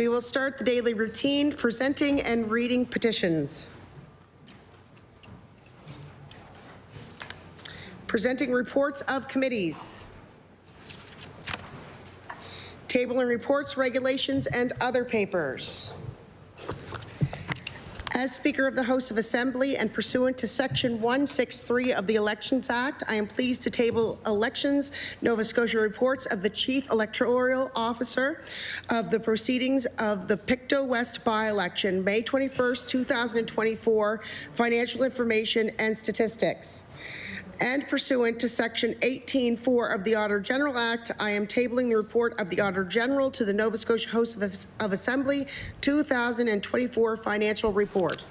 We will start the daily routine, presenting and reading petitions. Presenting reports of committees. Tabling reports, regulations, and other papers. As Speaker of the House of Assembly and pursuant to Section 163 of the Elections Act, I am pleased to table elections, Nova Scotia reports of the Chief Electoral Officer of the proceedings of the Pictou West by-election, May 21st, 2024, financial information and statistics. And pursuant to Section 18(4) of the Auditor General Act, I am tabling the report of the Auditor General to the Nova Scotia House of Assembly 2024 financial report.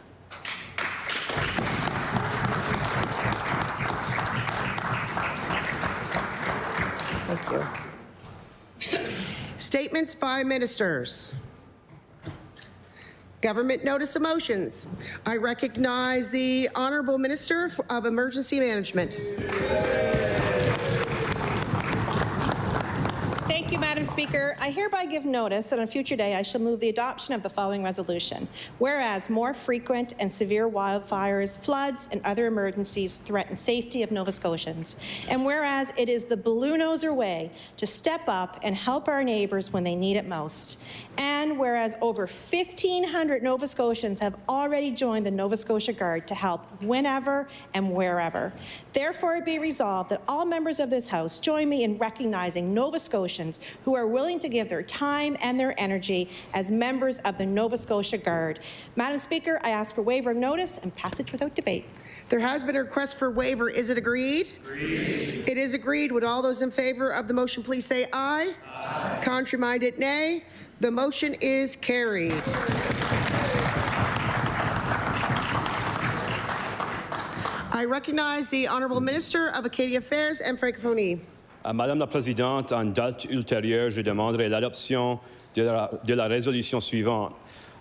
Thank you. Statements by ministers. Government notice of motions. I recognize the Honourable Minister of Emergency Management. Thank you, Madam Speaker. I hereby give notice that on a future day I shall move the adoption of the following resolution. Whereas more frequent and severe wildfires, floods, and other emergencies threaten safety of Nova Scotians. And whereas it is the Balloonoser way to step up and help our neighbours when they need it most. And whereas over 1,500 Nova Scotians have already joined the Nova Scotia Guard to help whenever and wherever. Therefore, it be resolved that all members of this House join me in recognizing Nova Scotians who are willing to give their time and their energy as members of the Nova Scotia Guard. Madam Speaker, I ask for waiver of notice and passage without debate. There has been a request for waiver. Is it agreed? Agreed. It is agreed. Would all those in favour of the motion please say aye? Aye. Contrary-minded, nay. The motion is carried. I recognize the Honourable Minister of Acadian Affairs and Francophonie. Madame la Présidente, en date ultérieure, je demanderai l'adoption de la résolution suivante.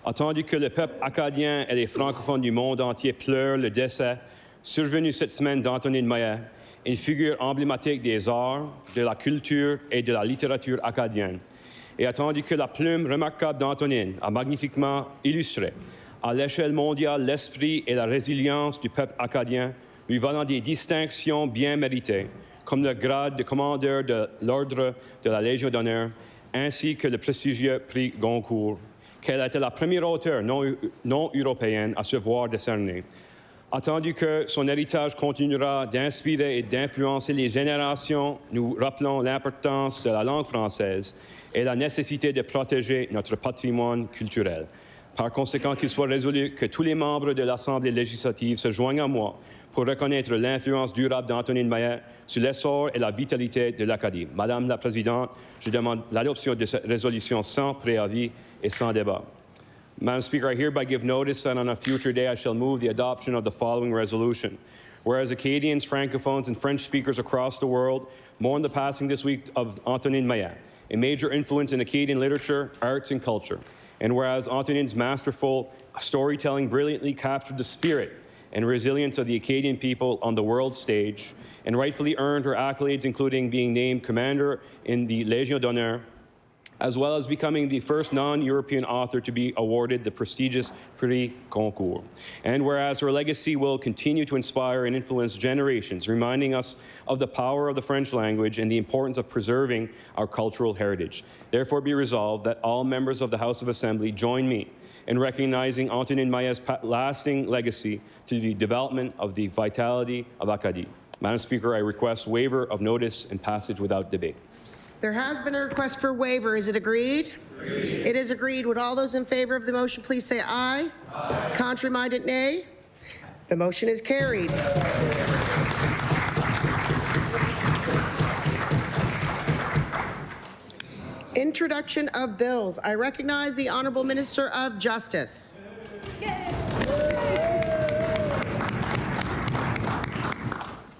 Attendu que le peuple acadien et les francophones du monde entier pleurent le décès survenu cette semaine d'Antonine Maillet, une figure emblématique des arts, de la culture et de la littérature acadienne, et attendu que la plume remarquable d'Antonine a magnifiquement illustré à l'échelle mondiale l'esprit et la résilience du peuple acadien, lui valant des distinctions bien méritées, comme le grade de commandeur de l'Ordre de la Légion d'honneur, ainsi que le prestigieux prix Goncourt, qu'elle a été la première auteure non européenne à se voir décerner. Attendu que son héritage continuera d'inspirer et d'influencer les générations, nous rappelons l'importance de la langue française et la nécessité de protéger notre patrimoine culturel. Par conséquent, qu'il soit résolu que tous les membres de l'Assemblée législative se joignent à moi pour reconnaître l'influence durable d'Antonine Maillet sur l'essor et la vitalité de l'Acadie. Madame la Présidente, je demande l'adoption de cette résolution sans préavis et sans débat. Madam Speaker, I hereby give notice that on a future day I shall move the adoption of the following resolution. Whereas Acadians, Francophones, and French speakers across the world mourn the passing this week of Antonine Maillet, a major influence in Acadian literature, arts, and culture. And whereas Antonine's masterful storytelling brilliantly captured the spirit and resilience of the Acadian people on the world stage and rightfully earned her accolades, including being named Commander in the Légion d'honneur, as well as becoming the first non-European author to be awarded the prestigious Prix Goncourt. And whereas her legacy will continue to inspire and influence generations, reminding us of the power of the French language and the importance of preserving our cultural heritage. Therefore be resolved that all members of the House of Assembly join me in recognizing Antonine Maillet's lasting legacy to the development of the vitality of Acadie. Madam Speaker, I request waiver of notice and passage without debate. There has been a request for waiver. Is it agreed? Agreed. It is agreed. Would all those in favour of the motion please say aye? Aye. Contrary-minded, nay. The motion is carried. Introduction of bills. I recognize the Honourable Minister of Justice.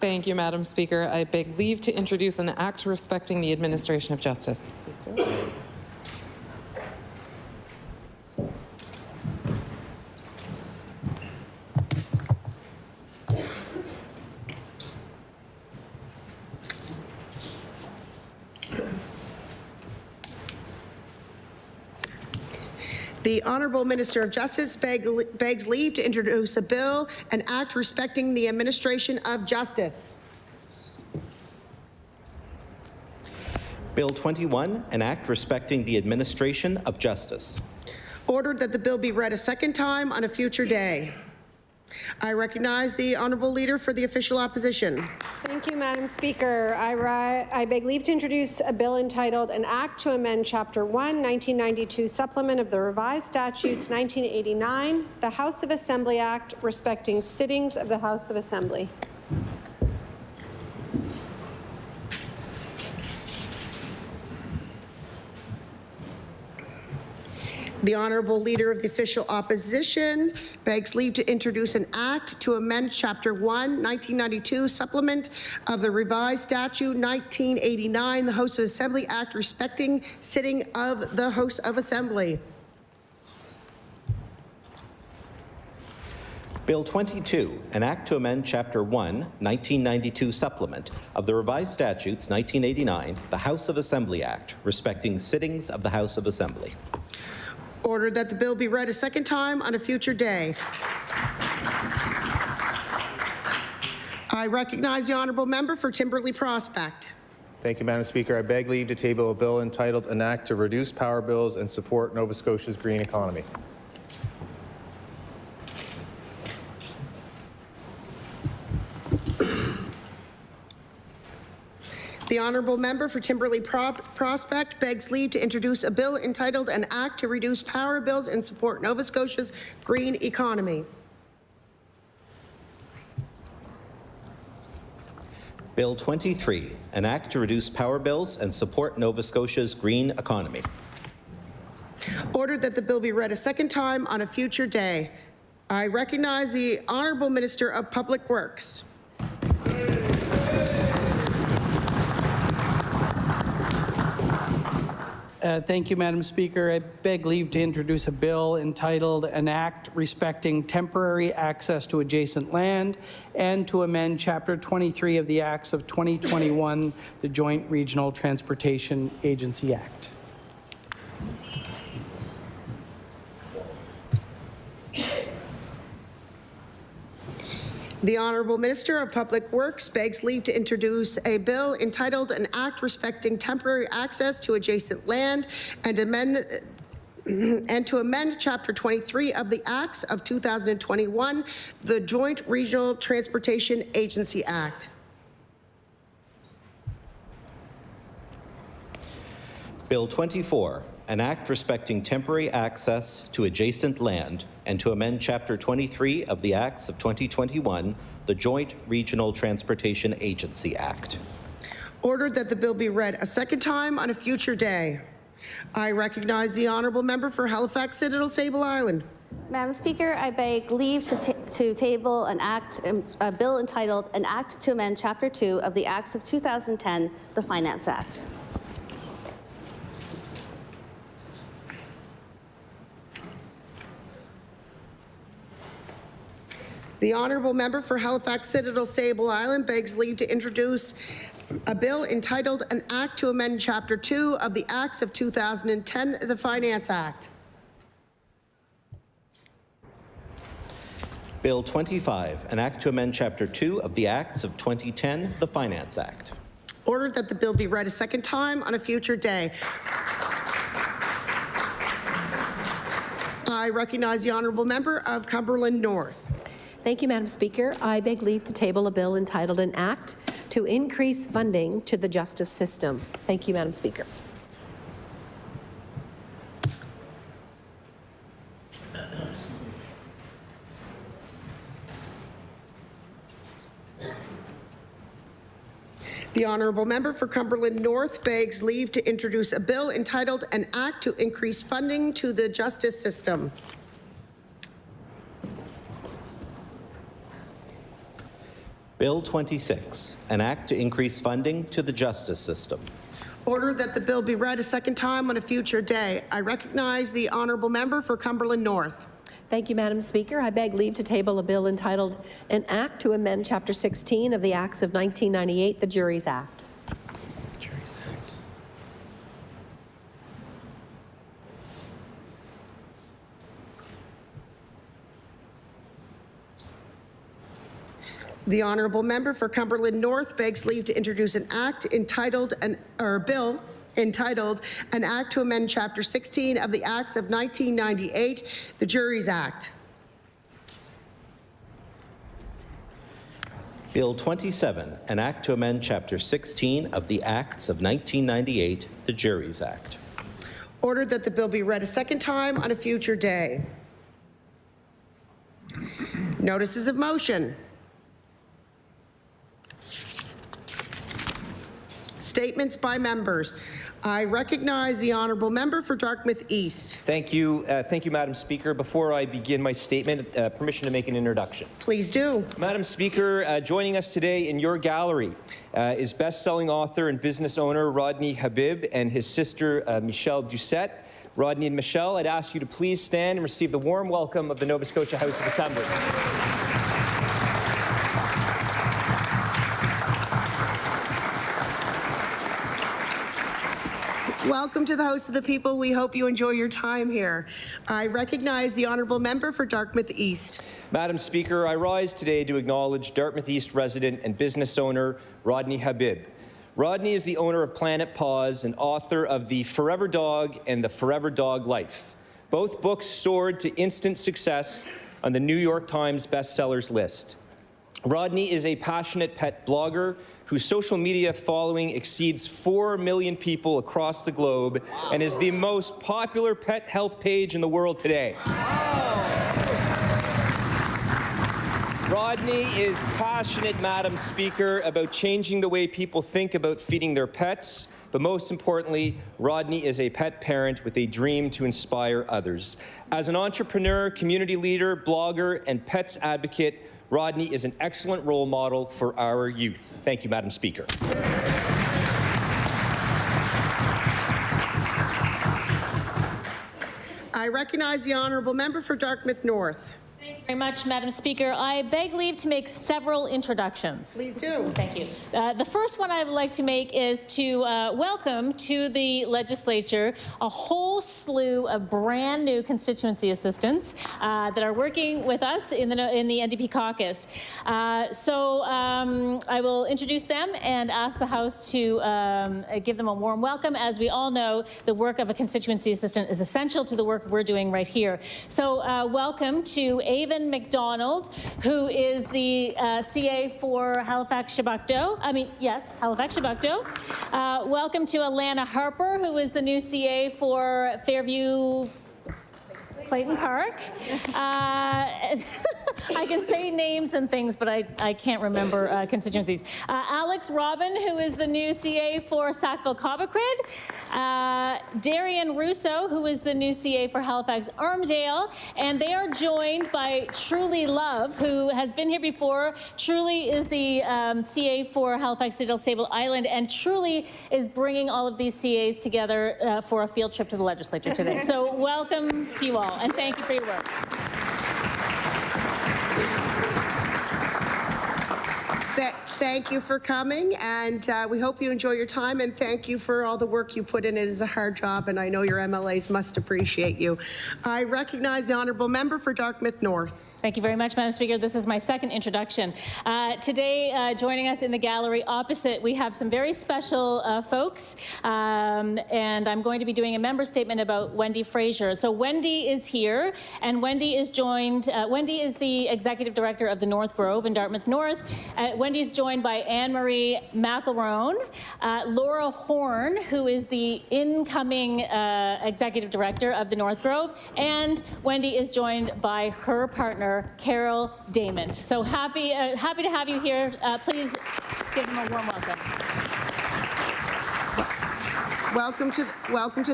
Thank you, Madam Speaker. I beg leave to introduce an act respecting the administration of justice. Please do. The Honourable Minister of Justice begs leave to introduce a bill and act respecting the administration of justice. Bill 21, an act respecting the administration of justice. Ordered that the bill be read a second time on a future day. I recognize the Honourable Leader for the official opposition. Thank you, Madam Speaker. I beg leave to introduce a bill entitled An Act to Amend Chapter 1, 1992 Supplement of the Revised Statutes 1989, the House of Assembly Act, respecting sittings of the House of Assembly. The Honourable Leader of the official opposition begs leave to introduce an act to amend Chapter 1, 1992 Supplement of the Revised Statute 1989, the House of Assembly Act, respecting sitting of the House of Assembly. Bill 22, an act to amend Chapter 1, 1992 Supplement of the Revised Statutes 1989, the House of Assembly Act, respecting sittings of the House of Assembly. Ordered that the bill be read a second time on a future day. I recognize the Honourable Member for Timberley Prospect. Thank you, Madam Speaker. I beg leave to table a bill entitled An Act to Reduce Power Bills and Support Nova Scotia's Green Economy. The Honourable Member for Timberley Prospect begs leave to introduce a bill entitled An Act to Reduce Power Bills and Support Nova Scotia's Green Economy. Bill 23, an act to reduce power bills and support Nova Scotia's green economy. Ordered that the bill be read a second time on a future day. I recognize the Honourable Minister of Public Works. Thank you, Madam Speaker. I beg leave to introduce a bill entitled An Act Respecting Temporary Access to Adjacent Land and to amend Chapter 23 of the Acts of 2021, the Joint Regional Transportation Agency Act. The Honourable Minister of Public Works begs leave to introduce a bill entitled An Act Respecting Temporary Access to Adjacent Land and to amend Chapter 23 of the Acts of 2021, the Joint Regional Transportation Agency Act. Bill 24, an act respecting temporary access to adjacent land and to amend Chapter 23 of the Acts of 2021, the Joint Regional Transportation Agency Act. Ordered that the bill be read a second time on a future day. I recognize the Honourable Member for Halifax Citadel Sable Island. Madam Speaker, I beg leave to table a bill entitled An Act to Amend Chapter 2 of the Acts of 2010, the Finance Act. The Honourable Member for Halifax Citadel Sable Island begs leave to introduce a bill entitled An Act to Amend Chapter 2 of the Acts of 2010, the Finance Act. Bill 25, an act to amend Chapter 2 of the Acts of 2010, the Finance Act. Ordered that the bill be read a second time on a future day. I recognize the Honourable Member of Cumberland North. Thank you, Madam Speaker. I beg leave to table a bill entitled An Act to Increase Funding to the Justice System. Thank you, Madam Speaker. The Honourable Member for Cumberland North begs leave to introduce a bill entitled An Act to Increase Funding to the Justice System. Bill 26, an act to increase funding to the justice system. Order that the bill be read a second time on a future day. I recognize the Honourable Member for Cumberland North. Thank you, Madam Speaker. I beg leave to table a bill entitled An Act to Amend Chapter 16 of the Acts of 1998, the Juries Act. The honourable member for Cumberland North begs leave to introduce an act entitled, bill entitled, An Act to Amend Chapter 16 of the Acts of 1998, the Juries Act. Bill 27, an act to amend Chapter 16 of the Acts of 1998, the Juries Act. Ordered that the bill be read a second time on a future day. Notices of motion. Statements by members. I recognize the honourable member for Dartmouth East. Thank you, Madam Speaker. Before I begin my statement, permission to make an introduction. Please do. Madam Speaker, joining us today in your gallery is best-selling author and business owner Rodney Habib and his sister Michelle Doucette. Rodney and Michelle, I'd ask you to please stand and receive the warm welcome of the Nova Scotia House of Assembly. Welcome to the House of the People. We hope you enjoy your time here. I recognize the honourable member for Dartmouth East. Madam Speaker, I rise today to acknowledge Dartmouth East resident and business owner Rodney Habib. Rodney is the owner of Planet Paws and author of The Forever Dog and The Forever Dog Life. Both books soared to instant success on the New York Times bestsellers list. Rodney is a passionate pet blogger whose social media following exceeds 4 million people across the globe and is the most popular pet health page in the world today. Rodney is passionate, Madam Speaker, about changing the way people think about feeding their pets, but most importantly, Rodney is a pet parent with a dream to inspire others. As an entrepreneur, community leader, blogger, and pets advocate, Rodney is an excellent role model for our youth. Thank you, Madam Speaker. I recognize the honourable member for Dartmouth North. Thank you very much, Madam Speaker. I beg leave to make several introductions. Please do. Thank you. The first one I would like to make is to welcome to the legislature a whole slew of brand new constituency assistants that are working with us in the NDP caucus. I will introduce them and ask the House to give them a warm welcome. As we all know, the work of a constituency assistant is essential to the work we're doing right here. So welcome to Avon McDonald, who is the CA for Halifax-Chebucto. Halifax-Chebucto. Welcome to Alana Harper, who is the new CA for Fairview Clayton Park. I can say names and things, but I can't remember constituencies. Alex Robin, who is the new CA for Sackville-Cobequid. Darian Russo, who is the new CA for Halifax-Armdale. And they are joined by Truly Love, who has been here before. Truly is the CA for Halifax-Sable Island, and Truly is bringing all of these CAs together for a field trip to the legislature today. So welcome to you all, and thank you for your work. Thank you for coming, and we hope you enjoy your time, and thank you for all the work you put in. It is a hard job, and I know your MLAs must appreciate you. I recognize the honourable member for Dartmouth North. Thank you very much, Madam Speaker. This is my second introduction. Today, joining us in the gallery opposite, we have some very special folks, and I'm going to be doing a member statement about Wendy Fraser. So Wendy is here, and Wendy is joined, Wendy is the Executive Director of the North Grove in Dartmouth North. Wendy's joined by Anne-Marie McElroan, Laura Horn, who is the incoming Executive Director of the North Grove, and Wendy is joined by her partner, Carol Damon. So happy to have you here. Please give them a warm welcome. Welcome to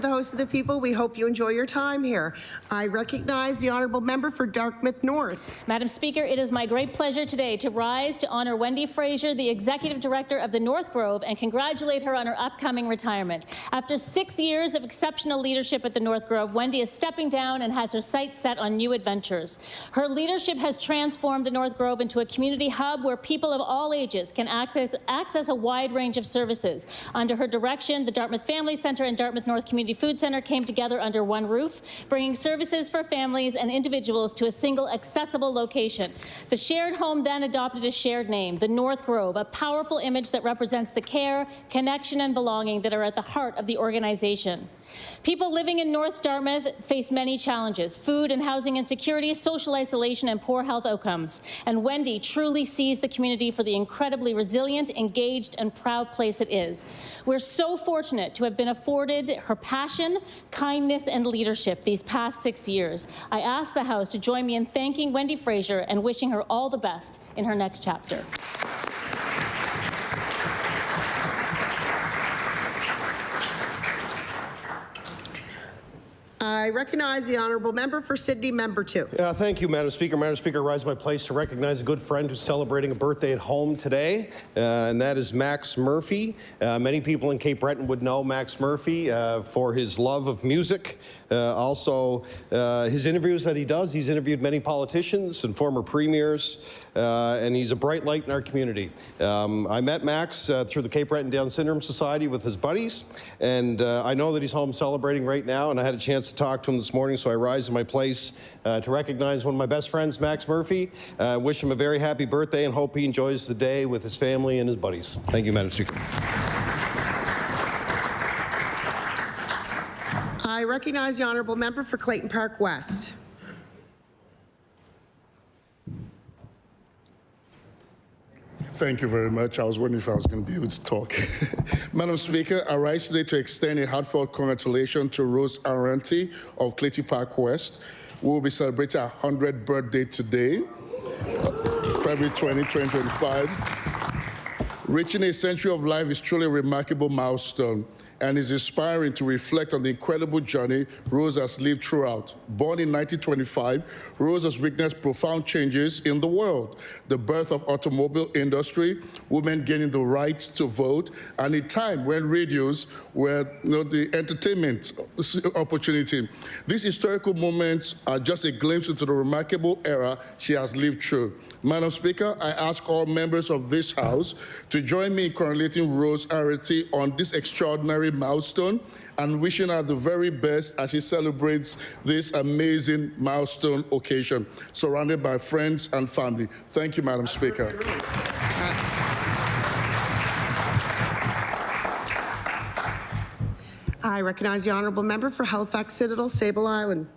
the Host of the People. We hope you enjoy your time here. I recognize the honourable member for Dartmouth North. Madam Speaker, it is my great pleasure today to rise to honour Wendy Fraser, the Executive Director of the North Grove, and congratulate her on her upcoming retirement. After 6 years of exceptional leadership at the North Grove, Wendy is stepping down and has her sights set on new adventures. Her leadership has transformed the North Grove into a community hub where people of all ages can access a wide range of services. Under her direction, the Dartmouth Family Family Center and Dartmouth North Community Food Center came together under one roof, bringing services for families and individuals to a single accessible location. The shared home then adopted a shared name, the North Grove, a powerful image that represents the care, connection, and belonging that are at the heart of the organization. People living in North Dartmouth face many challenges: food and housing insecurity, social isolation, and poor health outcomes. And Wendy truly sees the community for the incredibly resilient, engaged, and proud place it is. We're so fortunate to have been afforded her passion, kindness, and leadership these past 6 years. I ask the House to join me in thanking Wendy Fraser and wishing her all the best in her next chapter. I recognize the honourable member for Sydney, member 2. Thank you, Madam Speaker. Madam Speaker, I rise to my place to recognize a good friend who's celebrating a birthday at home today, and that is Max Murphy. Many people in Cape Breton would know Max Murphy for his love of music. Also, his interviews that he does. He's interviewed many politicians and former premiers, and he's a bright light in our community. I met Max through the Cape Breton Down Syndrome Society with his buddies, and I know that he's home celebrating right now, and I had a chance to talk to him this morning, so I rise to my place to recognize one of my best friends, Max Murphy. Wish him a very happy birthday and hope he enjoys the day with his family and his buddies. Thank you, Madam Speaker. I recognize the honourable member for Clayton Park West. Thank you very much. I was wondering if I was going to be able to talk. Madam Speaker, I rise today to extend a heartfelt congratulations to Rose Aranti of Clayton Park West. We will be celebrating her 100th birthday today, February 20, 2025. Reaching a century of life is truly a remarkable milestone and is inspiring to reflect on the incredible journey Rose has lived throughout. Born in 1925, Rose has witnessed profound changes in the world: the birth of automobile industry, women gaining the right to vote, and a time when radios were the entertainment opportunity. These historical moments are just a glimpse into the remarkable era she has lived through. Madam Speaker, I ask all members of this House to join me in congratulating Rose Arati on this extraordinary milestone and wishing her the very best as she celebrates this amazing milestone occasion, surrounded by friends and family. Thank you, Madam Speaker. I recognize the honourable member for Halifax Citadel, Sable Island.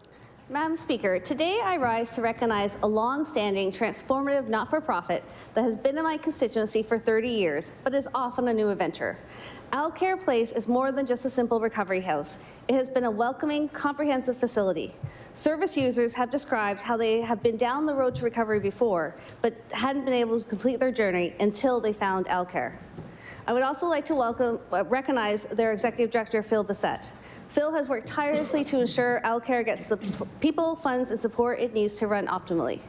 Madam Speaker, today I rise to recognize a long-standing, transformative not-for-profit that has been in my constituency for 30 years, but is often a new adventure. Alcare Place is more than just a simple recovery house. It has been a welcoming, comprehensive facility. Service users have described how they have been down the road to recovery before, but hadn't been able to complete their journey until they found Alcare. I would also like to recognize their Executive Director, Phil Bissett. Phil has worked tirelessly to ensure Alcare gets the people, funds, and support it needs to run optimally.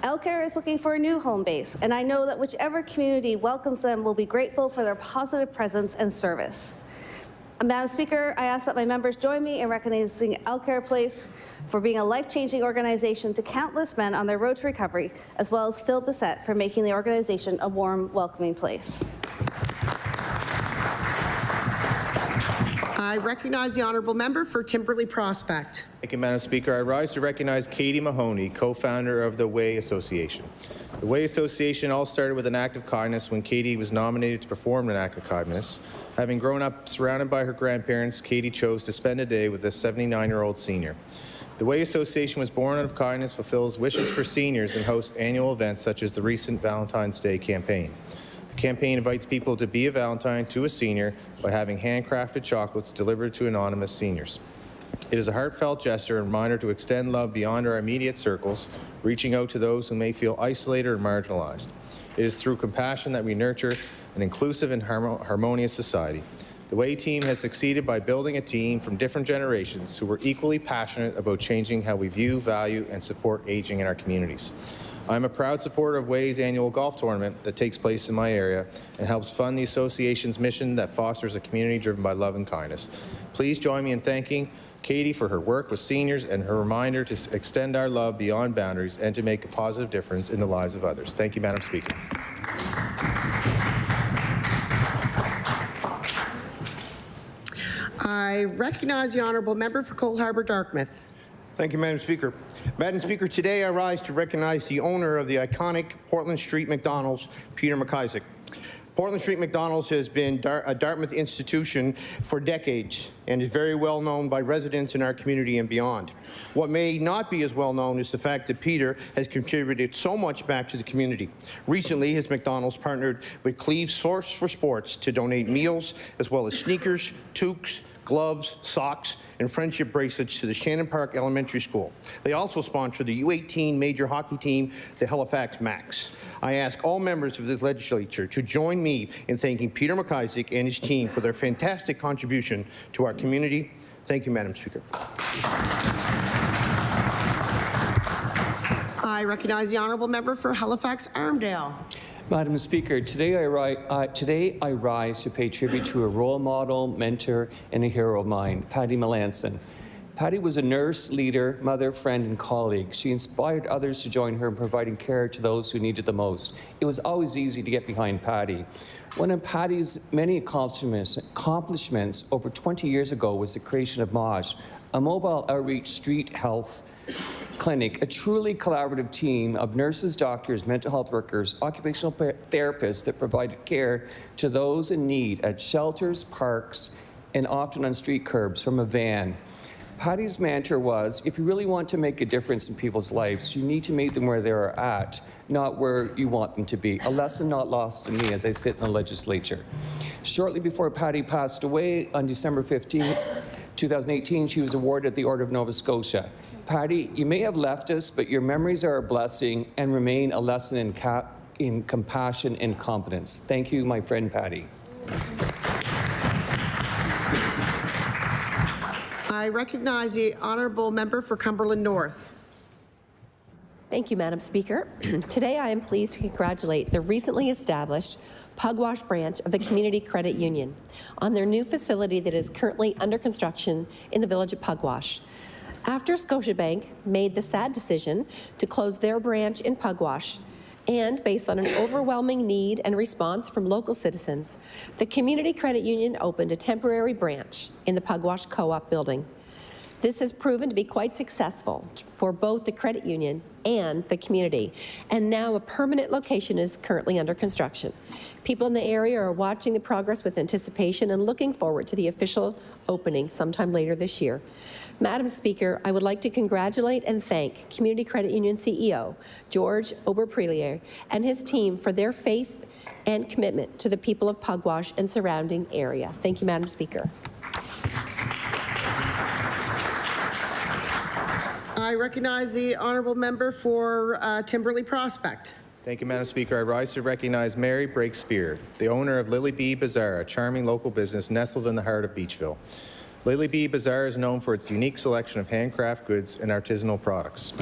Alcare is looking for a new home base, and I know that whichever community welcomes them will be grateful for their positive presence and service. Madam Speaker, I ask that my members join me in recognizing Alcare Place for being a life-changing organization to countless men on their road to recovery, as well as Phil Bissett for making the organization a warm, welcoming place. I recognize the honourable member for Timberley Prospect. Thank you, Madam Speaker. I rise to recognize Katie Mahoney, co-founder of the Way Association. The Way Association all started with an act of kindness when Katie was nominated to perform an act of kindness. Having grown up surrounded by her grandparents, Katie chose to spend a day with a 79-year-old senior. The Way Association was born out of kindness, fulfills wishes for seniors, and hosts annual events such as the recent Valentine's Day campaign. The campaign invites people to be a Valentine to a senior by having handcrafted chocolates delivered to anonymous seniors. It is a heartfelt gesture and reminder to extend love beyond our immediate circles, reaching out to those who may feel isolated or marginalized. It is through compassion that we nurture an inclusive and harmonious society. The Way team has succeeded by building a team from different generations who were equally passionate about changing how we view, value, and support aging in our communities. I'm a proud supporter of Way's annual golf tournament that takes place in my area and helps fund the association's mission that fosters a community driven by love and kindness. Please join me in thanking Katie for her work with seniors and her reminder to extend our love beyond boundaries and to make a positive difference in the lives of others. Thank you, Madam Speaker. I recognize the honourable member for Cole Harbour Dartmouth. Thank you, Madam Speaker. Madam Speaker, today I rise to recognize the owner of the iconic Portland Street McDonald's, Peter McIsaac. Portland Street McDonald's has been a Dartmouth institution for decades and is very well known by residents in our community and beyond. What may not be as well known is the fact that Peter has contributed so much back to the community. Recently, his McDonald's partnered with Cleve's Source for Sports to donate meals as well as sneakers, toques, gloves, socks, and friendship bracelets to the Shannon Park Elementary School. They also sponsor the U18 major hockey team, the Halifax Max. I ask all members of this legislature to join me in thanking Peter McIsaac and his team for their fantastic contribution to our community. Thank you, Madam Speaker. I recognize the honourable member for Halifax Armdale. Madam Speaker, today I rise to pay tribute to a role model, mentor, and a hero of mine, Patty Melanson. Patty was a nurse, leader, mother, friend, and colleague. She inspired others to join her in providing care to those who needed the most. It was always easy to get behind Patty. One of Patty's many accomplishments over 20 years ago was the creation of MOSH, a mobile outreach street health clinic, a truly collaborative team of nurses, doctors, mental health workers, occupational therapists that provided care to those in need at shelters, parks, and often on street curbs from a van. Patty's mantra was, if you really want to make a difference in people's lives, you need to meet them where they're at, not where you want them to be. A lesson not lost to me as I sit in the legislature. Shortly before Patty passed away on December 15th, 2018, she was awarded the Order of Nova Scotia. Patty, you may have left us, but your memories are a blessing and remain a lesson in compassion and competence. Thank you, my friend Patty. I recognize the honourable member for Cumberland North. Thank you, Madam Speaker. Today I am pleased to congratulate the recently established Pugwash branch of the Community Credit Union on their new facility that is currently under construction in the village of Pugwash. After Scotiabank made the sad decision to close their branch in Pugwash, and based on an overwhelming need and response from local citizens, the Community Credit Union opened a temporary branch in the Pugwash Co-op building. This has proven to be quite successful for both the credit union and the community, and now a permanent location is currently under construction. People in the area are watching the progress with anticipation and looking forward to the official opening sometime later this year. Madam Speaker, I would like to congratulate and thank Community Credit Union CEO George Oberprelier and his team for their faith and commitment to the people of Pugwash and surrounding area. Thank you, Madam Speaker. I recognize the honourable member for Timberley Prospect. Thank you, Madam Speaker. I rise to recognize Mary Breakspear, the owner of Lily Bee Bazaar, a charming local business nestled in the heart of Beachville. Lily Bee Bazaar is known for its unique selection of handcraft goods and artisanal products.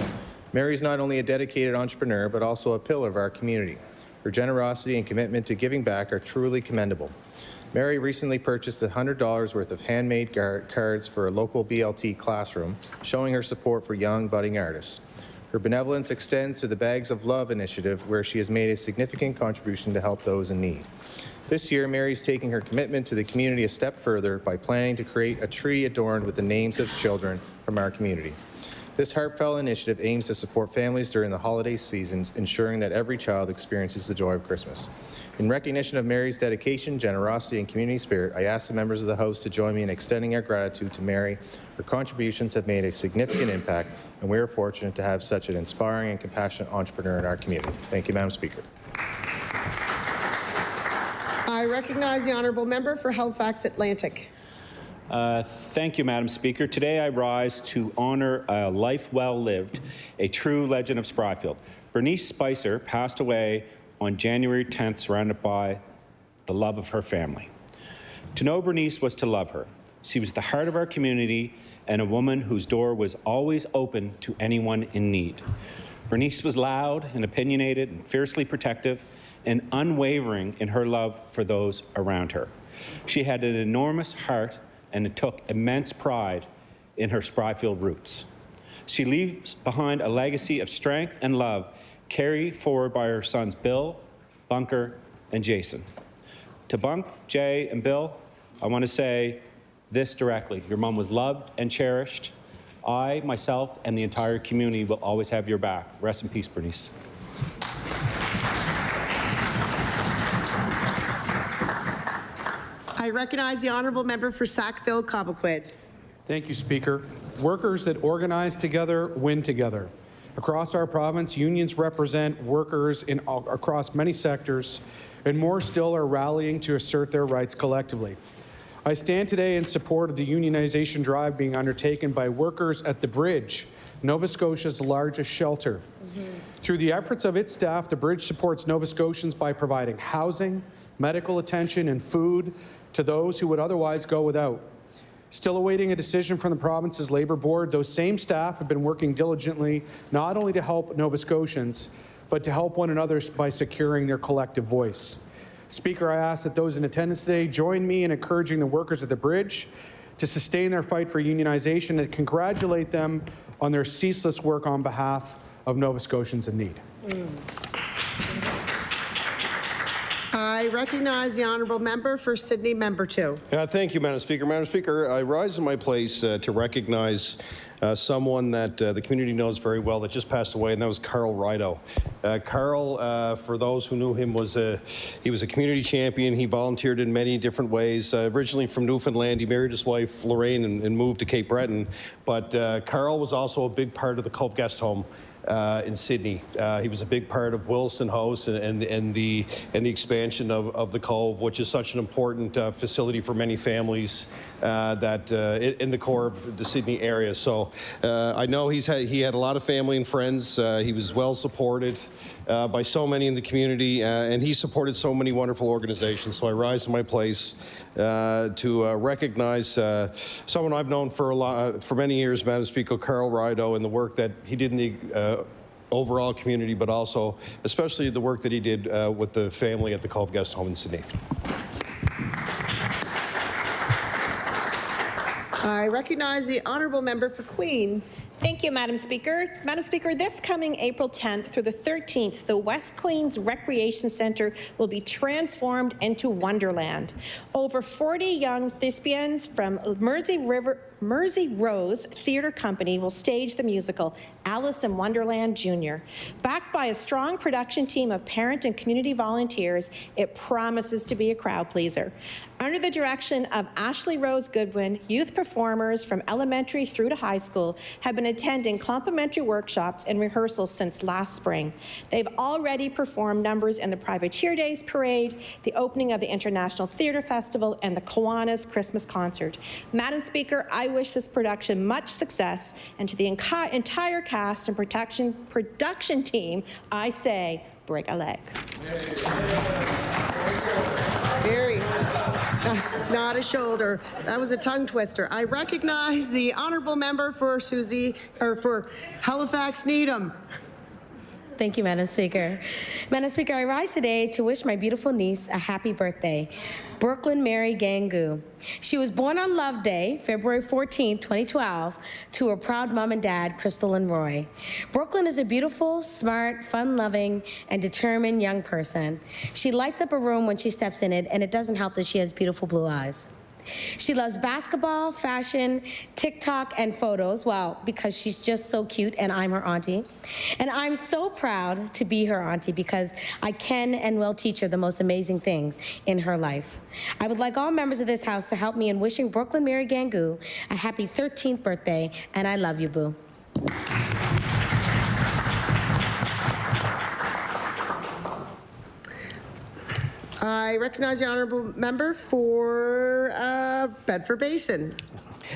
Mary is not only a dedicated entrepreneur, but also a pillar of our community. Her generosity and commitment to giving back are truly commendable. Mary recently purchased $100 worth of handmade cards for a local BLT classroom, showing her support for young, budding artists. Her benevolence extends to the Bags of Love initiative, where she has made a significant contribution to help those in need. This year, Mary's taking her commitment to the community a step further by planning to create a tree adorned with the names of children from our community. This heartfelt initiative aims to support families during the holiday seasons, ensuring that every child experiences the joy of Christmas. In recognition of Mary's dedication, generosity, and community spirit, I ask the members of the House to join me in extending our gratitude to Mary. Her contributions have made a significant impact, and we are fortunate to have such an inspiring and compassionate entrepreneur in our community. Thank you, Madam Speaker. I recognize the honourable member for Halifax Atlantic. Thank you, Madam Speaker. Today I rise to honour a life well lived, a true legend of Spryfield. Bernice Spicer passed away on January 10th, surrounded by the love of her family. To know Bernice was to love her. She was the heart of our community and a woman whose door was always open to anyone in need. Bernice was loud and opinionated and fiercely protective and unwavering in her love for those around her. She had an enormous heart and took immense pride in her Spryfield roots. She leaves behind a legacy of strength and love carried forward by her sons Bill, Bunker, and Jason. To Bunk, Jay, and Bill, I want to say this directly. Your mom was loved and cherished. I, myself, and the entire community will always have your back. Rest in peace, Bernice. I recognize the honourable member for Sackville-Cobequid. Thank you, Speaker. Workers that organize together win together. Across our province, unions represent workers across many sectors, and more still are rallying to assert their rights collectively. I stand today in support of the unionization drive being undertaken by workers at the Bridge, Nova Scotia's largest shelter. Through the efforts of its staff, the Bridge supports Nova Scotians by providing housing, medical attention, and food to those who would otherwise go without. Still awaiting a decision from the province's Labour Board, those same staff have been working diligently not only to help Nova Scotians, but to help one another by securing their collective voice. Speaker, I ask that those in attendance today join me in encouraging the workers at the Bridge to sustain their fight for unionization and congratulate them on their ceaseless work on behalf of Nova Scotians in need. I recognize the honourable member for Sydney, member 2. Thank you, Madam Speaker. Madam Speaker, I rise in my place to recognize someone that the community knows very well that just passed away, and that was Carl Rido. Carl, for those who knew him, he was a community champion. He volunteered in many different ways. Originally from Newfoundland, he married his wife Lorraine and moved to Cape Breton. But Carl was also a big part of the Cove Guest Home in Sydney. He was a big part of Wilson House and the expansion of the Cove, which is such an important facility for many families that in the core of the Sydney area. So I know he had a lot of family and friends. He was well supported by so many in the community, and he supported so many wonderful organizations. So I rise in my place to recognize someone I've known for many years, Madam Speaker, Carl Rido, and the work that he did in the overall community, but also especially the work that he did with the family at the Cove Guest Home in Sydney. I recognize the honourable member for Queens. Thank you, Madam Speaker. Madam Speaker, this coming April 10th through the 13th, the West Queens Recreation Centre will be transformed into Wonderland. Over 40 young thespians from Mersey Rose Theatre Company will stage the musical Alice in Wonderland Jr. Backed by a strong production team of parent and community volunteers, it promises to be a crowd pleaser. Under the direction of Ashley Rose Goodwin, youth performers from elementary through to high school have been attending complimentary workshops and rehearsals since last spring. They've already performed numbers in the Privateer Days Parade, the opening of the International Theatre Festival, and the Kiwanis Christmas Concert. Madam Speaker, I wish this production much success, and to the entire cast and production team, I say, break a leg. Very, not a shoulder. That was a tongue twister. I recognize the honourable member for for Halifax Needham. Thank you, Madam Speaker. Madam Speaker, I rise today to wish my beautiful niece a happy birthday, Brooklyn Mary Gangu. She was born on Love Day, February 14, 2012, to her proud mom and dad, Crystal and Roy. Brooklyn is a beautiful, smart, fun-loving, and determined young person. She lights up a room when she steps in it, and it doesn't help that she has beautiful blue eyes. She loves basketball, fashion, TikTok, and photos, well, because she's just so cute and I'm her auntie. And I'm so proud to be her auntie because I can and will teach her the most amazing things in her life. I would like all members of this House to help me in wishing Brooklyn Mary Gangu a happy 13th birthday, and I love you, boo. I recognize the honourable member for Bedford Basin.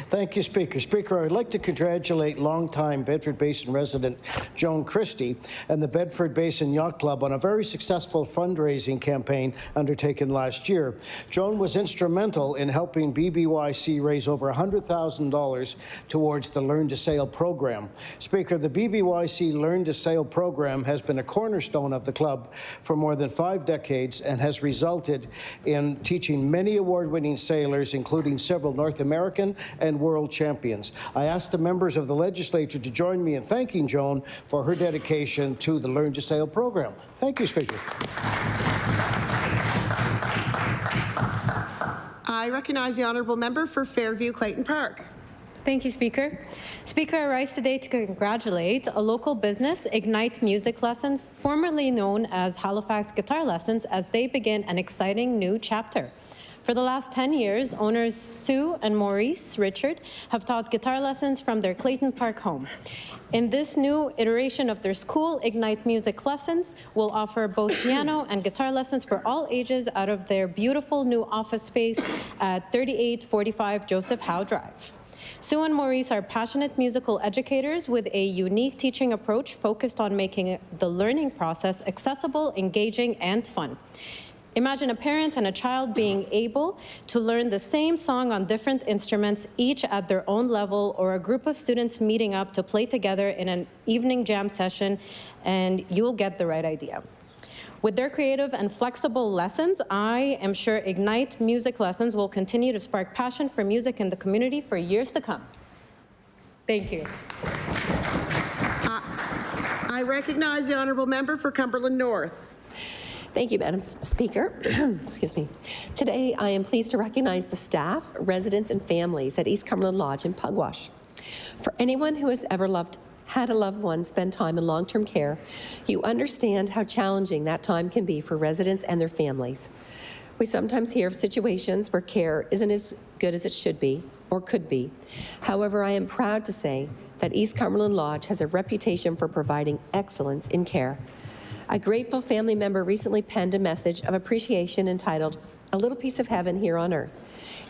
Thank you, Speaker. Speaker, I'd like to congratulate longtime Bedford Basin resident Joan Christie and the Bedford Basin Yacht Club on a very successful fundraising campaign undertaken last year. Joan was instrumental in helping BBYC raise over $100,000 towards the Learn to Sail program. Speaker, the BBYC Learn to Sail program has been a cornerstone of the club for more than 5 decades and has resulted in teaching many award-winning sailors, including several North American and world champions. I ask the members of the legislature to join me in thanking Joan for her dedication to the Learn to Sail program. Thank you, Speaker. I recognize the honourable member for Fairview Clayton Park. Thank you, Speaker. Speaker, I rise today to congratulate a local business, Ignite Music Lessons, formerly known as Halifax Guitar Lessons, as they begin an exciting new chapter. For the last 10 years, owners Sue and Maurice Richard have taught guitar lessons from their Clayton Park home. In this new iteration of their school, Ignite Music Lessons will offer both piano and guitar lessons for all ages out of their beautiful new office space at 3845 Joseph Howe Drive. Sue and Maurice are passionate musical educators with a unique teaching approach focused on making the learning process accessible, engaging, and fun. Imagine a parent and a child being able to learn the same song on different instruments, each at their own level, or a group of students meeting up to play together in an evening jam session, and you'll get the right idea. With their creative and flexible lessons, I am sure Ignite Music Lessons will continue to spark passion for music in the community for years to come. Thank you. I recognize the honourable member for Cumberland North. Thank you, Madam Speaker. Excuse me. Today, I am pleased to recognize the staff, residents, and families at East Cumberland Lodge in Pugwash. For anyone who has ever had a loved one spend time in long-term care, you understand how challenging that time can be for residents and their families. We sometimes hear of situations where care isn't as good as it should be or could be. However, I am proud to say that East Cumberland Lodge has a reputation for providing excellence in care. A grateful family member recently penned a message of appreciation entitled "A Little Piece of Heaven Here on Earth,"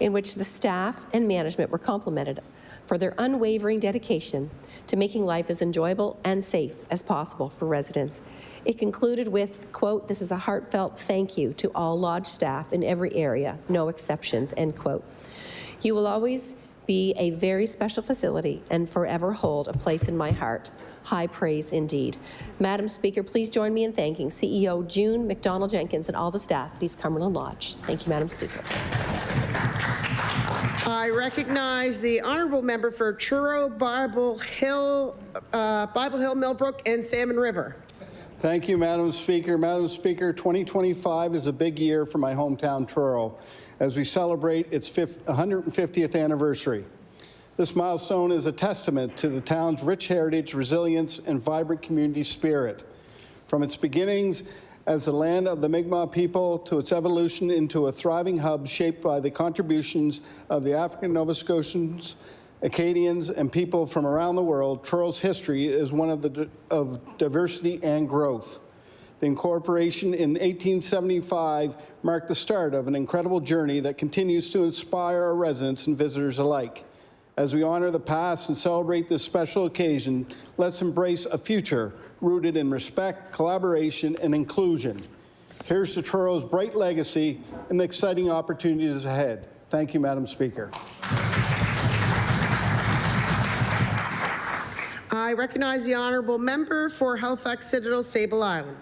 in which the staff and management were complimented for their unwavering dedication to making life as enjoyable and safe as possible for residents. It concluded with, quote, "This is a heartfelt thank you to all Lodge staff in every area, no exceptions," end quote. You will always be a very special facility and forever hold a place in my heart. High praise indeed. Madam Speaker, please join me in thanking CEO June McDonald-Jenkins and all the staff at East Cumberland Lodge. Thank you, Madam Speaker. I recognize the honourable member for Truro, Bible Hill, Millbrook, and Salmon River. Thank you, Madam Speaker. Madam Speaker, 2025 is a big year for my hometown, Truro, as we celebrate its 150th anniversary. This milestone is a testament to the town's rich heritage, resilience, and vibrant community spirit. From its beginnings as the land of the Mi'kmaq people to its evolution into a thriving hub shaped by the contributions of the African Nova Scotians, Acadians, and people from around the world, Truro's history is one of diversity and growth. The incorporation in 1875 marked the start of an incredible journey that continues to inspire our residents and visitors alike. As we honor the past and celebrate this special occasion, let's embrace a future rooted in respect, collaboration, and inclusion. Here's to Truro's bright legacy and the exciting opportunities ahead. Thank you, Madam Speaker. I recognize the honourable member for Halifax Citadel, Sable Island.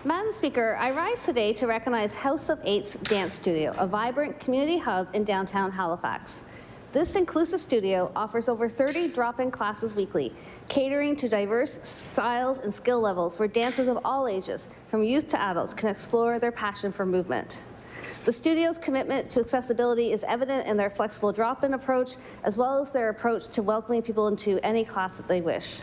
Madam Speaker, I rise today to recognize House of Eight's Dance Studio, a vibrant community hub in downtown Halifax. This inclusive studio offers over 30 drop-in classes weekly, catering to diverse styles and skill levels where dancers of all ages, from youth to adults, can explore their passion for movement. The studio's commitment to accessibility is evident in their flexible drop-in approach, as well as their approach to welcoming people into any class that they wish.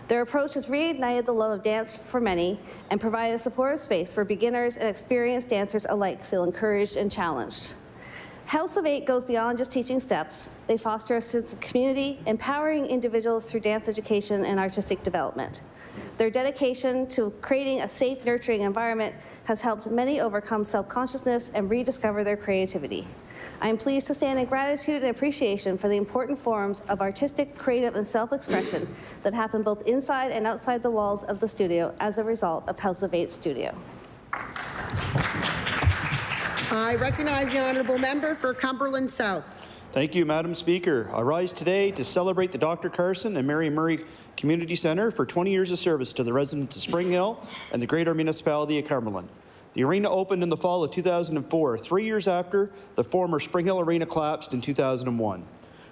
Their approach has reignited the love of dance for many and provided a supportive space where beginners and experienced dancers alike feel encouraged and challenged. House of Eight goes beyond just teaching steps. They foster a sense of community, empowering individuals through dance education and artistic development. Their dedication to creating a safe, nurturing environment has helped many overcome self-consciousness and rediscover their creativity. I am pleased to stand in gratitude and appreciation for the important forms of artistic, creative, and self-expression that happen both inside and outside the walls of the studio as a result of House of Eight Studio. I recognize the honourable member for Cumberland South. Thank you, Madam Speaker. I rise today to celebrate the Dr. Carson and Mary Murray Community Centre for 20 years of service to the residents of Spring Hill and the greater municipality of Cumberland. The arena opened in the fall of 2004, 3 years after the former Spring Hill Arena collapsed in 2001.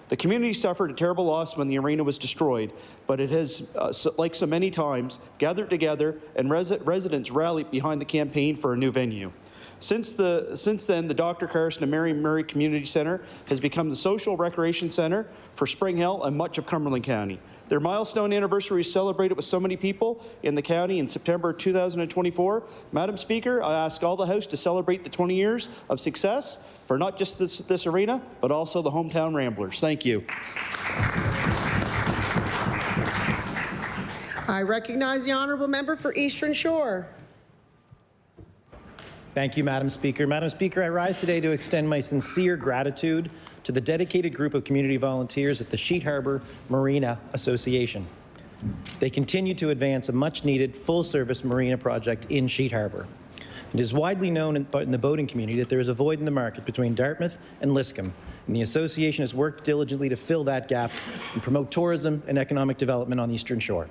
The community suffered a terrible loss when the arena was destroyed, but it has, like so many times, gathered together and residents rallied behind the campaign for a new venue. Since then, the Dr. Carson and Mary Murray Community Centre has become the social recreation centre for Spring Hill and much of Cumberland County. Their milestone anniversary is celebrated with so many people in the county in September 2024. Madam Speaker, I ask all the House to celebrate the 20 years of success for not just this arena, but also the hometown Ramblers. Thank you. I recognize the honourable member for Eastern Shore. Thank you, Madam Speaker. Madam Speaker, I rise today to extend my sincere gratitude to the dedicated group of community volunteers at the Sheet Harbour Marina Association. They continue to advance a much-needed full-service marina project in Sheet Harbour. It is widely known in the boating community that there is a void in the market between Dartmouth and Liscombe, and the association has worked diligently to fill that gap and promote tourism and economic development on the Eastern Shore.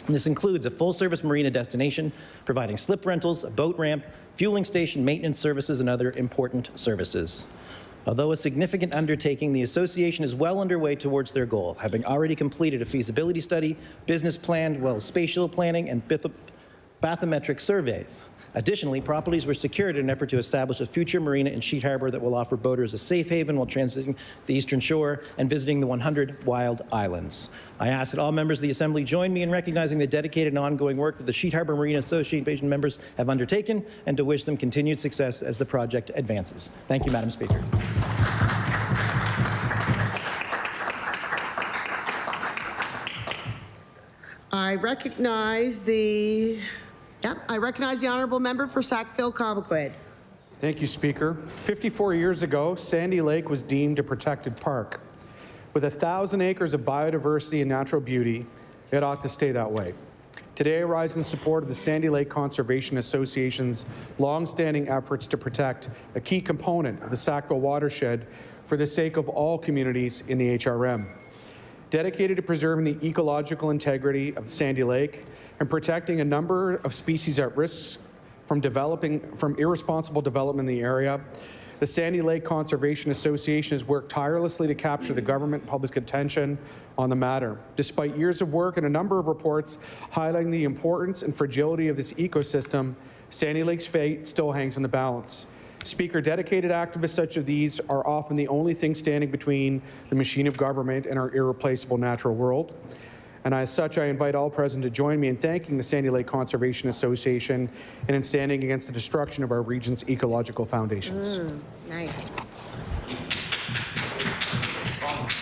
And this includes a full-service marina destination, providing slip rentals, a boat ramp, fueling station, maintenance services, and other important services. Although a significant undertaking, the association is well underway towards their goal, having already completed a feasibility study, business plan, well as spatial planning, and bathymetric surveys. Additionally, properties were secured in an effort to establish a future marina in Sheet Harbour that will offer boaters a safe haven while transiting the Eastern Shore and visiting the 100 wild islands. I ask that all members of the Assembly join me in recognizing the dedicated and ongoing work that the Sheet Harbour Marina Association members have undertaken, and to wish them continued success as the project advances. Thank you, Madam Speaker. I recognize the honourable member for Sackville-Cobequid. Thank you, Speaker. 54 years ago, Sandy Lake was deemed a protected park. With 1,000 acres of biodiversity and natural beauty, it ought to stay that way. Today, I rise in support of the Sandy Lake Conservation Association's long-standing efforts to protect a key component of the Sackville watershed for the sake of all communities in the HRM. Dedicated to preserving the ecological integrity of the Sandy Lake and protecting a number of species at risk from irresponsible development in the area, the Sandy Lake Conservation Association has worked tirelessly to capture the government and public attention on the matter. Despite years of work and a number of reports highlighting the importance and fragility of this ecosystem, Sandy Lake's fate still hangs in the balance. Speaker, dedicated activists such as these are often the only thing standing between the machine of government and our irreplaceable natural world. And as such, I invite all present to join me in thanking the Sandy Lake Conservation Association and in standing against the destruction of our region's ecological foundations. Nice.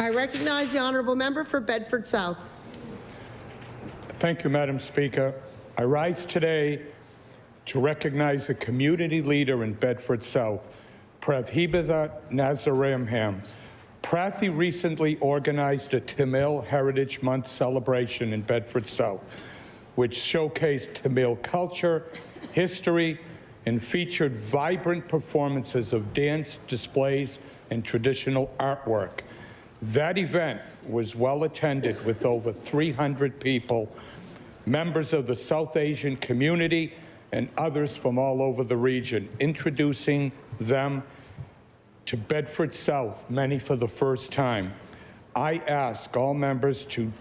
I recognize the honourable member for Bedford South. Thank you, Madam Speaker. I rise today to recognize a community leader in Bedford South, Prathibitha Nazaramham. Prathi recently organized a Tamil Heritage Month celebration in Bedford South, which showcased Tamil culture, history, and featured vibrant performances of dance displays and traditional artwork. That event was well attended with over 300 people, members of the South Asian community, and others from all over the region, introducing them to Bedford South, many for the first time. I ask all members to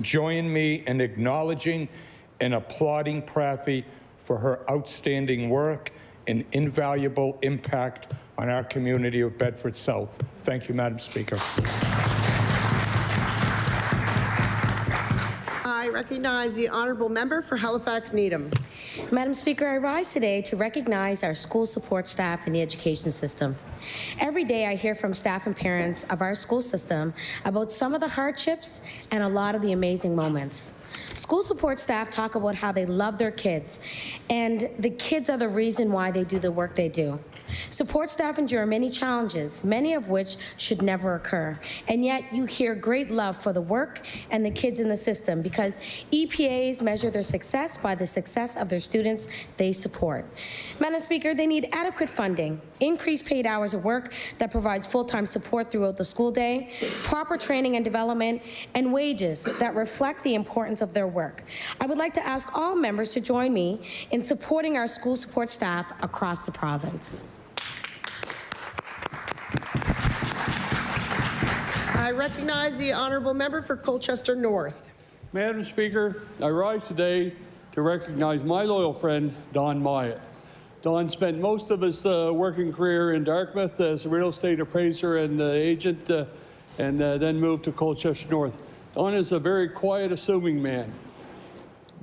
join me in acknowledging and applauding Prathi for her outstanding work and invaluable impact on our community of Bedford South. Thank you, Madam Speaker. I recognize the honourable member for Halifax Needham. Madam Speaker, I rise today to recognize our school support staff in the education system. Every day I hear from staff and parents of our school system about some of the hardships and a lot of the amazing moments. School support staff talk about how they love their kids, and the kids are the reason why they do the work they do. Support staff endure many challenges, many of which should never occur, and yet you hear great love for the work and the kids in the system because EPAs measure their success by the success of their students they support. Madam Speaker, they need adequate funding, increased paid hours of work that provides full-time support throughout the school day, proper training and development, and wages that reflect the importance of their work. I would like to ask all members to join me in supporting our school support staff across the province. I recognize the honourable member for Colchester North. Madam Speaker, I rise today to recognize my loyal friend, Don Myatt. Don spent most of his working career in Dartmouth as a real estate appraiser and agent, and then moved to Colchester North. Don is a very quiet, assuming man.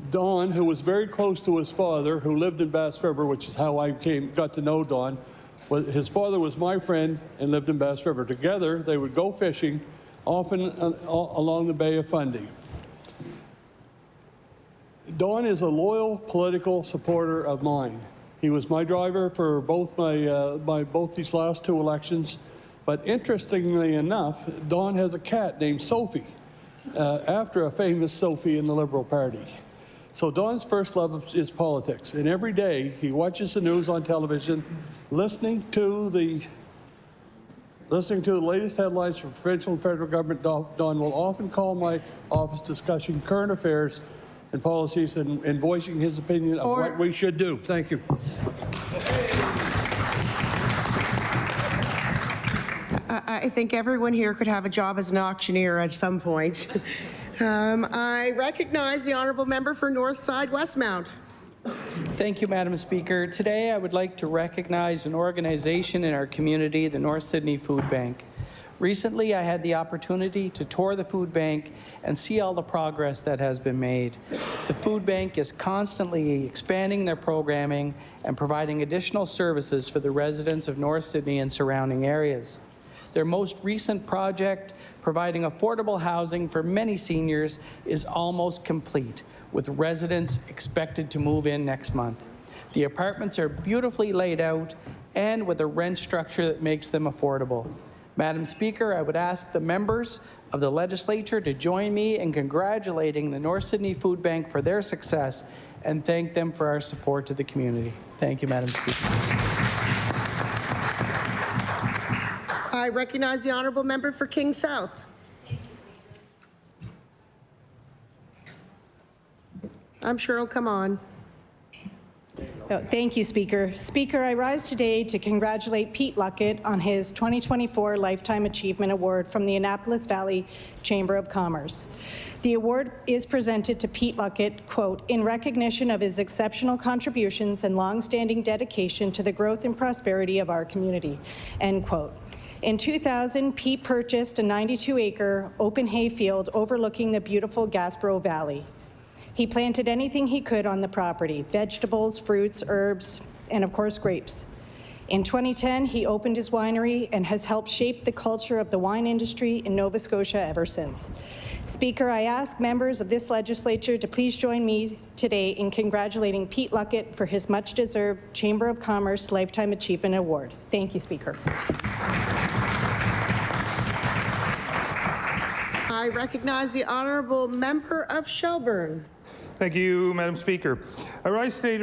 Don, who was very close to his father, who lived in Bass River, which is how I got to know Don. His father was my friend and lived in Bass River. Together, they would go fishing, often along the Bay of Fundy. Don is a loyal political supporter of mine. He was my driver for both both these last 2 elections. But interestingly enough, Don has a cat named Sophie, after a famous Sophie in the Liberal Party. So Don's first love is politics, and every day he watches the news on television, listening to the latest headlines from provincial and federal government. Don will often call my office discussing current affairs and policies and voicing his opinion of what we should do. Thank you. I think everyone here could have a job as an auctioneer at some point. I recognize the honourable member for Northside Westmount. Thank you, Madam Speaker. Today I would like to recognize an organization in our community, the North Sydney Food Bank. Recently, I had the opportunity to tour the food bank and see all the progress that has been made. The food bank is constantly expanding their programming and providing additional services for the residents of North Sydney and surrounding areas. Their most recent project, providing affordable housing for many seniors, is almost complete, with residents expected to move in next month. The apartments are beautifully laid out and with a rent structure that makes them affordable. Madam Speaker, I would ask the members of the legislature to join me in congratulating the North Sydney Food Bank for their success and thank them for our support to the community. Thank you, Madam Speaker. I recognize the honourable member for King South. I'm sure it'll come on. Thank you, Speaker. Speaker, I rise today to congratulate Pete Luckett on his 2024 Lifetime Achievement Award from the Annapolis Valley Chamber of Commerce. The award is presented to Pete Luckett, quote, in recognition of his exceptional contributions and long-standing dedication to the growth and prosperity of our community, end quote. In 2000, Pete purchased a 92-acre open hayfield overlooking the beautiful Gasbro Valley. He planted anything he could on the property, vegetables, fruits, herbs, and of course grapes. In 2010, he opened his winery and has helped shape the culture of the wine industry in Nova Scotia ever since. Speaker, I ask members of this legislature to please join me today in congratulating Pete Luckett for his much-deserved Chamber of Commerce Lifetime Achievement Award. Thank you, Speaker. I recognize the honourable member of Shelburne. Thank you, Madam Speaker. I rise today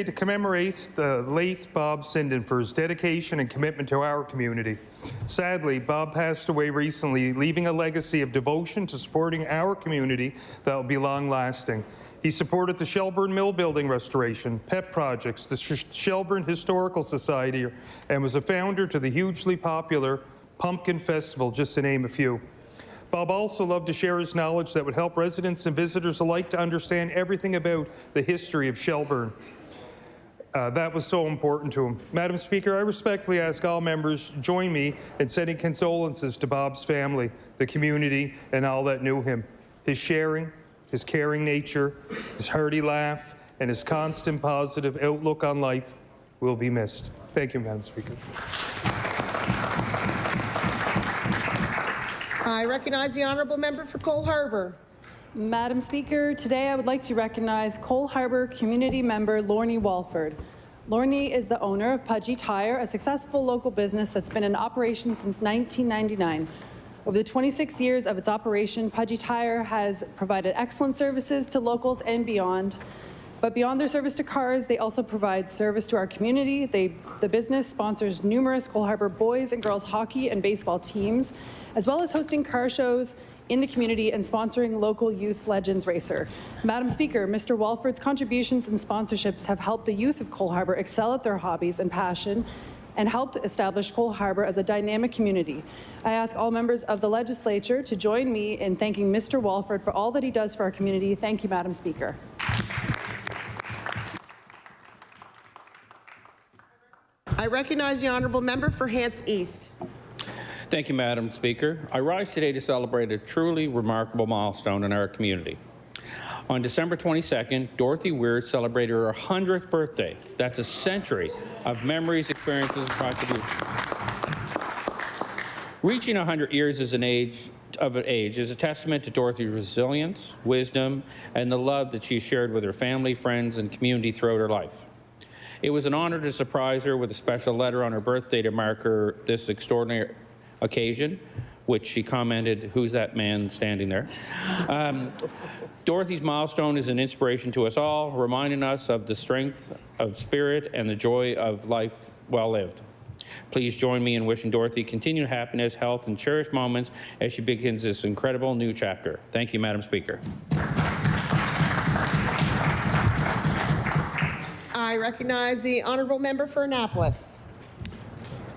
to commemorate the late Bob Sinden for his dedication and commitment to our community. Sadly, Bob passed away recently, leaving a legacy of devotion to supporting our community that will be long-lasting. He supported the Shelburne Mill Building restoration, PEP projects, the Shelburne Historical Society, and was a founder to the hugely popular Pumpkin Festival, just to name a few. Bob also loved to share his knowledge that would help residents and visitors alike to understand everything about the history of Shelburne. That was so important to him. Madam Speaker, I respectfully ask all members join me in sending condolences to Bob's family, the community, and all that knew him. His sharing, his caring nature, his hearty laugh, and his constant positive outlook on life will be missed. Thank you, Madam Speaker. I recognize the honourable member for Cole Harbour. Madam Speaker, today I would like to recognize Cole Harbour community member Lornie Walford. Lornie is the owner of Pudgy Tire, a successful local business that's been in operation since 1999. Over the 26 years of its operation, Pudgy Tire has provided excellent services to locals and beyond. But beyond their service to cars, they also provide service to our community. The business sponsors numerous Cole Harbour boys and girls hockey and baseball teams, as well as hosting car shows in the community and sponsoring local Youth Legends Racer. Madam Speaker, Mr. Walford's contributions and sponsorships have helped the youth of Cole Harbour excel at their hobbies and passion and helped establish Cole Harbour as a dynamic community. I ask all members of the legislature to join me in thanking Mr. Walford for all that he does for our community. Thank you, Madam Speaker. I recognize the honourable member for Hants East. Thank you, Madam Speaker. I rise today to celebrate a truly remarkable milestone in our community. On December 22nd, Dorothy Weir celebrated her 100th birthday. That's a century of memories, experiences, and contributions. Reaching 100 years is is a testament to Dorothy's resilience, wisdom, and the love that she shared with her family, friends, and community throughout her life. It was an honor to surprise her with a special letter on her birthday to mark her this extraordinary occasion, which she commented, "Who's that man standing there?" Dorothy's milestone is an inspiration to us all, reminding us of the strength of spirit and the joy of life well lived. Please join me in wishing Dorothy continued happiness, health, and cherished moments as she begins this incredible new chapter. Thank you, Madam Speaker. I recognize the honourable member for Annapolis.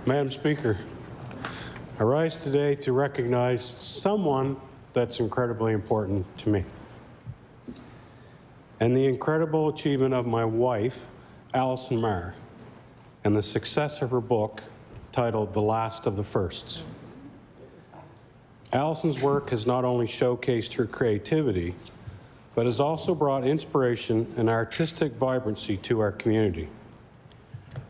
Madam Speaker, I rise today to recognize someone that's incredibly important to me, and the incredible achievement of my wife, Alison Marr, and the success of her book titled The Last of the Firsts. Alison's work has not only showcased her creativity, but has also brought inspiration and artistic vibrancy to our community.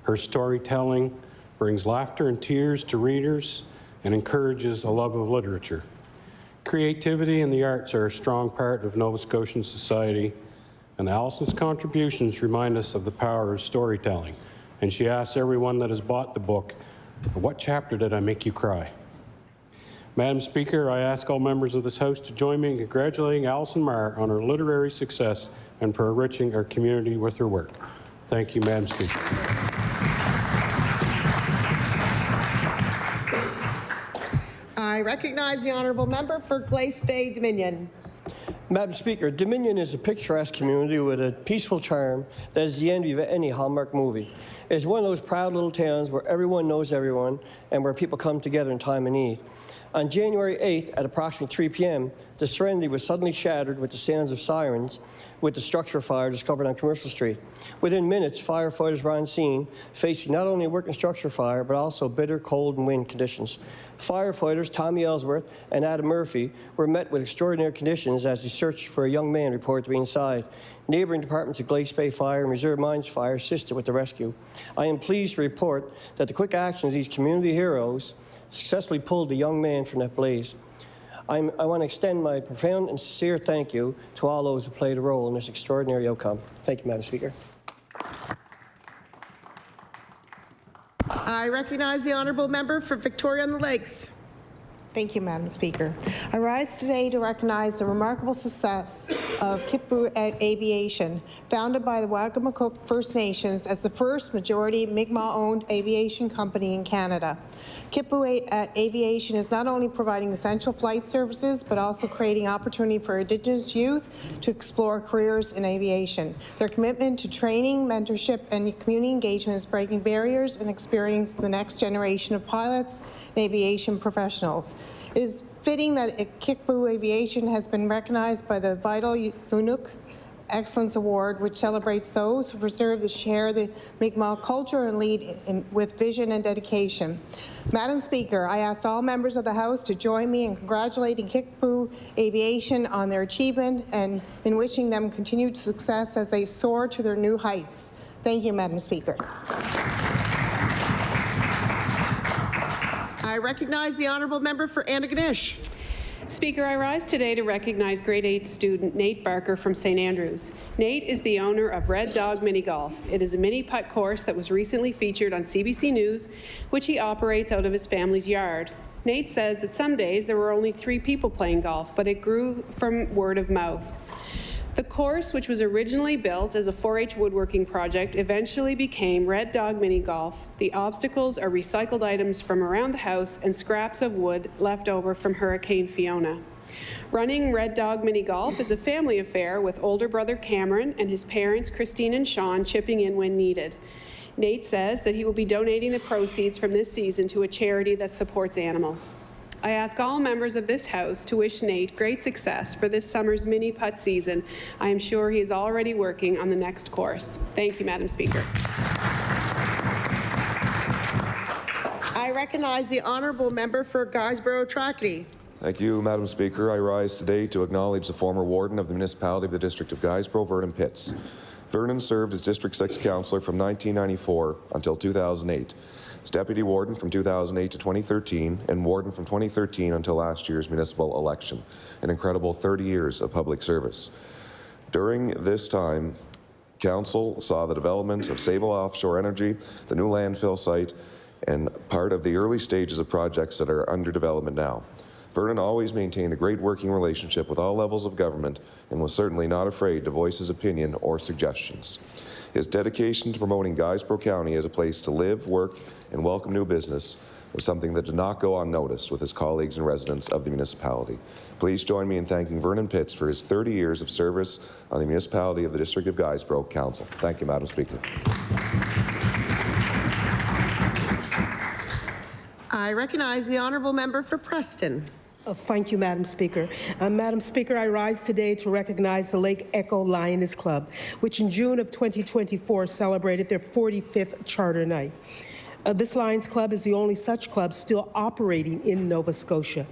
Her storytelling brings laughter and tears to readers and encourages a love of literature. Creativity and the arts are a strong part of Nova Scotian society, and Alison's contributions remind us of the power of storytelling. And she asks everyone that has bought the book, "What chapter did I make you cry?" Madam Speaker, I ask all members of this House to join me in congratulating Alison Marr on her literary success and for enriching our community with her work. Thank you, Madam Speaker. I recognize the honourable member for Glace Bay Dominion. Madam Speaker, Dominion is a picturesque community with a peaceful charm that is the envy of any Hallmark movie. It is one of those proud little towns where everyone knows everyone and where people come together in time of need. On January 8th at approximately 3 p.m., the serenity was suddenly shattered with the sounds of sirens with the structure fire discovered on Commercial Street. Within minutes, firefighters were on scene, facing not only a working structure fire, but also bitter cold and wind conditions. Firefighters Tommy Ellsworth and Adam Murphy were met with extraordinary conditions as they searched for a young man reported to be inside. Neighboring departments of Glace Bay Fire and Reserve Mines Fire assisted with the rescue. I am pleased to report that the quick actions of these community heroes successfully pulled the young man from that blaze. I want to extend my profound and sincere thank you to all those who played a role in this extraordinary outcome. Thank you, Madam Speaker. I recognize the honourable member for Victoria on the Lakes. Thank you, Madam Speaker. I rise today to recognize the remarkable success of Kitbu Aviation, founded by the Wagimacook First Nations as the first majority Mi'kmaq-owned aviation company in Canada. Kitbu Aviation is not only providing essential flight services, but also creating opportunity for Indigenous youth to explore careers in aviation. Their commitment to training, mentorship, and community engagement is breaking barriers and experiencing the next generation of pilots and aviation professionals. It is fitting that Kitbu Aviation has been recognized by the Vital Unuk Excellence Award, which celebrates those who preserve the share the Mi'kmaq culture and lead with vision and dedication. Madam Speaker, I asked all members of the House to join me in congratulating Kitbu Aviation on their achievement and in wishing them continued success as they soar to their new heights. Thank you, Madam Speaker. I recognize the honourable member for Antigonish. Speaker, I rise today to recognize grade 8 student Nate Barker from St. Andrews. Nate is the owner of Red Dog Mini Golf. It is a mini putt course that was recently featured on CBC News, which he operates out of his family's yard. Nate says that some days there were only 3 people playing golf, but it grew from word of mouth. The course, which was originally built as a 4-H woodworking project, eventually became Red Dog Mini Golf. The obstacles are recycled items from around the house and scraps of wood left over from Hurricane Fiona. Running Red Dog Mini Golf is a family affair with older brother Cameron and his parents Christine and Sean chipping in when needed. Nate says that he will be donating the proceeds from this season to a charity that supports animals. I ask all members of this House to wish Nate great success for this summer's mini putt season. I am sure he is already working on the next course. Thank you, Madam Speaker. I recognize the honourable member for Guysborough-Tracadie. Thank you, Madam Speaker. I rise today to acknowledge the former warden of the municipality of the District of Guysborough, Vernon Pitts. Vernon served as District 6 councillor from 1994 until 2008. As Deputy Warden from 2008 to 2013, and Warden from 2013 until last year's municipal election. An incredible 30 years of public service. During this time, Council saw the development of Sable Offshore Energy, the new landfill site, and part of the early stages of projects that are under development now. Vernon always maintained a great working relationship with all levels of government and was certainly not afraid to voice his opinion or suggestions. His dedication to promoting Guysborough County as a place to live, work, and welcome new business was something that did not go unnoticed with his colleagues and residents of the municipality. Please join me in thanking Vernon Pitts for his 30 years of service on the municipality of the District of Guysborough Council. Thank you, Madam Speaker. I recognize the honourable member for Preston. Thank you, Madam Speaker. Madam Speaker, I rise today to recognize the Lake Echo Lioness Club, which in June of 2024 celebrated their 45th charter night. This Lions Club is the only such club still operating in Nova Scotia.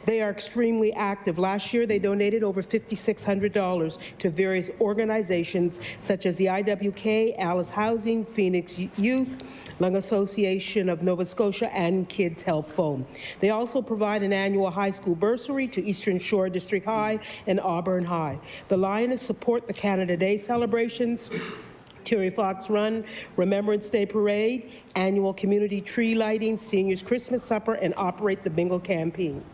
They are extremely active. Last year, they donated over $5,600 to various organizations such as the IWK, Alice Housing, Phoenix Youth, Lung Association of Nova Scotia, and Kids Help Phone. They also provide an annual high school bursary to Eastern Shore District High and Auburn High. The Lioness support the Canada Day celebrations, Terry Fox Run, Remembrance Day Parade, annual community tree lighting, seniors Christmas supper, and operate the bingo canteen.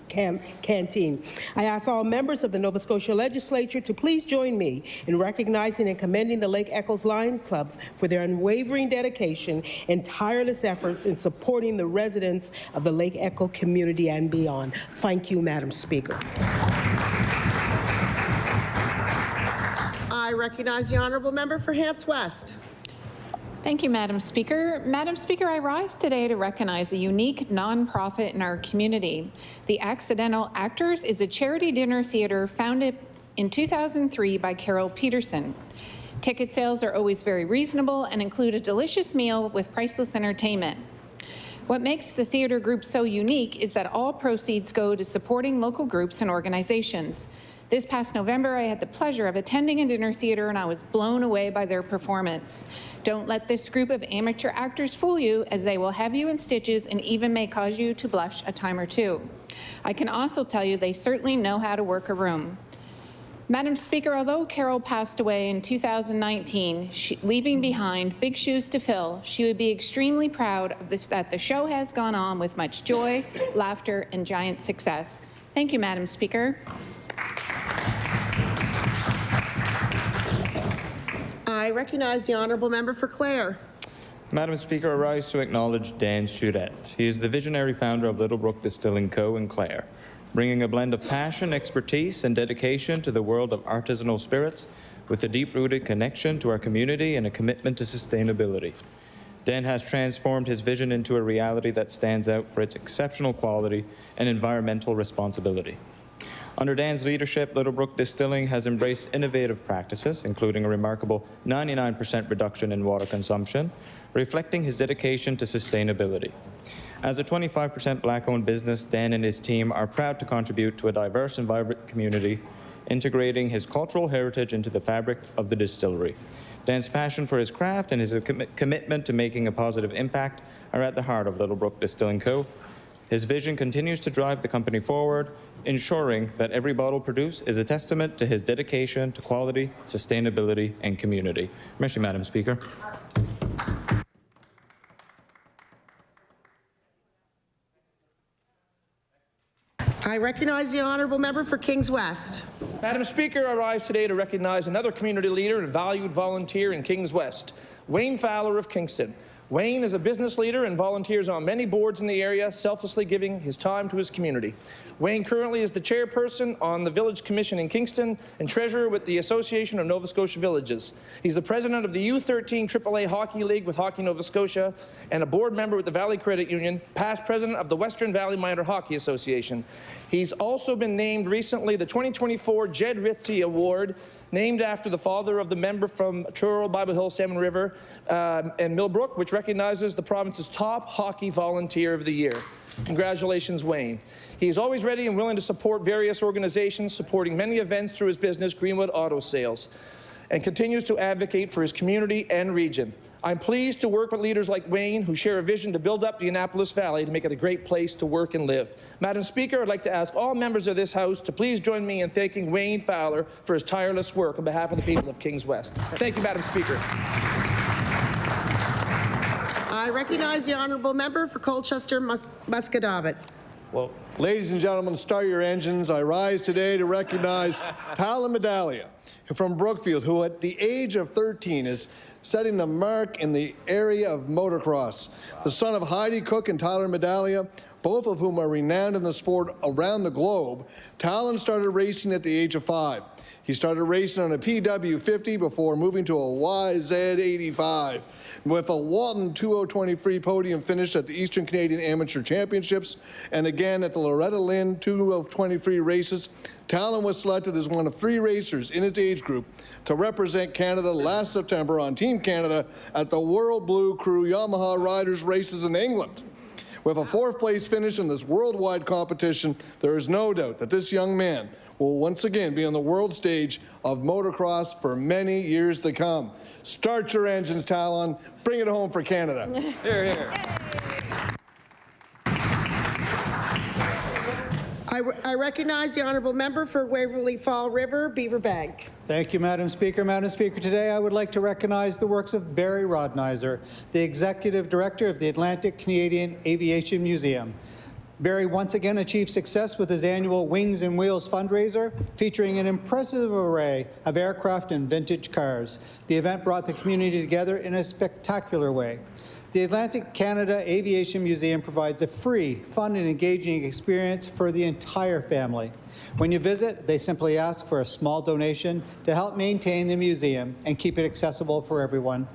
I ask all members of the Nova Scotia Legislature to please join me in recognizing and commending the Lake Echoes Lions Club for their unwavering dedication and tireless efforts in supporting the residents of the Lake Echo community and beyond. Thank you, Madam Speaker. I recognize the honourable member for Hants West. Thank you, Madam Speaker. Madam Speaker, I rise today to recognize a unique nonprofit in our community. The Accidental Actors is a charity dinner theater founded in 2003 by Carol Peterson. Ticket sales are always very reasonable and include a delicious meal with priceless entertainment. What makes the theater group so unique is that all proceeds go to supporting local groups and organizations. This past November, I had the pleasure of attending a dinner theater and I was blown away by their performance. Don't let this group of amateur actors fool you, as they will have you in stitches and even may cause you to blush a time or two. I can also tell you they certainly know how to work a room. Madam Speaker, although Carol passed away in 2019, leaving behind big shoes to fill, she would be extremely proud of that the show has gone on with much joy, laughter, and giant success. Thank you, Madam Speaker. I recognize the honourable member for Clare. Madam Speaker, I rise to acknowledge Dan Choudette. He is the visionary founder of Littlebrook Distilling Co. in Clare, bringing a blend of passion, expertise, and dedication to the world of artisanal spirits with a deep-rooted connection to our community and a commitment to sustainability. Dan has transformed his vision into a reality that stands out for its exceptional quality and environmental responsibility. Under Dan's leadership, Littlebrook Distilling has embraced innovative practices, including a remarkable 99% reduction in water consumption, reflecting his dedication to sustainability. As a 25% Black-owned business, Dan and his team are proud to contribute to a diverse and vibrant community, integrating his cultural heritage into the fabric of the distillery. Dan's passion for his craft and his commitment to making a positive impact are at the heart of Littlebrook Distilling Co. His vision continues to drive the company forward, ensuring that every bottle produced is a testament to his dedication to quality, sustainability, and community. Merci, Madam Speaker. I recognize the honourable member for Kings West. Madam Speaker, I rise today to recognize another community leader and valued volunteer in Kings West, Wayne Fowler of Kingston. Wayne is a business leader and volunteers on many boards in the area, selflessly giving his time to his community. Wayne currently is the chairperson on the Village Commission in Kingston and treasurer with the Association of Nova Scotia Villages. He's the president of the U13 AAA Hockey League with Hockey Nova Scotia and a board member with the Valley Credit Union, past president of the Western Valley Minor Hockey Association. He's also been named recently the 2024 Jed Ritzy Award, named after the father of the member from Truro, Bible Hill, Salmon River, and Millbrook, which recognizes the province's top hockey volunteer of the year. Congratulations, Wayne. He is always ready and willing to support various organizations, supporting many events through his business, Greenwood Auto Sales, and continues to advocate for his community and region. I'm pleased to work with leaders like Wayne who share a vision to build up the Annapolis Valley to make it a great place to work and live. Madam Speaker, I'd like to ask all members of this House to please join me in thanking Wayne Fowler for his tireless work on behalf of the people of Kings West. Thank you, Madam Speaker. I recognize the honourable member for Colchester Muscadabbit. Well, ladies and gentlemen, start your engines. I rise today to recognize Talon Medallia from Brookfield, who at the age of 13 is setting the mark in the area of motocross. The son of Heidi Cook and Tyler Medallia, both of whom are renowned in the sport around the globe, Talon started racing at the age of 5. He started racing on a PW50 before moving to a YZ85 with a Walton 2023 podium finish at the Eastern Canadian Amateur Championships and again at the Loretta Lynn 2023 races. Talon was selected as one of 3 racers in his age group to represent Canada last September on Team Canada at the World Blue Crew Yamaha Riders races in England. With a 4th place finish in this worldwide competition, there is no doubt that this young man will once again be on the world stage of motocross for many years to come. Start your engines, Talon. Bring it home for Canada. Hear, hear. I recognize the honourable member for Waverly Fall River, Beaver Bank. Thank you, Madam Speaker. Madam Speaker, today I would like to recognize the works of Barry Rodnizer, the Executive Director of the Atlantic Canadian Aviation Museum. Barry once again achieved success with his annual Wings and Wheels fundraiser, featuring an impressive array of aircraft and vintage cars. The event brought the community together in a spectacular way. The Atlantic Canada Aviation Museum provides a free, fun, and engaging experience for the entire family. When you visit, they simply ask for a small donation to help maintain the museum and keep it accessible for everyone.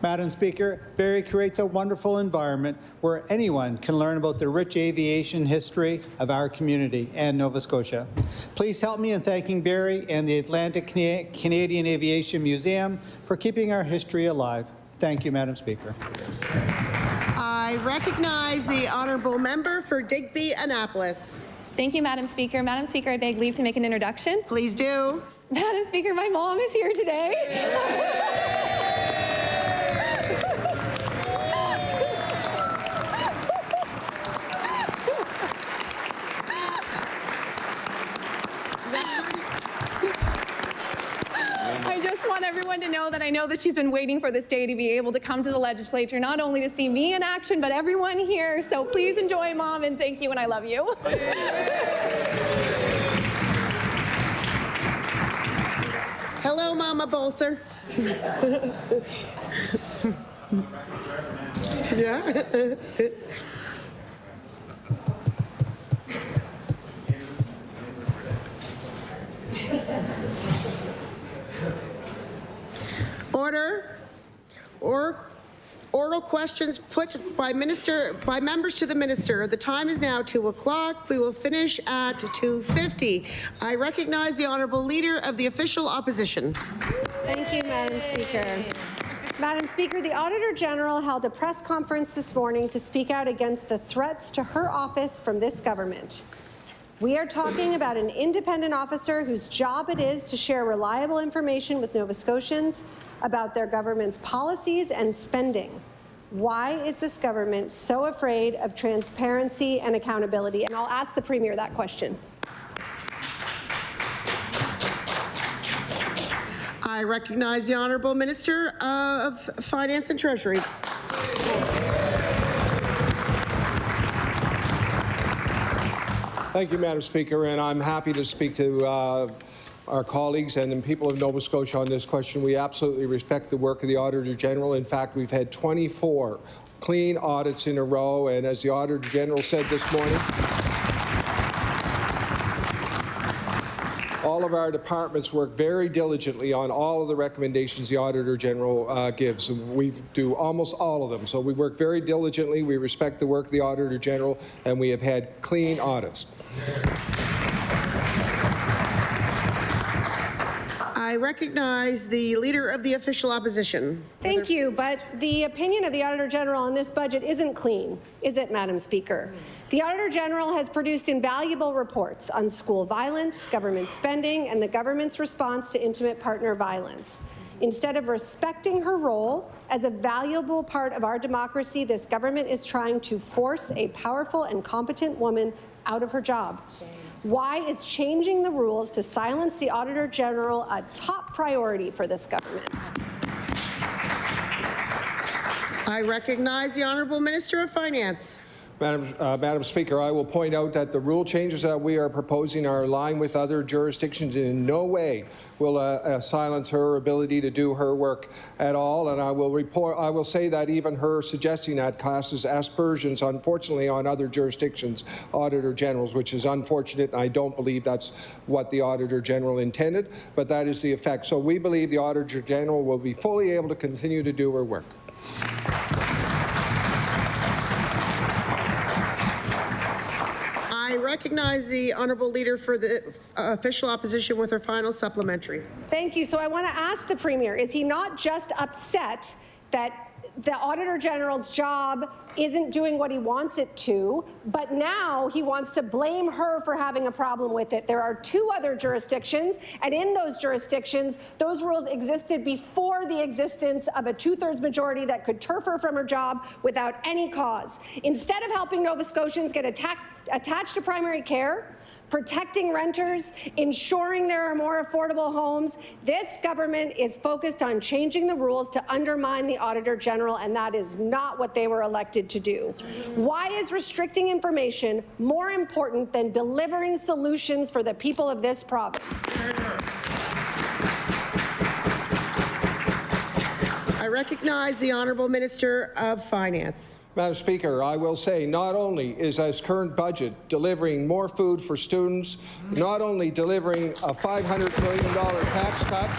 Madam Speaker, Barry creates a wonderful environment where anyone can learn about the rich aviation history of our community and Nova Scotia. Please help me in thanking Barry and the Atlantic Canadian Aviation Museum for keeping our history alive. Thank you, Madam Speaker. I recognize the honourable member for Digby Annapolis. Thank you, Madam Speaker. Madam Speaker, I beg leave to make an introduction. Please do. Madam Speaker, my mom is here today. I just want everyone to know that I know that she's been waiting for this day to be able to come to the legislature, not only to see me in action, but everyone here. So please enjoy, Mom, and thank you, and I love you. Hello, Mama Bolser. Yeah. Order. Oral questions put by members to the minister. The time is now 2 o'clock. We will finish at 2:50. I recognize the honourable leader of the official opposition. Thank you, Madam Speaker. Madam Speaker, the Auditor General held a press conference this morning to speak out against the threats to her office from this government. We are talking about an independent officer whose job it is to share reliable information with Nova Scotians about their government's policies and spending. Why is this government so afraid of transparency and accountability? And I'll ask the Premier that question. I recognize the Honourable Minister of Finance and Treasury. Thank you, Madam Speaker, and I'm happy to speak to our colleagues and the people of Nova Scotia on this question. We absolutely respect the work of the Auditor General. In fact, we've had 24 clean audits in a row, and as the Auditor General said this morning, all of our departments work very diligently on all of the recommendations the Auditor General gives. We do almost all of them. So we work very diligently. We respect the work of the Auditor General, and we have had clean audits. I recognize the Leader of the Official Opposition. Thank you, but the opinion of the Auditor General on this budget isn't clean, is it, Madam Speaker? The Auditor General has produced invaluable reports on school violence, government spending, and the government's response to intimate partner violence. Instead of respecting her role as a valuable part of our democracy, this government is trying to force a powerful and competent woman out of her job. Why is changing the rules to silence the Auditor General a top priority for this government? I recognize the Honourable Minister of Finance. Madam Speaker, I will point out that the rule changes that we are proposing are aligned with other jurisdictions and in no way will silence her ability to do her work at all. And I will say that even her suggesting that casts aspersions, unfortunately, on other jurisdictions' Auditor Generals, which is unfortunate. And I don't believe that's what the Auditor General intended, but that is the effect. So we believe the Auditor General will be fully able to continue to do her work. I recognize the Honourable Leader for the Official Opposition with her final supplementary. Thank you. So I want to ask the Premier, is he not just upset that the Auditor General's job isn't doing what he wants it to, but now he wants to blame her for having a problem with it? There are 2 other jurisdictions, and in those jurisdictions, those rules existed before the existence of a 2/3 majority that could turf her from her job without any cause. Instead of helping Nova Scotians get attached to primary care, protecting renters, ensuring there are more affordable homes, this government is focused on changing the rules to undermine the Auditor General, and that is not what they were elected to do. Why is restricting information more important than delivering solutions for the people of this province? I recognize the Honourable Minister of Finance. Madam Speaker, I will say not only is this current budget delivering more food for students, not only delivering a $500 million tax cut,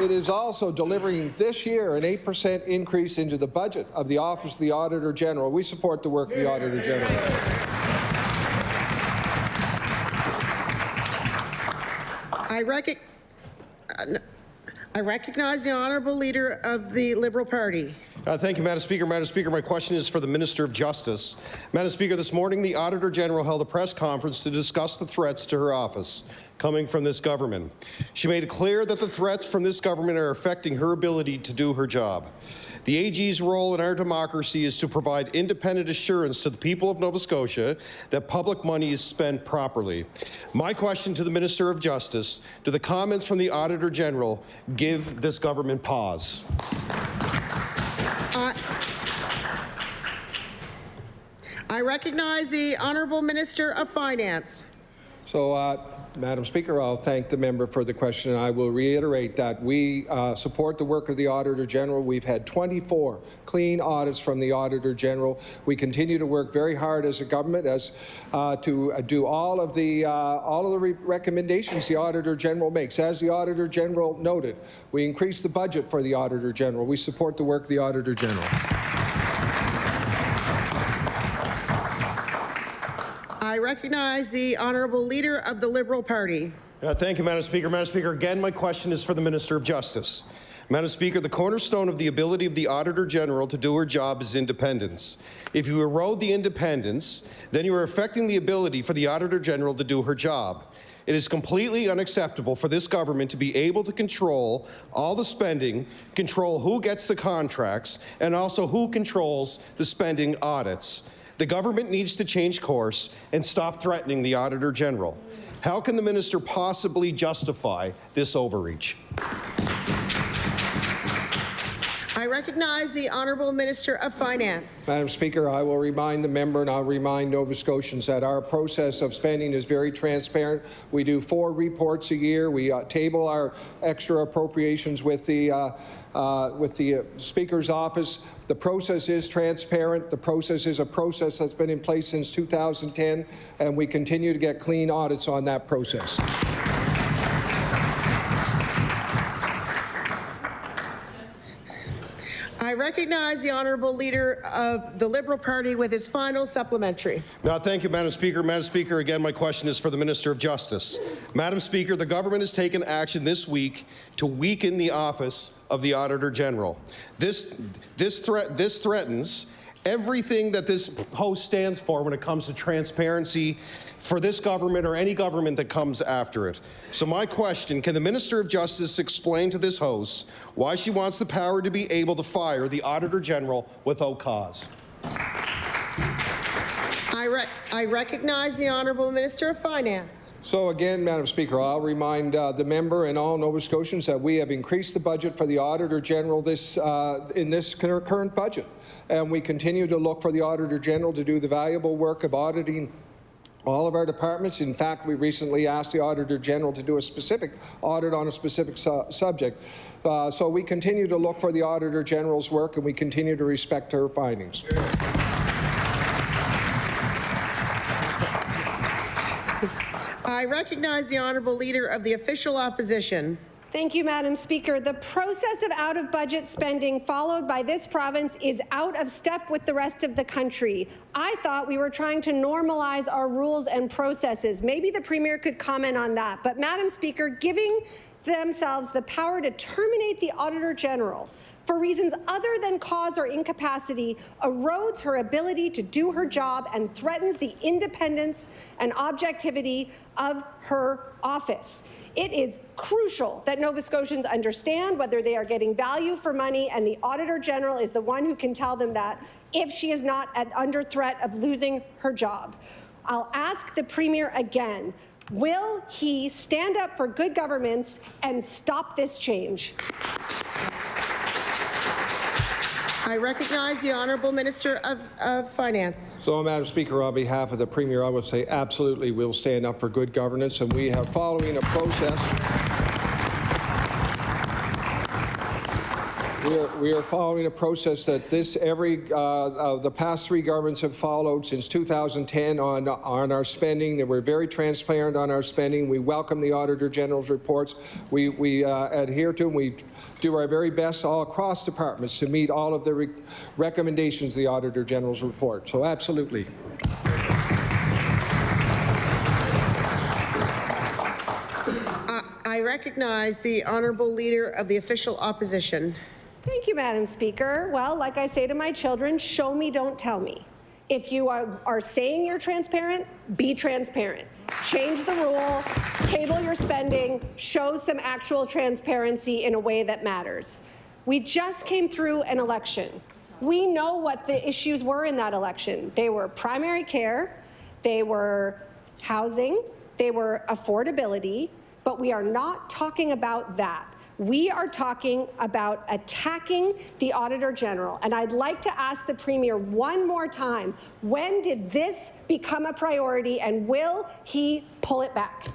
it is also delivering this year an 8% increase into the budget of the Office of the Auditor General. We support the work of the Auditor General. I recognize the Honourable Leader of the Liberal Party. Thank you, Madam Speaker. Madam Speaker, my question is for the Minister of Justice. Madam Speaker, this morning the Auditor General held a press conference to discuss the threats to her office coming from this government. She made it clear that the threats from this government are affecting her ability to do her job. The AG's role in our democracy is to provide independent assurance to the people of Nova Scotia that public money is spent properly. My question to the Minister of Justice, do the comments from the Auditor General give this government pause? I recognize the Honourable Minister of Finance. So, Madam Speaker, I'll thank the member for the question, and I will reiterate that we support the work of the Auditor General. We've had 24 clean audits from the Auditor General. We continue to work very hard as a government to do all of the recommendations the Auditor General makes. As the Auditor General noted, we increased the budget for the Auditor General. We support the work of the Auditor General. I recognize the Honourable Leader of the Liberal Party. Thank you, Madam Speaker. Madam Speaker, again, my question is for the Minister of Justice. Madam Speaker, the cornerstone of the ability of the Auditor General to do her job is independence. If you erode the independence, then you are affecting the ability for the Auditor General to do her job. It is completely unacceptable for this government to be able to control all the spending, control who gets the contracts, and also who controls the spending audits. The government needs to change course and stop threatening the Auditor General. How can the minister possibly justify this overreach? I recognize the Honourable Minister of Finance. Madam Speaker, I will remind the member and I'll remind Nova Scotians that our process of spending is very transparent. We do 4 reports a year. We table our extra appropriations with the Speaker's office. The process is transparent. The process is a process that's been in place since 2010, and we continue to get clean audits on that process. I recognize the Honourable Leader of the Liberal Party with his final supplementary. Now, thank you, Madam Speaker. Madam Speaker, again, my question is for the Minister of Justice. Madam Speaker, the government has taken action this week to weaken the office of the Auditor General. This threatens everything that this House stands for when it comes to transparency for this government or any government that comes after it. So my question, can the Minister of Justice explain to this House why she wants the power to be able to fire the Auditor General without cause? I recognize the Honourable Minister of Finance. So again, Madam Speaker, I'll remind the member and all Nova Scotians that we have increased the budget for the Auditor General in this current budget. And we continue to look for the Auditor General to do the valuable work of auditing all of our departments. In fact, we recently asked the Auditor General to do a specific audit on a specific subject. So we continue to look for the Auditor General's work, and we continue to respect her findings. I recognize the Honourable Leader of the Official Opposition. Thank you, Madam Speaker. The process of out-of-budget spending followed by this province is out of step with the rest of the country. I thought we were trying to normalize our rules and processes. Maybe the Premier could comment on that. But, Madam Speaker, giving themselves the power to terminate the Auditor General for reasons other than cause or incapacity erodes her ability to do her job and threatens the independence and objectivity of her office. It is crucial that Nova Scotians understand whether they are getting value for money, and the Auditor General is the one who can tell them that if she is not under threat of losing her job. I'll ask the Premier again, will he stand up for good governments and stop this change? I recognize the Honourable Minister of Finance. So, Madam Speaker, on behalf of the Premier, I will say absolutely we'll stand up for good governance, and we are following a process. We are following a process that the past 3 governments have followed since 2010 on our spending. And we're very transparent on our spending. We welcome the Auditor General's reports. We adhere to them. We do our very best all across departments to meet all of the recommendations of the Auditor General's report. So absolutely. I recognize the Honourable Leader of the Official Opposition. Thank you, Madam Speaker. Well, like I say to my children, show me, don't tell me. If you are saying you're transparent, be transparent. Change the rule, table your spending, show some actual transparency in a way that matters. We just came through an election. We know what the issues were in that election. They were primary care, they were housing, they were affordability, but we are not talking about that. We are talking about attacking the Auditor General. And I'd like to ask the Premier one more time, when did this become a priority, and will he pull it back?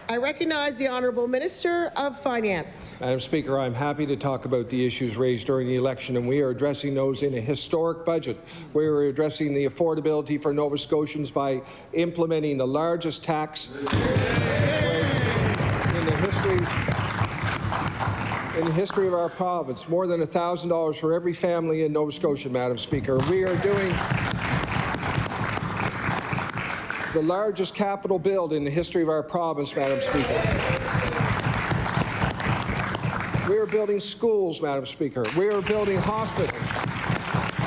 I recognize the Honourable Minister of Finance. Madam Speaker, I'm happy to talk about the issues raised during the election, and we are addressing those in a historic budget. We are addressing the affordability for Nova Scotians by implementing the largest tax in the history of our province, more than $1,000 for every family in Nova Scotia, Madam Speaker. We are doing the largest capital build in the history of our province, Madam Speaker. We are building schools, Madam Speaker. We are building hospitals.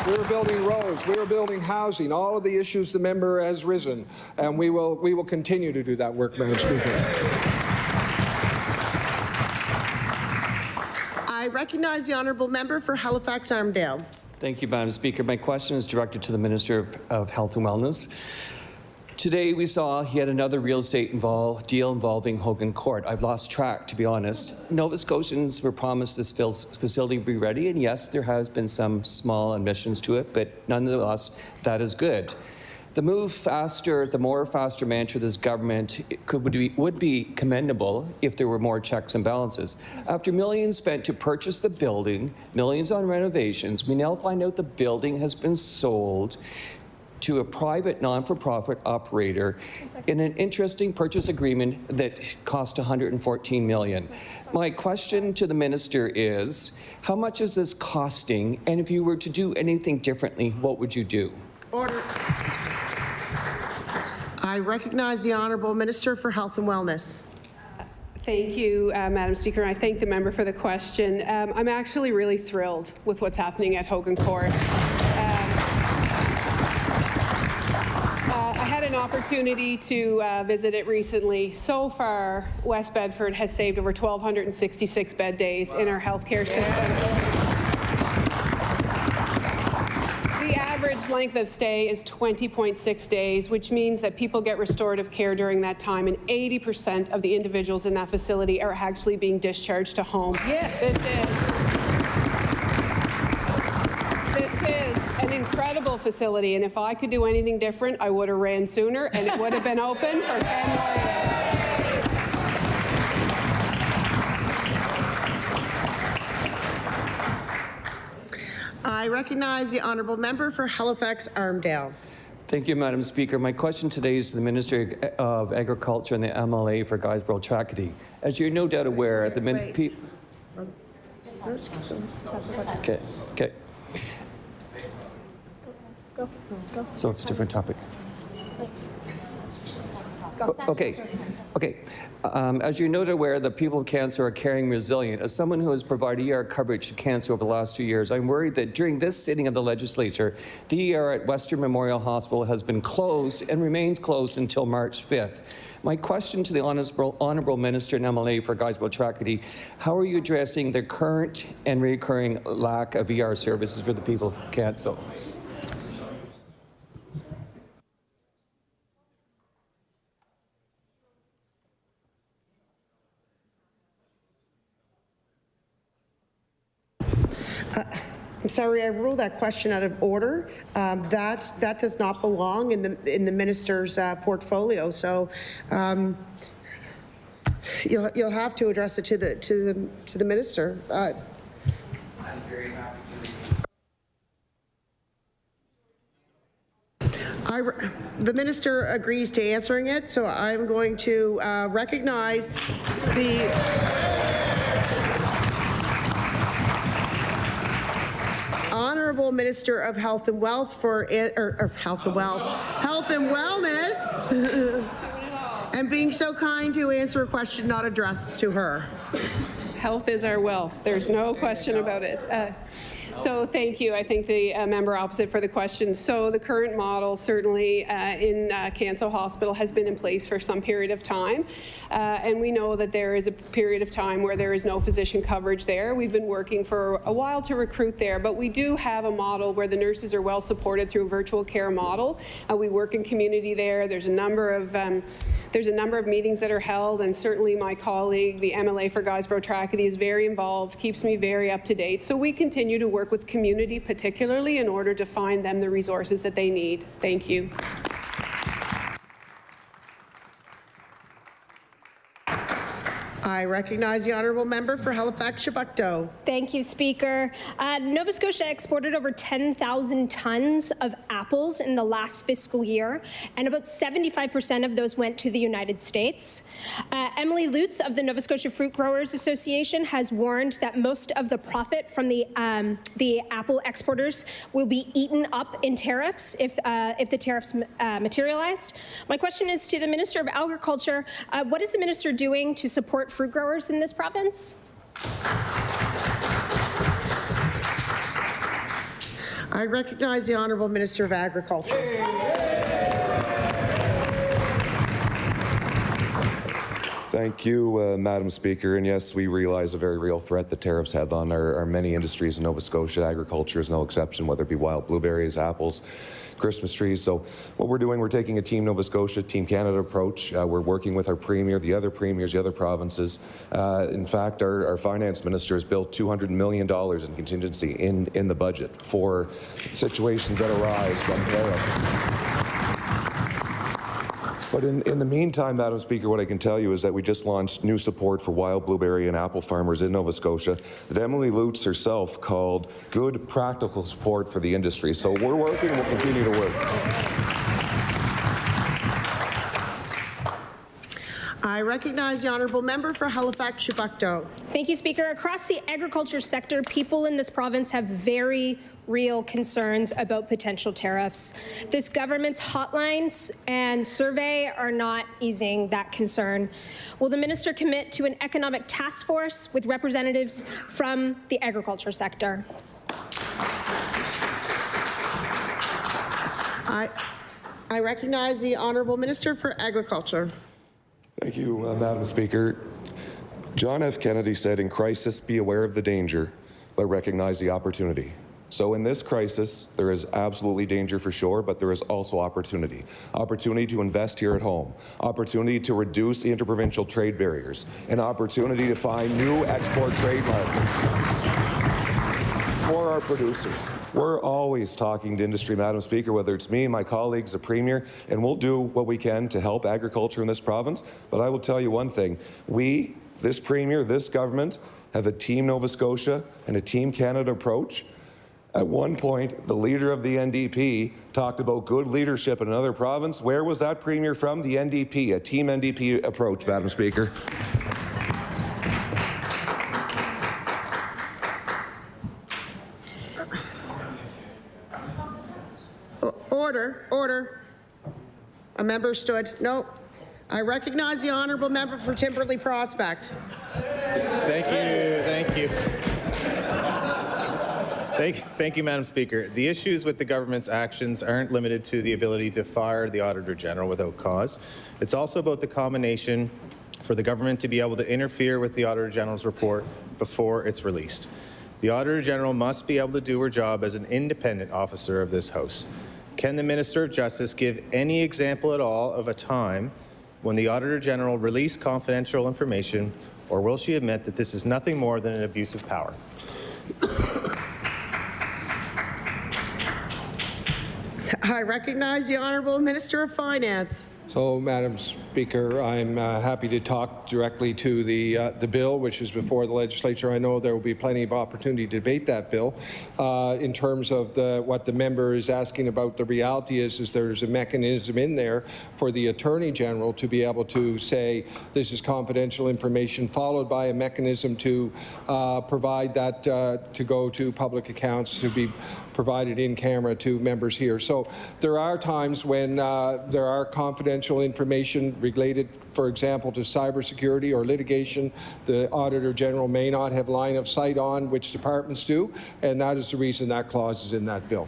We are building roads. We are building housing. All of the issues the member has risen, and we will continue to do that work, Madam Speaker. I recognize the Honourable Member for Halifax-Armdale. Thank you, Madam Speaker. My question is directed to the Minister of Health and Wellness. Today we saw yet another real estate deal involving Hogan Court. I've lost track, to be honest. Nova Scotians were promised this facility would be ready, and yes, there has been some small admissions to it, but nonetheless, that is good. The move faster, the more faster mantra of this government would be commendable if there were more checks and balances. After millions spent to purchase the building, millions on renovations, we now find out the building has been sold to a private non-for-profit operator in an interesting purchase agreement that cost $114 million. My question to the minister is, how much is this costing? And if you were to do anything differently, what would you do? Order. I recognize the Honourable Minister for Health and Wellness. Thank you, Madam Speaker, and I thank the member for the question. I'm actually really thrilled with what's happening at Hogan Court. I had an opportunity to visit it recently. So far, West Bedford has saved over 1,266 bed days in our healthcare system. The average length of stay is 20.6 days, which means that people get restorative care during that time, and 80% of the individuals in that facility are actually being discharged to home. Yes. This is an incredible facility, and if I could do anything different, I would have ran sooner, and it would have been open for 10 more years. I recognize the Honourable Member for Halifax-Armdale. Thank you, Madam Speaker. My question today is to the Minister of Agriculture and the MLA for Guysborough-Tracadie. As you're no doubt aware, the Okay. Go. So it's a different topic. Okay. As you're no doubt aware, the people with cancer are caring resilient. As someone who has provided ER coverage to cancer over the last 2 years, I'm worried that during this sitting of the legislature, the ER at Western Memorial Hospital has been closed and remains closed until March 5th. My question to the Honourable Minister and MLA for Guysborough-Tracadie, how are you addressing the current and recurring lack of ER services for the people with cancer? I'm sorry, I ruled that question out of order. That does not belong in the minister's portfolio. So you'll have to address it to the minister. I'm very happy to. The minister agrees to answering it, so I'm going to recognize the Honourable Minister of Health and Wealth Health and Wellness, and being so kind to answer a question not addressed to her. Health is our wealth. There's no question about it. So thank you. I thank the member opposite for the question. So the current model certainly in Canso Hospital has been in place for some period of time. And we know that there is a period of time where there is no physician coverage there. We've been working for a while to recruit there, but we do have a model where the nurses are well supported through a virtual care model. We work in community there. There's a number of meetings that are held, and certainly my colleague, the MLA for Guysborough-Tracadie, is very involved, keeps me very up to date. So we continue to work with community particularly in order to find them the resources that they need. Thank you. I recognize the Honourable Member for Halifax-Chebucto. Thank you, Speaker. Nova Scotia exported over 10,000 tons of apples in the last fiscal year, and about 75% of those went to the United States. Emily Lutz of the Nova Scotia Fruit Growers Association has warned that most of the profit from the apple exporters will be eaten up in tariffs if the tariffs materialized. My question is to the Minister of Agriculture. What is the minister doing to support fruit growers in this province? I recognize the Honourable Minister of Agriculture. Thank you, Madam Speaker. And yes, we realize a very real threat that tariffs have on our many industries in Nova Scotia. Agriculture is no exception, whether it be wild blueberries, apples, Christmas trees. So what we're doing, we're taking a Team Nova Scotia, Team Canada approach. We're working with our Premier, the other premiers, the other provinces. In fact, our Finance Minister has built $200 million in contingency in the budget for situations that arise from tariff. But in the meantime, Madam Speaker, what I can tell you is that we just launched new support for wild blueberry and apple farmers in Nova Scotia that Emily Lutz herself called good practical support for the industry. So we're working, we'll continue to work. I recognize the honourable member for Halifax-Chebucto. Thank you, Speaker. Across the agriculture sector, people in this province have very real concerns about potential tariffs. This government's hotlines and survey are not easing that concern. Will the minister commit to an economic task force with representatives from the agriculture sector? I recognize the honourable minister for agriculture. Thank you, Madam Speaker. John F. Kennedy said, "In crisis, be aware of the danger, but recognize the opportunity." So in this crisis, there is absolutely danger for sure, but there is also opportunity. Opportunity to invest here at home, opportunity to reduce the interprovincial trade barriers, an opportunity to find new export trade markets for our producers. We're always talking to industry, Madam Speaker, whether it's me, my colleagues, the Premier, and we'll do what we can to help agriculture in this province. But I will tell you one thing, we, this Premier, this government, have a Team Nova Scotia and a Team Canada approach. At one point, the leader of the NDP talked about good leadership in another province. Where was that Premier from? The NDP, a Team NDP approach, Madam Speaker. Order. A member stood. No. I recognize the honourable member for Timberley Prospect. Thank you, Madam Speaker. The issues with the government's actions aren't limited to the ability to fire the Auditor General without cause. It's also about the combination for the government to be able to interfere with the Auditor General's report before it's released. The Auditor General must be able to do her job as an independent officer of this House. Can the Minister of Justice give any example at all of a time when the Auditor General released confidential information, or will she admit that this is nothing more than an abuse of power? I recognize the honourable Minister of Finance. So, Madam Speaker, I'm happy to talk directly to the bill, which is before the legislature. I know there will be plenty of opportunity to debate that bill. In terms of what the member is asking about, the reality is there's a mechanism in there for the Attorney General to be able to say this is confidential information, followed by a mechanism to provide that to go to public accounts to be provided in camera to members here. So there are times when there are confidential information related, for example, to cybersecurity or litigation. The Auditor General may not have line of sight on, which departments do, and that is the reason that clause is in that bill.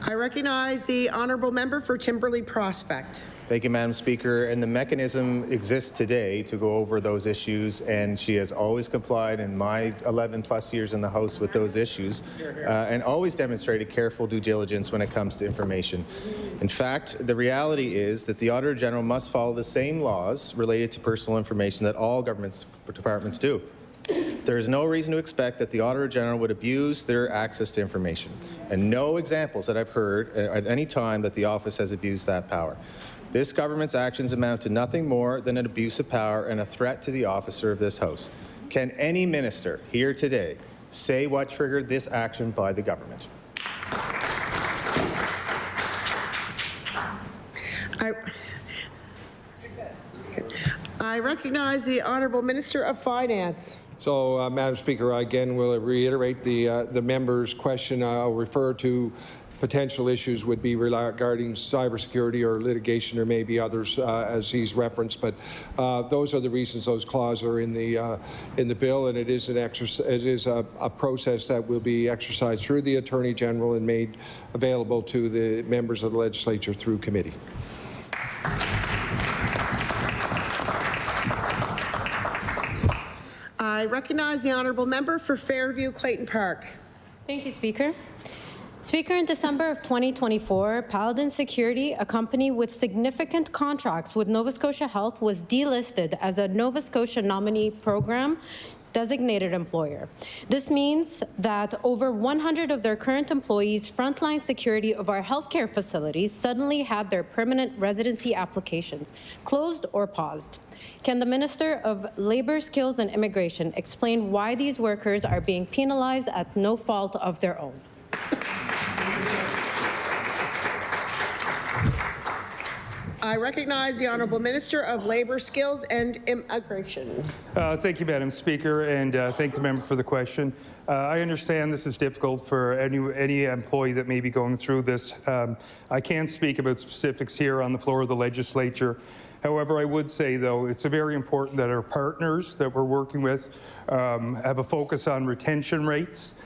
I recognize the honourable member for Timberley Prospect. Thank you, Madam Speaker. And the mechanism exists today to go over those issues, and she has always complied in my 11+ years in the House with those issues, and always demonstrated careful due diligence when it comes to information. In fact, the reality is that the Auditor General must follow the same laws related to personal information that all government departments do. There is no reason to expect that the Auditor General would abuse their access to information, and no examples that I've heard at any time that the office has abused that power. This government's actions amount to nothing more than an abuse of power and a threat to the officer of this House. Can any minister here today say what triggered this action by the government? I recognize the honourable Minister of Finance. So, Madam Speaker, I again will reiterate the member's question. I'll refer to potential issues would be regarding cybersecurity or litigation, or maybe others, as he's referenced. But those are the reasons those clauses are in the bill, and it is a process that will be exercised through the Attorney General and made available to the members of the legislature through committee. I recognize the honourable member for Fairview Clayton Park. Thank you, Speaker. Speaker, in December of 2024, Paladin Security, a company with significant contracts with Nova Scotia Health, was delisted as a Nova Scotia nominee program designated employer. This means that over 100 of their current employees, frontline security of our healthcare facilities, suddenly had their permanent residency applications closed or paused. Can the Minister of Labour, Skills and Immigration explain why these workers are being penalized at no fault of their own? I recognize the Honourable Minister of Labour, Skills and Immigration. Thank you, Madam Speaker, and thank the member for the question. I understand this is difficult for any employee that may be going through this. I can't speak about specifics here on the floor of the legislature. However, I would say, though, it's very important that our partners that we're working with have a focus on retention rates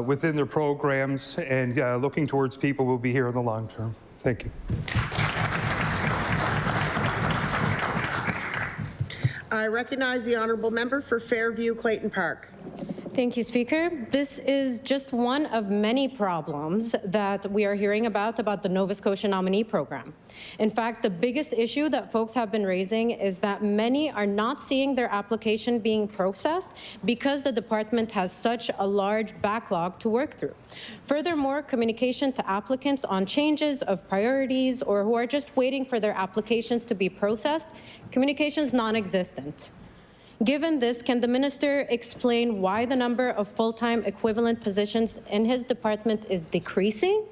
within their programs and looking towards people who will be here in the long term. Thank you. I recognize the honourable member for Fairview Clayton Park. Thank you, Speaker. This is just one of many problems that we are hearing about the Nova Scotia nominee program. In fact, the biggest issue that folks have been raising is that many are not seeing their application being processed because the department has such a large backlog to work through. Furthermore, communication to applicants on changes of priorities or who are just waiting for their applications to be processed, communication is non-existent. Given this, can the minister explain why the number of full-time equivalent positions in his department is decreasing?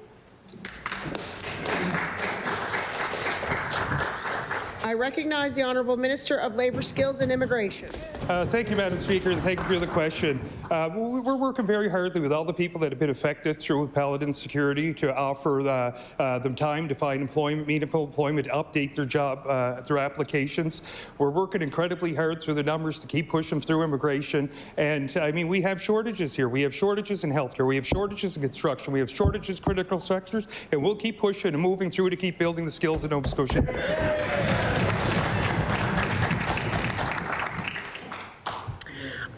I recognize the Honourable Minister of Labour, Skills and Immigration. Thank you, Madam Speaker, and thank you for the question. We're working very hard with all the people that have been affected through Paladin Security to offer them time to find employment, meaningful employment, to update their job, their applications. We're working incredibly hard through the numbers to keep pushing through immigration. And I mean, we have shortages here. We have shortages in healthcare. We have shortages in construction. We have shortages in critical sectors, and we'll keep pushing and moving through to keep building the skills that Nova Scotia needs.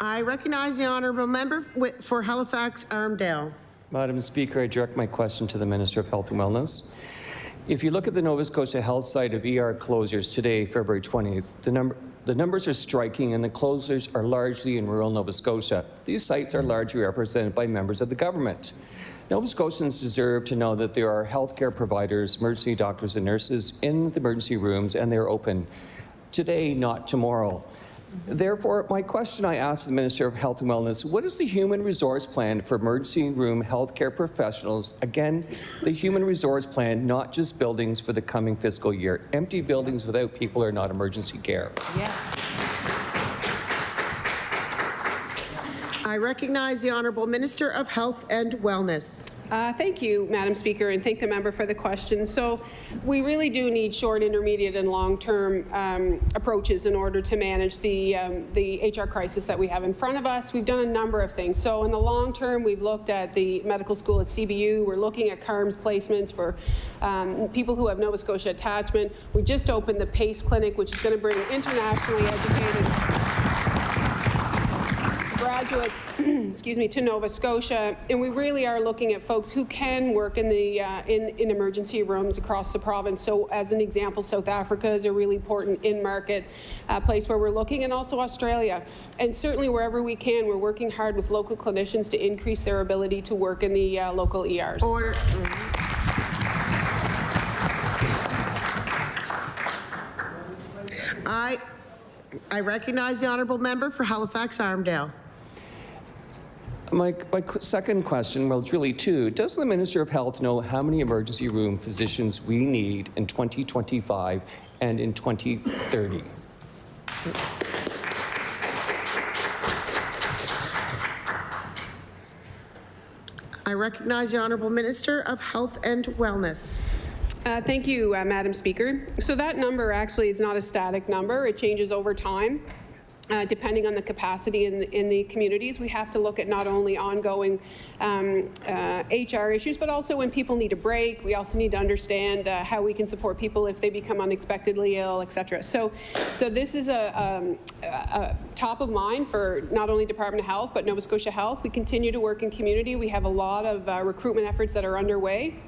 I recognize the honourable member for Halifax Armdale. Madam Speaker, I direct my question to the Minister of Health and Wellness. If you look at the Nova Scotia Health site of ER closures today, February 20th, the numbers are striking, and the closures are largely in rural Nova Scotia. These sites are largely represented by members of the government. Nova Scotians deserve to know that there are healthcare providers, emergency doctors and nurses in the emergency rooms, and they're open today, not tomorrow. Therefore, my question I ask the Minister of Health and Wellness, what is the human resource plan for emergency room healthcare professionals? Again, the human resource plan, not just buildings for the coming fiscal year. Empty buildings without people are not emergency care. Yeah. I recognize the Honourable Minister of Health and Wellness. Thank you, Madam Speaker, and thank the member for the question. So we really do need short, intermediate, and long-term approaches in order to manage the HR crisis that we have in front of us. We've done a number of things. So in the long term, we've looked at the medical school at CBU. We're looking at CARMS placements for people who have Nova Scotia attachment. We just opened the PACE clinic, which is going to bring internationally educated graduates, excuse me, to Nova Scotia, and we really are looking at folks who can work in the in emergency rooms across the province. So, as an example, South Africa is a really important in-market place where we're looking, and also Australia. And certainly, wherever we can, we're working hard with local clinicians to increase their ability to work in the local ERs. Order. I recognize the honourable member for Halifax Armdale. My second question, well, it's really two. Does the Minister of Health know how many emergency room physicians we need in 2025 and in 2030? I recognize the Honourable Minister of Health and Wellness. Thank you, Madam Speaker. So that number actually is not a static number. It changes over time. Depending on the capacity in the communities, we have to look at not only ongoing HR issues, but also when people need a break. We also need to understand how we can support people if they become unexpectedly ill, etc. So this is a top of mind for not only Department of Health, but Nova Scotia Health. We continue to work in community. We have a lot of recruitment efforts that are underway.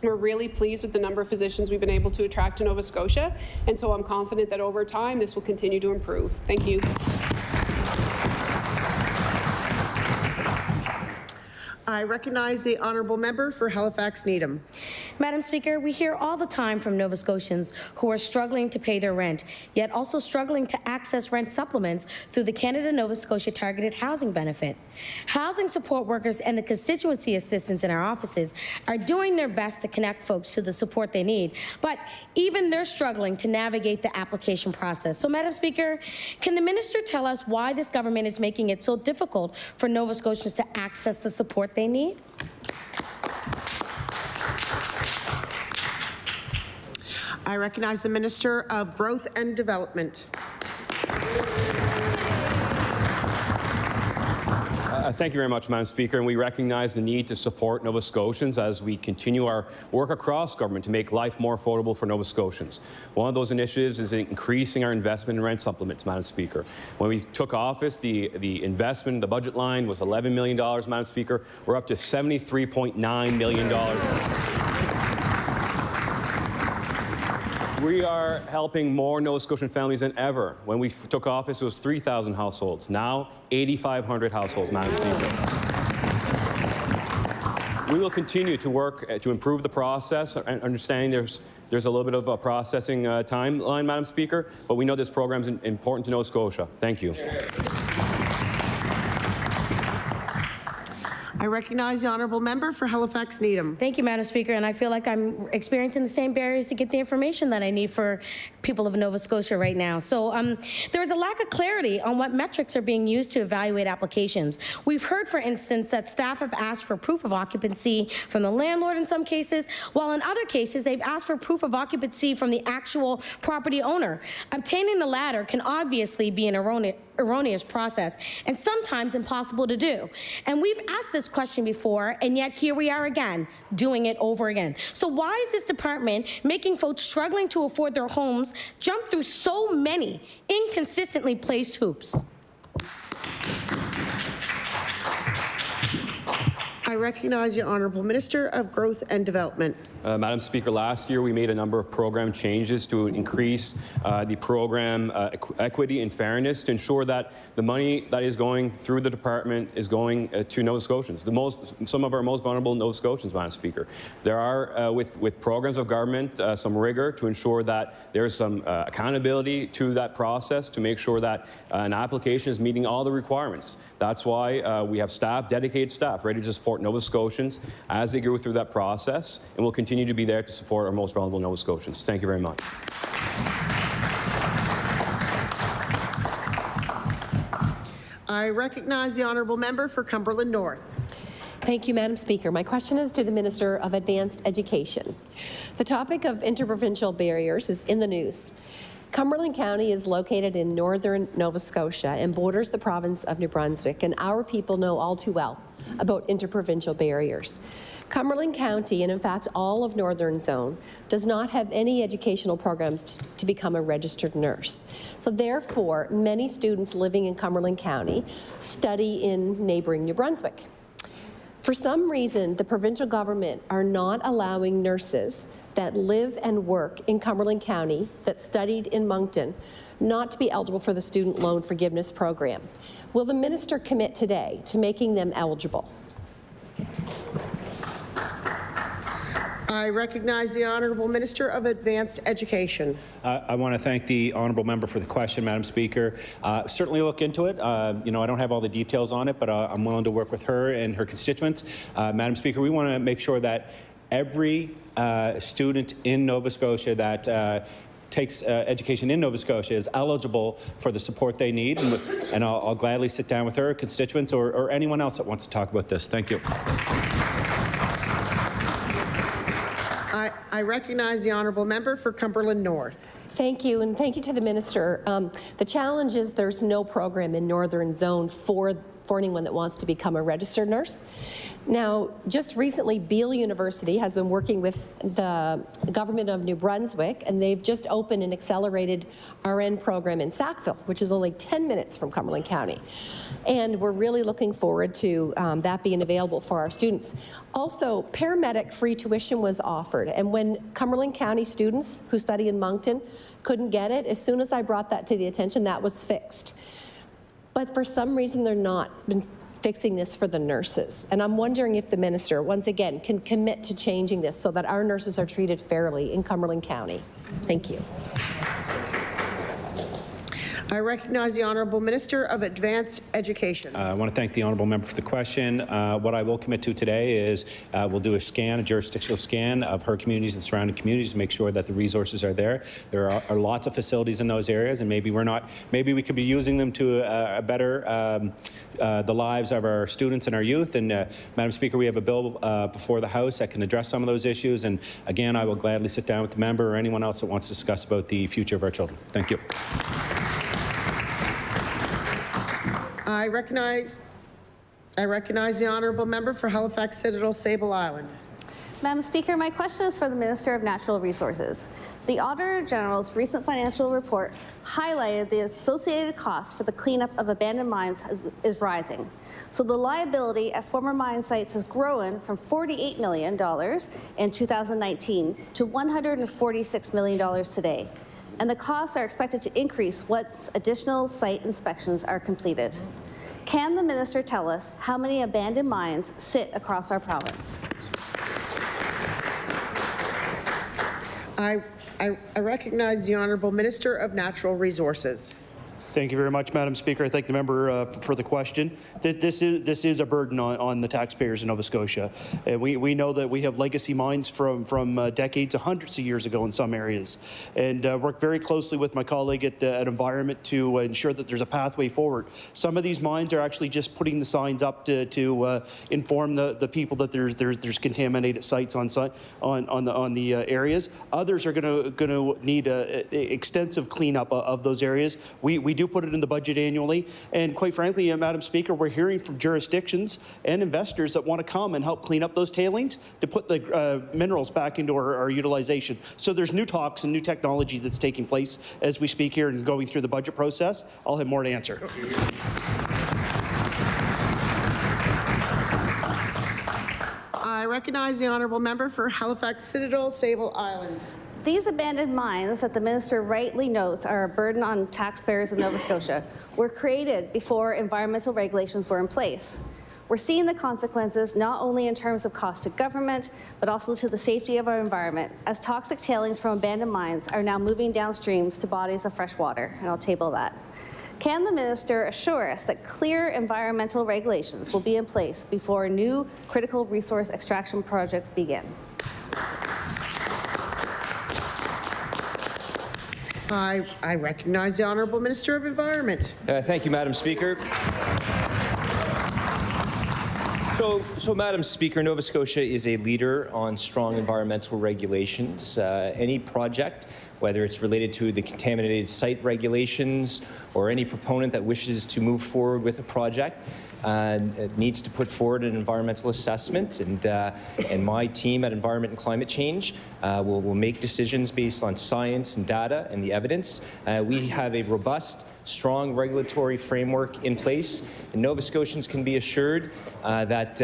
We're really pleased with the number of physicians we've been able to attract to Nova Scotia, and so I'm confident that over time this will continue to improve. Thank you. I recognize the Honourable Member for Halifax Needham. Madam Speaker, we hear all the time from Nova Scotians who are struggling to pay their rent, yet also struggling to access rent supplements through the Canada-Nova Scotia Targeted Housing Benefit. Housing support workers and the constituency assistants in our offices are doing their best to connect folks to the support they need, but even they're struggling to navigate the application process. So, Madam Speaker, can the Minister tell us why this government is making it so difficult for Nova Scotians to access the support they need? I recognize the Minister of Growth and Development. Thank you very much, Madam Speaker, and we recognize the need to support Nova Scotians as we continue our work across government to make life more affordable for Nova Scotians. One of those initiatives is increasing our investment in rent supplements, Madam Speaker. When we took office, the investment, the budget line was $11 million, Madam Speaker. We're up to $73.9 million. We are helping more Nova Scotian families than ever. When we took office, it was 3,000 households. Now, 8,500 households, Madam Speaker. We will continue to work to improve the process, and understanding there's a little bit of a processing timeline, Madam Speaker, but we know this program is important to Nova Scotia. Thank you. I recognize the Honourable Member for Halifax Needham. Thank you, Madam Speaker, and I feel like I'm experiencing the same barriers to get the information that I need for people of Nova Scotia right now. So there is a lack of clarity on what metrics are being used to evaluate applications. We've heard, for instance, that staff have asked for proof of occupancy from the landlord in some cases, while in other cases they've asked for proof of occupancy from the actual property owner. Obtaining the latter can obviously be an erroneous process and sometimes impossible to do. And we've asked this question before, and yet here we are again, doing it over again. So why is this department making folks struggling to afford their homes jump through so many inconsistently placed hoops? I recognize the Honourable Minister of Growth and Development. Madam Speaker, last year we made a number of program changes to increase the program equity and fairness to ensure that the money that is going through the department is going to Nova Scotians, some of our most vulnerable Nova Scotians, Madam Speaker. There are, with programs of government, some rigor to ensure that there's some accountability to that process to make sure that an application is meeting all the requirements. That's why we have dedicated staff, ready to support Nova Scotians as they go through that process, and we'll continue to be there to support our most vulnerable Nova Scotians. Thank you very much. I recognize the Honourable Member for Cumberland North. Thank you, Madam Speaker. My question is to the Minister of Advanced Education. The topic of interprovincial barriers is in the news. Cumberland County is located in northern Nova Scotia and borders the province of New Brunswick, and our people know all too well about interprovincial barriers. Cumberland County, and in fact all of Northern Zone, does not have any educational programs to become a registered nurse. So therefore, many students living in Cumberland County study in neighboring New Brunswick. For some reason, the provincial government are not allowing nurses that live and work in Cumberland County that studied in Moncton not to be eligible for the student loan forgiveness program. Will the minister commit today to making them eligible? I recognize the Honourable Minister of Advanced Education. I want to thank the Honourable Member for the question, Madam Speaker. Certainly look into it. You know, I don't have all the details on it, but I'm willing to work with her and her constituents. Madam Speaker, we want to make sure that every student in Nova Scotia that takes education in Nova Scotia is eligible for the support they need, and I'll gladly sit down with her constituents or anyone else that wants to talk about this. Thank you. I recognize the honourable member for Cumberland North. Thank you, and thank you to the minister. The challenge is there's no program in Northern Zone for anyone that wants to become a registered nurse. Now, just recently, Beale University has been working with the government of New Brunswick, and they've just opened an accelerated RN program in Sackville, which is only 10 minutes from Cumberland County. And we're really looking forward to that being available for our students. Also, paramedic free tuition was offered, and when Cumberland County students who study in Moncton couldn't get it, as soon as I brought that to the attention, that was fixed. But for some reason, they're not been fixing this for the nurses. And I'm wondering if the minister, once again, can commit to changing this so that our nurses are treated fairly in Cumberland County. Thank you. I recognize the Honourable Minister of Advanced Education. I want to thank the honourable member for the question. What I will commit to today is we'll do a jurisdictional scan of her communities and surrounding communities to make sure that the resources are there. There are lots of facilities in those areas, and maybe we could be using them to better the lives of our students and our youth. And Madam Speaker, we have a bill before the House that can address some of those issues. And again, I will gladly sit down with the member or anyone else that wants to discuss about the future of our children. Thank you. I recognize the honourable member for Halifax Citadel Sable Island. Madam Speaker, my question is for the Minister of Natural Resources. The Auditor General's recent financial report highlighted the associated cost for the cleanup of abandoned mines is rising. So the liability at former mine sites has grown from $48 million in 2019 to $146 million today. And the costs are expected to increase once additional site inspections are completed. Can the minister tell us how many abandoned mines sit across our province? I recognize the Honourable Minister of Natural Resources. Thank you very much, Madam Speaker. I thank the member for the question. This is a burden on the taxpayers in Nova Scotia. We know that we have legacy mines from decades, hundreds of years ago in some areas, and work very closely with my colleague at Environment to ensure that there's a pathway forward. Some of these mines are actually just putting the signs up to inform the people that there's contaminated sites on the areas. Others are going to need extensive cleanup of those areas. We do put it in the budget annually, and quite frankly, Madam Speaker, we're hearing from jurisdictions and investors that want to come and help clean up those tailings to put the minerals back into our utilization. So there's new talks and new technology that's taking place as we speak here and going through the budget process. I'll have more to answer. I recognize the honourable member for Halifax Citadel Sable Island. These abandoned mines that the minister rightly notes are a burden on taxpayers of Nova Scotia were created before environmental regulations were in place. We're seeing the consequences not only in terms of cost to government, but also to the safety of our environment, as toxic tailings from abandoned mines are now moving downstreams to bodies of fresh water, and I'll table that. Can the minister assure us that clear environmental regulations will be in place before new critical resource extraction projects begin? I recognize the Honourable Minister of Environment. Thank you, Madam Speaker. So, Madam Speaker, Nova Scotia is a leader on strong environmental regulations. Any project, whether it's related to the contaminated site regulations or any proponent that wishes to move forward with a project, needs to put forward an environmental assessment, and my team at Environment and Climate Change will make decisions based on science and data and the evidence. We have a robust, strong regulatory framework in place, and Nova Scotians can be assured that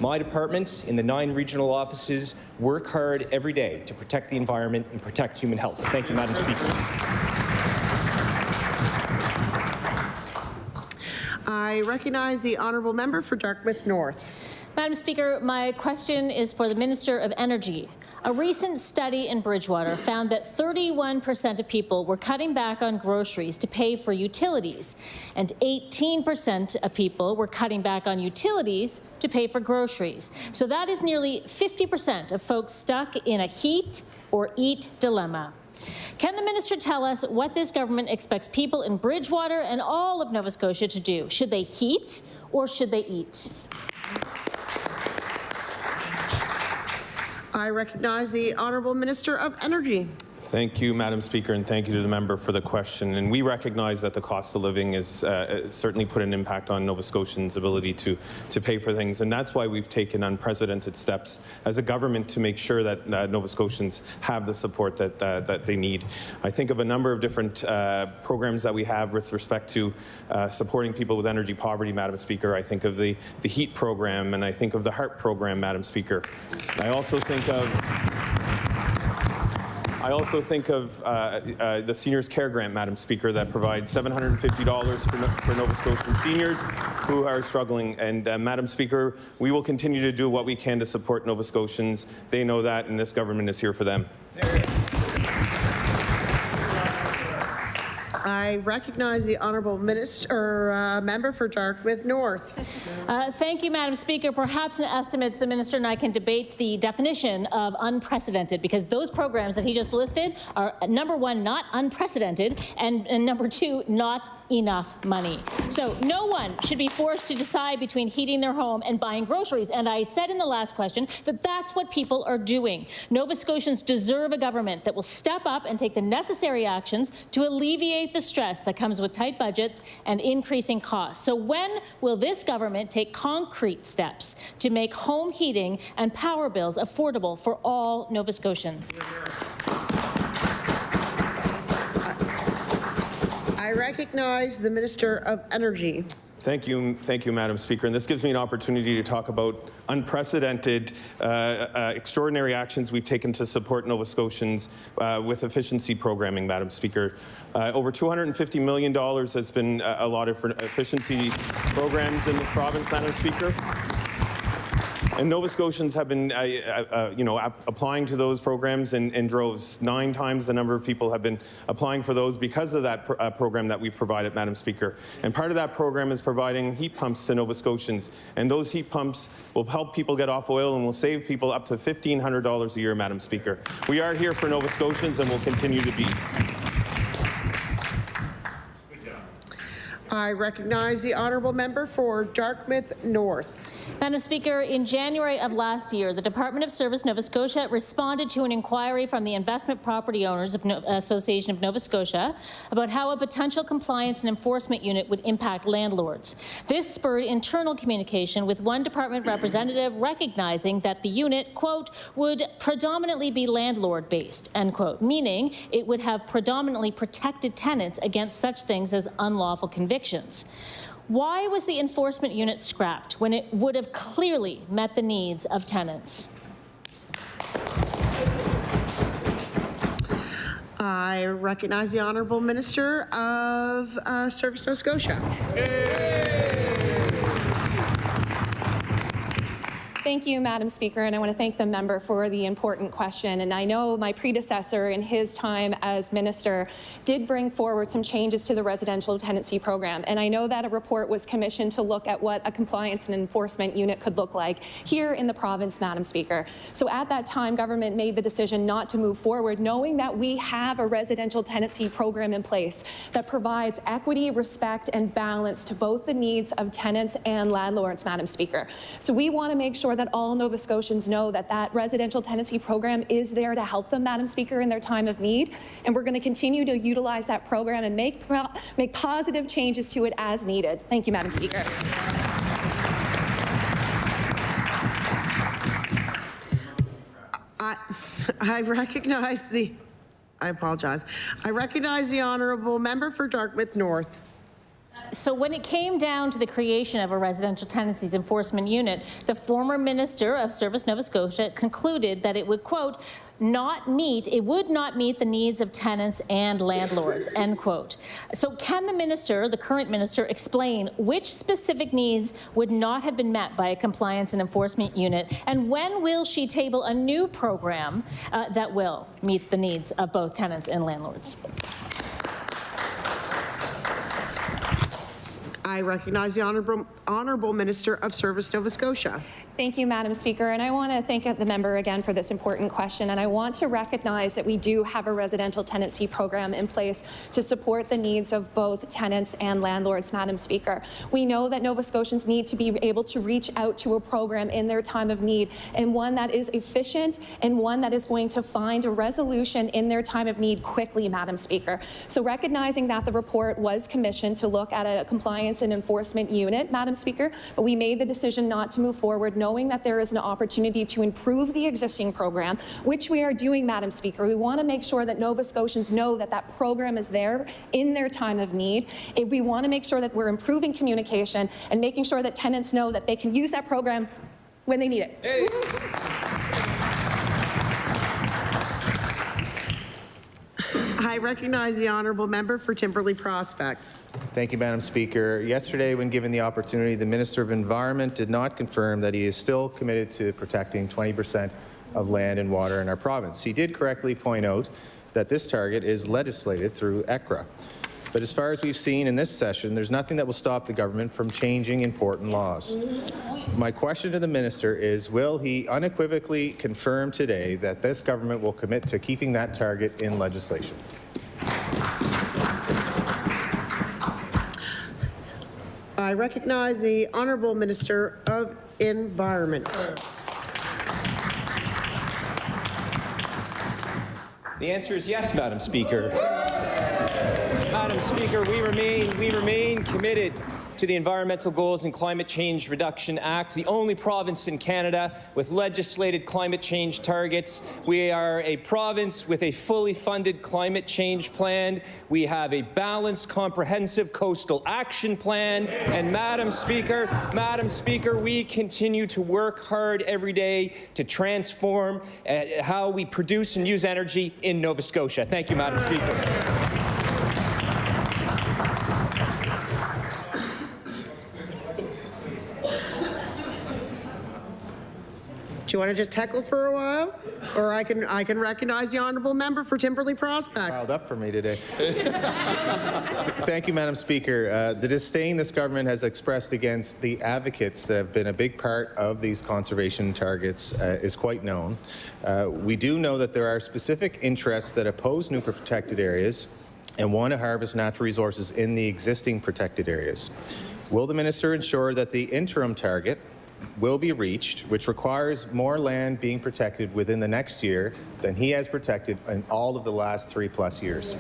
my department in the 9 regional offices work hard every day to protect the environment and protect human health. Thank you, Madam Speaker. I recognize the Honourable Member for Dartmouth North. Madam Speaker, my question is for the Minister of Energy. A recent study in Bridgewater found that 31% of people were cutting back on groceries to pay for utilities, and 18% of people were cutting back on utilities to pay for groceries. So that is nearly 50% of folks stuck in a heat or eat dilemma. Can the minister tell us what this government expects people in Bridgewater and all of Nova Scotia to do? Should they heat or should they eat? I recognize the Honourable Minister of Energy. Thank you, Madam Speaker, and thank you to the member for the question. And we recognize that the cost of living is certainly put an impact on Nova Scotians' ability to pay for things, and that's why we've taken unprecedented steps as a government to make sure that Nova Scotians have the support that they need. I think of a number of different programs that we have with respect to supporting people with energy poverty, Madam Speaker. I think of the HEAT program, and I think of the HEART program, Madam Speaker. I also think of the Seniors Care Grant, Madam Speaker, that provides $750 for Nova Scotian seniors who are struggling. And Madam Speaker, we will continue to do what we can to support Nova Scotians. They know that, and this government is here for them. I recognize the Honourable Member for Dartmouth North. Thank you, Madam Speaker. Perhaps in estimates, the Minister and I can debate the definition of unprecedented, because those programs that he just listed are, number one, not unprecedented, and number two, not enough money. So no one should be forced to decide between heating their home and buying groceries. And I said in the last question that that's what people are doing. Nova Scotians deserve a government that will step up and take the necessary actions to alleviate the stress that comes with tight budgets and increasing costs. So when will this government take concrete steps to make home heating and power bills affordable for all Nova Scotians? I recognize the Minister of Energy. Thank you, Madam Speaker. And this gives me an opportunity to talk about unprecedented, extraordinary actions we've taken to support Nova Scotians with efficiency programming, Madam Speaker. Over $250 million has been allotted for efficiency programs in this province, Madam Speaker. And Nova Scotians have been, applying to those programs in droves. 9 times the number of people have been applying for those because of that program that we've provided, Madam Speaker. And part of that program is providing heat pumps to Nova Scotians. And those heat pumps will help people get off oil and will save people up to $1,500 a year, Madam Speaker. We are here for Nova Scotians and will continue to be. I recognize the Honourable Member for Dartmouth North. Madam Speaker, in January of last year, the Department of Service Nova Scotia responded to an inquiry from the Investment Property Owners Association of Nova Scotia about how a potential compliance and enforcement unit would impact landlords. This spurred internal communication with one department representative recognizing that the unit, quote, would predominantly be landlord-based, end quote, meaning it would have predominantly protected tenants against such things as unlawful convictions. Why was the enforcement unit scrapped when it would have clearly met the needs of tenants? I recognize the Honourable Minister of Service Nova Scotia. Thank you, Madam Speaker, and I want to thank the member for the important question. And I know my predecessor in his time as minister did bring forward some changes to the residential tenancy program. And I know that a report was commissioned to look at what a compliance and enforcement unit could look like here in the province, Madam Speaker. So at that time, government made the decision not to move forward, knowing that we have a residential tenancy program in place that provides equity, respect, and balance to both the needs of tenants and landlords, Madam Speaker. So we want to make sure that all Nova Scotians know that that residential tenancy program is there to help them, Madam Speaker, in their time of need. And we're going to continue to utilize that program and make positive changes to it as needed. Thank you, Madam Speaker. I recognize the Honourable Member for Dartmouth North. So when it came down to the creation of a residential tenancies enforcement unit, the former Minister of Service Nova Scotia concluded that it would, quote, would not meet the needs of tenants and landlords, end quote. So can the minister, the current minister, explain which specific needs would not have been met by a compliance and enforcement unit, and when will she table a new program that will meet the needs of both tenants and landlords? I recognize the Honourable Minister of Service Nova Scotia. Thank you, Madam Speaker. And I want to thank the member again for this important question. And I want to recognize that we do have a residential tenancy program in place to support the needs of both tenants and landlords, Madam Speaker. We know that Nova Scotians need to be able to reach out to a program in their time of need, and one that is efficient and one that is going to find a resolution in their time of need quickly, Madam Speaker. So recognizing that the report was commissioned to look at a compliance and enforcement unit, Madam Speaker, but we made the decision not to move forward, knowing that there is an opportunity to improve the existing program, which we are doing, Madam Speaker. We want to make sure that Nova Scotians know that that program is there in their time of need. If we want to make sure that we're improving communication and making sure that tenants know that they can use that program when they need it. Hey. I recognize the honourable member for Timberley Prospect. Thank you, Madam Speaker. Yesterday, when given the opportunity, the Minister of Environment did not confirm that he is still committed to protecting 20% of land and water in our province. He did correctly point out that this target is legislated through ECRA. But as far as we've seen in this session, there's nothing that will stop the government from changing important laws. My question to the minister is, will he unequivocally confirm today that this government will commit to keeping that target in legislation? I recognize the Honourable Minister of Environment. The answer is yes, Madam Speaker. Madam Speaker, we remain committed to the Environmental Goals and Climate Change Reduction Act, the only province in Canada with legislated climate change targets. We are a province with a fully funded climate change plan. We have a balanced, comprehensive coastal action plan. And Madam Speaker, we continue to work hard every day to transform how we produce and use energy in Nova Scotia. Thank you, Madam Speaker. Do you want to just heckle for a while? Or I can recognize the honourable member for Timberley Prospect. Piled up for me today. Thank you, Madam Speaker. The disdain this government has expressed against the advocates that have been a big part of these conservation targets is quite known. We do know that there are specific interests that oppose new protected areas and want to harvest natural resources in the existing protected areas. Will the minister ensure that the interim target will be reached, which requires more land being protected within the next year than he has protected in all of the last 3+ years?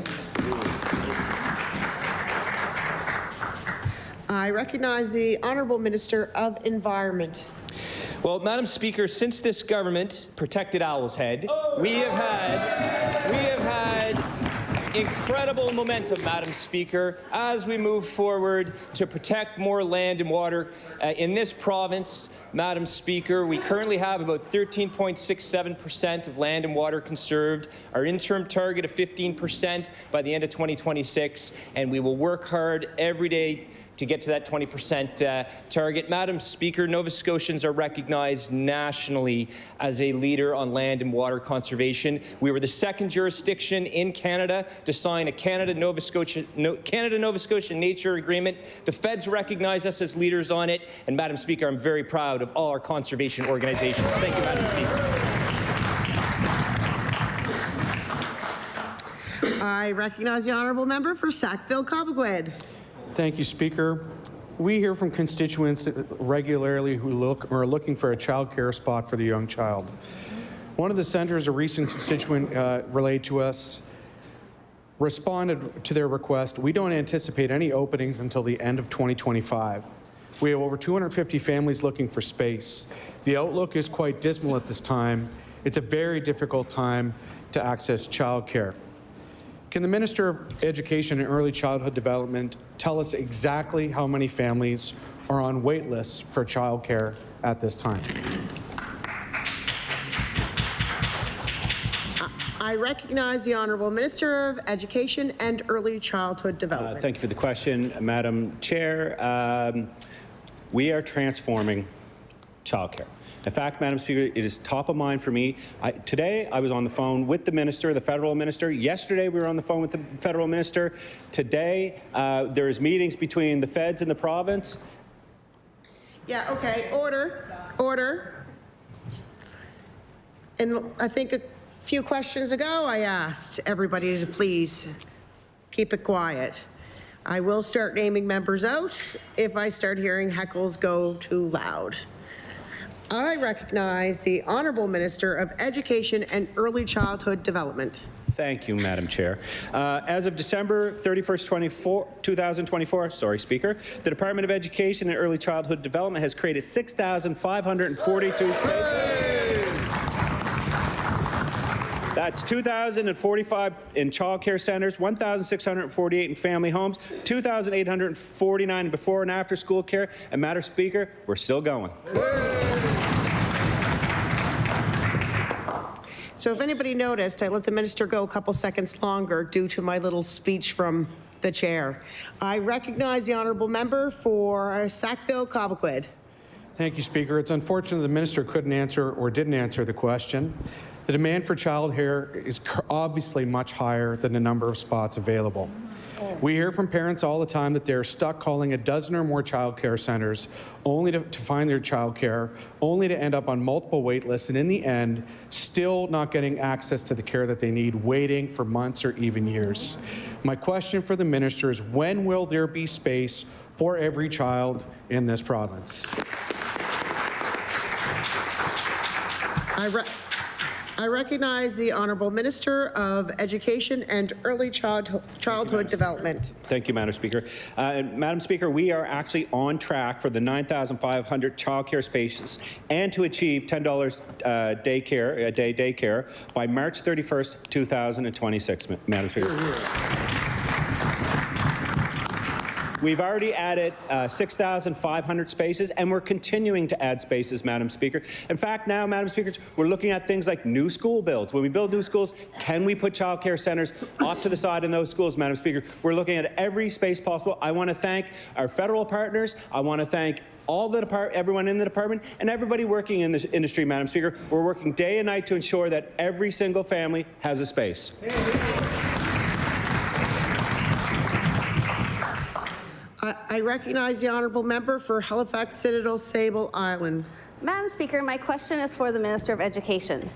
I recognize the Honourable Minister of Environment. Well, Madam Speaker, since this government protected Owl's Head, we have had incredible momentum, Madam Speaker, as we move forward to protect more land and water in this province. Madam Speaker, we currently have about 13.67% of land and water conserved, our interim target of 15% by the end of 2026, and we will work hard every day to get to that 20% target. Madam Speaker, Nova Scotians are recognized nationally as a leader on land and water conservation. We were the second jurisdiction in Canada to sign a Canada-Nova Scotia Nature Agreement. The feds recognize us as leaders on it, and Madam Speaker, I'm very proud of all our conservation organizations. Thank you, Madam Speaker. I recognize the honourable member for Sackville-Cobequid. Thank you, Speaker. We hear from constituents regularly who are looking for a child care spot for the young child. One of the centres a recent constituent relayed to us responded to their request. We don't anticipate any openings until the end of 2025. We have over 250 families looking for space. The outlook is quite dismal at this time. It's a very difficult time to access child care. Can the Minister of Education and Early Childhood Development tell us exactly how many families are on wait lists for childcare at this time? I recognize the Honourable Minister of Education and Early Childhood Development. Thank you for the question, Madam Chair. We are transforming childcare. In fact, Madam Speaker, it is top of mind for me. Today, I was on the phone with the minister, the federal minister. Yesterday, we were on the phone with the federal minister. Today, there's meetings between the feds and the province. Yeah, okay, order. Order. And I think a few questions ago, I asked everybody to please keep it quiet. I will start naming members out if I start hearing heckles go too loud. I recognize the Honourable Minister of Education and Early Childhood Development. Thank you, Madam Chair. As of December 31st, 2024, Speaker, the Department of Education and Early Childhood Development has created 6,542 spaces. That's 2,045 in child care centres, 1,648 in family homes, 2,849 in before and after school care, and Madam Speaker, we're still going. So if anybody noticed, I let the minister go a couple seconds longer due to my little speech from the chair. I recognize the honourable member for Sackville-Cobequid. Thank you, Speaker. It's unfortunate the minister couldn't answer or didn't answer the question. The demand for childcare is obviously much higher than the number of spots available. We hear from parents all the time that they're stuck calling a dozen or more child care centres only to find their child care, only to end up on multiple wait lists, and in the end, still not getting access to the care that they need, waiting for months or even years. My question for the minister is, when will there be space for every child in this province? I recognize the Honourable Minister of Education and Early Childhood Development. Thank you, Madam Speaker. Madam Speaker, we are actually on track for the 9,500 childcare spaces and to achieve $10 daycare by March 31st, 2026, Madam Speaker. We've already added 6,500 spaces, and we're continuing to add spaces, Madam Speaker. In fact, now, Madam Speaker, we're looking at things like new school builds. When we build new schools, can we put childcare centres off to the side in those schools, Madam Speaker? We're looking at every space possible. I want to thank our federal partners. I want to thank everyone in the department and everybody working in this industry, Madam Speaker. We're working day and night to ensure that every single family has a space. I recognize the honourable member for Halifax Citadel Sable Island. Madam Speaker, my question is for the Minister of Education.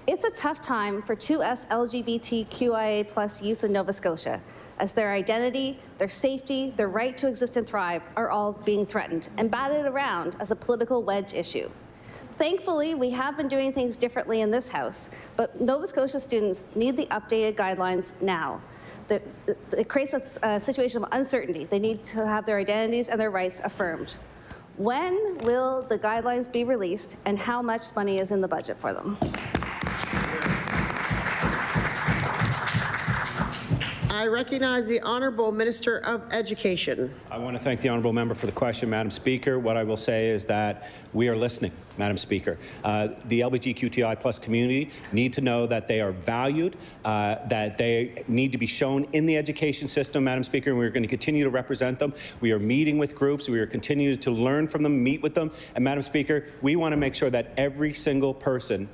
It's a tough time for 2S LGBTQIA+ youth in Nova Scotia, as their identity, their safety, their right to exist and thrive are all being threatened and batted around as a political wedge issue. Thankfully, we have been doing things differently in this House, but Nova Scotia students need the updated guidelines now. It creates a situation of uncertainty. They need to have their identities and their rights affirmed. When will the guidelines be released, and how much money is in the budget for them? I recognize the Honourable Minister of Education. I want to thank the Honourable Member for the question, Madam Speaker. What I will say is that we are listening, Madam Speaker. The LGBTQI+ community need to know that they are valued, that they need to be shown in the education system, Madam Speaker, and we're going to continue to represent them. We are meeting with groups. We are continuing to learn from them, meet with them. And Madam Speaker, we want to make sure that every single person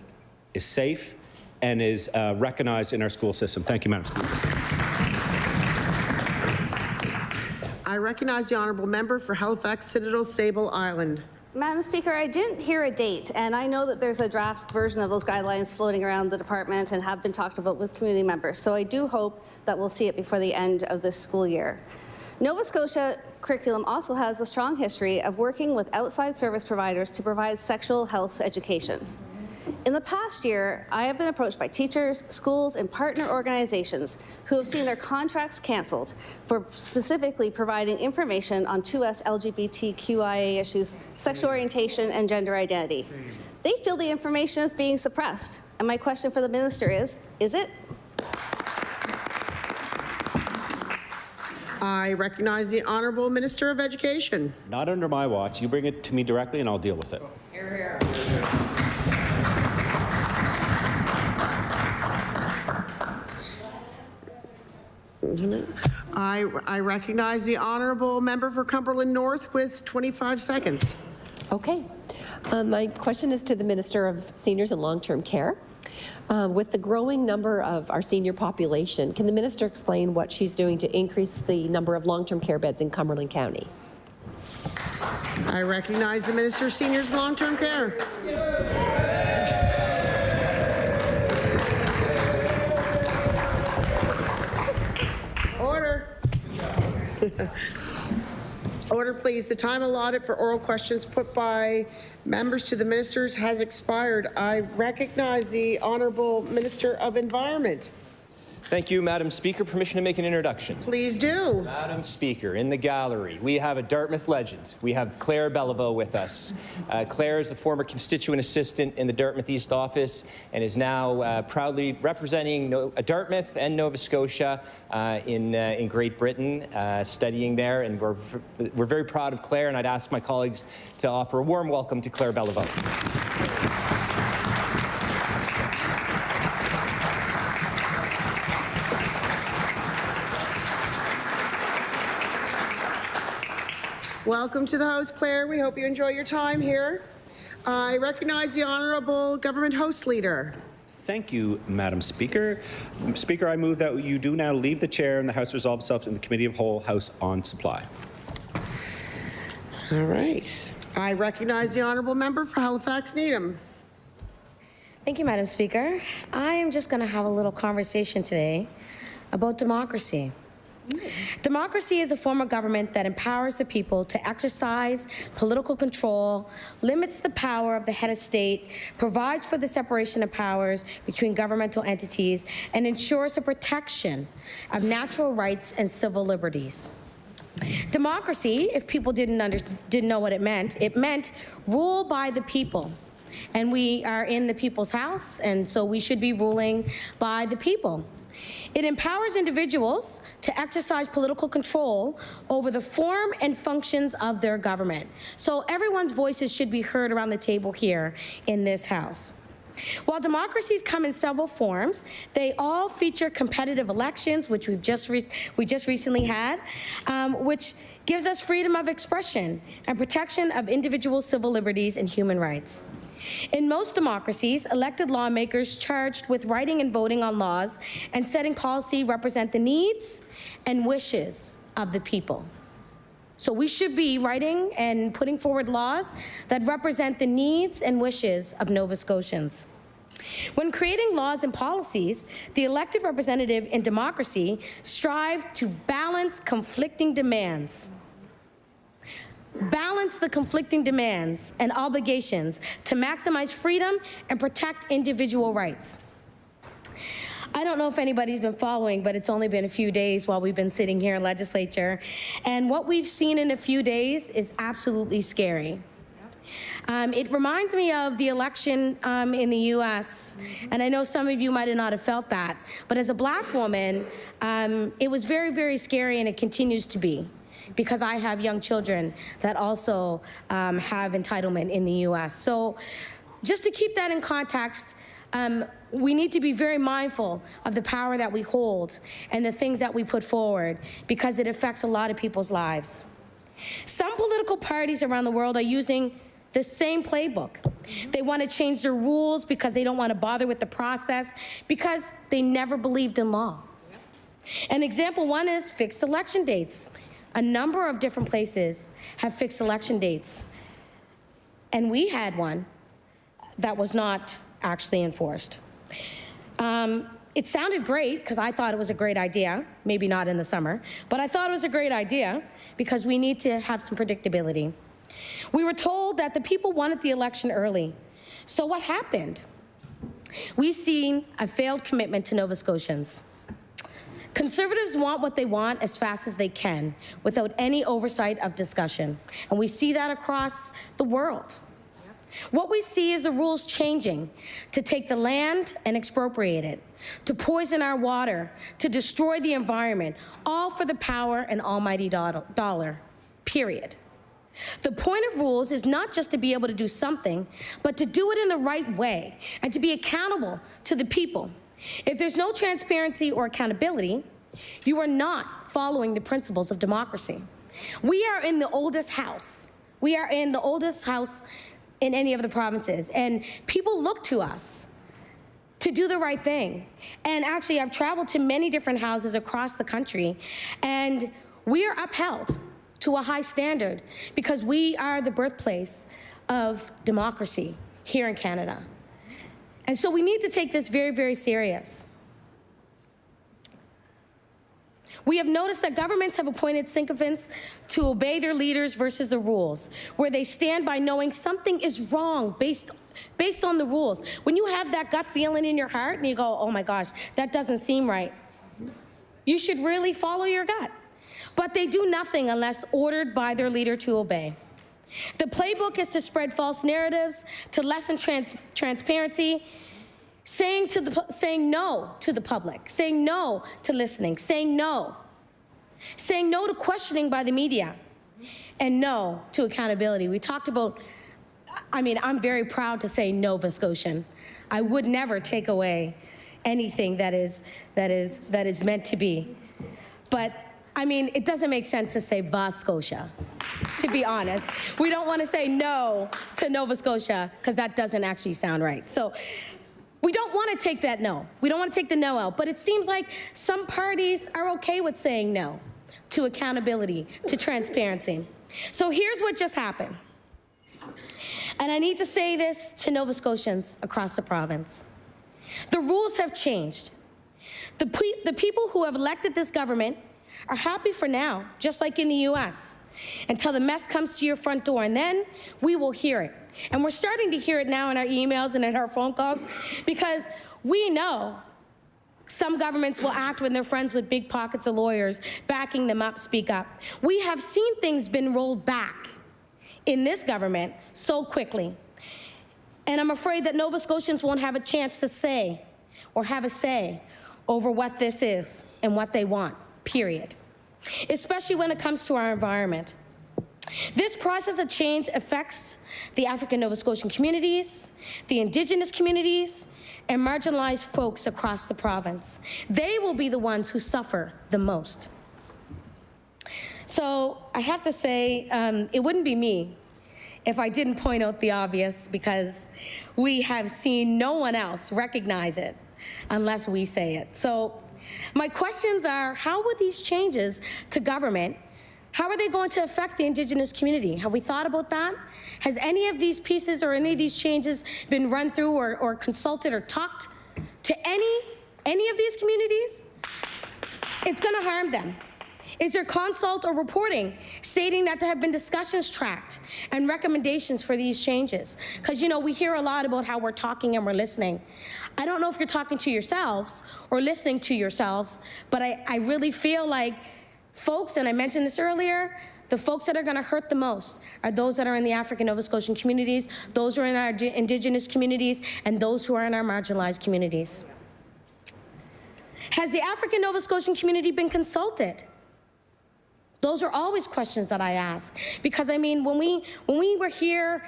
is safe and is recognized in our school system. Thank you, Madam Speaker. I recognize the honourable member for Halifax Citadel Sable Island. Madam Speaker, I didn't hear a date, and I know that there's a draft version of those guidelines floating around the department and have been talked about with community members, so I do hope that we'll see it before the end of this school year. Nova Scotia curriculum also has a strong history of working with outside service providers to provide sexual health education. In the past year, I have been approached by teachers, schools, and partner organizations who have seen their contracts canceled for specifically providing information on 2S LGBTQIA issues, sexual orientation, and gender identity. They feel the information is being suppressed. And my question for the minister is it? I recognize the Honourable Minister of Education. Not under my watch. You bring it to me directly and I'll deal with it. Here, here. I recognize the honourable member for Cumberland North with 25 seconds. Okay. My question is to the Minister of Seniors and Long-Term Care. With the growing number of our senior population, can the minister explain what she's doing to increase the number of long-term care beds in Cumberland County? I recognize the Minister of Seniors and Long-Term Care. Order. Order, please. The time allotted for oral questions put by members to the ministers has expired. I recognize the Honourable Minister of Environment. Thank you, Madam Speaker. Permission to make an introduction. Please do. Madam Speaker, in the gallery, we have a Dartmouth legend. We have Claire Bellevaux with us. Claire is the former constituent assistant in the Dartmouth East office and is now proudly representing Dartmouth and Nova Scotia in Great Britain, studying there. And we're very proud of Claire, and I'd ask my colleagues to offer a warm welcome to Claire Bellevaux. Welcome to the House, Claire. We hope you enjoy your time here. I recognize the Honourable Government House Leader. Thank you, Madam Speaker. Speaker, I move that you do now leave the chair and the House resolve itself in the Committee of Whole House on Supply. All right. I recognize the Honourable Member for Halifax Needham. Thank you, Madam Speaker. I am just going to have a little conversation today about democracy. Democracy is a form of government that empowers the people to exercise political control, limits the power of the head of state, provides for the separation of powers between governmental entities, and ensures the protection of natural rights and civil liberties. Democracy, if people didn't know what it meant rule by the people. And we are in the people's house, and so we should be ruling by the people. It empowers individuals to exercise political control over the form and functions of their government. So everyone's voices should be heard around the table here in this House. While democracies come in several forms, they all feature competitive elections, which we just recently had, which gives us freedom of expression and protection of individual civil liberties and human rights. In most democracies, elected lawmakers charged with writing and voting on laws and setting policy represent the needs and wishes of the people. So we should be writing and putting forward laws that represent the needs and wishes of Nova Scotians. When creating laws and policies, the elected representative in democracy strive to balance conflicting demands. Balance the conflicting demands and obligations to maximize freedom and protect individual rights. I don't know if anybody's been following, but it's only been a few days while we've been sitting here in legislature, and what we've seen in a few days is absolutely scary. It reminds me of the election in the U.S., and I know some of you might not have felt that, but as a black woman, it was very, very scary, and it continues to be, because I have young children that also have entitlement in the U.S. So just to keep that in context, we need to be very mindful of the power that we hold and the things that we put forward, because it affects a lot of people's lives. Some political parties around the world are using the same playbook. They want to change their rules because they don't want to bother with the process, because they never believed in law. An example one is fixed election dates. A number of different places have fixed election dates, and we had one that was not actually enforced. It sounded great because I thought it was a great idea, maybe not in the summer, but I thought it was a great idea because we need to have some predictability. We were told that the people wanted the election early. So what happened? We've seen a failed commitment to Nova Scotians. Conservatives want what they want as fast as they can without any oversight of discussion. And we see that across the world. What we see is the rules changing to take the land and expropriate it, to poison our water, to destroy the environment, all for the power and almighty dollar, period. The point of rules is not just to be able to do something, but to do it in the right way and to be accountable to the people. If there's no transparency or accountability, you are not following the principles of democracy. We are in the oldest house. We are in the oldest house in any of the provinces, and people look to us to do the right thing. And actually, I've traveled to many different houses across the country, and we are upheld to a high standard because we are the birthplace of democracy here in Canada. And so we need to take this very, very serious. We have noticed that governments have appointed sycophants to obey their leaders versus the rules, where they stand by knowing something is wrong based on the rules. When you have that gut feeling in your heart and you go, oh my gosh, that doesn't seem right, you should really follow your gut. But they do nothing unless ordered by their leader to obey. The playbook is to spread false narratives, to lessen transparency, saying no to the public, saying no to listening, saying no to questioning by the media, and no to accountability. We talked about, I'm very proud to say Nova Scotian. I would never take away anything that is meant to be. But it doesn't make sense to say Va Scotia, to be honest. We don't want to say no to Nova Scotia because that doesn't actually sound right. So we don't want to take that no. We don't want to take the no out. But it seems like some parties are okay with saying no to accountability, to transparency. So here's what just happened. And I need to say this to Nova Scotians across the province. The rules have changed. The people who have elected this government are happy for now, just like in the US, until the mess comes to your front door, and then we will hear it. And we're starting to hear it now in our emails and in our phone calls, because we know some governments will act when they're friends with big pockets of lawyers, backing them up, speak up. We have seen things been rolled back in this government so quickly. And I'm afraid that Nova Scotians won't have a chance to say or have a say over what this is and what they want, period. Especially when it comes to our environment. This process of change affects the African Nova Scotian communities, the Indigenous communities, and marginalized folks across the province. They will be the ones who suffer the most. So I have to say, it wouldn't be me if I didn't point out the obvious, because we have seen no one else recognize it unless we say it. So my questions are, how will these changes to government, how are they going to affect the Indigenous community? Have we thought about that? Has any of these pieces or any of these changes been run through or consulted or talked to any of these communities? It's going to harm them. Is there consult or reporting stating that there have been discussions tracked and recommendations for these changes? Because, we hear a lot about how we're talking and we're listening. I don't know if you're talking to yourselves or listening to yourselves, but I really feel like folks, and I mentioned this earlier, the folks that are going to hurt the most are those that are in the African Nova Scotian communities, those who are in our Indigenous communities, and those who are in our marginalized communities. Has the African Nova Scotian community been consulted? Those are always questions that I ask, because when we were here,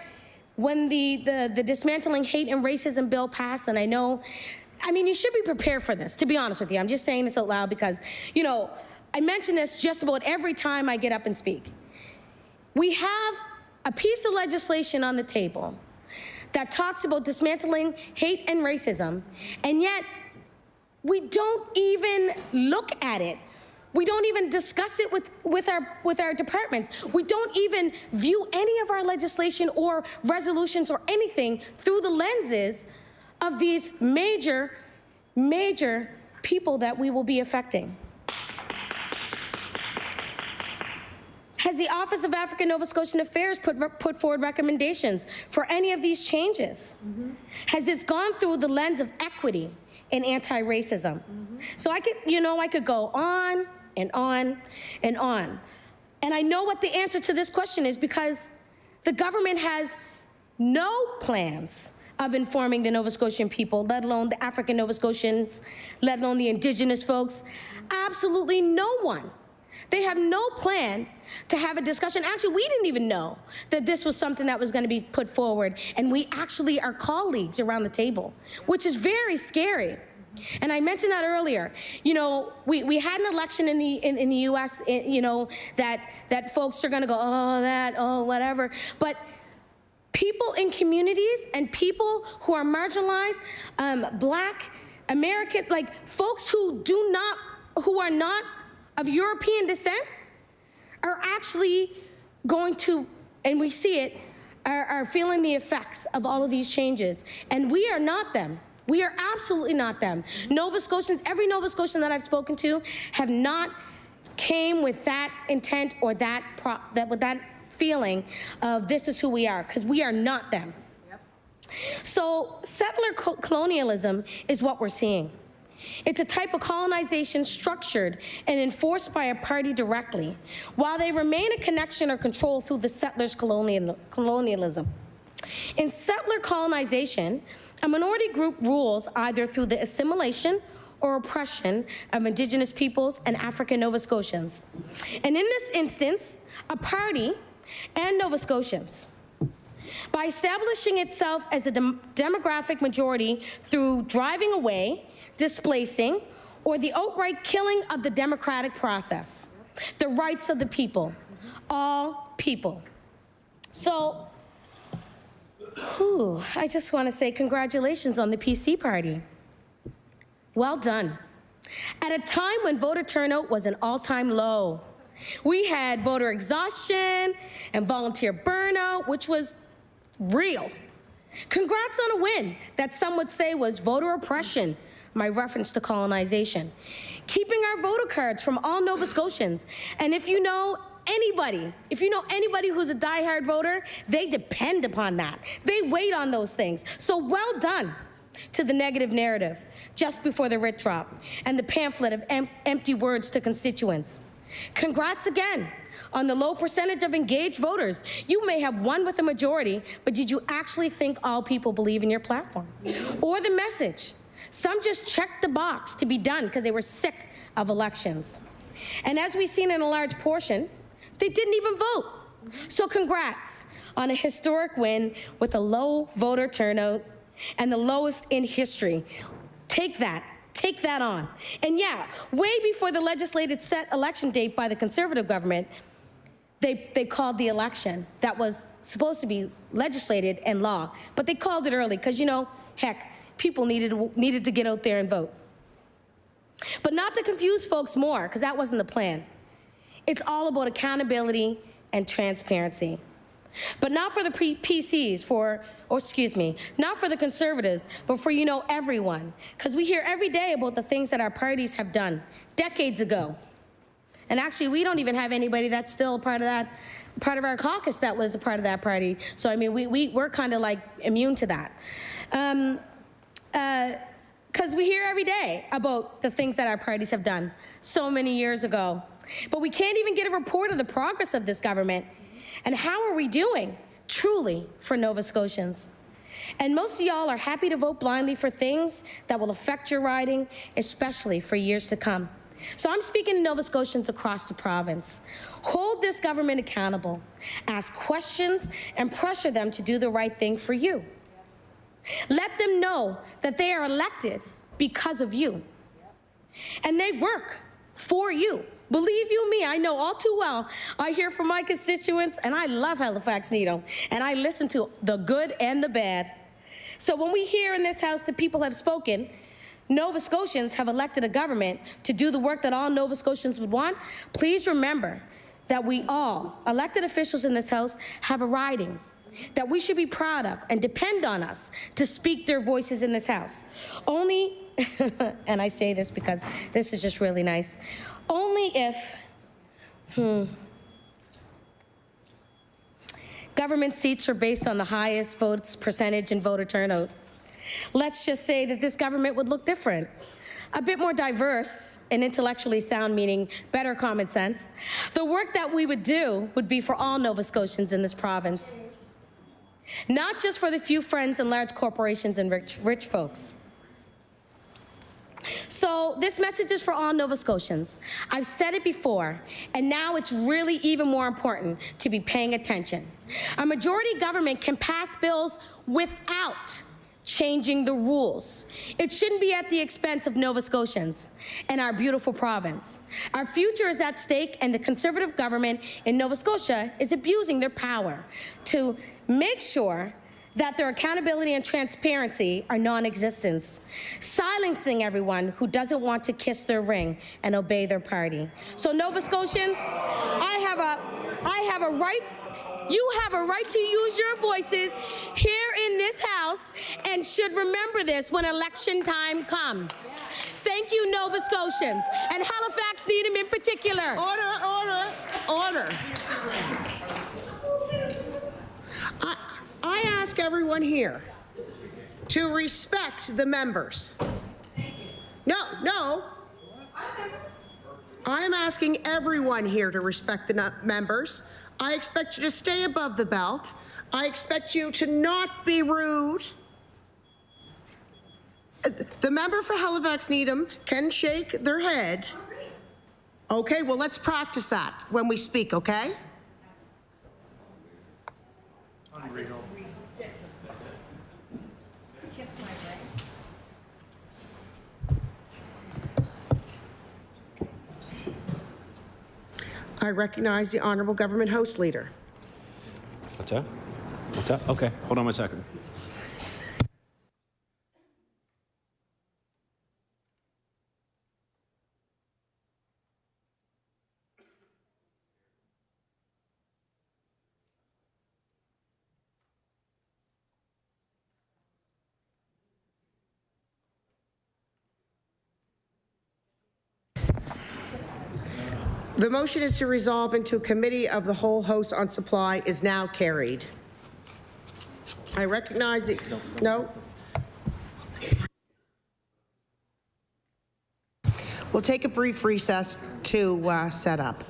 when the dismantling hate and racism bill passed, and you should be prepared for this, to be honest with you. I'm just saying this out loud because, I mention this just about every time I get up and speak. We have a piece of legislation on the table that talks about dismantling hate and racism, and yet we don't even look at it. We don't even discuss it with our departments. We don't even view any of our legislation or resolutions or anything through the lenses of these major people that we will be affecting. Has the Office of African Nova Scotian Affairs put forward recommendations for any of these changes? Mm-hmm. Has this gone through the lens of equity and anti-racism? Mm-hmm. So I could go on and on and on. And I know what the answer to this question is, because the government has no plans of informing the Nova Scotian people, let alone the African Nova Scotians, let alone the Indigenous folks. Absolutely no one. They have no plan to have a discussion. Actually, we didn't even know that this was something that was going to be put forward, and we actually are colleagues around the table, which is very scary. And I mentioned that earlier. We had an election in the U.S. That folks are going to go, whatever. But people in communities and people who are marginalized, Black, American, folks who are not of European descent, are actually going to, and we see it, are feeling the effects of all of these changes. And we are not them. We are absolutely not them. Nova Scotians, every Nova Scotian that I've spoken to have not came with that intent or with that feeling of this is who we are, because we are not them. So settler colonialism is what we're seeing. It's a type of colonization structured and enforced by a party directly, while they remain a connection or control through the settlers' colonialism. In settler colonization, a minority group rules either through the assimilation or oppression of Indigenous peoples and African Nova Scotians. And in this instance, a party and Nova Scotians. By establishing itself as a demographic majority through driving away, displacing, or the outright killing of the democratic process, the rights of the people, all people. So, I just want to say congratulations on the PC party. Well done. At a time when voter turnout was an all-time low, we had voter exhaustion and volunteer burnout, which was real. Congrats on a win that some would say was voter oppression, my reference to colonization. Keeping our voter cards from all Nova Scotians. And if you know anybody who's a diehard voter, they depend upon that. They wait on those things. So well done to the negative narrative just before the writ drop and the pamphlet of empty words to constituents. Congrats again on the low percentage of engaged voters. You may have won with a majority, but did you actually think all people believe in your platform? Or the message? Some just checked the box to be done because they were sick of elections. And as we've seen in a large portion, they didn't even vote. So congrats on a historic win with a low voter turnout and the lowest in history. Take that on. And yeah, way before the legislated set election date by the Conservative government, they called the election that was supposed to be legislated and law, but they called it early because, heck, people needed to get out there and vote. But not to confuse folks more, because that wasn't the plan. It's all about accountability and transparency. But not for the PCs, not for the Conservatives, but for, everyone. Because we hear every day about the things that our parties have done decades ago. And actually, we don't even have anybody that's still a part of our caucus that was a part of that party. So, I mean, we're kind of like immune to that. Because we hear every day about the things that our parties have done so many years ago. But we can't even get a report of the progress of this government. And how are we doing, truly, for Nova Scotians? And most of y'all are happy to vote blindly for things that will affect your riding, especially for years to come. So I'm speaking to Nova Scotians across the province. Hold this government accountable, ask questions, and pressure them to do the right thing for you. Let them know that they are elected because of you. And they work for you. Believe you me, I know all too well. I hear from my constituents, and I love Halifax Needham, and I listen to the good and the bad. So when we hear in this House that people have spoken, Nova Scotians have elected a government to do the work that all Nova Scotians would want, please remember that we all, elected officials in this House, have a riding that we should be proud of and depend on us to speak their voices in this House. Only, and I say this because this is just really nice, only if, government seats were based on the highest votes percentage and voter turnout. Let's just say that this government would look different. A bit more diverse and intellectually sound, meaning better common sense. The work that we would do would be for all Nova Scotians in this province. Not just for the few friends and large corporations and rich folks. So this message is for all Nova Scotians. I've said it before, and now it's really even more important to be paying attention. A majority government can pass bills without changing the rules. It shouldn't be at the expense of Nova Scotians and our beautiful province. Our future is at stake, and the Conservative government in Nova Scotia is abusing their power to make sure that their accountability and transparency are non-existent, silencing everyone who doesn't want to kiss their ring and obey their party. So Nova Scotians, I have a right. You have a right to use your voices here in this House and should remember this when election time comes. Thank you, Nova Scotians, and Halifax Needham in particular. Order. I ask everyone here to respect the members. No. I'm asking everyone here to respect the members. I expect you to stay above the belt. I expect you to not be rude. The member for Halifax Needham can shake their head. Okay, well, let's practice that when we speak, okay? Unreal. I recognize the Honourable Government House Leader. What's that? Okay, hold on one second. The motion is to resolve into a committee of the whole House on Supply is now carried. I recognize it. No? We'll take a brief recess to set up.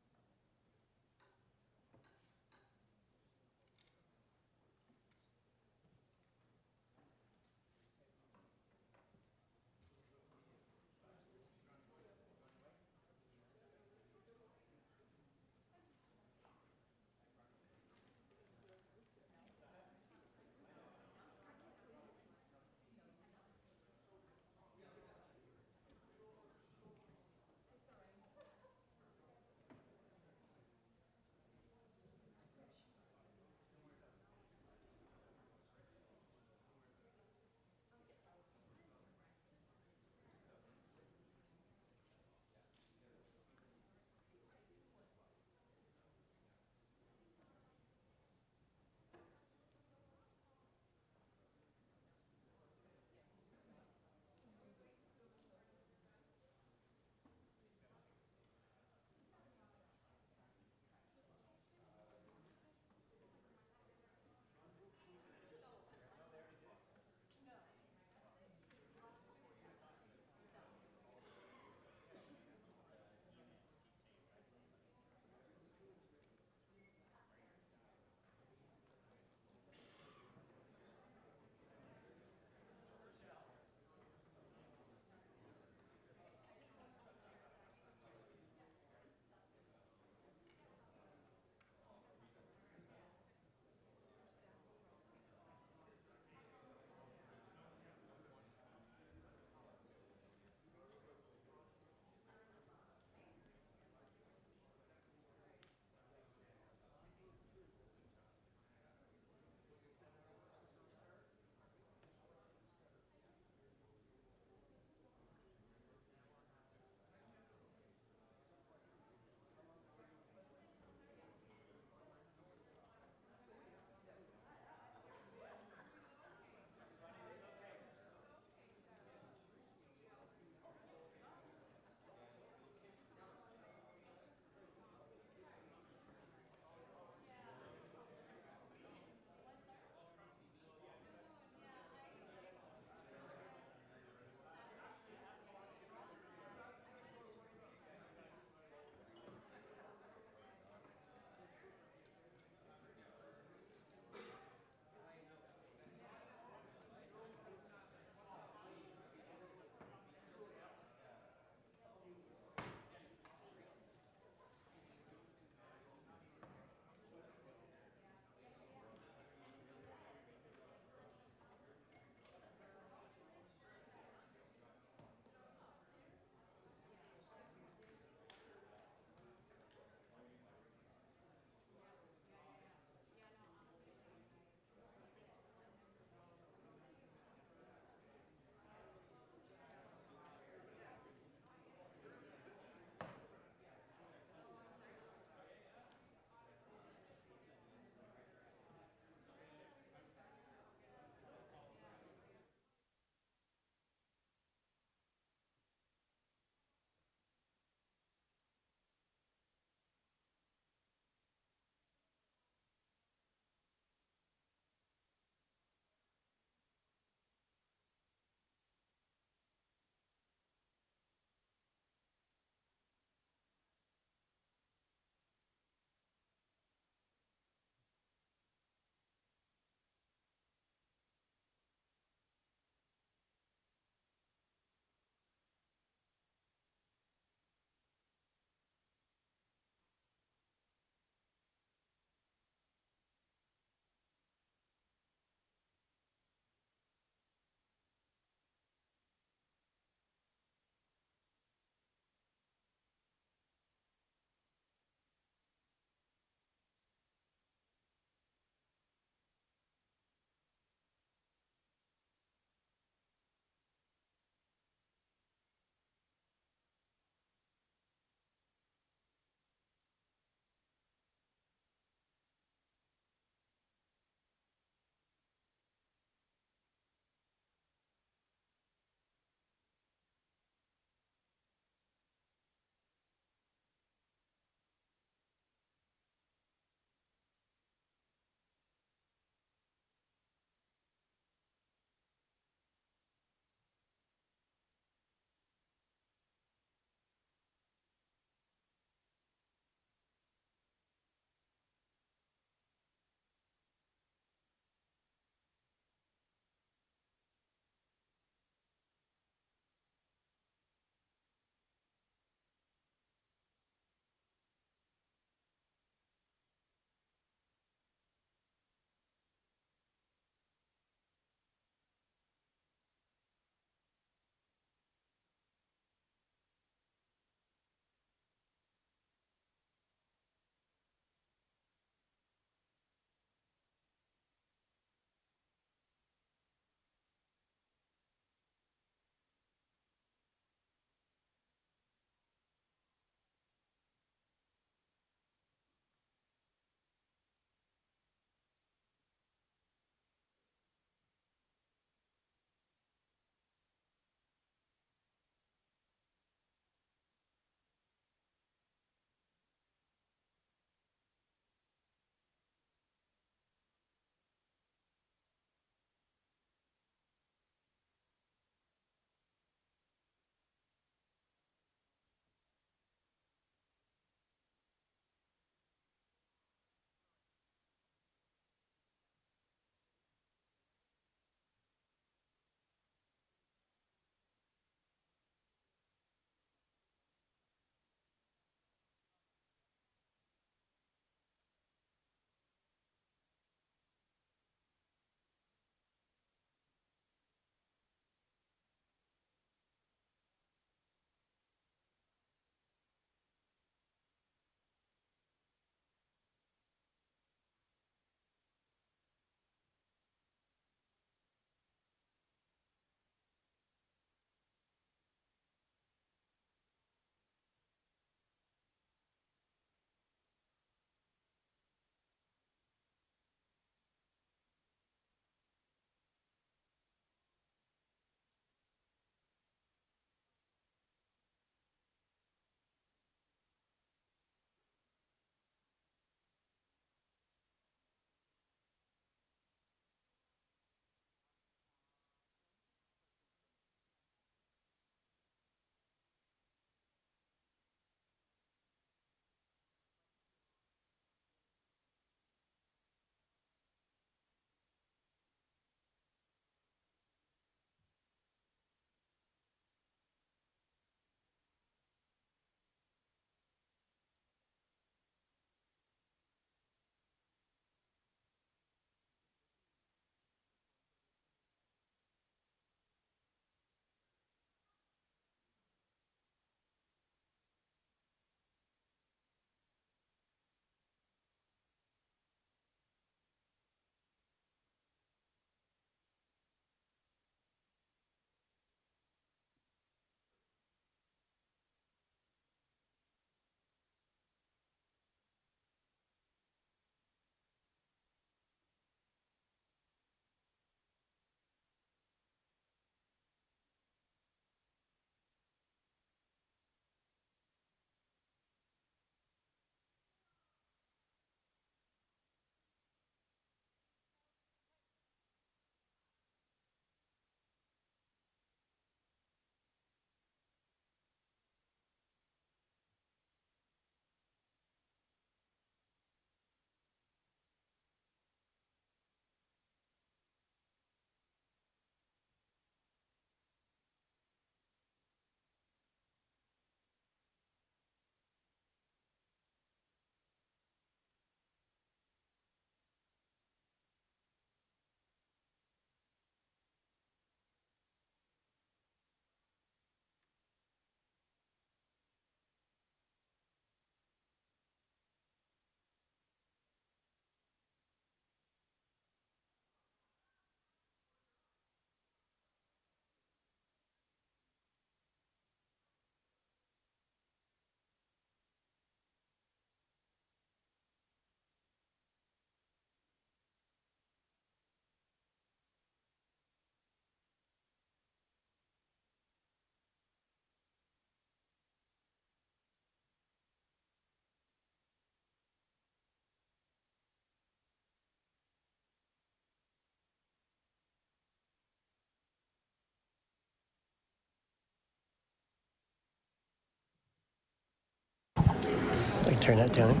turn that down.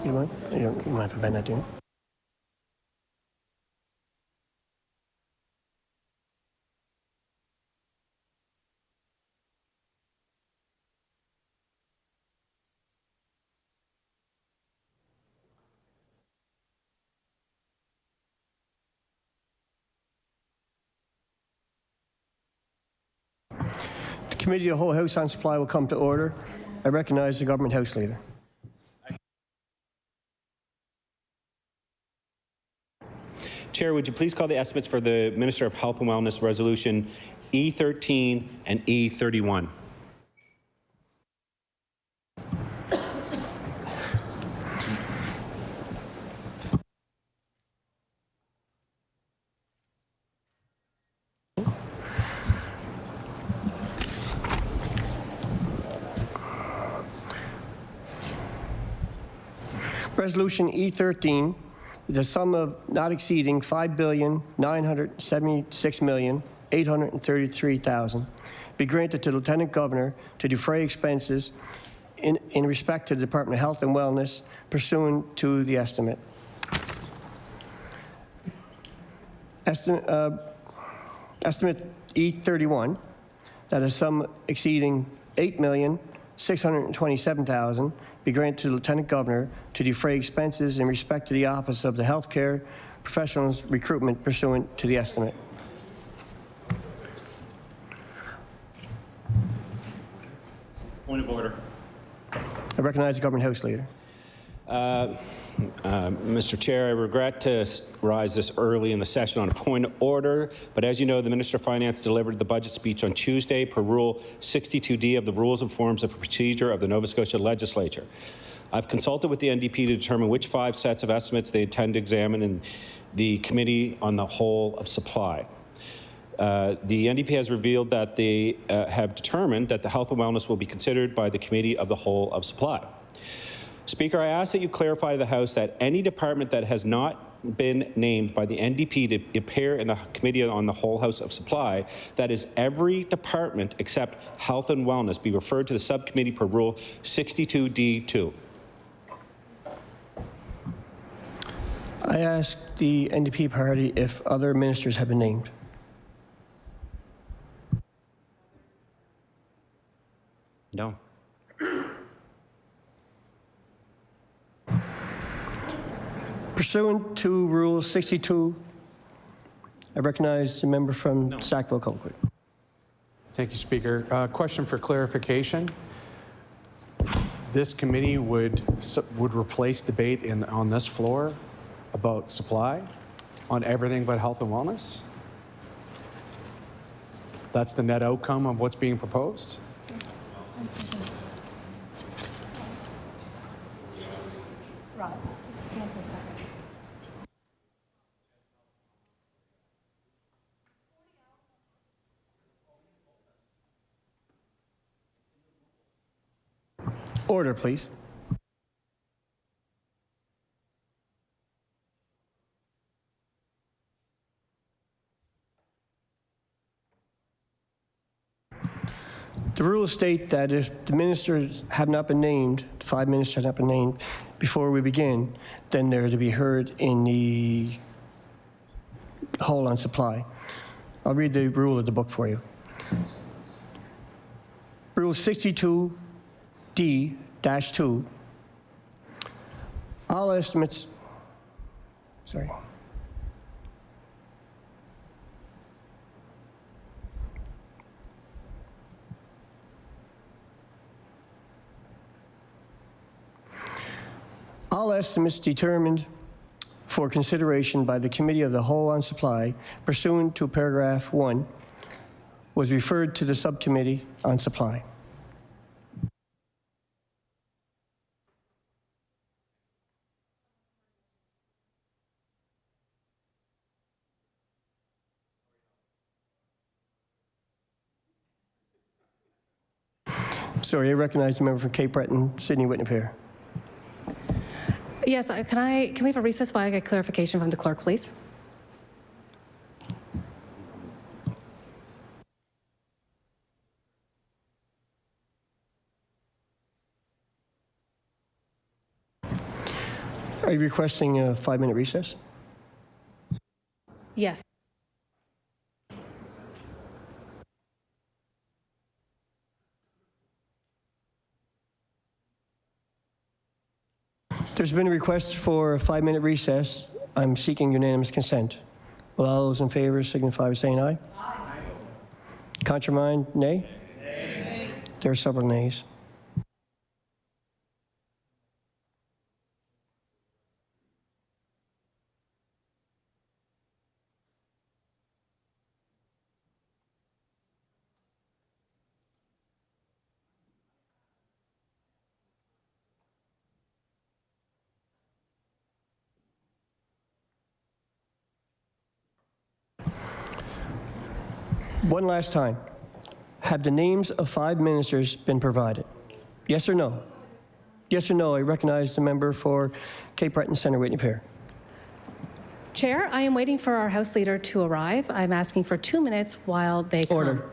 You mind? You don't mind if I bend that down? The Committee of the Whole House on Supply will come to order. I recognize the Government House Leader. Chair, would you please call the estimates for the Minister of Health and Wellness Resolution E13 and E31? Resolution E13, the sum of not exceeding $5,976,833,000 be granted to the Lieutenant Governor to defray expenses in respect to the Department of Health and Wellness pursuant to the estimate. Estimate E31, that a sum exceeding $8,627,000 be granted to the Lieutenant Governor to defray expenses in respect to the Office of the Healthcare Professionals Recruitment pursuant to the estimate. Point of order. I recognize the Government House Leader. Mr. Chair, I regret to rise this early in the session on a point of order, but as you know, the Minister of Finance delivered the budget speech on Tuesday per Rule 62D of the Rules and Forms of Procedure of the Nova Scotia Legislature. I've consulted with the NDP to determine which 5 sets of estimates they intend to examine in the Committee on the Whole of Supply. The NDP has revealed that they have determined that the health and wellness will be considered by the Committee of the Whole of Supply. Speaker, I ask that you clarify to the House that any department that has not been named by the NDP to appear in the Committee on the Whole House of Supply, that is every department except health and wellness, be referred to the subcommittee per Rule 62D2. I ask the NDP party if other ministers have been named. No. Pursuant to Rule 62, I recognize the member from Sackville-Coquitlam. Thank you, Speaker. Question for clarification. This committee would replace debate on this floor about supply on everything but health and wellness? That's the net outcome of what's being proposed? Order, please. The rules state that if the ministers have not been named, the 5 ministers have not been named before we begin, then they're to be heard in the Whole on Supply. I'll read the rule of the book for you. Rule 62D-2. All estimates, sorry. All estimates determined for consideration by the Committee of the Whole on Supply pursuant to paragraph 1 was referred to the Subcommittee on Supply. Sorry, I recognize the member from Cape Breton, Sydney Whitnapare. Yes, can we have a recess while I get clarification from the clerk, please? Are you requesting a 5-minute recess? Yes. There's been a request for a 5-minute recess. I'm seeking unanimous consent. Will all those in favor signify by saying aye? Aye. Contrary, nay? Nay. There are several nays. One last time. Have the names of 5 ministers been provided? Yes or no? Yes or no? I recognize the member for Cape Breton Centre, Whitney Pier. Chair, I am waiting for our House Leader to arrive. I'm asking for 2 minutes while they come. Order.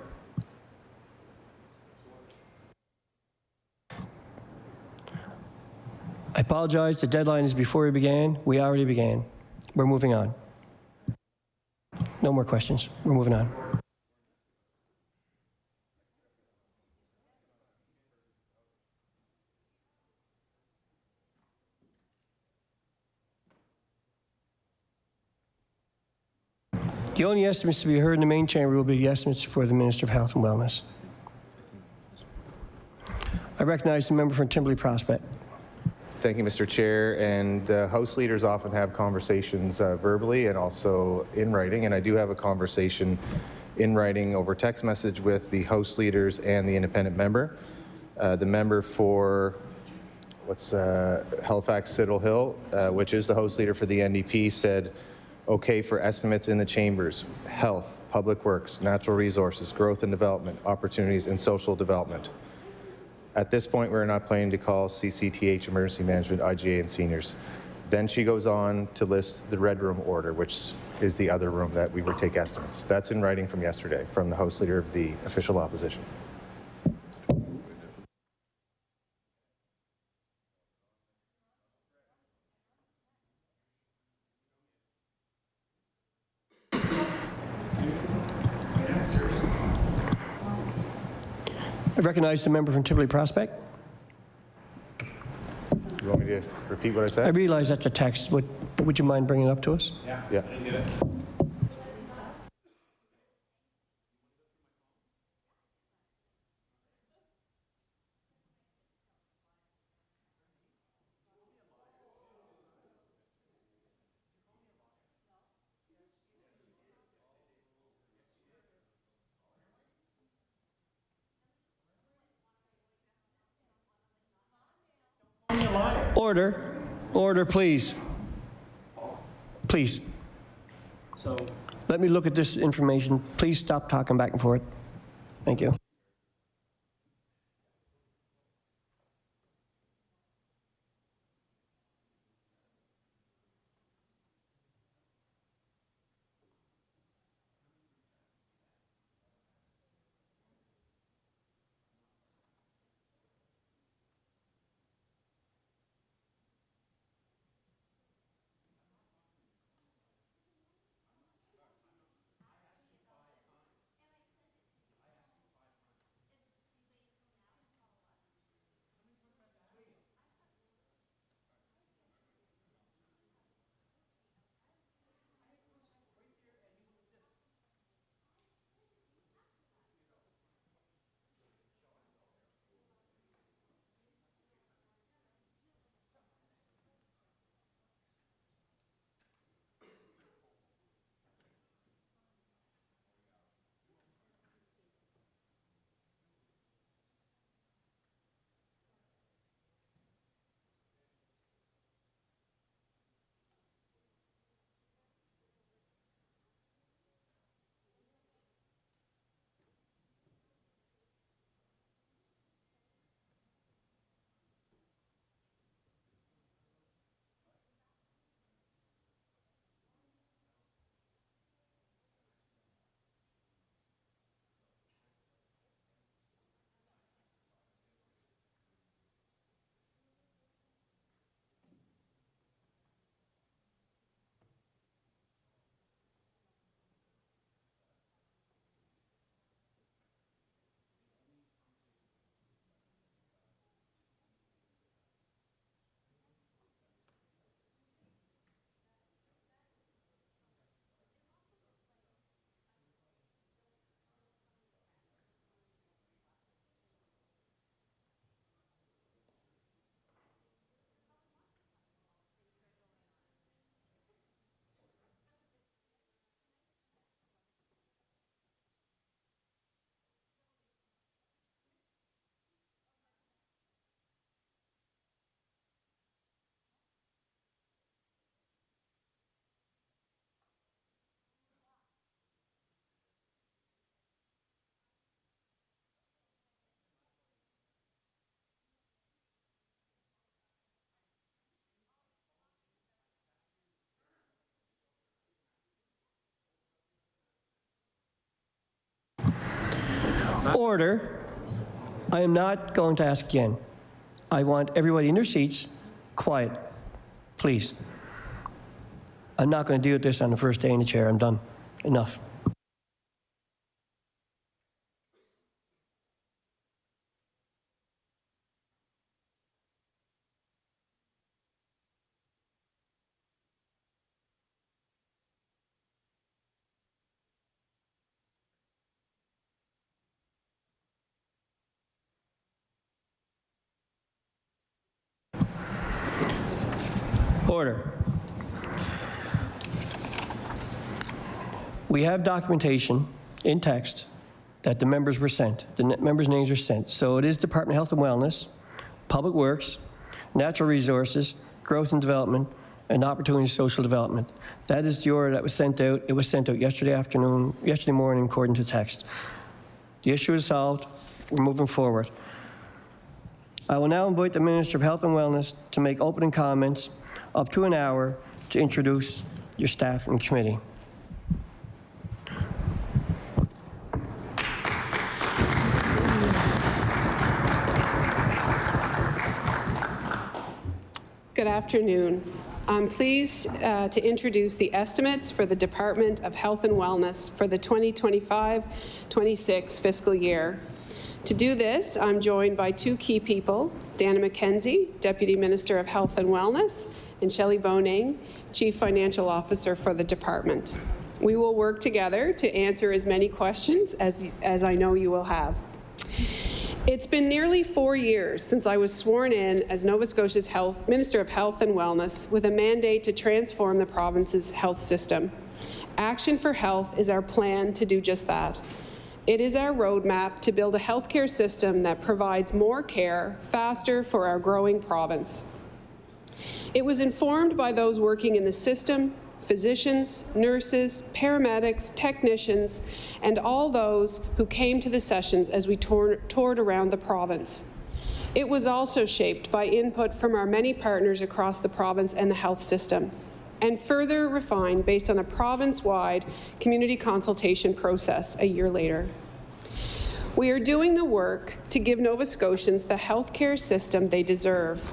I apologize. The deadline is before we began. We already began. We're moving on. No more questions. We're moving on. The only estimates to be heard in the main chamber will be the estimates for the Minister of Health and Wellness. I recognize the member from Timberley Prospect. Thank you, Mr. Chair. And House leaders often have conversations verbally and also in writing. And I do have a conversation in writing over text message with the House leaders and the independent member. The member for Halifax Siddle Hill, which is the House leader for the NDP, said, okay for estimates in the chambers: health, public works, natural resources, growth and development, opportunities, and social development. At this point, we're not planning to call CCTH, emergency management, IGA, and seniors. Then she goes on to list the red room order, which is the other room that we would take estimates. That's in writing from yesterday from the House leader of the official opposition. I recognize the member from Timberley Prospect. You want me to repeat what I said? I realize that's a text. Would you mind bringing it up to us? Yeah. I didn't get it. Order. Order, please. Please. So, let me look at this information. Please stop talking back and forth. Thank you. Order. I am not going to ask again. I want everybody in their seats quiet, please. I'm not going to deal with this on the first day in the chair. I'm done. Enough. Order. We have documentation in text that the members were sent. The members' names were sent. So it is Department of Health and Wellness, Public Works, Natural Resources, Growth and Development, and Opportunity Social Development. That is the order that was sent out. It was sent out yesterday morning, according to text. The issue is solved. We're moving forward. I will now invite the Minister of Health and Wellness to make opening comments up to an hour to introduce your staff and committee. Good afternoon. I'm pleased to introduce the estimates for the Department of Health and Wellness for the 2025-26 fiscal year. To do this, I'm joined by two key people, Dana McKenzie, Deputy Minister of Health and Wellness, and Shelley Boning, Chief Financial Officer for the department. We will work together to answer as many questions as I know you will have. It's been nearly 4 years since I was sworn in as Nova Scotia's Minister of Health and Wellness with a mandate to transform the province's health system. Action for Health is our plan to do just that. It is our roadmap to build a healthcare system that provides more care faster for our growing province. It was informed by those working in the system, physicians, nurses, paramedics, technicians, and all those who came to the sessions as we toured around the province. It was also shaped by input from our many partners across the province and the health system, and further refined based on a province-wide community consultation process a year later. We are doing the work to give Nova Scotians the healthcare system they deserve.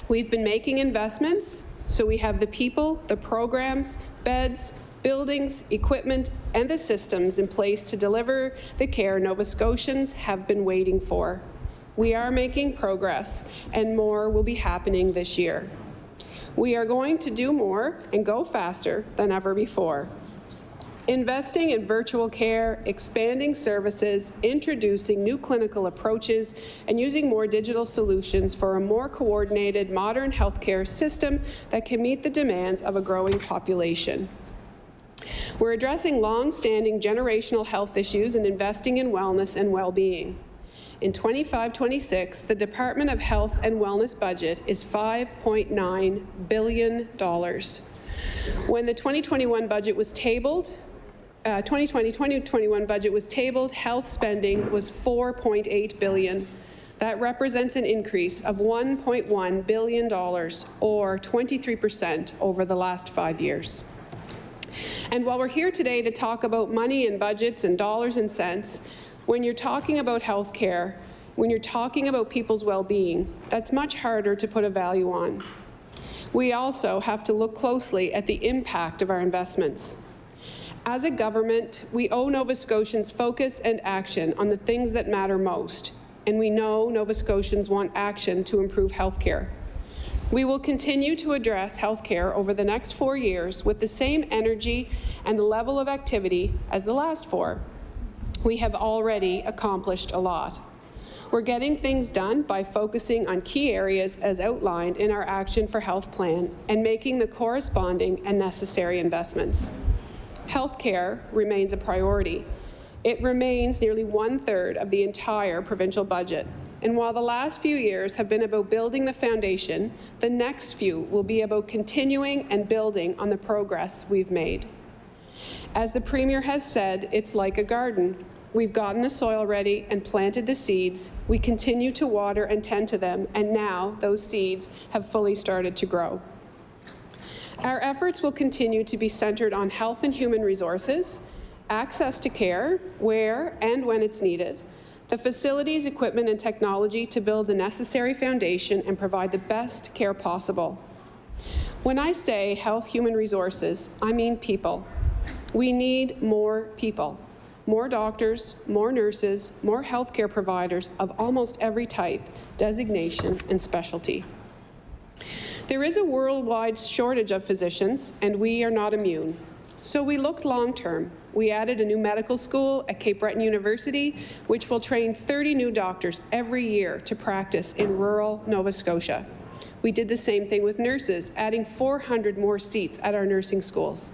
We've been making investments, so we have the people, the programs, beds, buildings, equipment, and the systems in place to deliver the care Nova Scotians have been waiting for. We are making progress, and more will be happening this year. We are going to do more and go faster than ever before. Investing in virtual care, expanding services, introducing new clinical approaches, and using more digital solutions for a more coordinated, modern healthcare system that can meet the demands of a growing population. We're addressing long-standing generational health issues and investing in wellness and well-being. In 25-26, the Department of Health and Wellness budget is $5.9 billion. When the 2021 budget was tabled, 2020-2021 budget was tabled, health spending was $4.8 billion. That represents an increase of $1.1 billion, or 23% over the last 5 years. And while we're here today to talk about money and budgets and dollars and cents, when you're talking about health care, when you're talking about people's well-being, that's much harder to put a value on. We also have to look closely at the impact of our investments. As a government, we owe Nova Scotians focus and action on the things that matter most, and we know Nova Scotians want action to improve health care. We will continue to address health care over the next 4 years with the same energy and the level of activity as the last 4. We have already accomplished a lot. We're getting things done by focusing on key areas as outlined in our Action for Health plan and making the corresponding and necessary investments. Healthcare remains a priority. It remains nearly 1/3 of the entire provincial budget. And while the last few years have been about building the foundation, the next few will be about continuing and building on the progress we've made. As the Premier has said, it's like a garden. We've gotten the soil ready and planted the seeds. We continue to water and tend to them, and now those seeds have fully started to grow. Our efforts will continue to be centered on health and human resources, access to care where and when it's needed, the facilities, equipment, and technology to build the necessary foundation and provide the best care possible. When I say health human resources, I mean people. We need more people. More doctors, more nurses, more healthcare providers of almost every type, designation, and specialty. There is a worldwide shortage of physicians, and we are not immune. So we looked long-term. We added a new medical school at Cape Breton University, which will train 30 new doctors every year to practice in rural Nova Scotia. We did the same thing with nurses, adding 400 more seats at our nursing schools.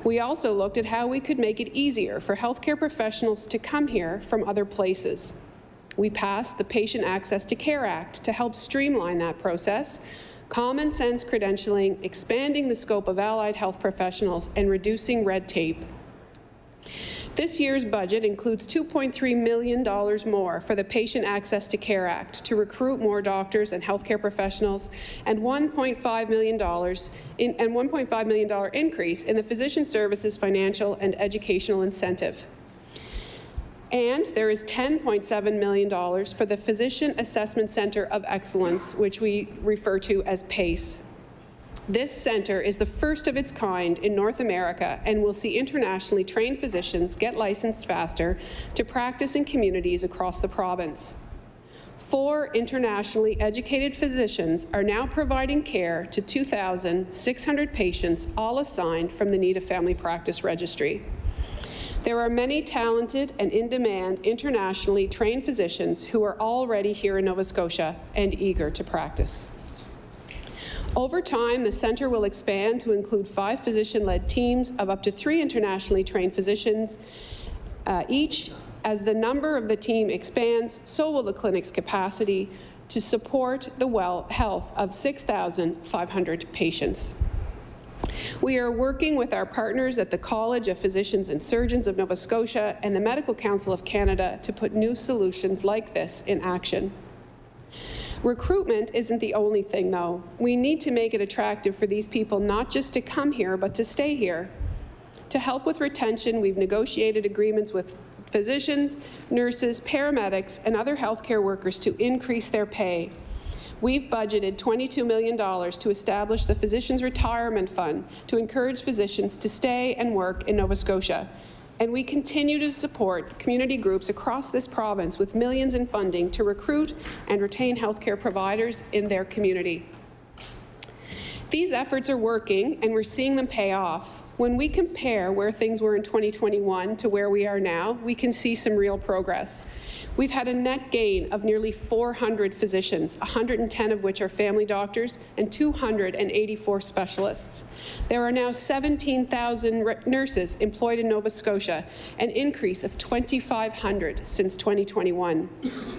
We also looked at how we could make it easier for healthcare professionals to come here from other places. We passed the Patient Access to Care Act to help streamline that process, common sense credentialing, expanding the scope of allied health professionals, and reducing red tape. This year's budget includes $2.3 million more for the Patient Access to Care Act to recruit more doctors and healthcare professionals, and $1.5 million increase in the Physician Services Financial and Educational Incentive. And there is $10.7 million for the Physician Assessment Center of Excellence, which we refer to as PACE. This center is the first of its kind in North America and will see internationally trained physicians get licensed faster to practice in communities across the province. 4 internationally educated physicians are now providing care to 2,600 patients, all assigned from the Need of Family Practice Registry. There are many talented and in-demand internationally trained physicians who are already here in Nova Scotia and eager to practice. Over time, the centre will expand to include 5 physician-led teams of up to 3 internationally trained physicians each. As the number of the team expands, so will the clinic's capacity to support the health of 6,500 patients. We are working with our partners at the College of Physicians and Surgeons of Nova Scotia and the Medical Council of Canada to put new solutions like this in action. Recruitment isn't the only thing, though. We need to make it attractive for these people not just to come here, but to stay here. To help with retention, we've negotiated agreements with physicians, nurses, paramedics, and other healthcare workers to increase their pay. We've budgeted $22 million to establish the Physicians' Retirement Fund to encourage physicians to stay and work in Nova Scotia. And we continue to support community groups across this province with millions in funding to recruit and retain healthcare providers in their community. These efforts are working, and we're seeing them pay off. When we compare where things were in 2021 to where we are now, we can see some real progress. We've had a net gain of nearly 400 physicians, 110 of which are family doctors, and 284 specialists. There are now 17,000 nurses employed in Nova Scotia, an increase of 2,500 since 2021.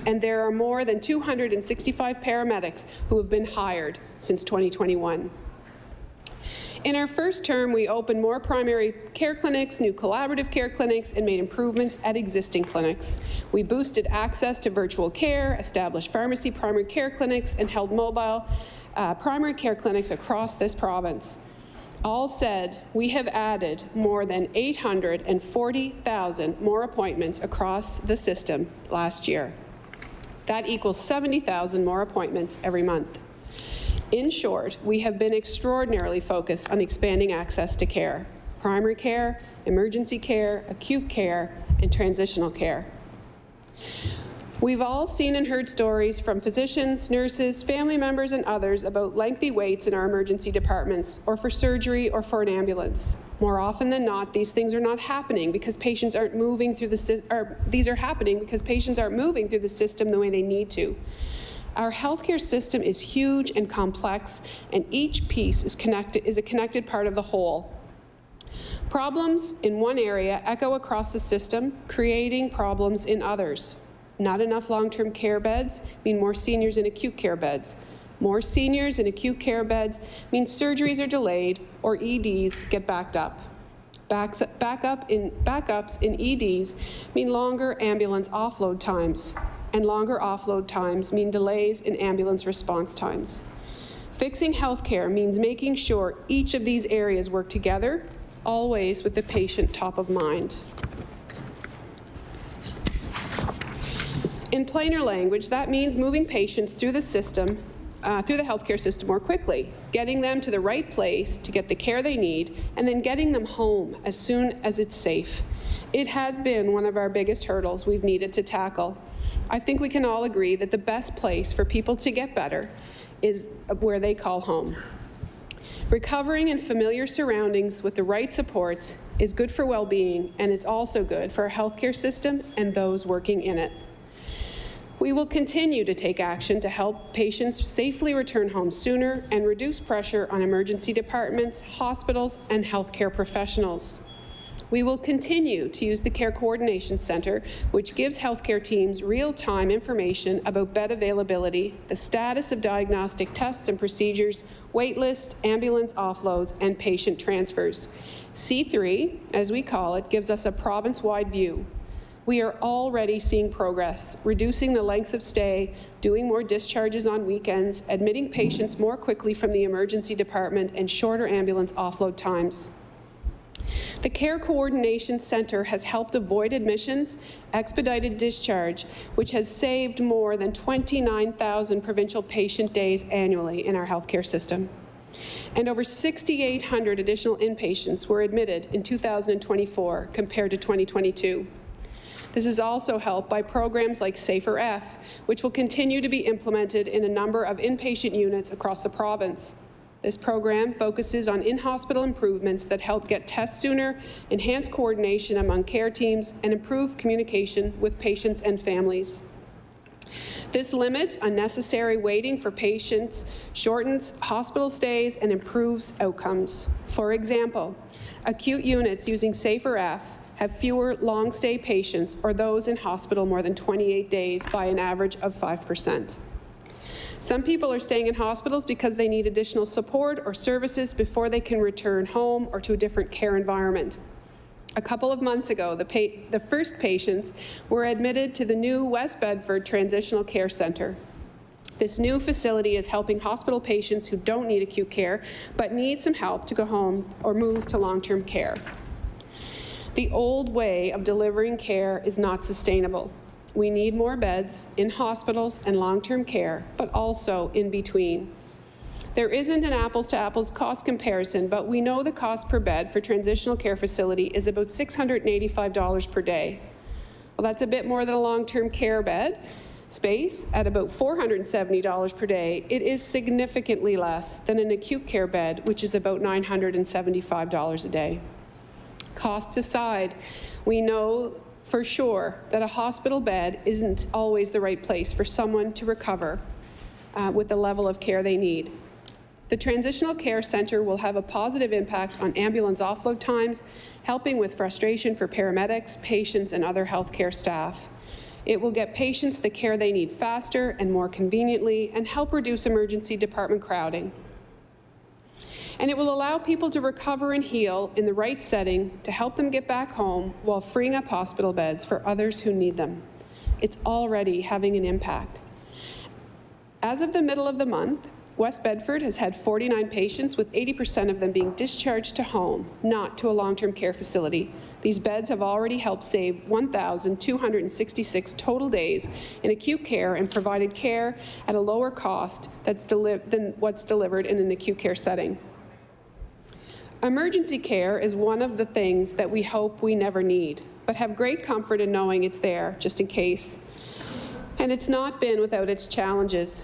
And there are more than 265 paramedics who have been hired since 2021. In our first term, we opened more primary care clinics, new collaborative care clinics, and made improvements at existing clinics. We boosted access to virtual care, established pharmacy primary care clinics, and held mobile primary care clinics across this province. All said, we have added more than 840,000 more appointments across the system last year. That equals 70,000 more appointments every month. In short, we have been extraordinarily focused on expanding access to care: primary care, emergency care, acute care, and transitional care. We've all seen and heard stories from physicians, nurses, family members, and others about lengthy waits in our emergency departments, or for surgery, or for an ambulance. More often than not, these things are not happening because patients aren't moving through the system the way they need to. Our healthcare system is huge and complex, and each piece is a connected part of the whole. Problems in one area echo across the system, creating problems in others. Not enough long-term care beds mean more seniors in acute care beds. More seniors in acute care beds means surgeries are delayed or EDs get backed up. Backups in EDs mean longer ambulance offload times, and longer offload times mean delays in ambulance response times. Fixing healthcare means making sure each of these areas work together always with the patient top of mind. In plainer language, that means moving patients through the system, through the healthcare system more quickly, getting them to the right place to get the care they need, and then getting them home as soon as it's safe. It has been one of our biggest hurdles we've needed to tackle. I think we can all agree that the best place for people to get better is where they call home. Recovering in familiar surroundings with the right supports is good for well-being, and it's also good for our healthcare system and those working in it. We will continue to take action to help patients safely return home sooner and reduce pressure on emergency departments, hospitals, and healthcare professionals. We will continue to use the Care Coordination Centre, which gives healthcare teams real-time information about bed availability, the status of diagnostic tests and procedures, wait lists, ambulance offloads, and patient transfers. C3, as we call it, gives us a province-wide view. We are already seeing progress, reducing the lengths of stay, doing more discharges on weekends, admitting patients more quickly from the emergency department, and shorter ambulance offload times. The Care Coordination Centre has helped avoid admissions, expedited discharge, which has saved more than 29,000 provincial patient days annually in our healthcare system. And over 6,800 additional inpatients were admitted in 2024 compared to 2022. This is also helped by programs like Safer F, which will continue to be implemented in a number of inpatient units across the province. This program focuses on in-hospital improvements that help get tests sooner, enhance coordination among care teams, and improve communication with patients and families. This limits unnecessary waiting for patients, shortens hospital stays, and improves outcomes. For example, acute units using Safer F have fewer long-stay patients or those in hospital more than 28 days by an average of 5%. Some people are staying in hospitals because they need additional support or services before they can return home or to a different care environment. A couple of months ago, the first patients were admitted to the new West Bedford Transitional Care Centre. This new facility is helping hospital patients who don't need acute care but need some help to go home or move to long-term care. The old way of delivering care is not sustainable. We need more beds in hospitals and long-term care, but also in between. There isn't an apples-to-apples cost comparison, but we know the cost per bed for transitional care facility is about $685 per day. Well, that's a bit more than a long-term care bed space at about $470 per day. It is significantly less than an acute care bed, which is about $975 a day. Costs aside, we know for sure that a hospital bed isn't always the right place for someone to recover with the level of care they need. The Transitional Care Centre will have a positive impact on ambulance offload times, helping with frustration for paramedics, patients, and other healthcare staff. It will get patients the care they need faster and more conveniently and help reduce emergency department crowding. And it will allow people to recover and heal in the right setting to help them get back home while freeing up hospital beds for others who need them. It's already having an impact. As of the middle of the month, West Bedford has had 49 patients, with 80% of them being discharged to home, not to a long-term care facility. These beds have already helped save 1,266 total days in acute care and provided care at a lower cost than what's delivered in an acute care setting. Emergency care is one of the things that we hope we never need, but have great comfort in knowing it's there just in case. And it's not been without its challenges.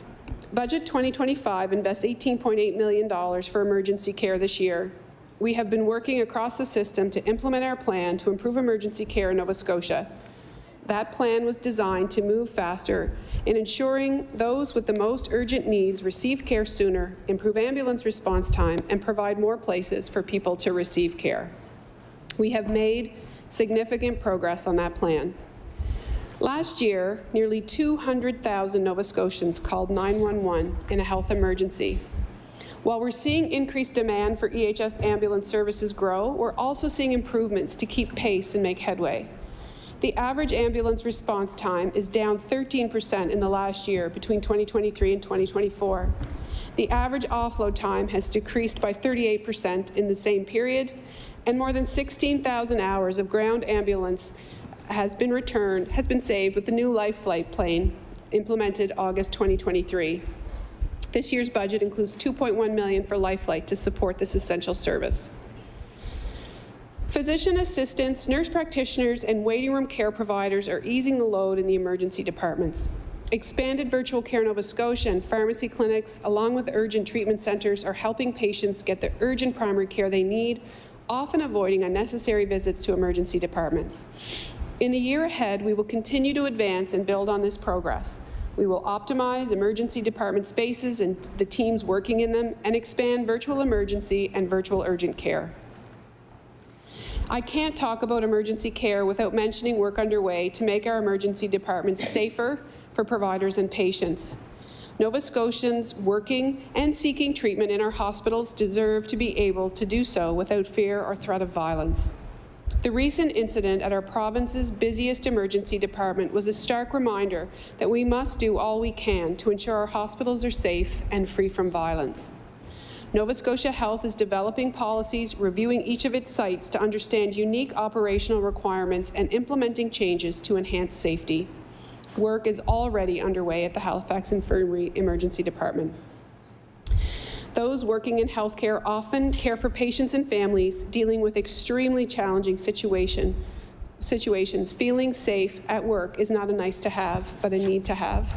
Budget 2025 invests $18.8 million for emergency care this year. We have been working across the system to implement our plan to improve emergency care in Nova Scotia. That plan was designed to move faster in ensuring those with the most urgent needs receive care sooner, improve ambulance response time, and provide more places for people to receive care. We have made significant progress on that plan. Last year, nearly 200,000 Nova Scotians called 911 in a health emergency. While we're seeing increased demand for EHS ambulance services grow, we're also seeing improvements to keep pace and make headway. The average ambulance response time is down 13% in the last year between 2023 and 2024. The average offload time has decreased by 38% in the same period. and more than 16,000 hours of ground ambulance has been saved with the new Life Flight plane implemented August 2023. This year's budget includes $2.1 million for Life Flight to support this essential service. Physician assistants, nurse practitioners, and waiting room care providers are easing the load in the emergency departments. Expanded virtual care Nova Scotia and pharmacy clinics, along with urgent treatment centres, are helping patients get the urgent primary care they need, often avoiding unnecessary visits to emergency departments. In the year ahead, we will continue to advance and build on this progress. We will optimize emergency department spaces and the teams working in them, and expand virtual emergency and virtual urgent care. I can't talk about emergency care without mentioning work underway to make our emergency departments safer for providers and patients. Nova Scotians working and seeking treatment in our hospitals deserve to be able to do so without fear or threat of violence. The recent incident at our province's busiest emergency department was a stark reminder that we must do all we can to ensure our hospitals are safe and free from violence. Nova Scotia Health is developing policies, reviewing each of its sites to understand unique operational requirements and implementing changes to enhance safety. Work is already underway at the Halifax Infirmary Emergency Department. Those working in healthcare often care for patients and families dealing with extremely challenging situations. Feeling safe at work is not a nice to have, but a need to have.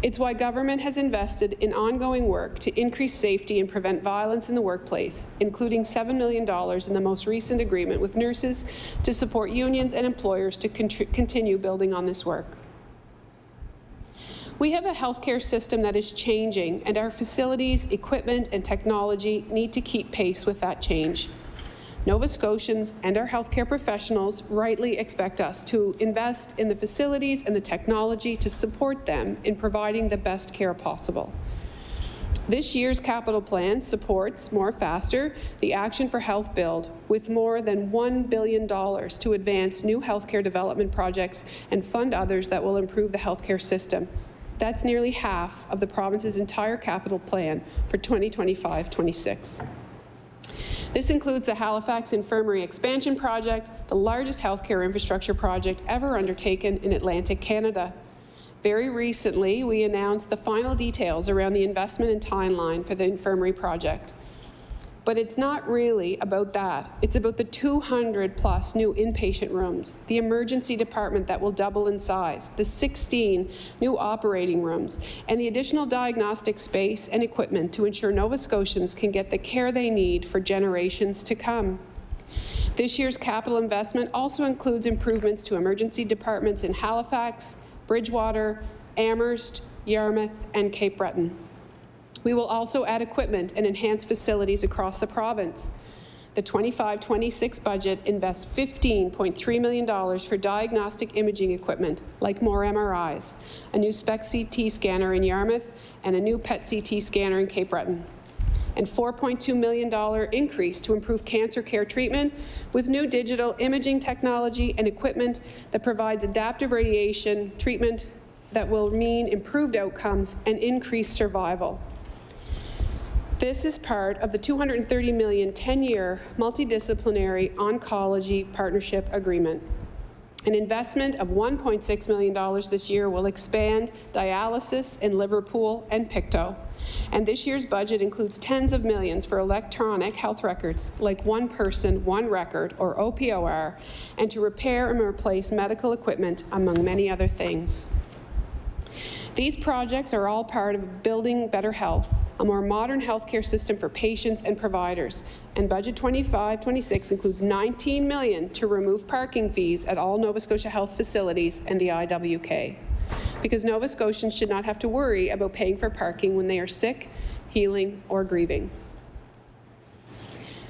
It's why government has invested in ongoing work to increase safety and prevent violence in the workplace, including $7 million in the most recent agreement with nurses to support unions and employers to continue building on this work. We have a healthcare system that is changing, and our facilities, equipment, and technology need to keep pace with that change. Nova Scotians and our healthcare professionals rightly expect us to invest in the facilities and the technology to support them in providing the best care possible. This year's capital plan supports More Faster, the Action for Health Build, with more than $1 billion to advance new healthcare development projects and fund others that will improve the healthcare system. That's nearly half of the province's entire capital plan for 2025-26. This includes the Halifax Infirmary Expansion Project, the largest healthcare infrastructure project ever undertaken in Atlantic Canada. Very recently, we announced the final details around the investment and timeline for the infirmary project. But it's not really about that. It's about the 200+ new inpatient rooms, the emergency department that will double in size, the 16 new operating rooms, and the additional diagnostic space and equipment to ensure Nova Scotians can get the care they need for generations to come. This year's capital investment also includes improvements to emergency departments in Halifax, Bridgewater, Amherst, Yarmouth, and Cape Breton. We will also add equipment and enhance facilities across the province. The 25-26 budget invests $15.3 million for diagnostic imaging equipment, like more MRIs, a new SPECT CT scanner in Yarmouth, and a new PET CT scanner in Cape Breton. And $4.2 million increase to improve cancer care treatment with new digital imaging technology and equipment that provides adaptive radiation treatment that will mean improved outcomes and increased survival. This is part of the $230 million 10-year multidisciplinary oncology partnership agreement. An investment of $1.6 million this year will expand dialysis in Liverpool and Pictou. And this year's budget includes tens of millions for electronic health records like One Person, One Record, or OPOR, and to repair and replace medical equipment, among many other things. These projects are all part of building better health, a more modern healthcare system for patients and providers. And Budget 25-26 includes $19 million to remove parking fees at all Nova Scotia Health facilities and the IWK. Because Nova Scotians should not have to worry about paying for parking when they are sick, healing, or grieving.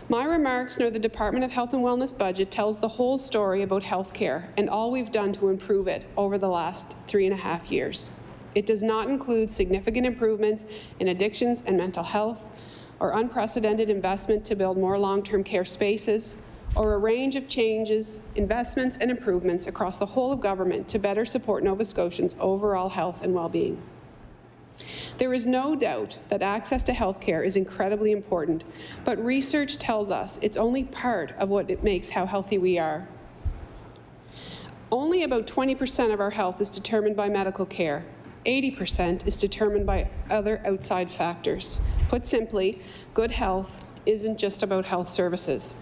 My remarks nor the Department of Health and Wellness budget tells the whole story about healthcare and all we've done to improve it over the last 3.5 years. It does not include significant improvements in addictions and mental health, or unprecedented investment to build more long-term care spaces, or a range of changes, investments, and improvements across the whole of government to better support Nova Scotians' overall health and well-being. There is no doubt that access to health care is incredibly important, but research tells us it's only part of what it makes how healthy we are. Only about 20% of our health is determined by medical care. 80% is determined by other outside factors. Put simply, good health isn't just about health services.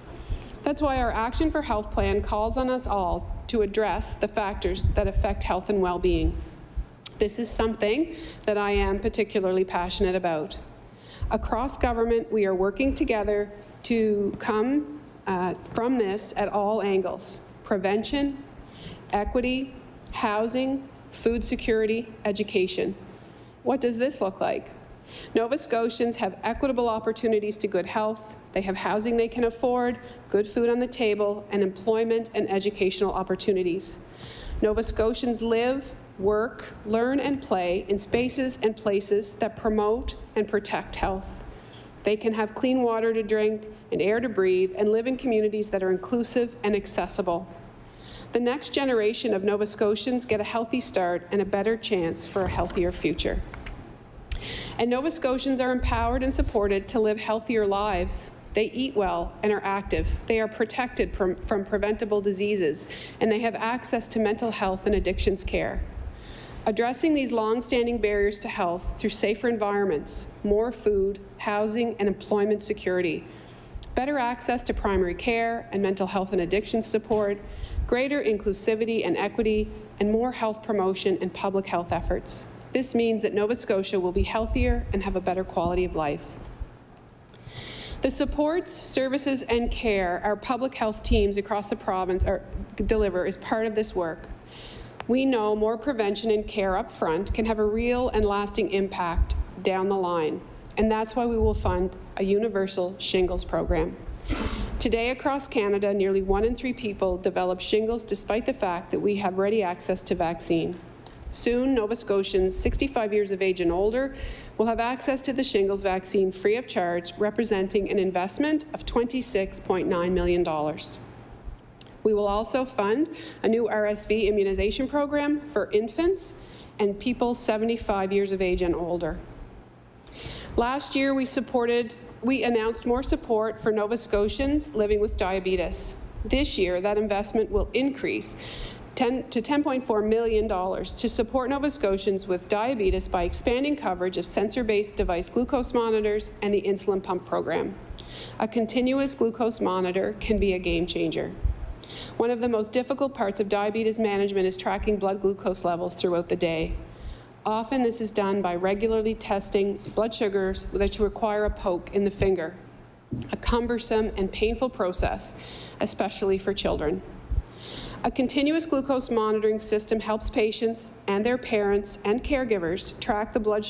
That's why our Action for Health plan calls on us all to address the factors that affect health and well-being. This is something that I am particularly passionate about. Across government, we are working together to come from this at all angles: prevention, equity, housing, food security, education. What does this look like? Nova Scotians have equitable opportunities to good health. They have housing they can afford, good food on the table, and employment and educational opportunities. Nova Scotians live, work, learn, and play in spaces and places that promote and protect health. They can have clean water to drink and air to breathe and live in communities that are inclusive and accessible. The next generation of Nova Scotians get a healthy start and a better chance for a healthier future. And Nova Scotians are empowered and supported to live healthier lives. They eat well and are active. They are protected from preventable diseases, and they have access to mental health and addictions care. Addressing these long-standing barriers to health through safer environments, more food, housing, and employment security, better access to primary care and mental health and addiction support, greater inclusivity and equity, and more health promotion and public health efforts. This means that Nova Scotia will be healthier and have a better quality of life. The supports, services, and care our public health teams across the province deliver is part of this work. We know more prevention and care up front can have a real and lasting impact down the line, and that's why we will fund a universal shingles program. Today across Canada, nearly 1 in 3 people develop shingles despite the fact that we have ready access to vaccine. Soon, Nova Scotians 65 years of age and older will have access to the shingles vaccine free of charge, representing an investment of $26.9 million. We will also fund a new RSV immunization program for infants and people 75 years of age and older. Last year, we announced more support for Nova Scotians living with diabetes. This year, that investment will increase to $10.4 million to support Nova Scotians with diabetes by expanding coverage of sensor-based device glucose monitors and the insulin pump program. A continuous glucose monitor can be a game changer. One of the most difficult parts of diabetes management is tracking blood glucose levels throughout the day. Often this is done by regularly testing blood sugars that require a poke in the finger, a cumbersome and painful process, especially for children. A continuous glucose monitoring system helps patients and their parents and caregivers track their blood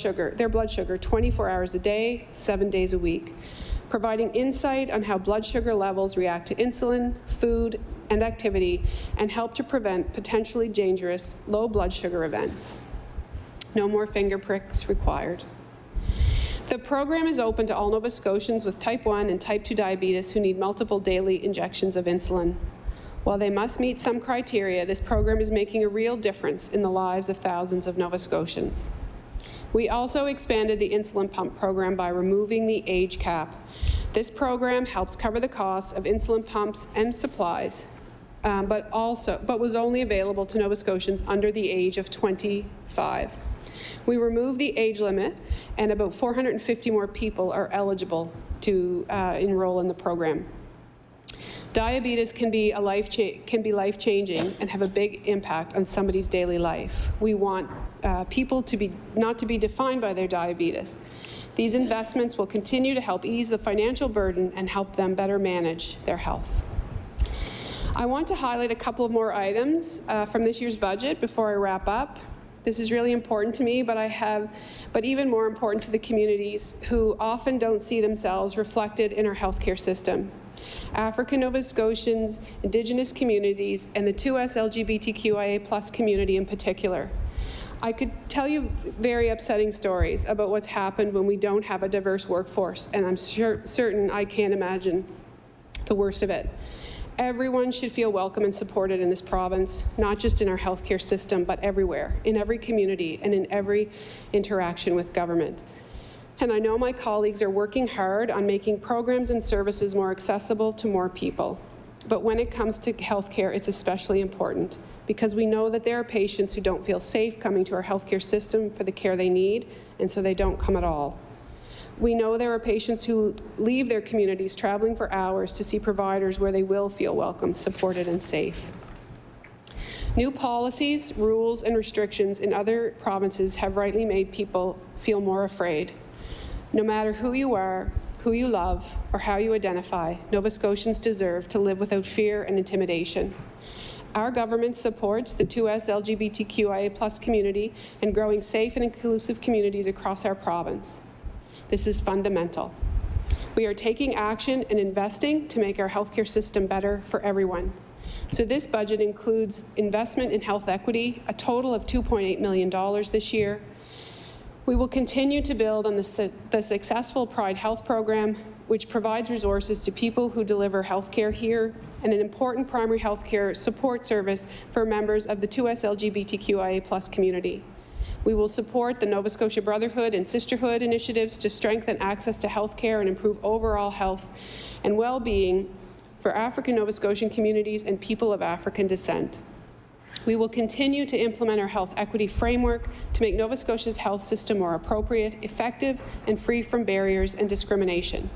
sugar 24 hours a day, 7 days a week, providing insight on how blood sugar levels react to insulin, food, and activity, and help to prevent potentially dangerous low blood sugar events. No more finger pricks required. The program is open to all Nova Scotians with type 1 and type 2 diabetes who need multiple daily injections of insulin. While they must meet some criteria, this program is making a real difference in the lives of thousands of Nova Scotians. We also expanded the insulin pump program by removing the age cap. This program helps cover the costs of insulin pumps and supplies, but was only available to Nova Scotians under the age of 25. We removed the age limit, and about 450 more people are eligible to enroll in the program. Diabetes can be life-changing and have a big impact on somebody's daily life. We want people not to be defined by their diabetes. These investments will continue to help ease the financial burden and help them better manage their health. I want to highlight a couple of more items from this year's budget before I wrap up. This is really important to me, but even more important to the communities who often don't see themselves reflected in our healthcare system. African Nova Scotians, Indigenous communities, and the 2S LGBTQIA+ community in particular. I could tell you very upsetting stories about what's happened when we don't have a diverse workforce, and I'm certain I can't imagine the worst of it. Everyone should feel welcome and supported in this province, not just in our healthcare system, but everywhere, in every community and in every interaction with government. And I know my colleagues are working hard on making programs and services more accessible to more people. But when it comes to healthcare, it's especially important because we know that there are patients who don't feel safe coming to our healthcare system for the care they need, and so they don't come at all. We know there are patients who leave their communities traveling for hours to see providers where they will feel welcome, supported, and safe. New policies, rules, and restrictions in other provinces have rightly made people feel more afraid. No matter who you are, who you love, or how you identify, Nova Scotians deserve to live without fear and intimidation. Our government supports the 2S LGBTQIA+ community and growing safe and inclusive communities across our province. This is fundamental. We are taking action and investing to make our healthcare system better for everyone. So this budget includes investment in health equity, a total of $2.8 million this year. We will continue to build on the successful Pride Health program, which provides resources to people who deliver healthcare here, and an important primary healthcare support service for members of the 2S LGBTQIA+ community. We will support the Nova Scotia Brotherhood and Sisterhood initiatives to strengthen access to healthcare and improve overall health and well-being for African Nova Scotian communities and people of African descent. We will continue to implement our health equity framework to make Nova Scotia's health system more appropriate, effective, and free from barriers and discrimination.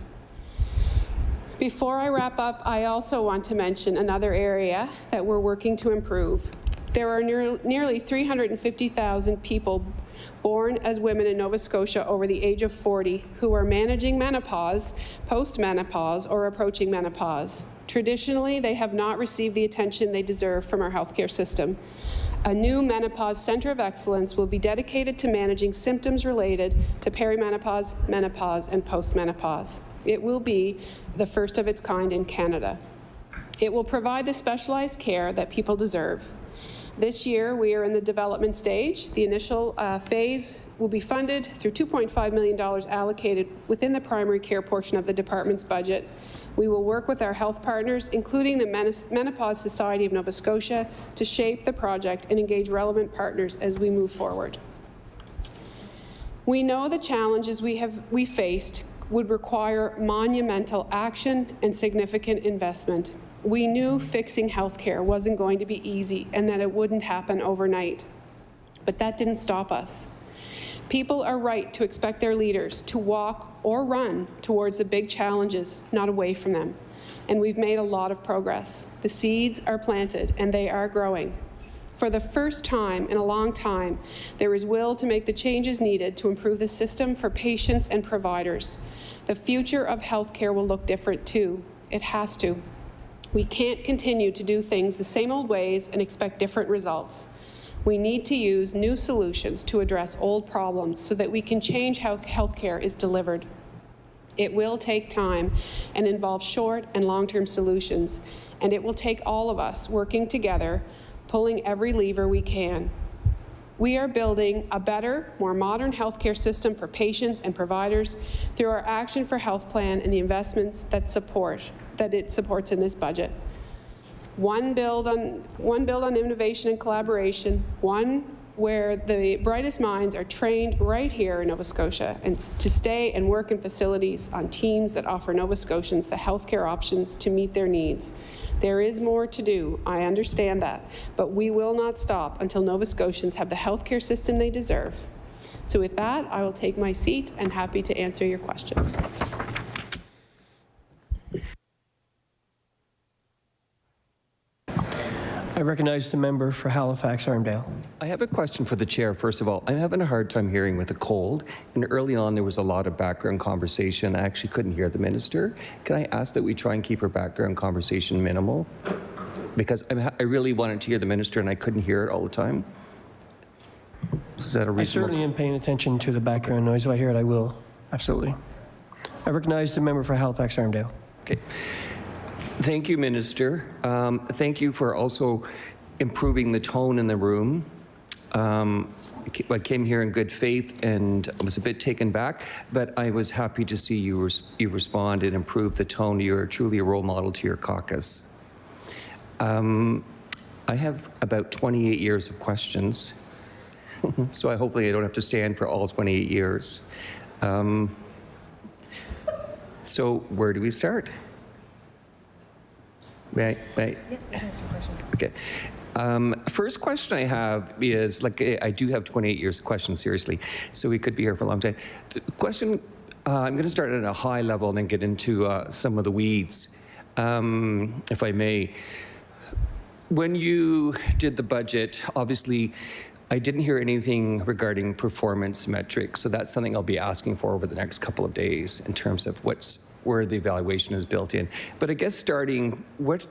Before I wrap up, I also want to mention another area that we're working to improve. There are nearly 350,000 people born as women in Nova Scotia over the age of 40 who are managing menopause, post-menopause, or approaching menopause. Traditionally, they have not received the attention they deserve from our healthcare system. A new Menopause Centre of Excellence will be dedicated to managing symptoms related to perimenopause, menopause, and postmenopause. It will be the first of its kind in Canada. It will provide the specialized care that people deserve. This year, we are in the development stage. The initial phase will be funded through $2.5 million allocated within the primary care portion of the department's budget. We will work with our health partners, including the Menopause Society of Nova Scotia, to shape the project and engage relevant partners as we move forward. We know the challenges we faced would require monumental action and significant investment. We knew fixing healthcare wasn't going to be easy and that it wouldn't happen overnight. But that didn't stop us. People are right to expect their leaders to walk or run towards the big challenges, not away from them. And we've made a lot of progress. The seeds are planted and they are growing. For the first time in a long time, there is will to make the changes needed to improve the system for patients and providers. The future of healthcare will look different too. It has to. We can't continue to do things the same old ways and expect different results. We need to use new solutions to address old problems so that we can change how healthcare is delivered. It will take time and involve short and long-term solutions, and it will take all of us working together, pulling every lever we can. We are building a better, more modern healthcare system for patients and providers through our Action for Health plan and the investments that it supports in this budget. One build on innovation and collaboration, one where the brightest minds are trained right here in Nova Scotia and to stay and work in facilities on teams that offer Nova Scotians the healthcare options to meet their needs. There is more to do, I understand that, but we will not stop until Nova Scotians have the healthcare system they deserve. So with that, I will take my seat and happy to answer your questions. I recognize the member for Halifax-Armdale. I have a question for the chair. First of all, I'm having a hard time hearing with a cold, and early on there was a lot of background conversation. I actually couldn't hear the minister. Can I ask that we try and keep our background conversation minimal? Because I really wanted to hear the minister and I couldn't hear it all the time. Is that a reasonable? I certainly am paying attention to the background noise. If I hear it, I will. Absolutely. I recognize the member for Halifax-Armdale. Okay. Thank you, Minister. Thank you for also improving the tone in the room. I came here in good faith and I was a bit taken back, but I was happy to see you respond and improve the tone. You're truly a role model to your caucus. I have about 28 years of questions, so hopefully I don't have to stand for all 28 years. So where do we start? May I? Okay. First question I have is, like, I do have 28 years of questions, seriously, so we could be here for a long time. The question, I'm going to start at a high level and then get into some of the weeds, if I may. When you did the budget, obviously, I didn't hear anything regarding performance metrics, so that's something I'll be asking for over the next couple of days in terms of where the evaluation is built in. But I guess starting, what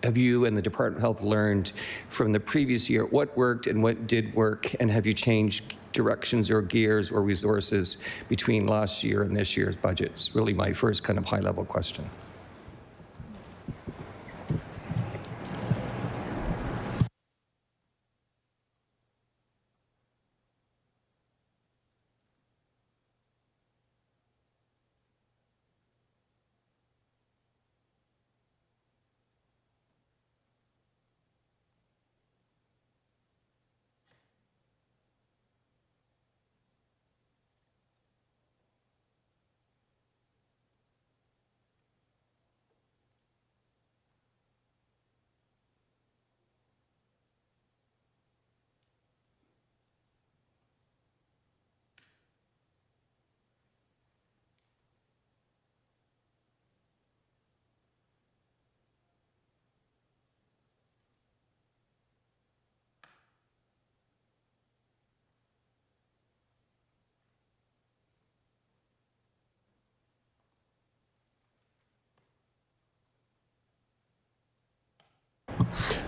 have you and the Department of Health learned from the previous year? What worked and what did work, and have you changed directions or gears or resources between last year and this year's budget? It's really my first kind of high-level question.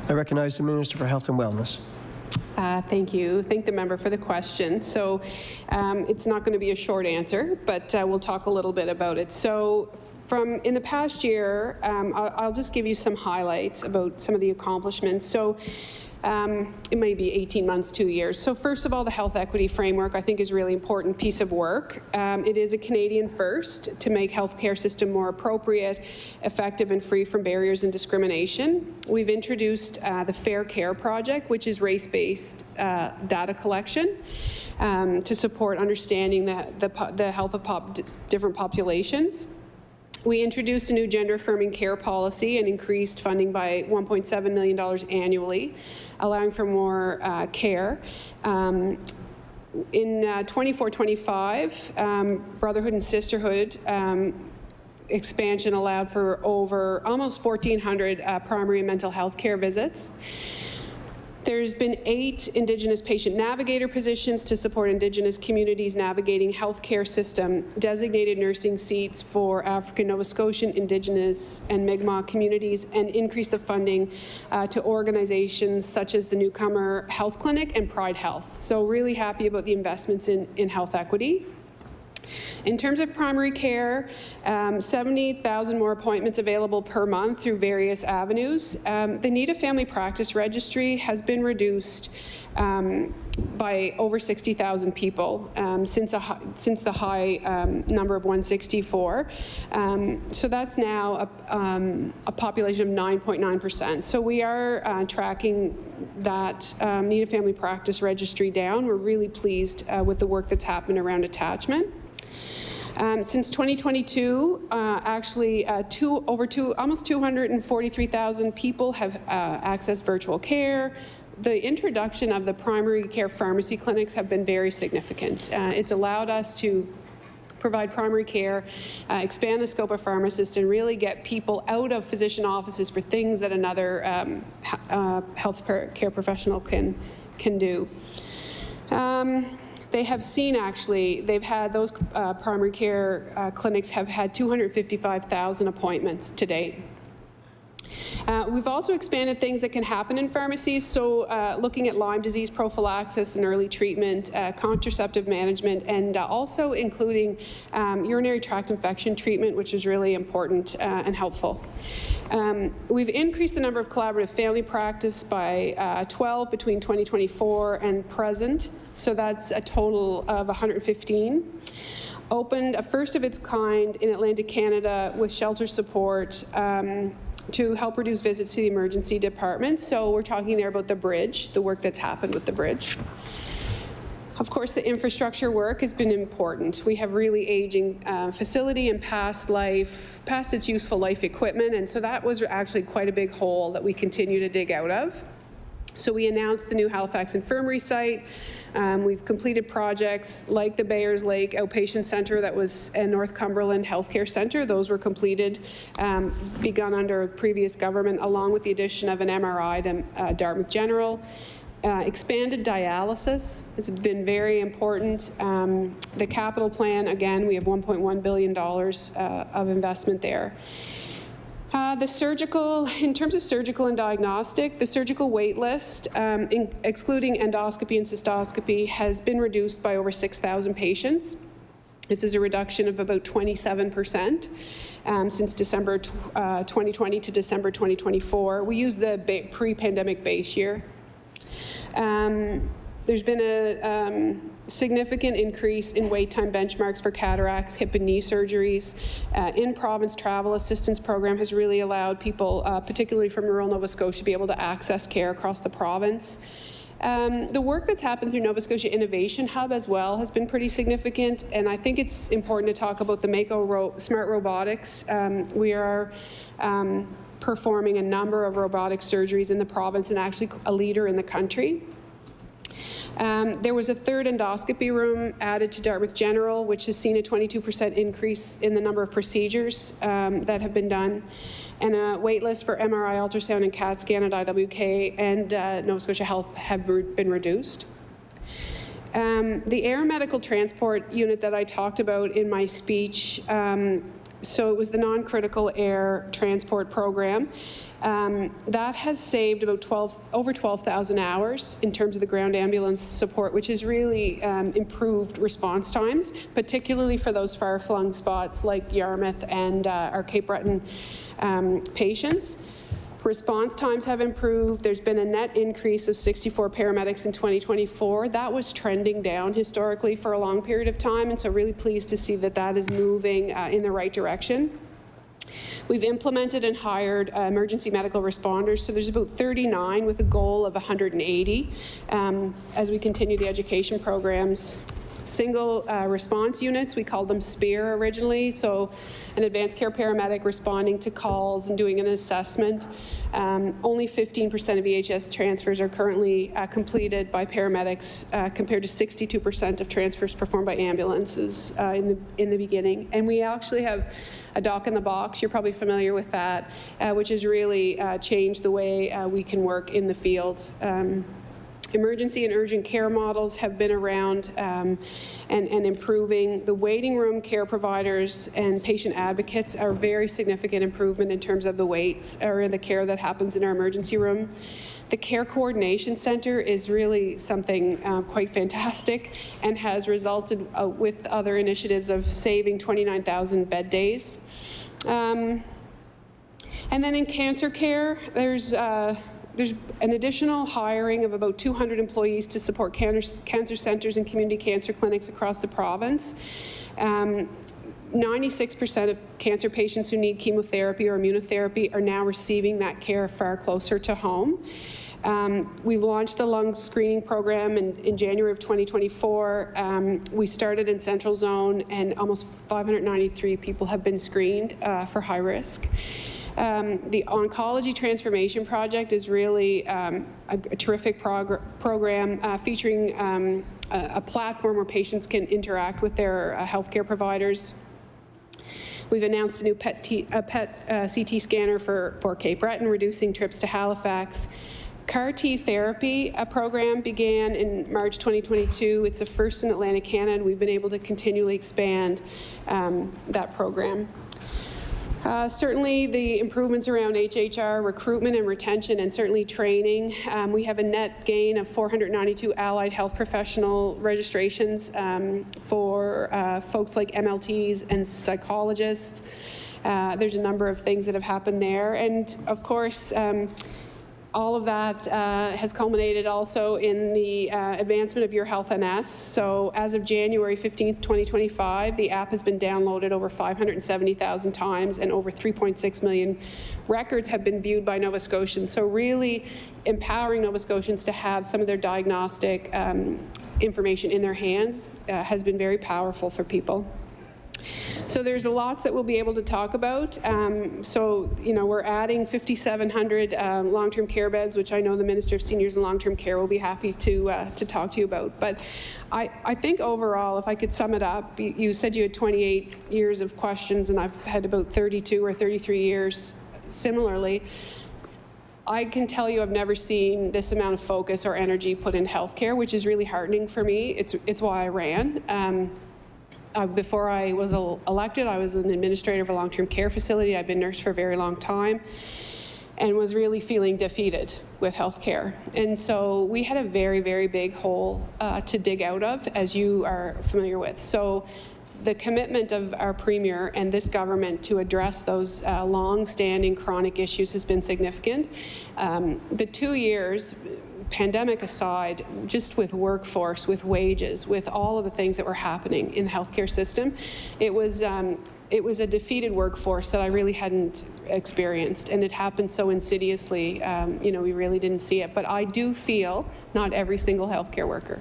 I recognize the Minister for Health and Wellness. Thank you. Thank the member for the question. So it's not going to be a short answer, but we'll talk a little bit about it. So in the past year, I'll just give you some highlights about some of the accomplishments. So it may be 18 months, 2 years. So first of all, the health equity framework I think is a really important piece of work. It is a Canadian first to make healthcare system more appropriate, effective and free from barriers and discrimination. We've introduced the Fair Care Project, which is race-based data collection to support understanding the health of different populations. We introduced a new gender-affirming care policy and increased funding by $1.7 million annually, allowing for more care. In 24-25, Brotherhood and Sisterhood expansion allowed for over almost 1,400 primary and mental health care visits. There's been 8 Indigenous patient navigator positions to support Indigenous communities navigating healthcare system, designated nursing seats for African, Nova Scotian, Indigenous, and Mi'kmaq communities, and increase the funding to organizations such as the Newcomer Health Clinic and Pride Health. So really happy about the investments in health equity. In terms of primary care, 70,000 more appointments available per month through various avenues. The Need a Family Practice Registry has been reduced by over 60,000 people since the high number of 164. So that's now a population of 9.9%. So we are tracking that Need a Family Practice Registry down. We're really pleased with the work that's happened around attachment. Since 2022, actually almost 243,000 people have accessed virtual care. The introduction of the primary care pharmacy clinics have been very significant. It's allowed us to provide primary care, expand the scope of pharmacists, and really get people out of physician offices for things that another health care professional can do. They have seen, actually, they've had those primary care clinics have had 255,000 appointments to date. We've also expanded things that can happen in pharmacies, so looking at Lyme disease prophylaxis and early treatment, contraceptive management, and also including urinary tract infection treatment, which is really important and helpful. We've increased the number of collaborative family practice by 12 between 2024 and present, so that's a total of 115. Opened a first of its kind in Atlantic Canada with shelter support to help reduce visits to the emergency department. So we're talking there about the bridge, the work that's happened with the bridge. Of course, the infrastructure work has been important. We have really aging facility and past its useful life equipment, and so that was actually quite a big hole that we continue to dig out of. So we announced the new Halifax Infirmary site. We've completed projects like the Bayers Lake Outpatient Centre that was a North Cumberland Healthcare Centre. Those were completed, begun under previous government, along with the addition of an MRI to Dartmouth General. Expanded dialysis has been very important. The capital plan, again, we have $1.1 billion of investment there. In terms of surgical and diagnostic, the surgical wait list, excluding endoscopy and cystoscopy, has been reduced by over 6,000 patients. This is a reduction of about 27% since December 2020 to December 2024. We use the pre-pandemic base year. There's been a significant increase in wait time benchmarks for cataracts, hip and knee surgeries. In-province travel assistance program has really allowed people, particularly from rural Nova Scotia, to be able to access care across the province. The work that's happened through Nova Scotia Innovation Hub as well has been pretty significant, and I think it's important to talk about the Mako Smart Robotics. We are performing a number of robotic surgeries in the province and actually a leader in the country. There was a third endoscopy room added to Dartmouth General, which has seen a 22% increase in the number of procedures that have been done, and a wait list for MRI, ultrasound, and CAT scan at IWK and Nova Scotia Health have been reduced. The air medical transport unit that I talked about in my speech, so it was the non-critical air transport program. That has saved about over 12,000 hours in terms of the ground ambulance support, which has really improved response times, particularly for those far-flung spots like Yarmouth and our Cape Breton patients. Response times have improved. There's been a net increase of 64 paramedics in 2024. That was trending down historically for a long period of time, and so really pleased to see that that is moving in the right direction. We've implemented and hired emergency medical responders, so there's about 39 with a goal of 180 as we continue the education programs. Single response units, we called them SPEAR originally, so an advanced care paramedic responding to calls and doing an assessment. Only 15% of EHS transfers are currently completed by paramedics compared to 62% of transfers performed by ambulances in the beginning. And we actually have a doc in the box, you're probably familiar with that, which has really changed the way we can work in the field. Emergency and urgent care models have been around and improving. The waiting room care providers and patient advocates are very significant improvement in terms of the waits or the care that happens in our emergency room. The Care Coordination Centre is really something quite fantastic and has resulted with other initiatives of saving 29,000 bed days. And then in cancer care, there's an additional hiring of about 200 employees to support cancer centres and community cancer clinics across the province. 96% of cancer patients who need chemotherapy or immunotherapy are now receiving that care far closer to home. We've launched the lung screening program in January of 2024. We started in Central Zone, and almost 593 people have been screened for high risk. The Oncology Transformation Project is really a terrific program featuring a platform where patients can interact with their healthcare providers. We've announced a new PET CT scanner for Cape Breton, reducing trips to Halifax. CAR-T therapy program began in March 2022. It's the first in Atlantic Canada, and we've been able to continually expand that program. Certainly the improvements around HHR, recruitment and retention, and certainly training. We have a net gain of 492 allied health professional registrations for folks like MLTs and psychologists. There's a number of things that have happened there. And of course, all of that has culminated also in the advancement of Your Health NS. So as of January 15th, 2025, the app has been downloaded over 570,000 times and over 3.6 million records have been viewed by Nova Scotians. So really empowering Nova Scotians to have some of their diagnostic information in their hands has been very powerful for people. So there's lots that we'll be able to talk about. So, you know, we're adding 5,700 long-term care beds, which I know the Minister of Seniors and Long-Term Care will be happy to talk to you about. But I think overall, if I could sum it up, you said you had 28 years of questions, and I've had about 32 or 33 years similarly. I can tell you I've never seen this amount of focus or energy put in healthcare, which is really heartening for me. It's why I ran. Before I was elected, I was an administrator of a long-term care facility. I've been nurse for a very long time and was really feeling defeated with healthcare. And so we had a very, very big hole to dig out of, as you are familiar with. So the commitment of our Premier and this government to address those long-standing chronic issues has been significant. The 2 years, pandemic aside, just with workforce, with wages, with all of the things that were happening in the healthcare system, it was a defeated workforce that I really hadn't experienced, and it happened so insidiously. You know, we really didn't see it. But I do feel, not every single healthcare worker,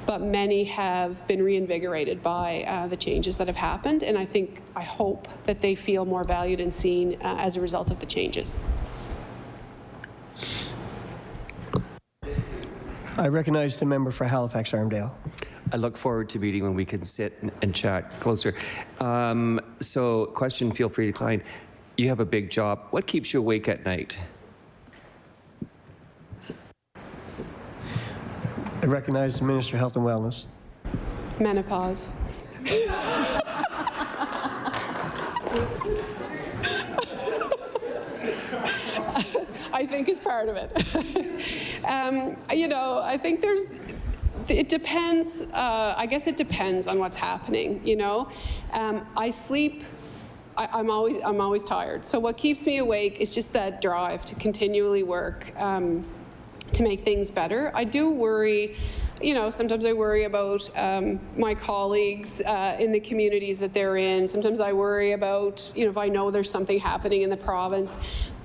but many have been reinvigorated by the changes that have happened, and I hope that they feel more valued and seen as a result of the changes. I recognize the member for Halifax Armdale. I look forward to meeting when we can sit and chat closer. So question, feel free to decline. You have a big job. What keeps you awake at night? I recognize the Minister of Health and Wellness. Menopause. I think is part of it. You know, I think it depends, I guess it depends on what's happening, you know. I sleep, I'm always tired. So what keeps me awake is just that drive to continually work to make things better. I do worry, you know, sometimes I worry about my colleagues in the communities that they're in. Sometimes I worry about, you know, if I know there's something happening in the province.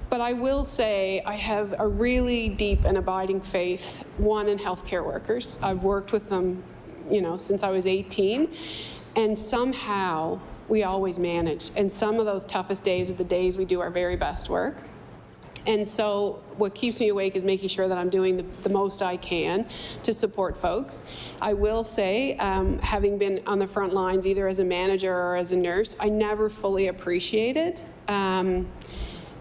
But I will say I have a really deep and abiding faith, one, in healthcare workers. I've worked with them, you know, since I was 18, and somehow we always manage. And some of those toughest days are the days we do our very best work. And so what keeps me awake is making sure that I'm doing the most I can to support folks. I will say, having been on the front lines, either as a manager or as a nurse, I never fully appreciated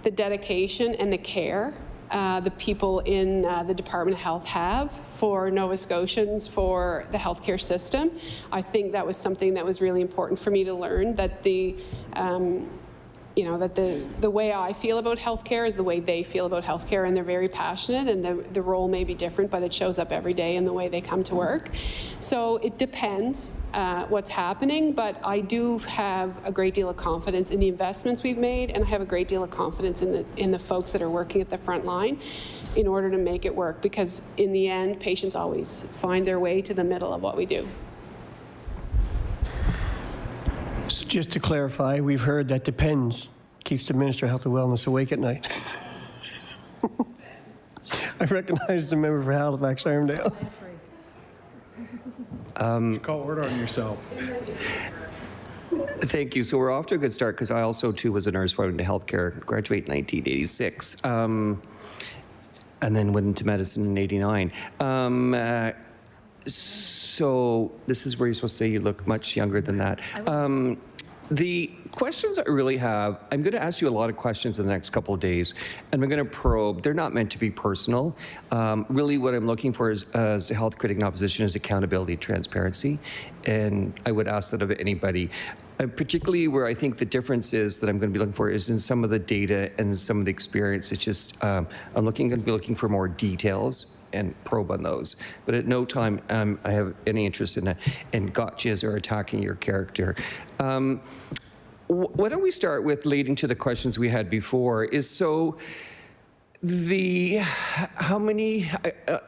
the dedication and the care the people in the Department of Health have for Nova Scotians, for the healthcare system. I think that was something that was really important for me to learn, that you know, that the way I feel about healthcare is the way they feel about healthcare, and they're very passionate, and the role may be different, but it shows up every day in the way they come to work. So it depends what's happening, but I do have a great deal of confidence in the investments we've made, and I have a great deal of confidence in the folks that are working at the front line in order to make it work, because in the end, patients always find their way to the middle of what we do. So just to clarify, we've heard that depends keeps the Minister of Health and Wellness awake at night. I recognize the member for Halifax Armdale. Call order on yourself. Thank you. So we're off to a good start, because I also, too, was a nurse, went into healthcare, graduated in 1986, and then went into medicine in 89. So this is where you're supposed to say you look much younger than that. The questions I really have, I'm going to ask you a lot of questions in the next couple of days, and I'm going to probe. They're not meant to be personal. Really what I'm looking for is, as a health critic in opposition, is accountability and transparency, and I would ask that of anybody. Particularly where I think the difference is that I'm going to be looking for is in some of the data and some of the experience. It's just, I'm going to be looking for more details and probe on those. But at no time I have any interest in gotchas or attacking your character. Why don't we start with leading to the questions we had before, is so How many,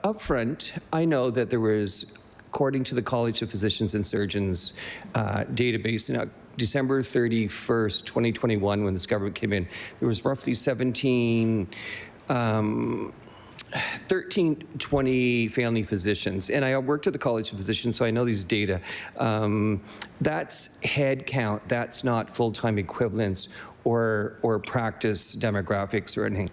upfront, I know that there was, according to the College of Physicians and Surgeons database, December 31st, 2021, when this government came in, there was roughly 1320 family physicians. And I worked at the College of Physicians, so I know these data. That's head count, that's not full-time equivalents or practice demographics or anything.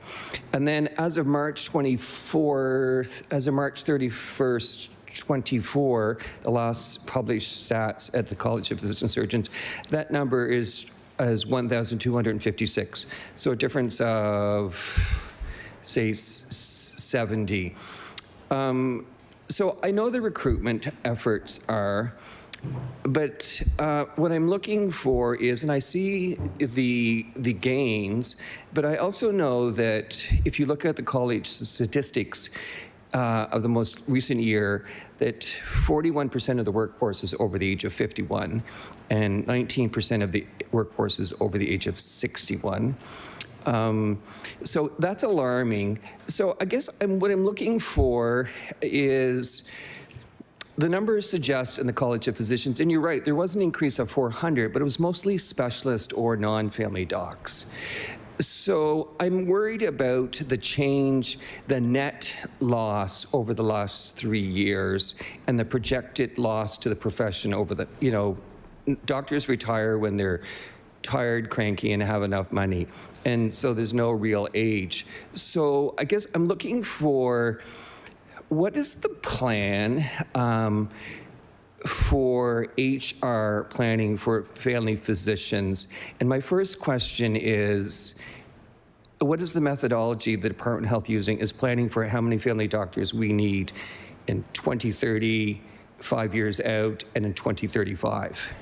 And then as of March 31st, 24, the last published stats at the College of Physician Surgeons, that number is 1,256. So a difference of, say, 70. So I know the recruitment efforts are, but what I'm looking for is, and I see the gains, but I also know that if you look at the college statistics of the most recent year, that 41% of the workforce is over the age of 51, and 19% of the workforce is over the age of 61. So that's alarming. So I guess what I'm looking for is, the numbers suggest in the College of Physicians, and you're right, there was an increase of 400, but it was mostly specialist or non-family docs. So I'm worried about the change, the net loss over the last 3 years, and the projected loss to the profession over the, doctors retire when they're tired, cranky, and have enough money. And so there's no real age. So I guess I'm looking for, what is the plan for HR planning for family physicians? And my first question is, what is the methodology the Department of Health is planning for how many family doctors we need in 2030, 5 years out, and in 2035?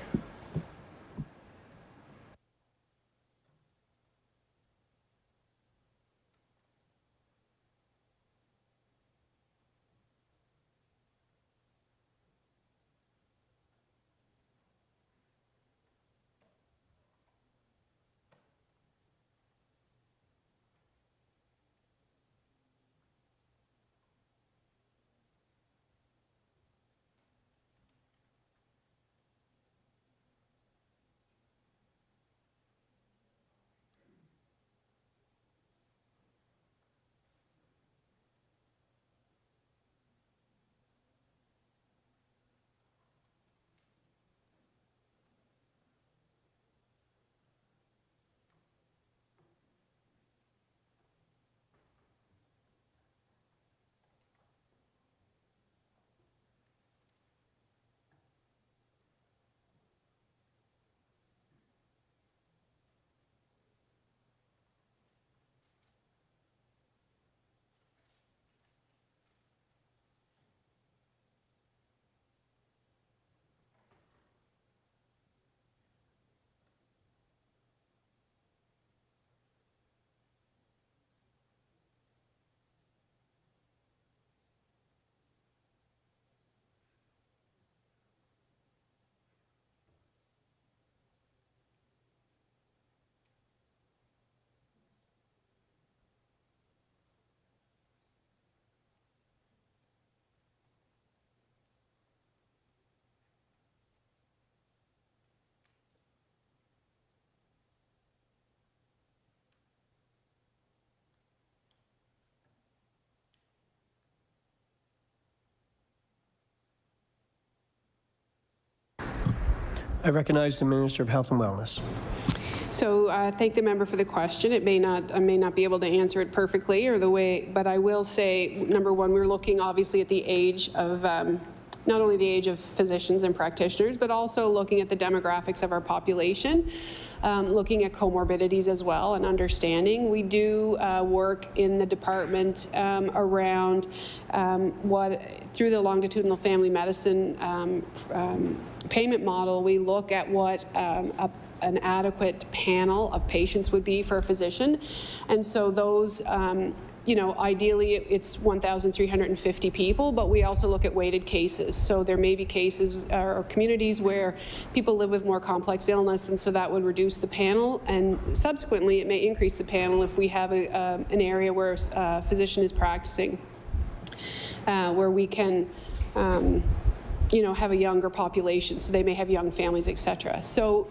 I recognize the Minister of Health and Wellness. So thank the member for the question. I may not be able to answer it perfectly or the way, but I will say, number one, we're looking obviously at the age of, not only the age of physicians and practitioners, but also looking at the demographics of our population, looking at comorbidities as well and understanding. We do work in the department around through the longitudinal family medicine payment model, we look at what an adequate panel of patients would be for a physician. And so those you know, ideally it's 1,350 people, but we also look at weighted cases. So there may be cases or communities where people live with more complex illness, and so that would reduce the panel. And subsequently, it may increase the panel if we have an area where a physician is practicing, where we can, you know, have a younger population. So they may have young families, etc. So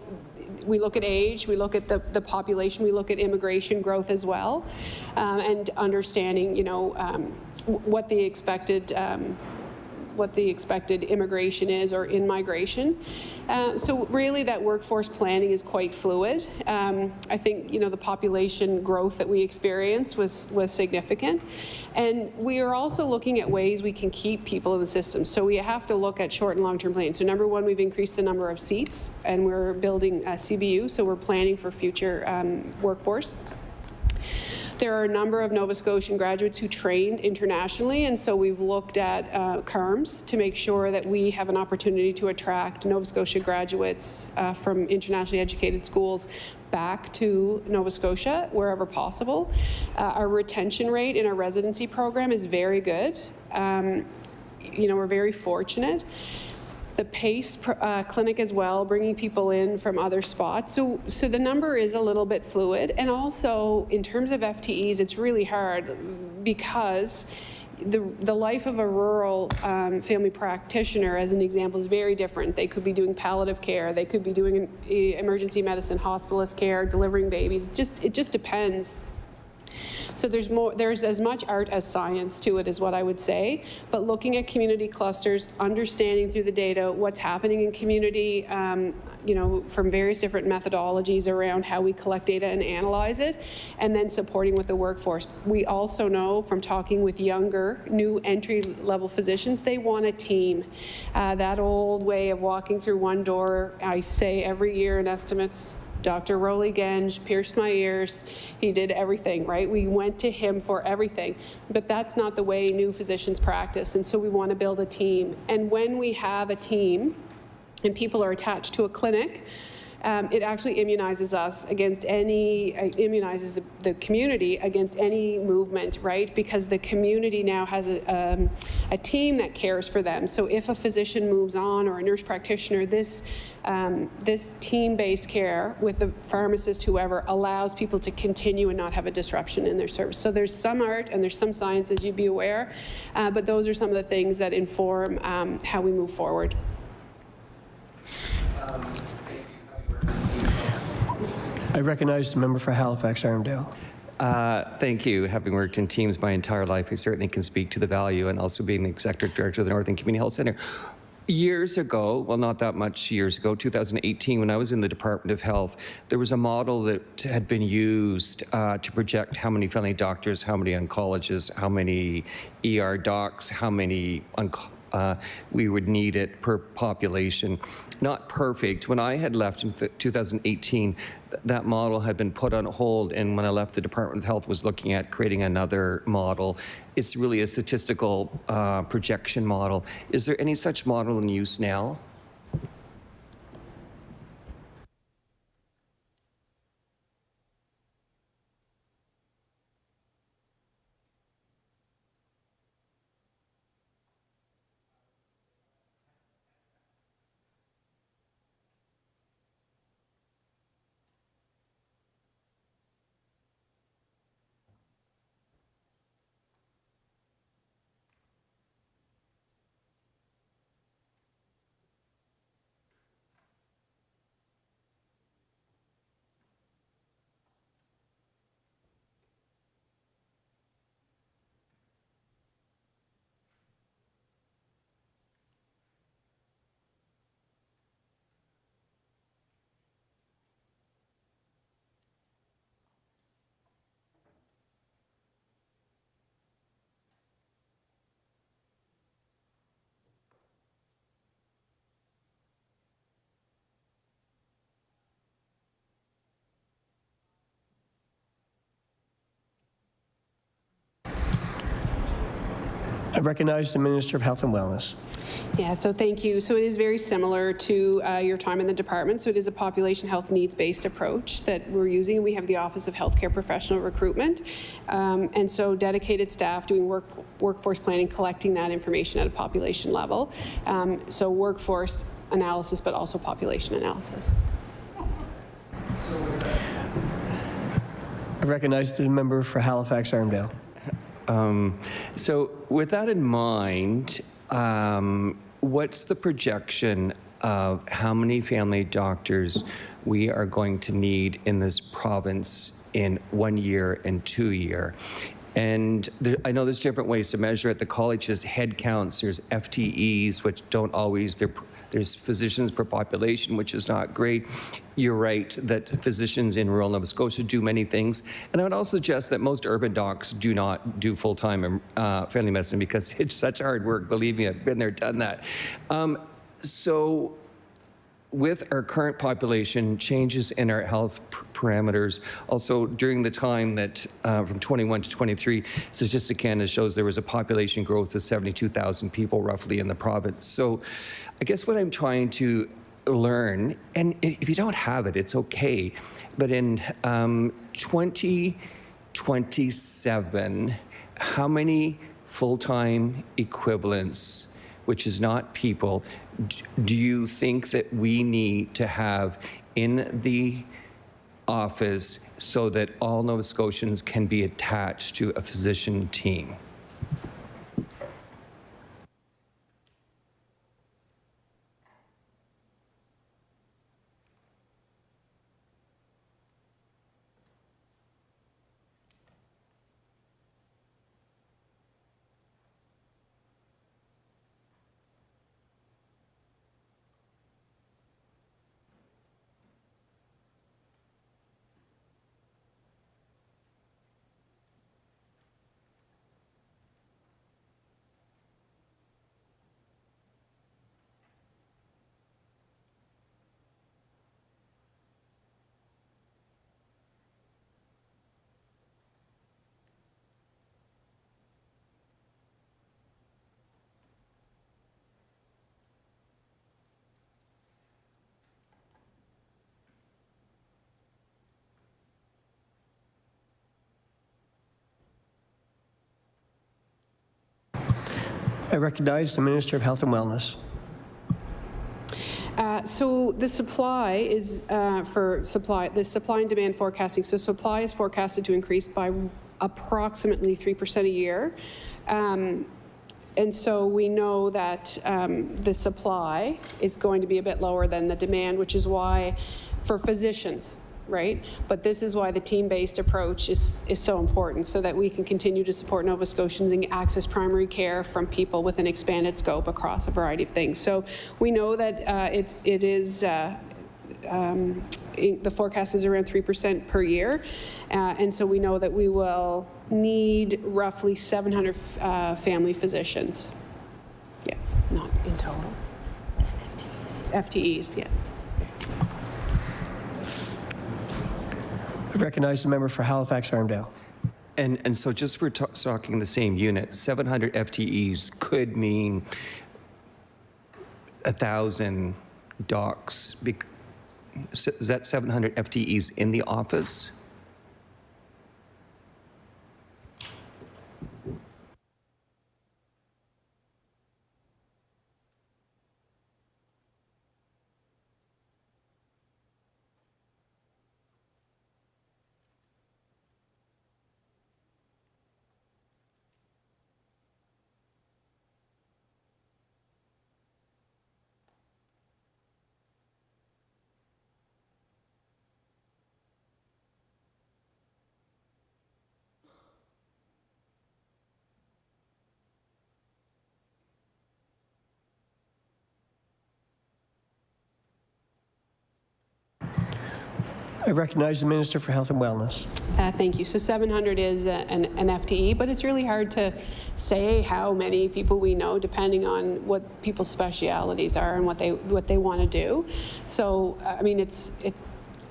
we look at age, we look at the population, we look at immigration growth as well, and understanding, you know, what the expected immigration is or in-migration. So really that workforce planning is quite fluid. I think, you know, the population growth that we experienced was significant. And we are also looking at ways we can keep people in the system. So we have to look at short and long-term plans. So number one, we've increased the number of seats, and we're building a CBU, so we're planning for future workforce. There are a number of Nova Scotian graduates who trained internationally, and so we've looked at CARMs to make sure that we have an opportunity to attract Nova Scotia graduates from internationally educated schools back to Nova Scotia wherever possible. Our retention rate in our residency program is very good. You know, we're very fortunate. The PACE clinic as well, bringing people in from other spots. So the number is a little bit fluid. And also, in terms of FTEs, it's really hard because the life of a rural family practitioner, as an example, is very different. They could be doing palliative care. They could be doing emergency medicine, hospitalist care, delivering babies. It just depends. So there's as much art as science to it, is what I would say. But looking at community clusters, understanding through the data what's happening in community, you know, from various different methodologies around how we collect data and analyze it, and then supporting with the workforce. We also know from talking with younger, new entry-level physicians, they want a team. That old way of walking through one door, I say every year in estimates, Dr. Rowley Genge pierced my ears. He did everything, right? We went to him for everything. But that's not the way new physicians practice, and so we want to build a team. And when we have a team and people are attached to a clinic, it actually immunizes us against immunizes the community against any movement, right? Because the community now has a team that cares for them. So if a physician moves on or a nurse practitioner, this team-based care with the pharmacist, whoever, allows people to continue and not have a disruption in their service. So there's some art and there's some science, as you'd be aware, but those are some of the things that inform how we move forward. I recognize the member for Halifax, Armdale. Thank you. Having worked in teams my entire life, I certainly can speak to the value, and also being the executive director of the Northern Community Health Centre. Years ago, well, not that much years ago, 2018, when I was in the Department of Health, there was a model that had been used to project how many family doctors, how many oncologists, how many ER docs, how many we would need it per population. Not perfect. When I had left in 2018, that model had been put on hold, and when I left, the Department of Health was looking at creating another model. It's really a statistical projection model. Is there any such model in use now? I recognize the Minister of Health and Wellness. Yeah, so thank you. So it is very similar to your time in the department. So it is a population health needs-based approach that we're using. We have the Office of Healthcare Professional Recruitment. And so dedicated staff doing workforce planning, collecting that information at a population level. So workforce analysis, but also population analysis. I recognize the member for Halifax Armdale. So with that in mind, what's the projection of how many family doctors we are going to need in this province in 1 year and 2 year? And I know there's different ways to measure it. The college has head counts, there's FTEs, which don't always, there's physicians per population, which is not great. You're right that physicians in rural Nova Scotia do many things. And I would also suggest that most urban docs do not do full-time family medicine because it's such hard work. Believe me, I've been there, done that. So with our current population, changes in our health parameters, also during the time that from 21 to 23, Statistics Canada shows there was a population growth of 72,000 people roughly in the province. So I guess what I'm trying to learn, and if you don't have it, it's okay, but in 2027, how many full-time equivalents, which is not people, do you think that we need to have in the office so that all Nova Scotians can be attached to a physician team? I recognize the Minister of Health and Wellness. So the supply is the supply and demand forecasting. So supply is forecasted to increase by approximately 3% a year. And so we know that the supply is going to be a bit lower than the demand, which is why for physicians, right? But this is why the team-based approach is so important, so that we can continue to support Nova Scotians and access primary care from people with an expanded scope across a variety of things. So we know that the forecast is around 3% per year, and so we know that we will need roughly 700 family physicians. Yeah, not in total. FTEs, yeah. I recognize the member for Halifax Armdale. And so just for talking the same unit, 700 FTEs could mean 1,000 docs. Is that 700 FTEs in the office? I recognize the Minister for Health and Wellness. Thank you. So 700 is an FTE, but it's really hard to say how many people we know depending on what people's specialities are and what they want to do. So I mean,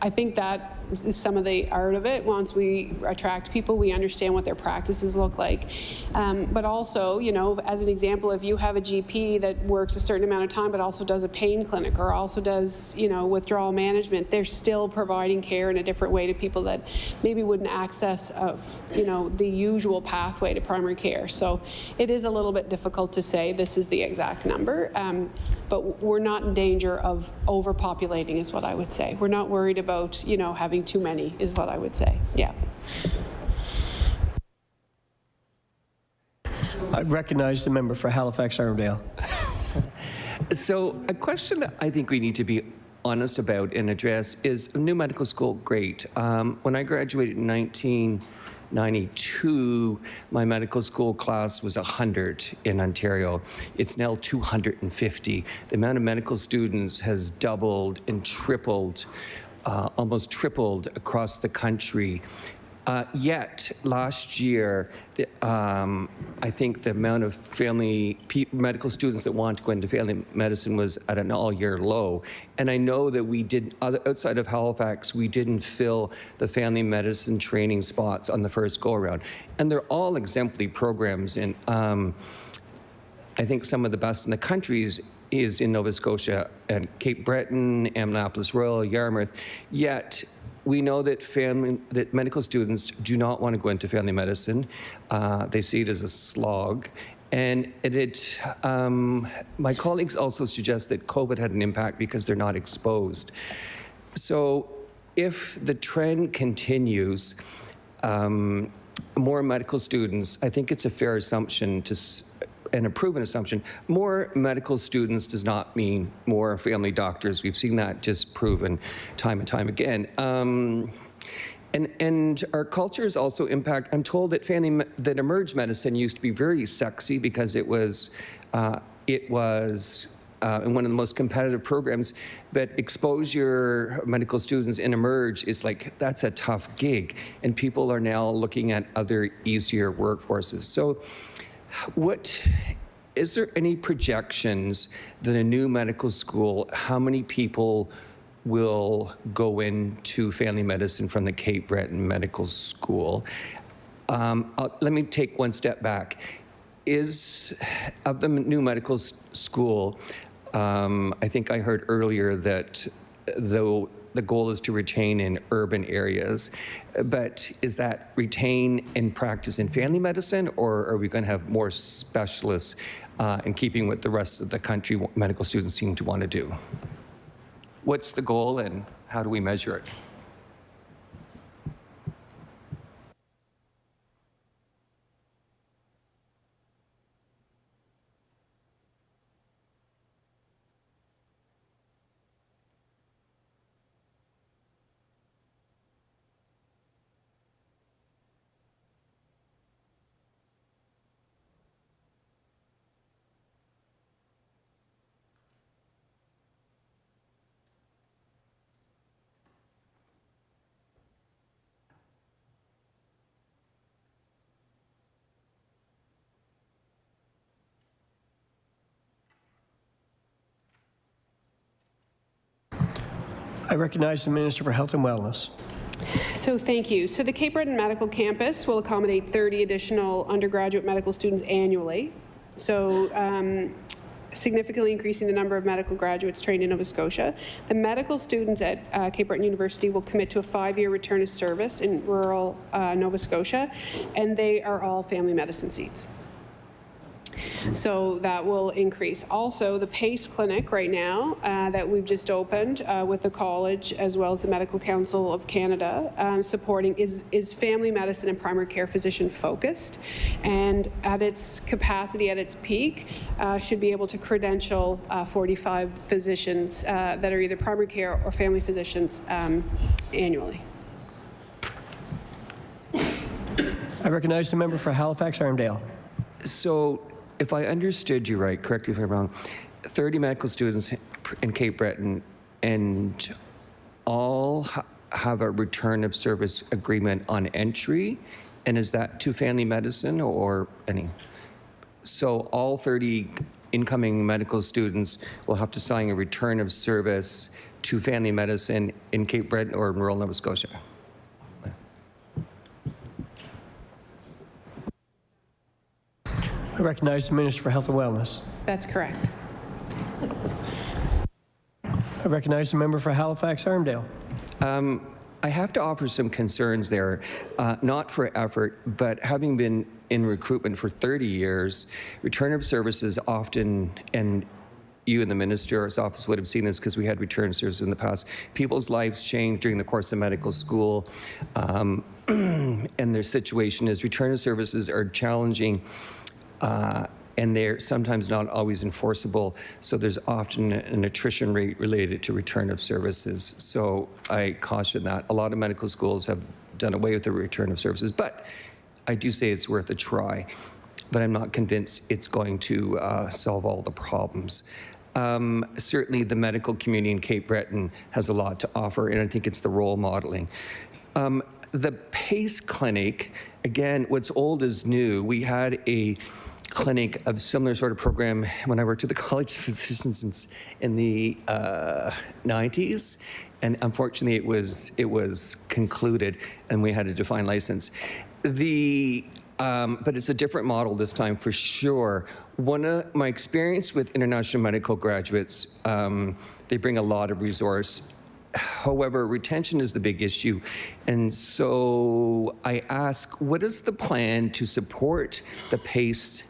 I think that is some of the art of it. Once we attract people, we understand what their practices look like. But also, you know, as an example, if you have a GP that works a certain amount of time but also does a pain clinic or also does, you know, withdrawal management, they're still providing care in a different way to people that maybe wouldn't access, you know, the usual pathway to primary care. So it is a little bit difficult to say this is the exact number, but we're not in danger of overpopulating is what I would say. We're not worried about, you know, having too many is what I would say. Yeah. I recognize the member for Halifax Arundel. So a question I think we need to be honest about and address is new medical school, great. When I graduated in 1992, my medical school class was 100 in Ontario. It's now 250. The amount of medical students has doubled and tripled, almost tripled across the country. Yet last year, I think the amount of medical students that want to go into family medicine was at an all-year low. And I know that we did, outside of Halifax, we didn't fill the family medicine training spots on the first go-around. And they're all exemplary programs. And I think some of the best in the country is in Nova Scotia and Cape Breton, Annapolis Royal, Yarmouth. Yet we know that medical students do not want to go into family medicine. They see it as a slog. And my colleagues also suggest that COVID had an impact because they're not exposed. So if the trend continues, more medical students, I think it's a fair assumption and a proven assumption, more medical students does not mean more family doctors. We've seen that just proven time and time again. And our cultures also impact. I'm told that that emerged medicine used to be very sexy because it was in one of the most competitive programs, but expose your medical students in emerge is like, that's a tough gig. And people are now looking at other easier workforces. So is there any projections that a new medical school, how many people will go into family medicine from the Cape Breton Medical School? Let me take one step back. Of the new medical school, I think I heard earlier that though the goal is to retain in urban areas, but is that retain and practice in family medicine, or are we going to have more specialists in keeping with the rest of the country medical students seem to want to do? What's the goal and how do we measure it? I recognize the Minister for Health and Wellness. So thank you. So the Cape Breton Medical Campus will accommodate 30 additional undergraduate medical students annually. So significantly increasing the number of medical graduates trained in Nova Scotia. The medical students at Cape Breton University will commit to a 5-year return of service in rural Nova Scotia, and they are all family medicine seats. So that will increase. Also, the PACE clinic right now that we've just opened with the college as well as the Medical Council of Canada supporting is family medicine and primary care physician focused, and at its capacity, at its peak, should be able to credential 45 physicians that are either primary care or family physicians annually. I recognize the member for Halifax Arundel. So if I understood you right, correct me if I'm wrong, 30 medical students in Cape Breton and all have a return of service agreement on entry, and is that to family medicine or any? So all 30 incoming medical students will have to sign a return of service to family medicine in Cape Breton or in rural Nova Scotia. I recognize the Minister for Health and Wellness. That's correct. I recognize the member for Halifax-Armdale. I have to offer some concerns there, not for effort, but having been in recruitment for 30 years, return of services often, and you and the Minister's office would have seen this because we had return services in the past, people's lives change during the course of medical school, and their situation is return of services are challenging, and they're sometimes not always enforceable, so there's often an attrition rate related to return of services. So I caution that. A lot of medical schools have done away with the return of services, but I do say it's worth a try, but I'm not convinced it's going to solve all the problems. Certainly the medical community in Cape Breton has a lot to offer, and I think it's the role modeling. The PACE clinic, again, what's old is new. We had a clinic of similar sort of program when I worked at the College of Physicians in the 90s, and unfortunately it was concluded and we had a defined license. But it's a different model this time for sure. One of my experience with international medical graduates, they bring a lot of resource. However, retention is the big issue. And so I ask, what is the plan to support the PACE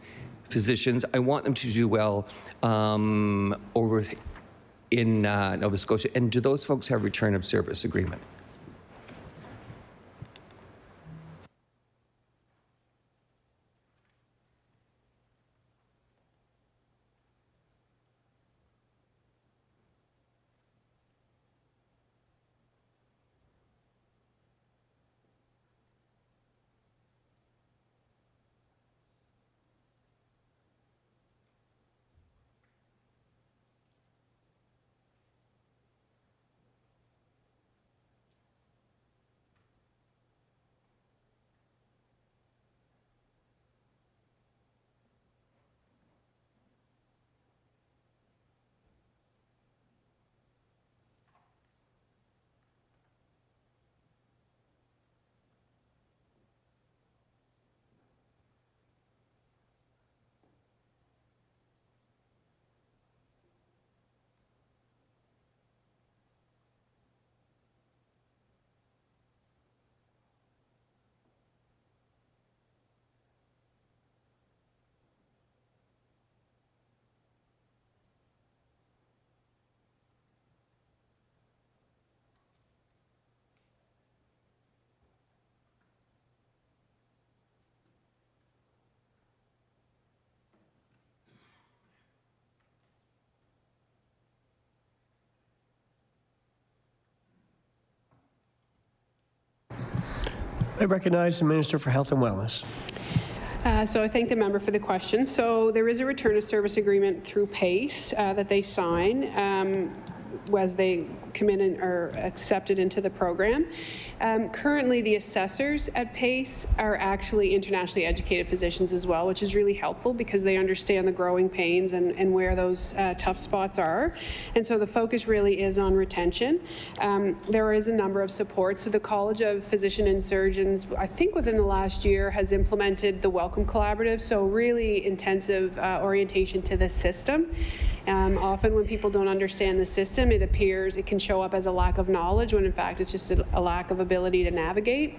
physicians? I want them to do well over in Nova Scotia. And do those folks have return of service agreement? I recognize the Minister for Health and Wellness. So I thank the member for the question. So there is a return of service agreement through PACE that they sign as they come in and are accepted into the program. Currently, the assessors at PACE are actually internationally educated physicians as well, which is really helpful because they understand the growing pains and where those tough spots are. And so the focus really is on retention. There is a number of supports. So the College of Physician and Surgeons, I think within the last year, has implemented the Welcome Collaborative, so really intensive orientation to the system. Often when people don't understand the system, it can show up as a lack of knowledge when in fact it's just a lack of ability to navigate.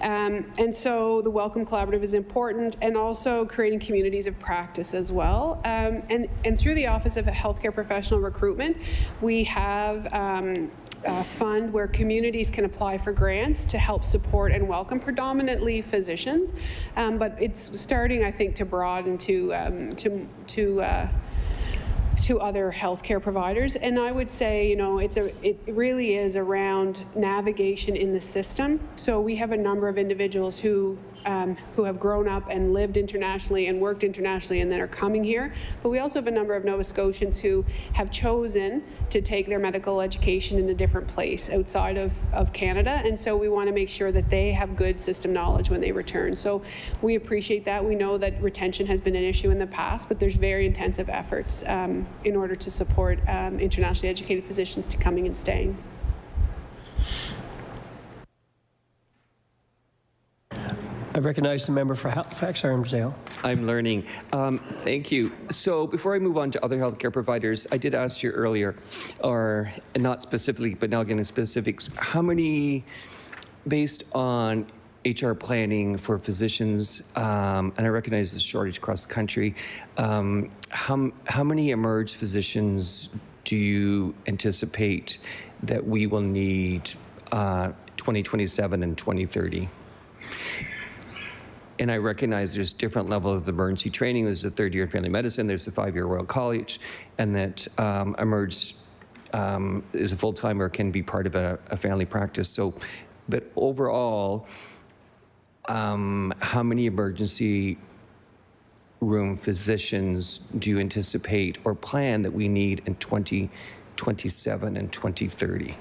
And so the Welcome Collaborative is important, and also creating communities of practice as well. And through the Office of Healthcare Professional Recruitment, we have a fund where communities can apply for grants to help support and welcome predominantly physicians, but it's starting, I think, to broaden to other healthcare providers. And I would say, you know, it really is around navigation in the system. So we have a number of individuals who who have grown up and lived internationally and worked internationally and then are coming here. But we also have a number of Nova Scotians who have chosen to take their medical education in a different place outside of Canada. And so we want to make sure that they have good system knowledge when they return. So we appreciate that. We know that retention has been an issue in the past, but there's very intensive efforts in order to support internationally educated physicians to coming and staying. I recognize the member for Halifax Armsdale. I'm learning. Thank you. So before I move on to other healthcare providers, I did ask you earlier, or not specifically, but now getting specifics, how many, based on HR planning for physicians, and I recognize the shortage across the country, how many emerged physicians do you anticipate that we will need 2027 and 2030? And I recognize there's different levels of emergency training. There's the third year in family medicine, there's the 5-year Royal College, and that emerged is a full-time or can be part of a family practice. So, but overall, how many emergency room physicians do you anticipate or plan that we need in 2027 and 2030?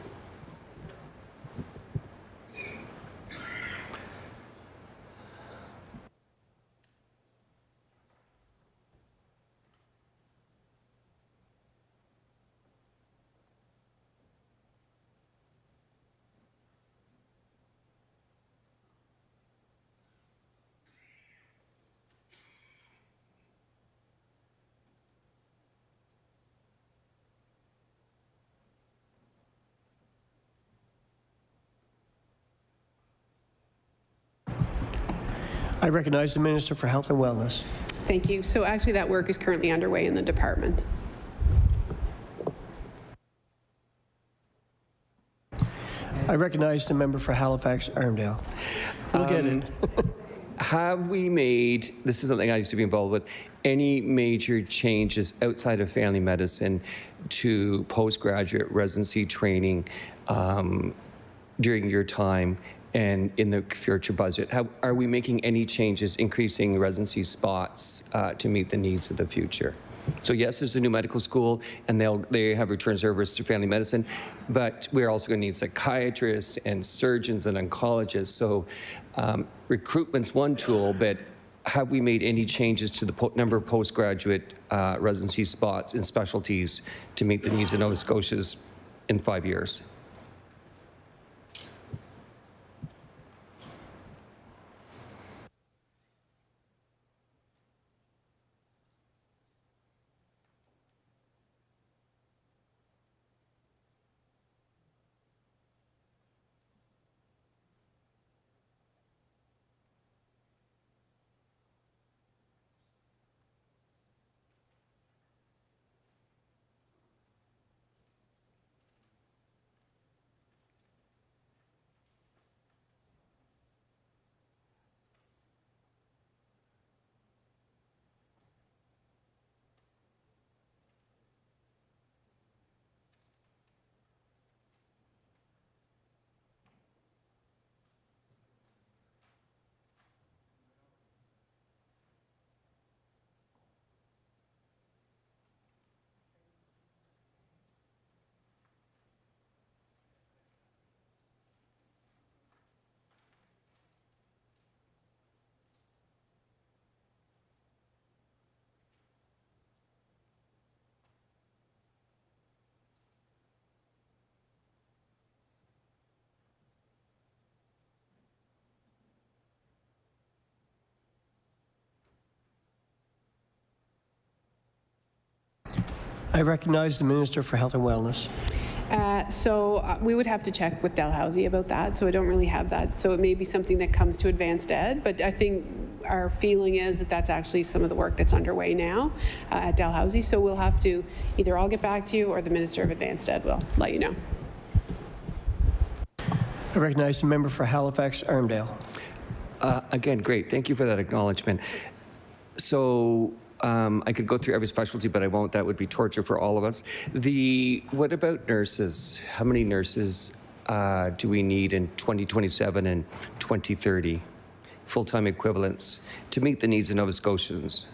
I recognize the Minister for Health and Wellness. Thank you. So actually that work is currently underway in the department. I recognize the member for Halifax Armdale. We'll get it. Have we made, this is something I used to be involved with, any major changes outside of family medicine to postgraduate residency training during your time and in the future budget? Are we making any changes, increasing residency spots to meet the needs of the future? So yes, there's a new medical school, and they have return service to family medicine, but we're also going to need psychiatrists and surgeons and oncologists. So recruitment's one tool, but have we made any changes to the number of postgraduate residency spots in specialties to meet the needs of Nova Scotians in 5 years? I recognize the Minister for Health and Wellness. We would have to check with Dalhousie about that, so I don't really have that. So it may be something that comes to advanced ed, but I think our feeling is that that's actually some of the work that's underway now at Dalhousie. So we'll have to either I'll get back to you or the Minister of Advanced Ed will let you know. I recognize the member for Halifax Armdale. Again, great. Thank you for that acknowledgement. So I could go through every specialty, but I won't. That would be torture for all of us. What about nurses? How many nurses do we need in 2027 and 2030? full-time equivalents to meet the needs of Nova Scotians.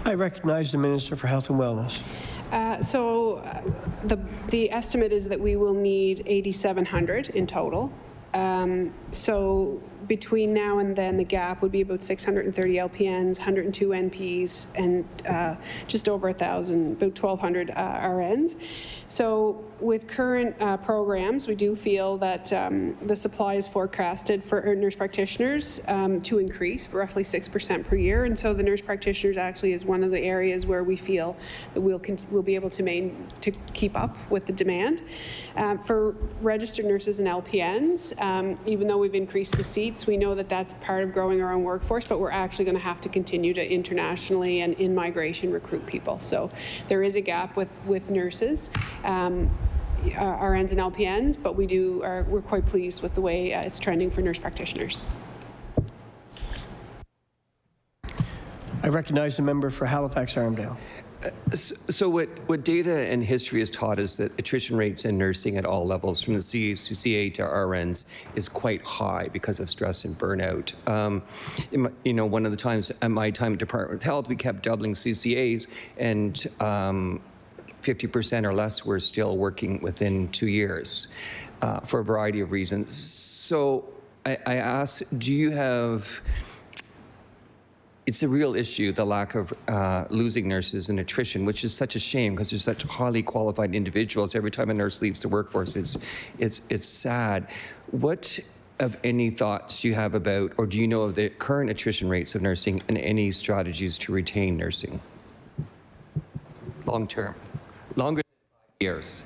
I recognize the Minister for Health and Wellness. The estimate is that we will need 8,700 in total. So between now and then, the gap would be about 630 LPNs, 102 NPs, and just over 1,000, about 1,200 RNs. So with current programs, we do feel that the supply is forecasted for nurse practitioners to increase roughly 6% per year. And so the nurse practitioners actually is one of the areas where we feel that we'll be able to keep up with the demand. For registered nurses and LPNs, even though we've increased the seats, we know that that's part of growing our own workforce, but we're actually going to have to continue to internationally and in migration recruit people. So there is a gap with nurses, RNs and LPNs, but we're quite pleased with the way it's trending for nurse practitioners. I recognize the member for Halifax-Armdale. So what data and history has taught us that attrition rates in nursing at all levels, from the CCA to RNs, is quite high because of stress and burnout. One of the times at my time at Department of Health, we kept doubling CCAs, and 50% or less were still working within 2 years for a variety of reasons. So I ask, do you have... It's a real issue, the lack of losing nurses and attrition, which is such a shame because there's such highly qualified individuals. Every time a nurse leaves the workforce, it's sad. What of any thoughts do you have about, or do you know of the current attrition rates of nursing and any strategies to retain nursing? Long term, longer than 5 years.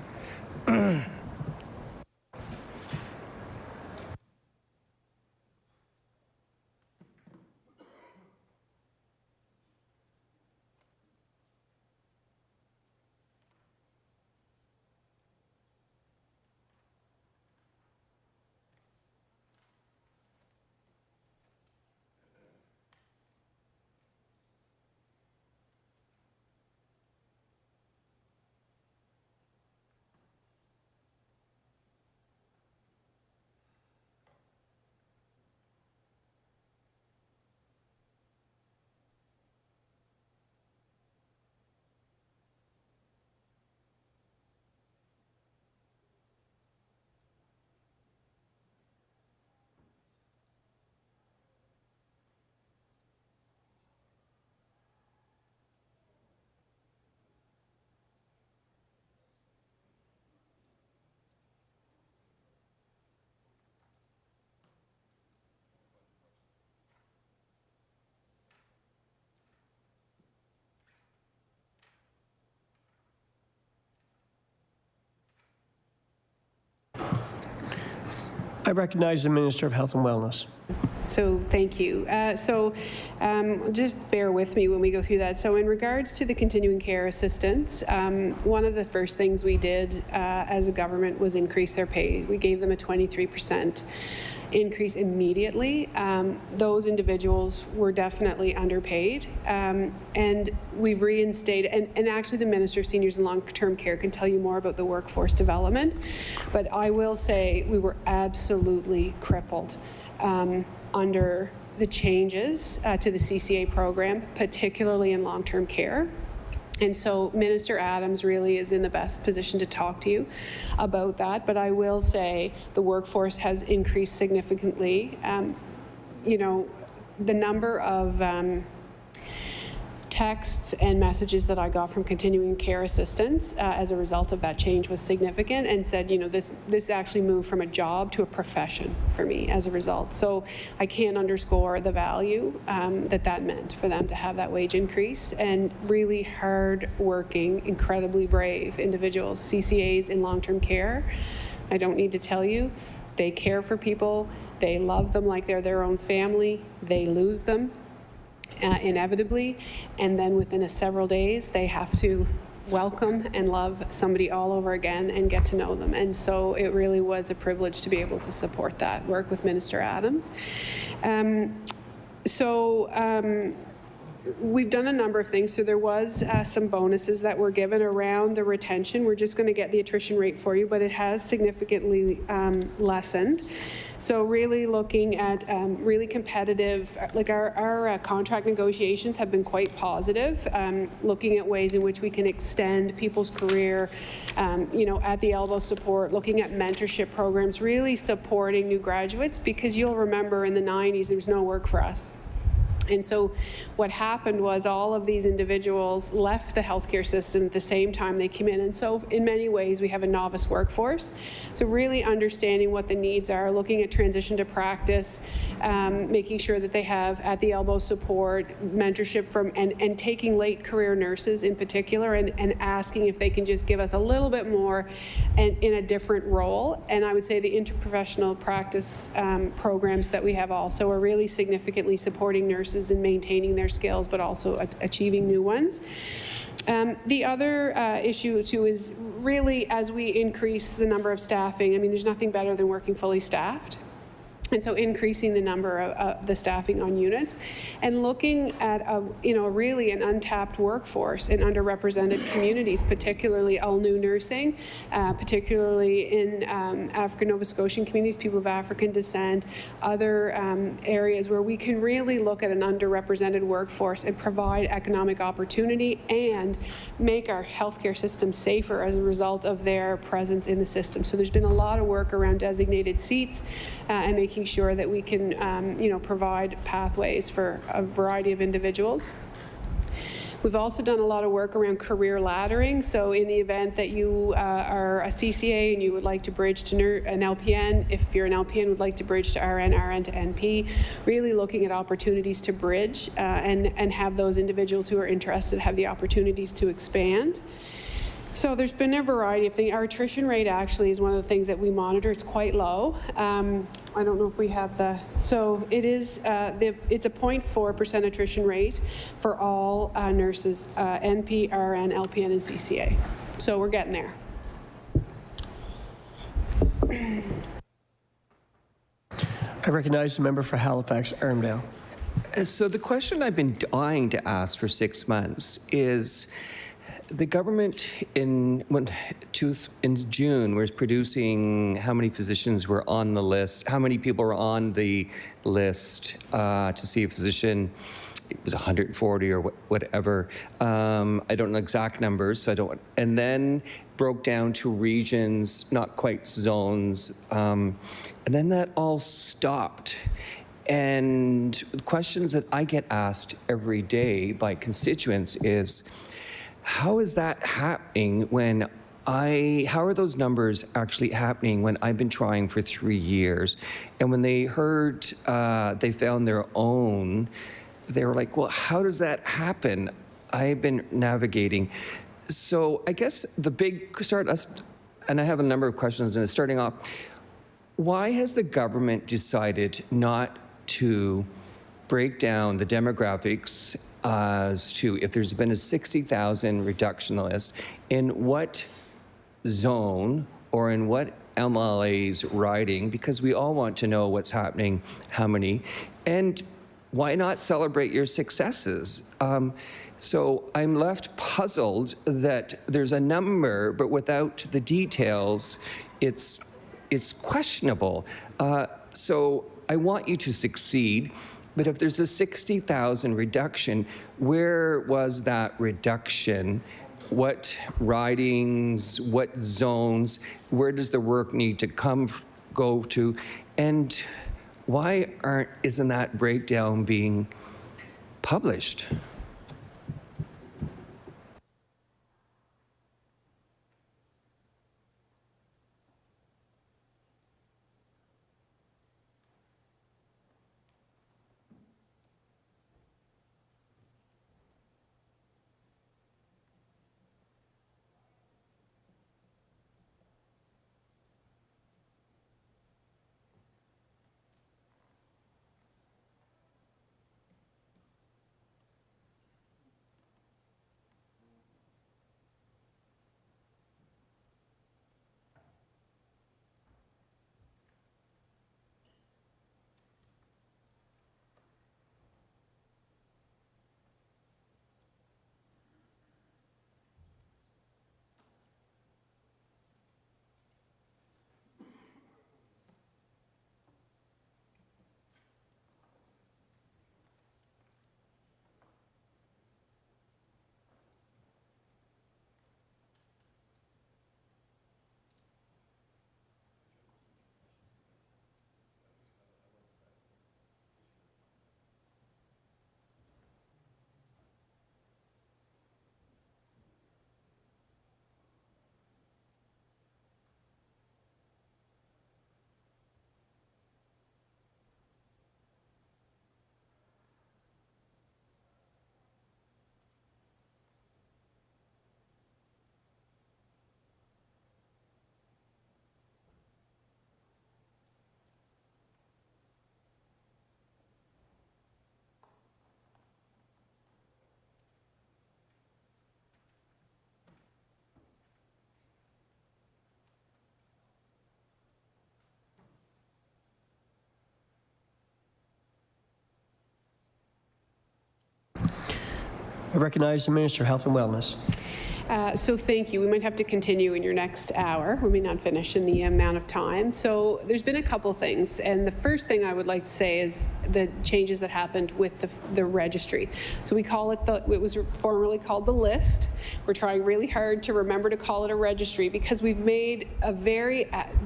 I recognize the Minister of Health and Wellness. So thank you. Just bear with me when we go through that. So in regards to the continuing care assistants, one of the first things we did as a government was increase their pay. We gave them a 23% increase immediately. Those individuals were definitely underpaid, and we've reinstated, and actually the Minister of Seniors and Long-Term Care can tell you more about the workforce development, but I will say we were absolutely crippled under the changes to the CCA program, particularly in long-term care. And so Minister Adams really is in the best position to talk to you about that. But I will say the workforce has increased significantly. You know, the number of texts and messages that I got from continuing care assistants as a result of that change was significant, and said, you know, this actually moved from a job to a profession for me as a result. So I can't underscore the value that meant for them to have that wage increase, and really hard-working, incredibly brave individuals, CCAs in long-term care. I don't need to tell you, they care for people, they love them like they're their own family, they lose them inevitably, and then within several days they have to welcome and love somebody all over again and get to know them. And so it really was a privilege to be able to support that work with Minister Adams. We've done a number of things. So there was some bonuses that were given around the retention. We're just going to get the attrition rate for you, but it has significantly lessened. So really looking at really competitive, like our contract negotiations have been quite positive, looking at ways in which we can extend people's career, you know, at the elbow support, looking at mentorship programs, really supporting new graduates, because you'll remember in the 90s there was no work for us. And so what happened was all of these individuals left the healthcare system at the same time they came in. And so in many ways, we have a novice workforce. So really understanding what the needs are, looking at transition to practice, making sure that they have at the elbow support, mentorship from, and taking late career nurses in particular, and asking if they can just give us a little bit more and in a different role. And I would say the interprofessional practice programs that we have also are really significantly supporting nurses in maintaining their skills, but also achieving new ones. The other issue too is really as we increase the number of staffing, I mean, there's nothing better than working fully staffed. And so increasing the number of the staffing on units and looking at really an untapped workforce in underrepresented communities, particularly all new nursing, particularly in African Nova Scotian communities, people of African descent, other areas where we can really look at an underrepresented workforce and provide economic opportunity and make our healthcare system safer as a result of their presence in the system. So there's been a lot of work around designated seats and making sure that we can, provide pathways for a variety of individuals. We've also done a lot of work around career laddering. So in the event that you are a CCA and you would like to bridge to an LPN, if you're an LPN would like to bridge to RN, RN to NP, really looking at opportunities to bridge and have those individuals who are interested have the opportunities to expand. So there's been a variety of things. Our attrition rate actually is one of the things that we monitor. It's quite low. I don't know if we have so it is, it's a 0.4% attrition rate for all nurses, NP, RN, LPN, and CCA. So we're getting there. I recognize the member for Halifax, Armdale. So the question I've been dying to ask for 6 months is, the government in June was producing how many physicians were on the list, how many people were on the list to see a physician. It was 140 or whatever. I don't know exact numbers, so I don't. And then broke down to regions, not quite zones, and then that all stopped. And the questions that I get asked every day by constituents is, how is that happening when how are those numbers actually happening when I've been trying for 3 years? And when they heard they found their own, they were like, well, how does that happen? I've been navigating. So I guess the big start, and I have a number of questions, and starting off, why has the government decided not to break down the demographics as to if there's been a 60,000 reduction list, in what zone or in what MLA's riding, because we all want to know what's happening, how many, and why not celebrate your successes? So I'm left puzzled that there's a number, but without the details, it's questionable. So I want you to succeed, but if there's a 60,000 reduction, where was that reduction? What ridings, what zones, where does the work need to go to? And why isn't that breakdown being published? I recognize the Minister of Health and Wellness. So thank you. We might have to continue in your next hour. We may not finish in the amount of time. So there's been a couple things. And the first thing I would like to say is the changes that happened with the registry. So we call it it was formerly called the list. We're trying really hard to remember to call it a registry because we've made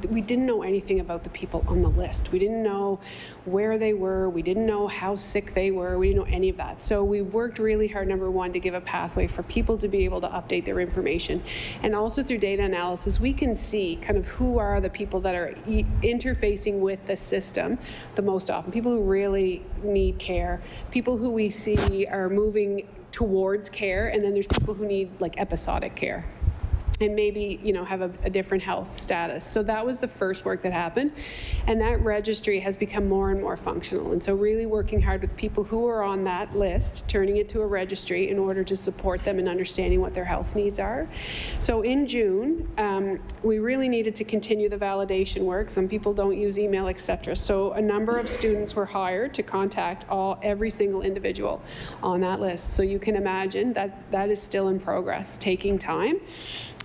we didn't know anything about the people on the list. We didn't know where they were. We didn't know how sick they were. We didn't know any of that. So we've worked really hard, number one, to give a pathway for people to be able to update their information. And also through data analysis, we can see kind of who are the people that are interfacing with the system the most often, people who really need care, people who we see are moving towards care, and then there's people who need like episodic care and maybe, you know, have a different health status. So that was the first work that happened. And that registry has become more and more functional. And so really working hard with people who are on that list, turning it to a registry in order to support them in understanding what their health needs are. So in June, we really needed to continue the validation work. Some people don't use email, etc. So a number of students were hired to contact every single individual on that list. So you can imagine that is still in progress, taking time.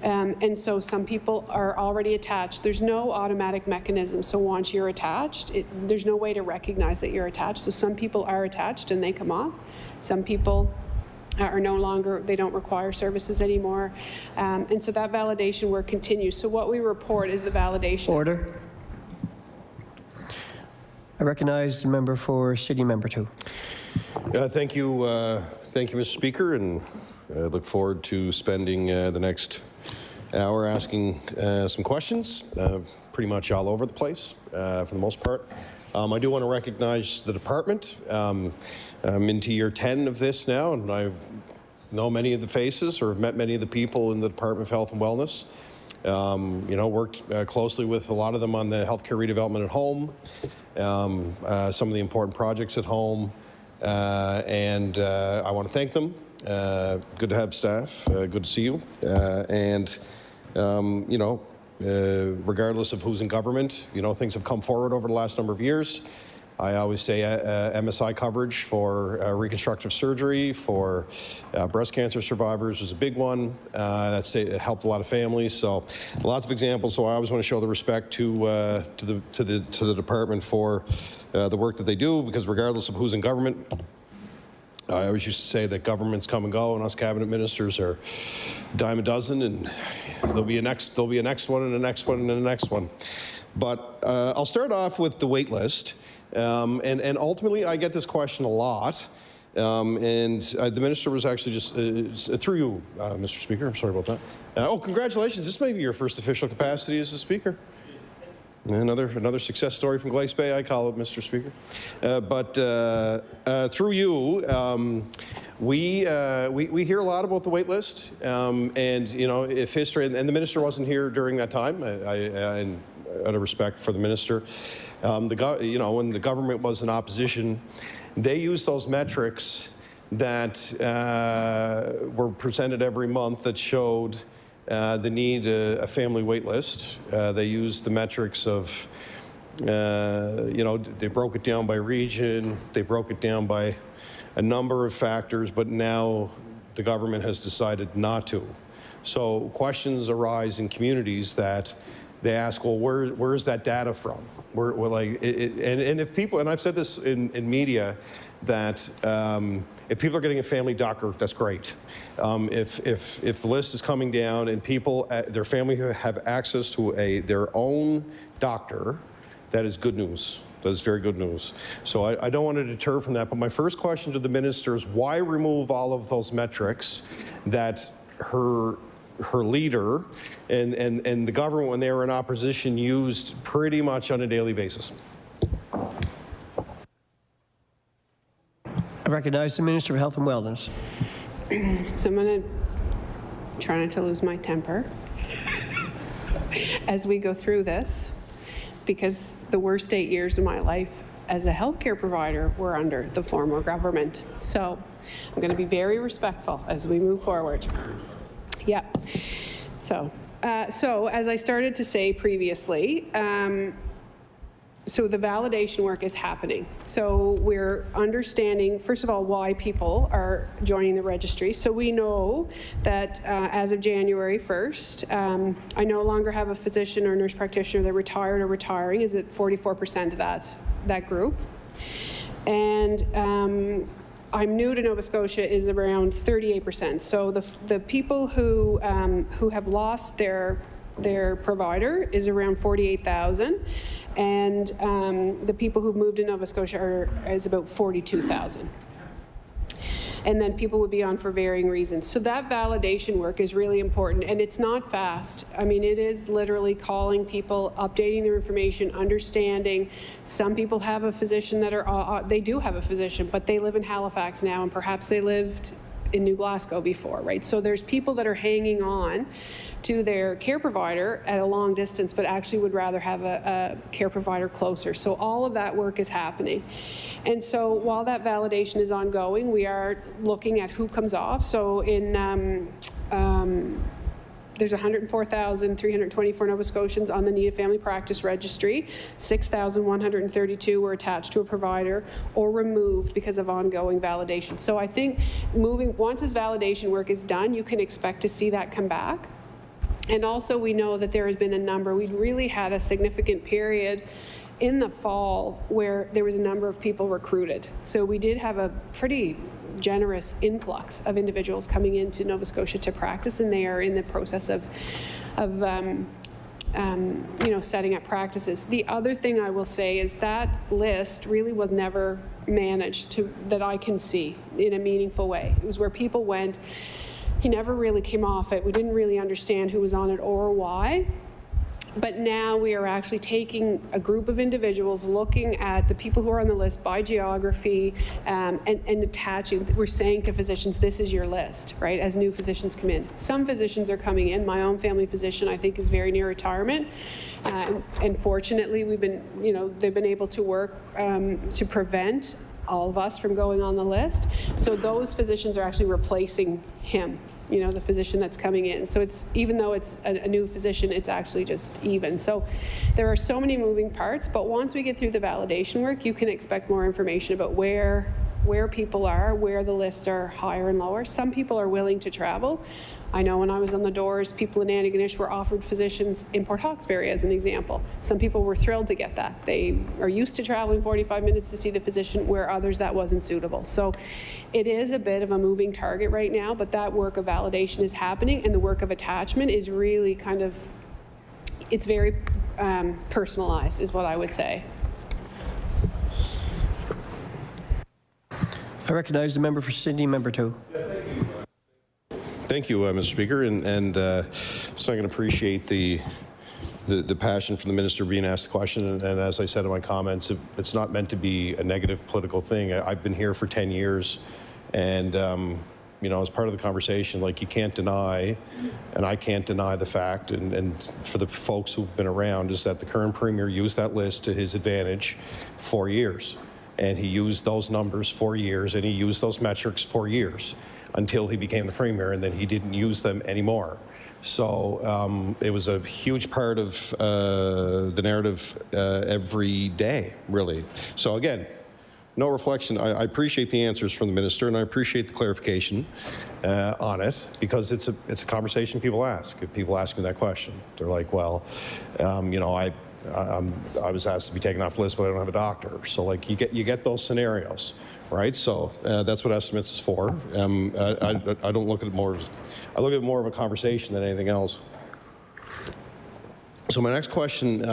And so some people are already attached. There's no automatic mechanism. So once you're attached, there's no way to recognize that you're attached. So some people are attached and they come off. Some people are no longer, they don't require services anymore. And so that validation work continues. So what we report is the validation. Order. I recognize the member for City Member 2. Thank you, Mr. Speaker, and I look forward to spending the next hour asking some questions, pretty much all over the place for the most part. I do want to recognize the department. I'm into year 10 of this now, and I know many of the faces or have met many of the people in the Department of Health and Wellness. Worked closely with a lot of them on the healthcare redevelopment at home, some of the important projects at home, and I want to thank them. Good to have staff. Good to see you. Regardless of who's in government, things have come forward over the last number of years. I always say MSI coverage for reconstructive surgery for breast cancer survivors was a big one. It helped a lot of families. So lots of examples. So I always want to show the respect to the department for the work that they do, because regardless of who's in government, I always used to say that governments come and go, and us cabinet ministers are a dime a dozen, and there'll be a next one, and the next one, and the next one. But I'll start off with the wait list. And ultimately, I get this question a lot. The minister was actually just, through you, Mr. Speaker, I'm sorry about that. Congratulations, this may be your first official capacity as a speaker. Another success story from Glace Bay, I call it, Mr. Speaker. Through you, we hear a lot about the wait list. If history, and the minister wasn't here during that time, and out of respect for the minister, when the government was in opposition, they used those metrics that were presented every month that showed the need a family wait list. They used the metrics of, they broke it down by region, they broke it down by a number of factors, but now the government has decided not to. So questions arise in communities that they ask, well, where is that data from? And if people, and I've said this in media, that if people are getting a family doctor, that's great. If the list is coming down and people, their family have access to their own doctor, that is good news. That is very good news. So I don't want to deter from that. But my first question to the minister is, why remove all of those metrics that her leader and the government, when they were in opposition, used pretty much on a daily basis? I recognize the Minister of Health and Wellness. So I'm going to try not to lose my temper as we go through this, because the worst 8 years of my life as a healthcare provider were under the former government. So I'm going to be very respectful as we move forward. Yep. So as I started to say previously, so the validation work is happening. So we're understanding, first of all, why people are joining the registry. So we know that as of January 1st, I no longer have a physician or nurse practitioner that retired or retiring, is at 44% of that group. And I'm new to Nova Scotia is around 38%. So the people who have lost their provider is around 48,000, and the people who've moved to Nova Scotia is about 42,000. And then people would be on for varying reasons. So that validation work is really important, and it's not fast. I mean, it is literally calling people, updating their information, understanding. Some people have a physician that they do have a physician, but they live in Halifax now, and perhaps they lived in New Glasgow before, right? So there's people that are hanging on to their care provider at a long distance, but actually would rather have a care provider closer. So all of that work is happening. And so while that validation is ongoing, we are looking at who comes off. So in there's 104,324 Nova Scotians on the Needed Family Practice Registry. 6,132 were attached to a provider or removed because of ongoing validation. So I think once this validation work is done, you can expect to see that come back. And also we know that there has been a number, we really had a significant period in the fall where there was a number of people recruited. So we did have a pretty generous influx of individuals coming into Nova Scotia to practice, and they are in the process of setting up practices. The other thing I will say is that list really was never managed that I can see in a meaningful way. It was where people went, he never really came off it. We didn't really understand who was on it or why. But now we are actually taking a group of individuals, looking at the people who are on the list by geography, and attaching, we're saying to physicians, this is your list, right, as new physicians come in. Some physicians are coming in. My own family physician, I think, is very near retirement. And fortunately, we've been, they've been able to work to prevent all of us from going on the list. So those physicians are actually replacing him, the physician that's coming in. So it's, even though it's a new physician, it's actually just even. So there are so many moving parts, but once we get through the validation work, you can expect more information about where people are, where the lists are higher and lower. Some people are willing to travel. I know when I was on the doors, people in Antigonish were offered physicians in Port Hawkesbury, as an example. Some people were thrilled to get that. They are used to traveling 45 minutes to see the physician, where others that wasn't suitable. So it is a bit of a moving target right now, but that work of validation is happening, and the work of attachment is really kind of, it's very personalized, is what I would say. I recognize the member for Sydney, member 2. Thank you, Mr. Speaker, and so I can appreciate the passion from the minister being asked the question. And as I said in my comments, it's not meant to be a negative political thing. I've been here for 10 years, and as part of the conversation, like, you can't deny, and I can't deny the fact, and for the folks who've been around, is that the current premier used that list to his advantage for years, and he used those numbers for years, and he used those metrics for years, until he became the premier, and then he didn't use them anymore. So it was a huge part of the narrative every day, really. So again, no reflection. I appreciate the answers from the minister, and I appreciate the clarification on it, because it's a conversation people ask. If people ask me that question, they're like, well, I was asked to be taken off the list, but I don't have a doctor. So, like, you get those scenarios, right? So that's what estimates is for. I don't look at it more. I look at it more of a conversation than anything else. So my next question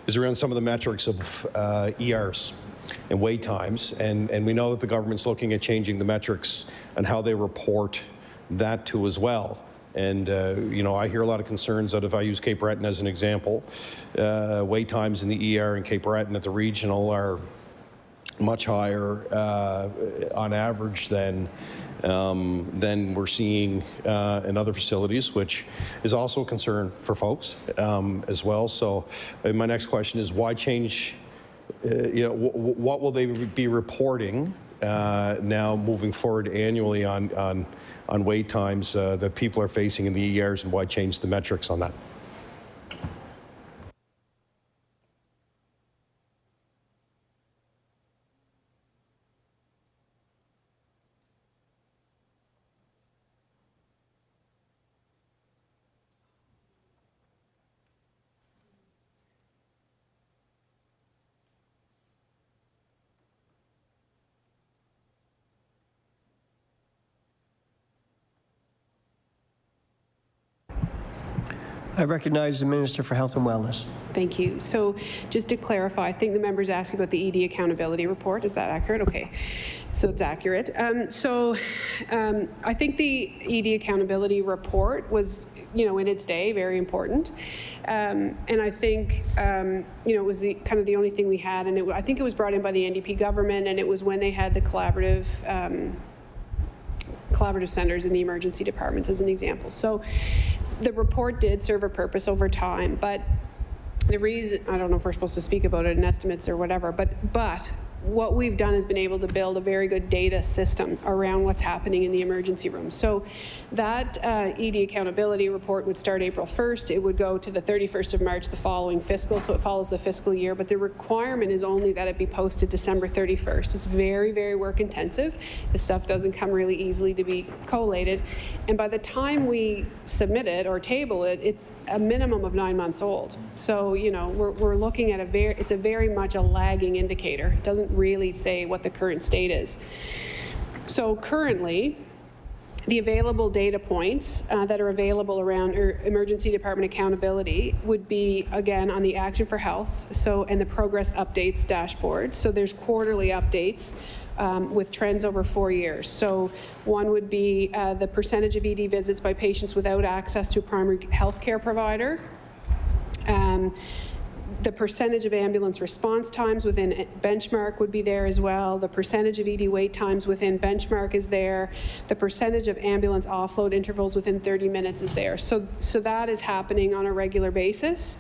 is around some of the metrics of ERs and wait times, and we know that the government's looking at changing the metrics and how they report that too as well. And, I hear a lot of concerns that if I use Cape Breton as an example, wait times in the ER in Cape Breton at the regional are much higher on average than we're seeing in other facilities, which is also a concern for folks as well. So my next question is, why change, what will they be reporting now moving forward annually on wait times that people are facing in the ERs, and why change the metrics on that? I recognize the Minister for Health and Wellness. Thank you. So just to clarify, I think the member's asking about the ED accountability report. Is that accurate? Okay. So it's accurate. I think the ED accountability report was, in its day, very important. And I think, it was kind of the only thing we had. And I think it was brought in by the NDP government, and it was when they had the collaborative centers in the emergency departments, as an example. So the report did serve a purpose over time, but the reason, I don't know if we're supposed to speak about it in estimates or whatever, but what we've done is been able to build a very good data system around what's happening in the emergency room. So that ED accountability report would start April 1st. It would go to the 31st of March the following fiscal, so it follows the fiscal year, but the requirement is only that it be posted December 31st. It's very, very work intensive. This stuff doesn't come really easily to be collated. And by the time we submit it or table it, it's a minimum of 9 months old. So, we're looking at it's a very much a lagging indicator. It doesn't really say what the current state is. So currently, the available data points that are available around emergency department accountability would be, again, on the Action for Health and the progress updates dashboard. So there's quarterly updates with trends over 4 years. So one would be the percentage of ED visits by patients without access to a primary health care provider. The percentage of ambulance response times within benchmark would be there as well. The percentage of ED wait times within benchmark is there. The percentage of ambulance offload intervals within 30 minutes is there. So that is happening on a regular basis.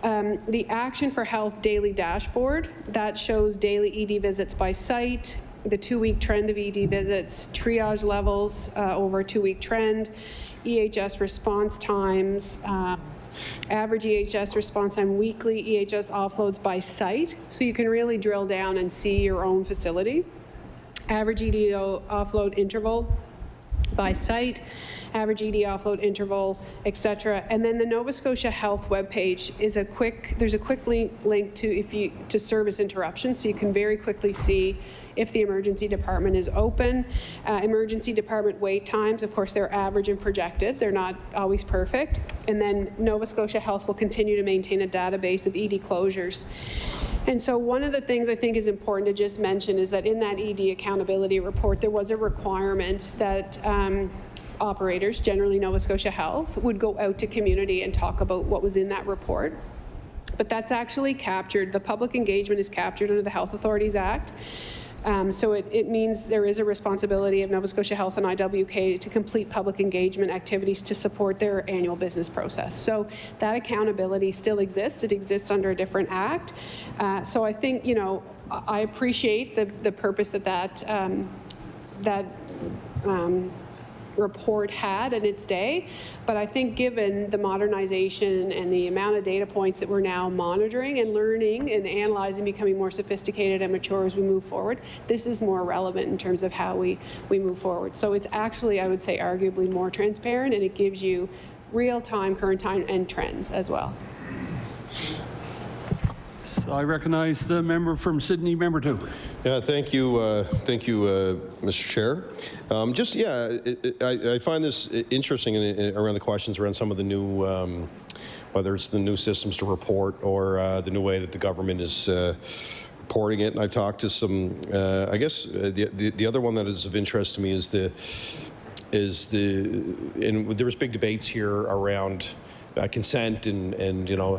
The Action for Health daily dashboard, that shows daily ED visits by site, the 2-week trend of ED visits, triage levels over a 2-week trend, EHS response times, average EHS response time weekly, EHS offloads by site, so you can really drill down and see your own facility. Average ED offload interval by site, average ED offload interval, etc. And then the Nova Scotia Health webpage is there's a quick link to service interruptions, so you can very quickly see if the emergency department is open. Emergency department wait times, of course, they're average and projected. They're not always perfect. And then Nova Scotia Health will continue to maintain a database of ED closures. And so one of the things I think is important to just mention is that in that ED accountability report, there was a requirement that operators, generally Nova Scotia Health, would go out to community and talk about what was in that report. But that's actually captured, the public engagement is captured under the Health Authorities Act. So it means there is a responsibility of Nova Scotia Health and IWK to complete public engagement activities to support their annual business process. So that accountability still exists. It exists under a different act. So I think, you know, I appreciate the purpose that report had in its day, but I think given the modernization and the amount of data points that we're now monitoring and learning and analyzing, becoming more sophisticated and mature as we move forward, this is more relevant in terms of how we move forward. So it's actually, I would say, arguably more transparent, and it gives you real-time, current time, and trends as well. So I recognize the member from Sydney, member 2. Yeah, thank you, Mr. Chair. I find this interesting around the questions around some of the new, whether it's the new systems to report or the new way that the government is reporting it. And I've talked to some, I guess the other one that is of interest to me is and there was big debates here around consent and you know,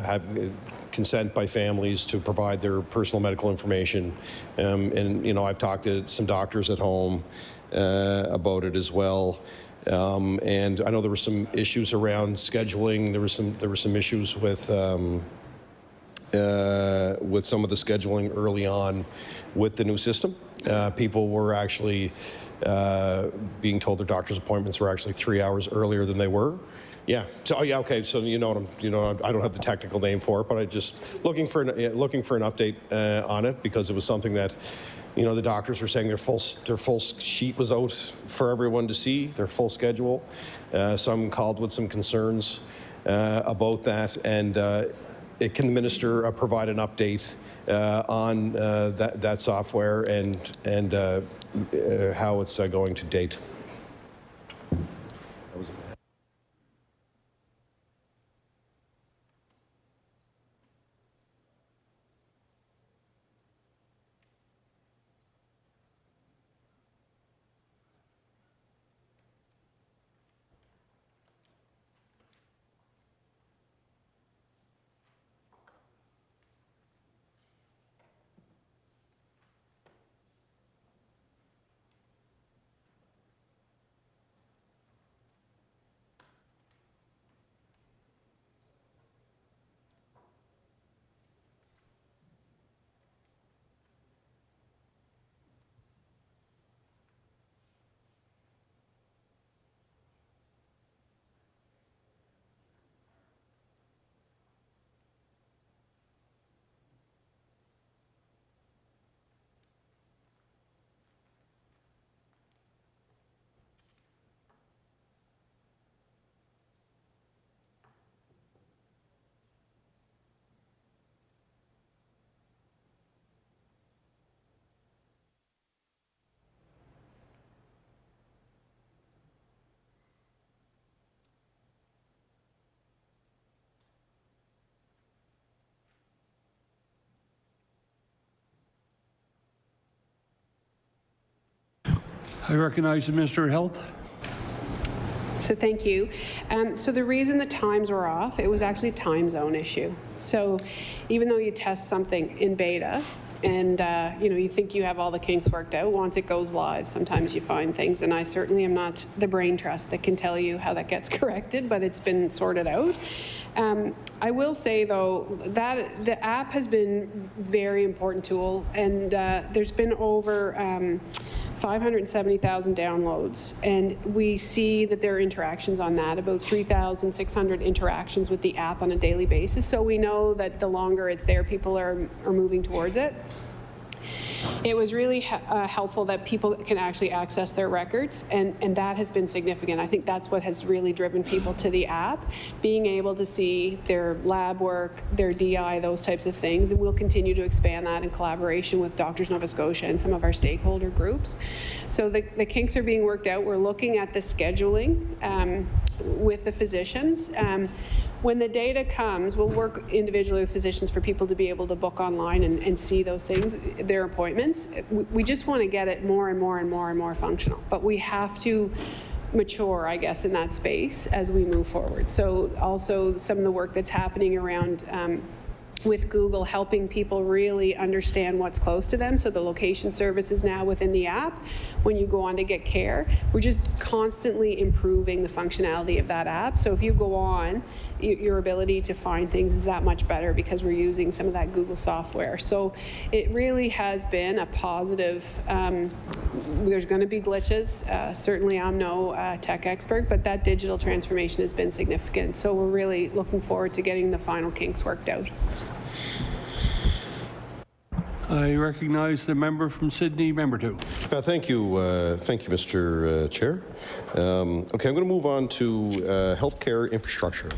consent by families to provide their personal medical information. And, you know, I've talked to some doctors at home about it as well. And I know there were some issues around scheduling. There were some issues with some of the scheduling early on with the new system. People were actually being told their doctor's appointments were actually 3 hours earlier than they were. Yeah. So okay. So I don't have the technical name for it, but I just looking for an update on it, because it was something that, you know, the doctors were saying their full sheet was out for everyone to see, their full schedule. Some called with some concerns about that, and can the minister provide an update on that software and how it's going to date? I recognize the Minister of Health. So thank you. So the reason the times were off, it was actually a time zone issue. So even though you test something in beta, and you think you have all the kinks worked out, once it goes live, sometimes you find things, and I certainly am not the brain trust that can tell you how that gets corrected, but it's been sorted out. I will say, though, that the app has been a very important tool, and there's been over 570,000 downloads, and we see that there are interactions on that, about 3,600 interactions with the app on a daily basis. So we know that the longer it's there, people are moving towards it. It was really helpful that people can actually access their records, and that has been significant. I think that's what has really driven people to the app, being able to see their lab work, their DI, those types of things, and we'll continue to expand that in collaboration with Doctors Nova Scotia and some of our stakeholder groups. So the kinks are being worked out. We're looking at the scheduling with the physicians. When the data comes, we'll work individually with physicians for people to be able to book online and see those things, their appointments. We just want to get it more and more and more and more functional. But we have to mature, I guess, in that space as we move forward. So also some of the work that's happening around with Google, helping people really understand what's close to them. So the location service is now within the app when you go on to get care. We're just constantly improving the functionality of that app. So if you go on, your ability to find things is that much better because we're using some of that Google software. So it really has been a positive. There's going to be glitches. Certainly I'm no tech expert, but that digital transformation has been significant. So we're really looking forward to getting the final kinks worked out. I recognize the member from Sydney, member 2. Thank you, Mr. Chair. Okay, I'm going to move on to healthcare infrastructure.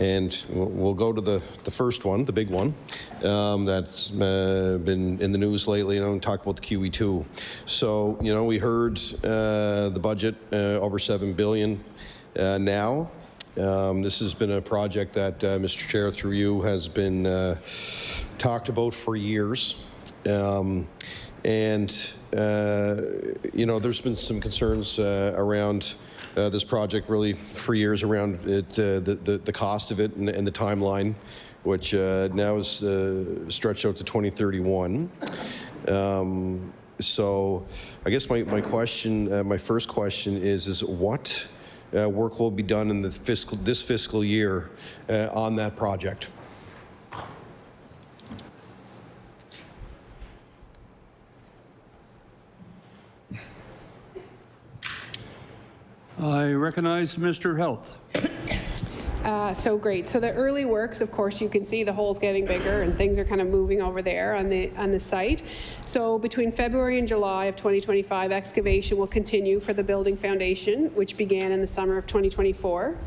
And we'll go to the first one, the big one, that's been in the news lately, and talk about the QE2. So, we heard the budget over $7 billion now. This has been a project that, Mr. Chair, through you, has been talked about for years. There's been some concerns around this project really for years around it, the cost of it and the timeline, which now is stretched out to 2031. So I guess my question, my first question is what work will be done in this fiscal year on that project? I recognize Mr. Health. So great. So the early works, of course, you can see the hole's getting bigger and things are kind of moving over there on the site. So between February and July of 2025, excavation will continue for the building foundation, which began in the summer of 2024.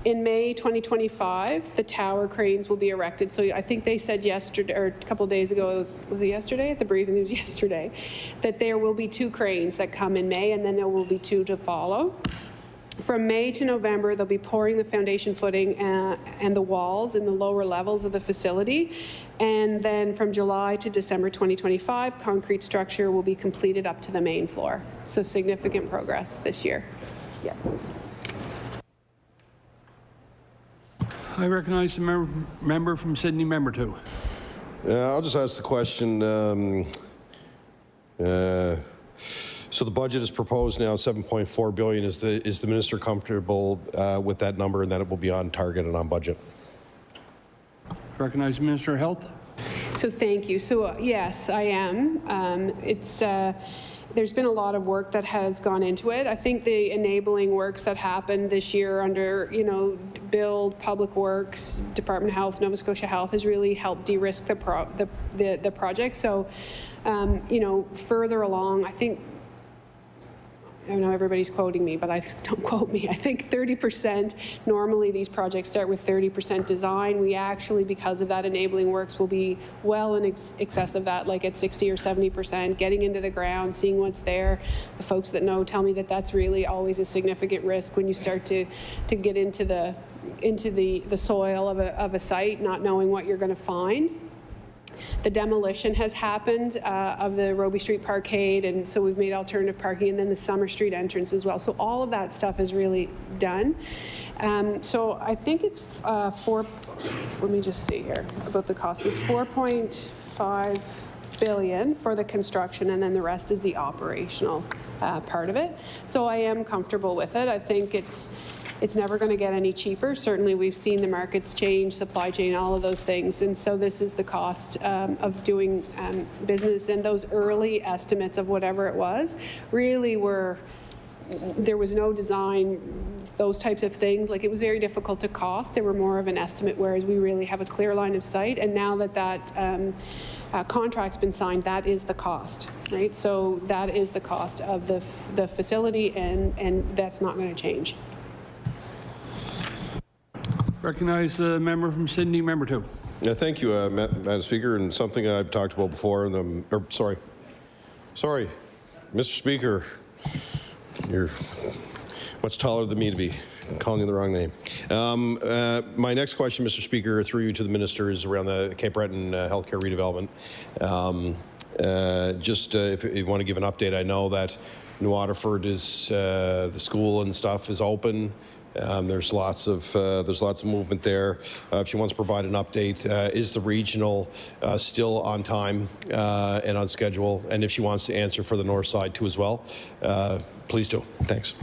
In May 2025, the tower cranes will be erected. So I think they said yesterday, or a couple of days ago, was it yesterday? At the briefing, it was yesterday, that there will be 2 cranes that come in May, and then there will be 2 to follow. From May to November, they'll be pouring the foundation footing and the walls in the lower levels of the facility. And then from July to December 2025, concrete structure will be completed up to the main floor. So significant progress this year. Yeah. I recognize the member from Sydney, member 2. I'll just ask the question. So the budget is proposed now $7.4 billion. Is the minister comfortable with that number and that it will be on target and on budget? Recognize Minister of Health. So thank you. So yes, I am. There's been a lot of work that has gone into it. I think the enabling works that happened this year under, Build, Public Works, Department of Health, Nova Scotia Health has really helped de-risk the project. So, further along, I think, I know everybody's quoting me, but don't quote me. I think 30%, normally these projects start with 30% design. We actually, because of that enabling works, will be well in excess of that, like at 60 or 70%, getting into the ground, seeing what's there. The folks that know tell me that that's really always a significant risk when you start to get into the soil of a site, not knowing what you're going to find. The demolition has happened of the Roby Street Parkade, and so we've made alternative parking, and then the Summer Street entrance as well. So all of that stuff is really done. So I think it's let me just see here about the cost. It was 4.5 billion for the construction, and then the rest is the operational part of it. So I am comfortable with it. I think it's never going to get any cheaper. Certainly, we've seen the markets change, supply chain, all of those things, and so this is the cost of doing business. And those early estimates of whatever it was really were. There was no design, those types of things. Like, it was very difficult to cost. They were more of an estimate, whereas we really have a clear line of sight. And now that contract's been signed, that is the cost, right? So that is the cost of the facility, and that's not going to change. Recognize the member from Sydney, member 2. Yeah, thank you, Madam Speaker, and something I've talked about before. Sorry, Mr. Speaker, you're much taller than me to be calling you the wrong name. My next question, Mr. Speaker, through you to the Minister, is around the Cape Breton healthcare redevelopment. If you want to give an update, I know that New Waterford is the school and stuff is open. There's lots of movement there. If she wants to provide an update, is the regional still on time and on schedule? And if she wants to answer for the north side too as well, please do. Thanks.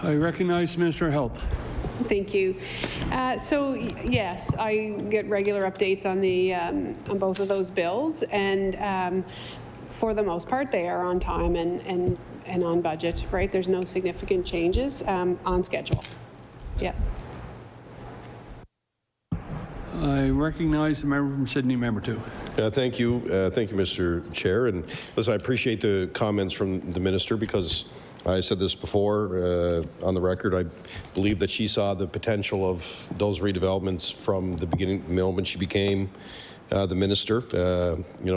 I recognize the Minister of Health. Thank you. So yes, I get regular updates on the on both of those builds, and for the most part, they are on time and on budget. Right? There's no significant changes on schedule. Yeah. I recognize the member from Sydney, member 2. Thank you, Mr. Chair. And listen, I appreciate the comments from the Minister, because I said this before on the record. I believe that she saw the potential of those redevelopments from the beginning, the moment she became the Minister.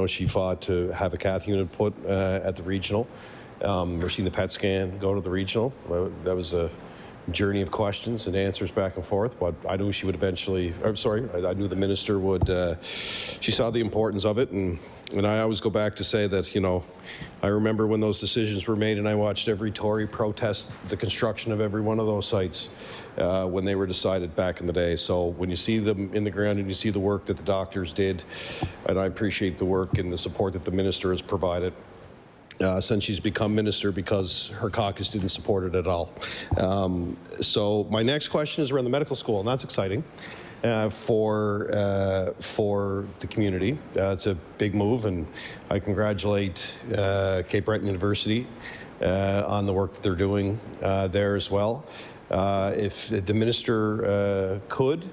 She fought to have a cath unit put at the regional. We're seeing the PET scan go to the regional. That was a journey of questions and answers back and forth, but I knew she would eventually, I knew the Minister would, she saw the importance of it, and I always go back to say that, I remember when those decisions were made, and I watched every Tory protest the construction of every one of those sites when they were decided back in the day. So when you see them in the ground and you see the work that the doctors did, and I appreciate the work and the support that the Minister has provided since she's become Minister, because her caucus didn't support it at all. So my next question is around the medical school, and that's exciting for the community. It's a big move, and I congratulate Cape Breton University on the work that they're doing there as well. If the Minister could,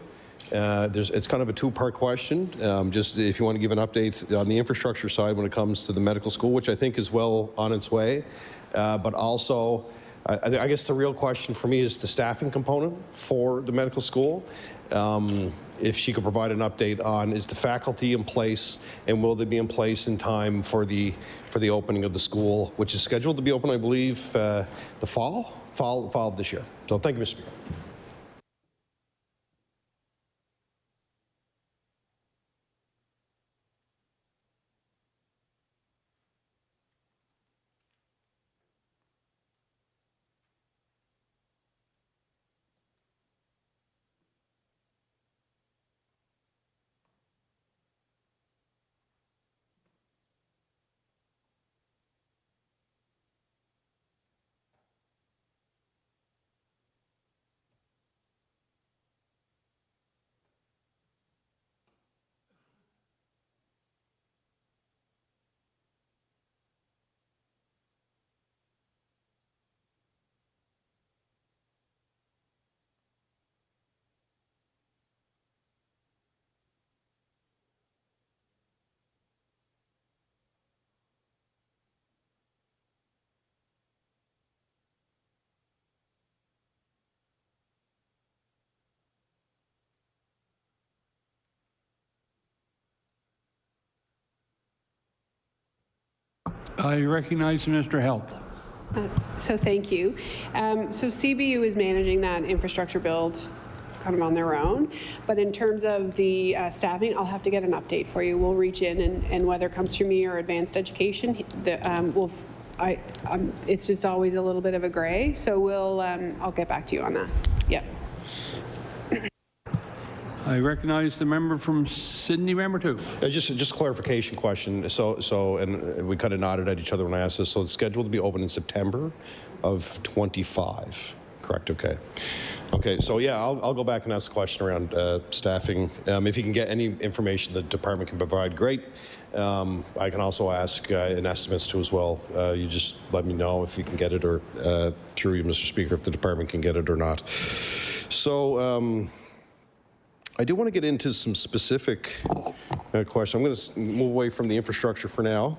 it's kind of a two-part question. Just if you want to give an update on the infrastructure side when it comes to the medical school, which I think is well on its way, but also I guess the real question for me is the staffing component for the medical school. If she could provide an update on, is the faculty in place, and will they be in place in time for the opening of the school, which is scheduled to be open, I believe, the fall of this year. So thank you, Mr. Speaker. I recognize the Minister of Health. So thank you. So CBU is managing that infrastructure build kind of on their own. But in terms of the staffing, I'll have to get an update for you. We'll reach in, and whether it comes through me or advanced education, it's just always a little bit of a gray. So I'll get back to you on that. Yeah. I recognize the member from Sydney, member 2. Just a clarification question. So, and we kind of nodded at each other when I asked this. So it's scheduled to be open in September of 25. Correct. Okay. Okay. So yeah, I'll go back and ask the question around staffing. If you can get any information the department can provide, great. I can also ask in estimates too as well. You just let me know if you can get it, or through you, Mr. Speaker, if the department can get it or not. So. I do want to get into some specific questions. I'm going to move away from the infrastructure for now.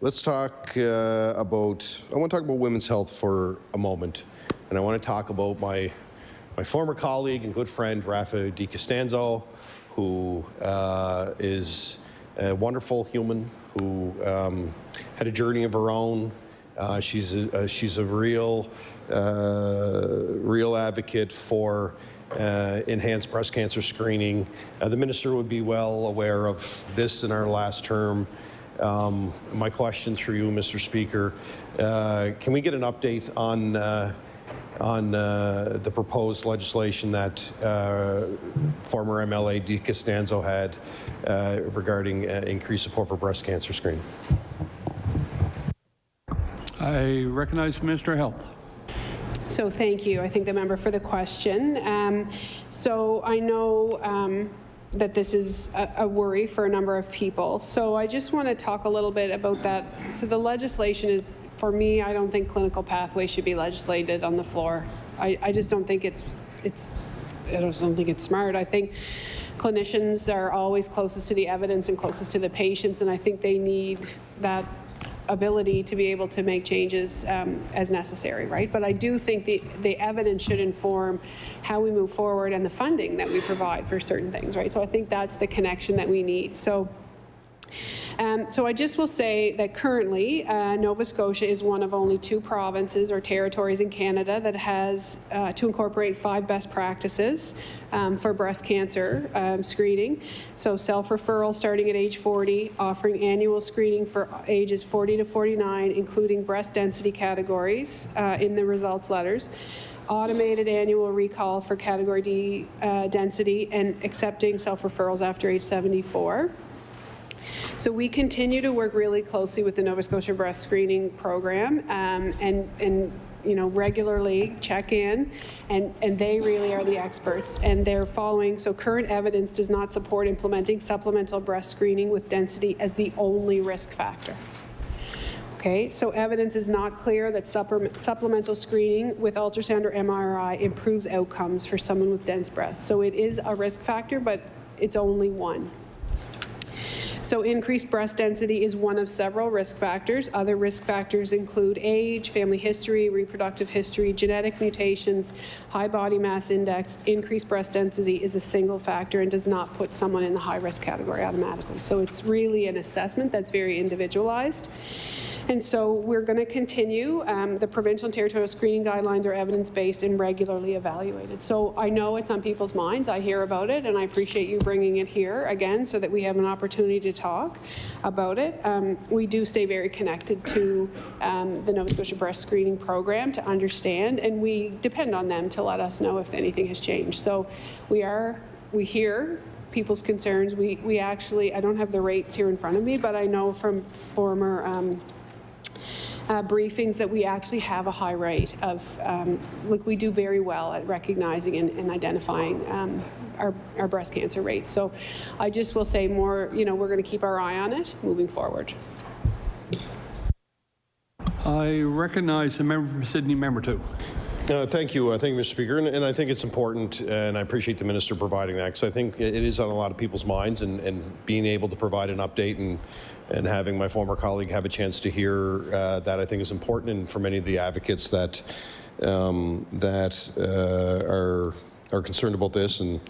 Let's talk I want to talk about women's health for a moment. And I want to talk about my former colleague and good friend, Rafa Di Costanzo, who is a wonderful human who had a journey of her own. She's a real advocate for enhanced breast cancer screening. The minister would be well aware of this in our last term. My question through you, Mr. Speaker, can we get an update on the proposed legislation that former MLA Di Costanzo had regarding increased support for breast cancer screening? I recognize the Minister of Health. So thank you. I thank the member for the question. So I know that this is a worry for a number of people. So I just want to talk a little bit about that. So the legislation is, for me, I don't think clinical pathways should be legislated on the floor. I just don't think I just don't think it's smart. I think clinicians are always closest to the evidence and closest to the patients, and I think they need that ability to be able to make changes as necessary, right? But I do think the evidence should inform how we move forward and the funding that we provide for certain things, right? So I think that's the connection that we need. So I just will say that currently Nova Scotia is one of only 2 provinces or territories in Canada that has to incorporate 5 best practices for breast cancer screening. So self-referral starting at age 40, offering annual screening for ages 40 to 49, including breast density categories in the results letters, automated annual recall for category D density, and accepting self-referrals after age 74. So we continue to work really closely with the Nova Scotia Breast Screening Program and regularly check in, and they really are the experts, and they're following. So current evidence does not support implementing supplemental breast screening with density as the only risk factor. Okay, so evidence is not clear that supplemental screening with ultrasound or MRI improves outcomes for someone with dense breasts. So it is a risk factor, but it's only one. So increased breast density is one of several risk factors. Other risk factors include age, family history, reproductive history, genetic mutations, high body mass index. Increased breast density is a single factor and does not put someone in the high risk category automatically. So it's really an assessment that's very individualized. And so we're going to continue. The provincial and territorial screening guidelines are evidence-based and regularly evaluated. So I know it's on people's minds. I hear about it, and I appreciate you bringing it here again so that we have an opportunity to talk about it. We do stay very connected to the Nova Scotia Breast Screening Program to understand, and we depend on them to let us know if anything has changed. So we hear people's concerns. We actually, I don't have the rates here in front of me, but I know from former briefings that we actually have a high rate of, we do very well at recognizing and identifying our breast cancer rates. So I just will say more, we're going to keep our eye on it moving forward. I recognize the member from Sydney, member 2. Thank you, Mr. Speaker, and I think it's important, and I appreciate the minister providing that, because I think it is on a lot of people's minds, and being able to provide an update and having my former colleague have a chance to hear that I think is important, and for many of the advocates that are are concerned about this, and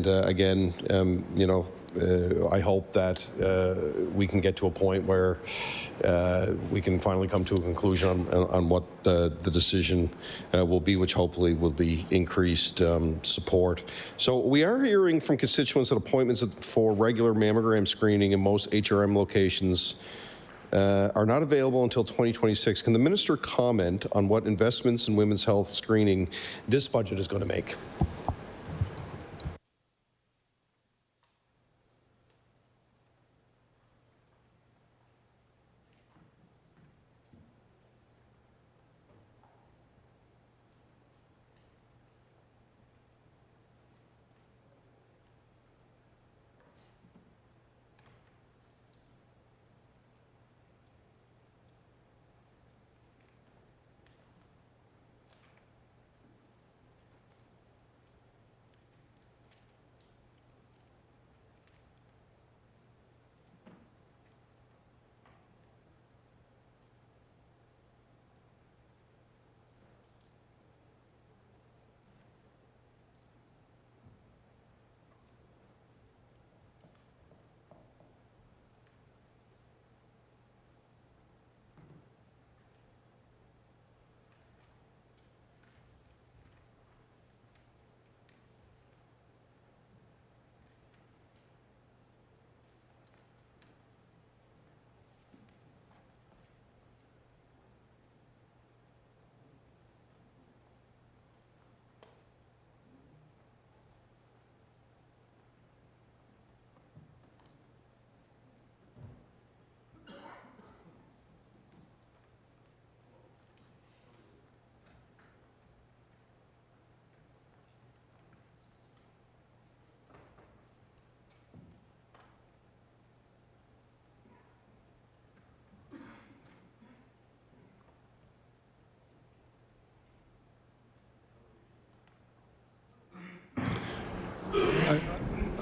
again, you know, I hope that we can get to a point where we can finally come to a conclusion on what the decision will be, which hopefully will be increased support. So we are hearing from constituents that appointments for regular mammogram screening in most HRM locations are not available until 2026. Can the minister comment on what investments in women's health screening this budget is going to make?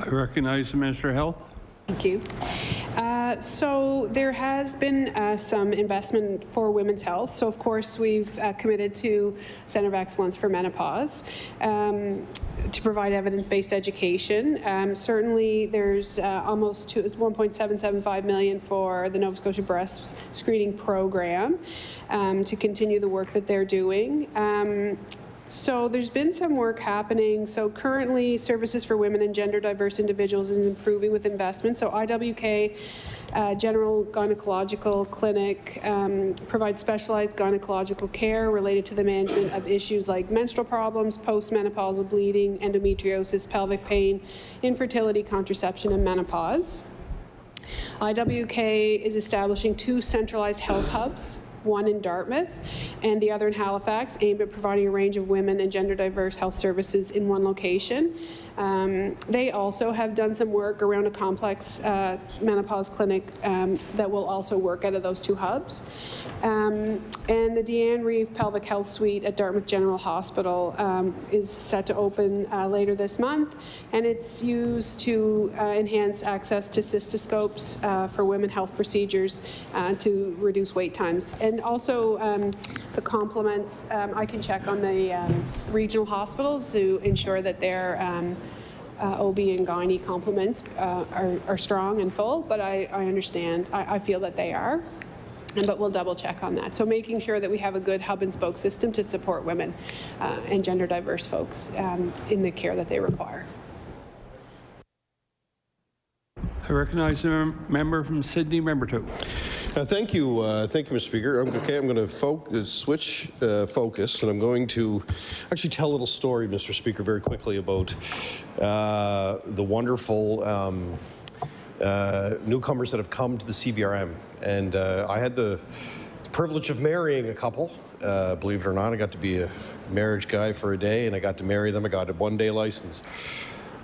I recognize the Minister of Health. Thank you. So there has been some investment for women's health. So of course we've committed to Centre of Excellence for Menopause to provide evidence-based education. Certainly there's almost it's $1.775 million for the Nova Scotia Breast Screening Program to continue the work that they're doing. So there's been some work happening. So currently services for women and gender diverse individuals is improving with investment. So IWK General Gynecological Clinic provides specialized gynecological care related to the management of issues like menstrual problems, postmenopausal bleeding, endometriosis, pelvic pain, infertility, contraception, and menopause. IWK is establishing 2 centralized health hubs, one in Dartmouth and the other in Halifax, aimed at providing a range of women and gender diverse health services in one location. They also have done some work around a complex menopause clinic that will also work out of those 2 hubs. And the Deanne Reeve Pelvic Health Suite at Dartmouth General Hospital is set to open later this month, and it's used to enhance access to cystoscopes for women health procedures to reduce wait times. And also the complements, I can check on the regional hospitals to ensure that their OB and gynae complements are strong and full, but I understand, I feel that they are. But we'll double check on that. So making sure that we have a good hub and spoke system to support women and gender diverse folks in the care that they require. I recognize the member from Sydney, member 2. Thank you, Mr. Speaker. I'm going to switch focus, and I'm going to actually tell a little story, Mr. Speaker, very quickly about the wonderful newcomers that have come to the CBRM. And I had the privilege of marrying a couple. Believe it or not, I got to be a marriage guy for a day, and I got to marry them. I got a one-day license.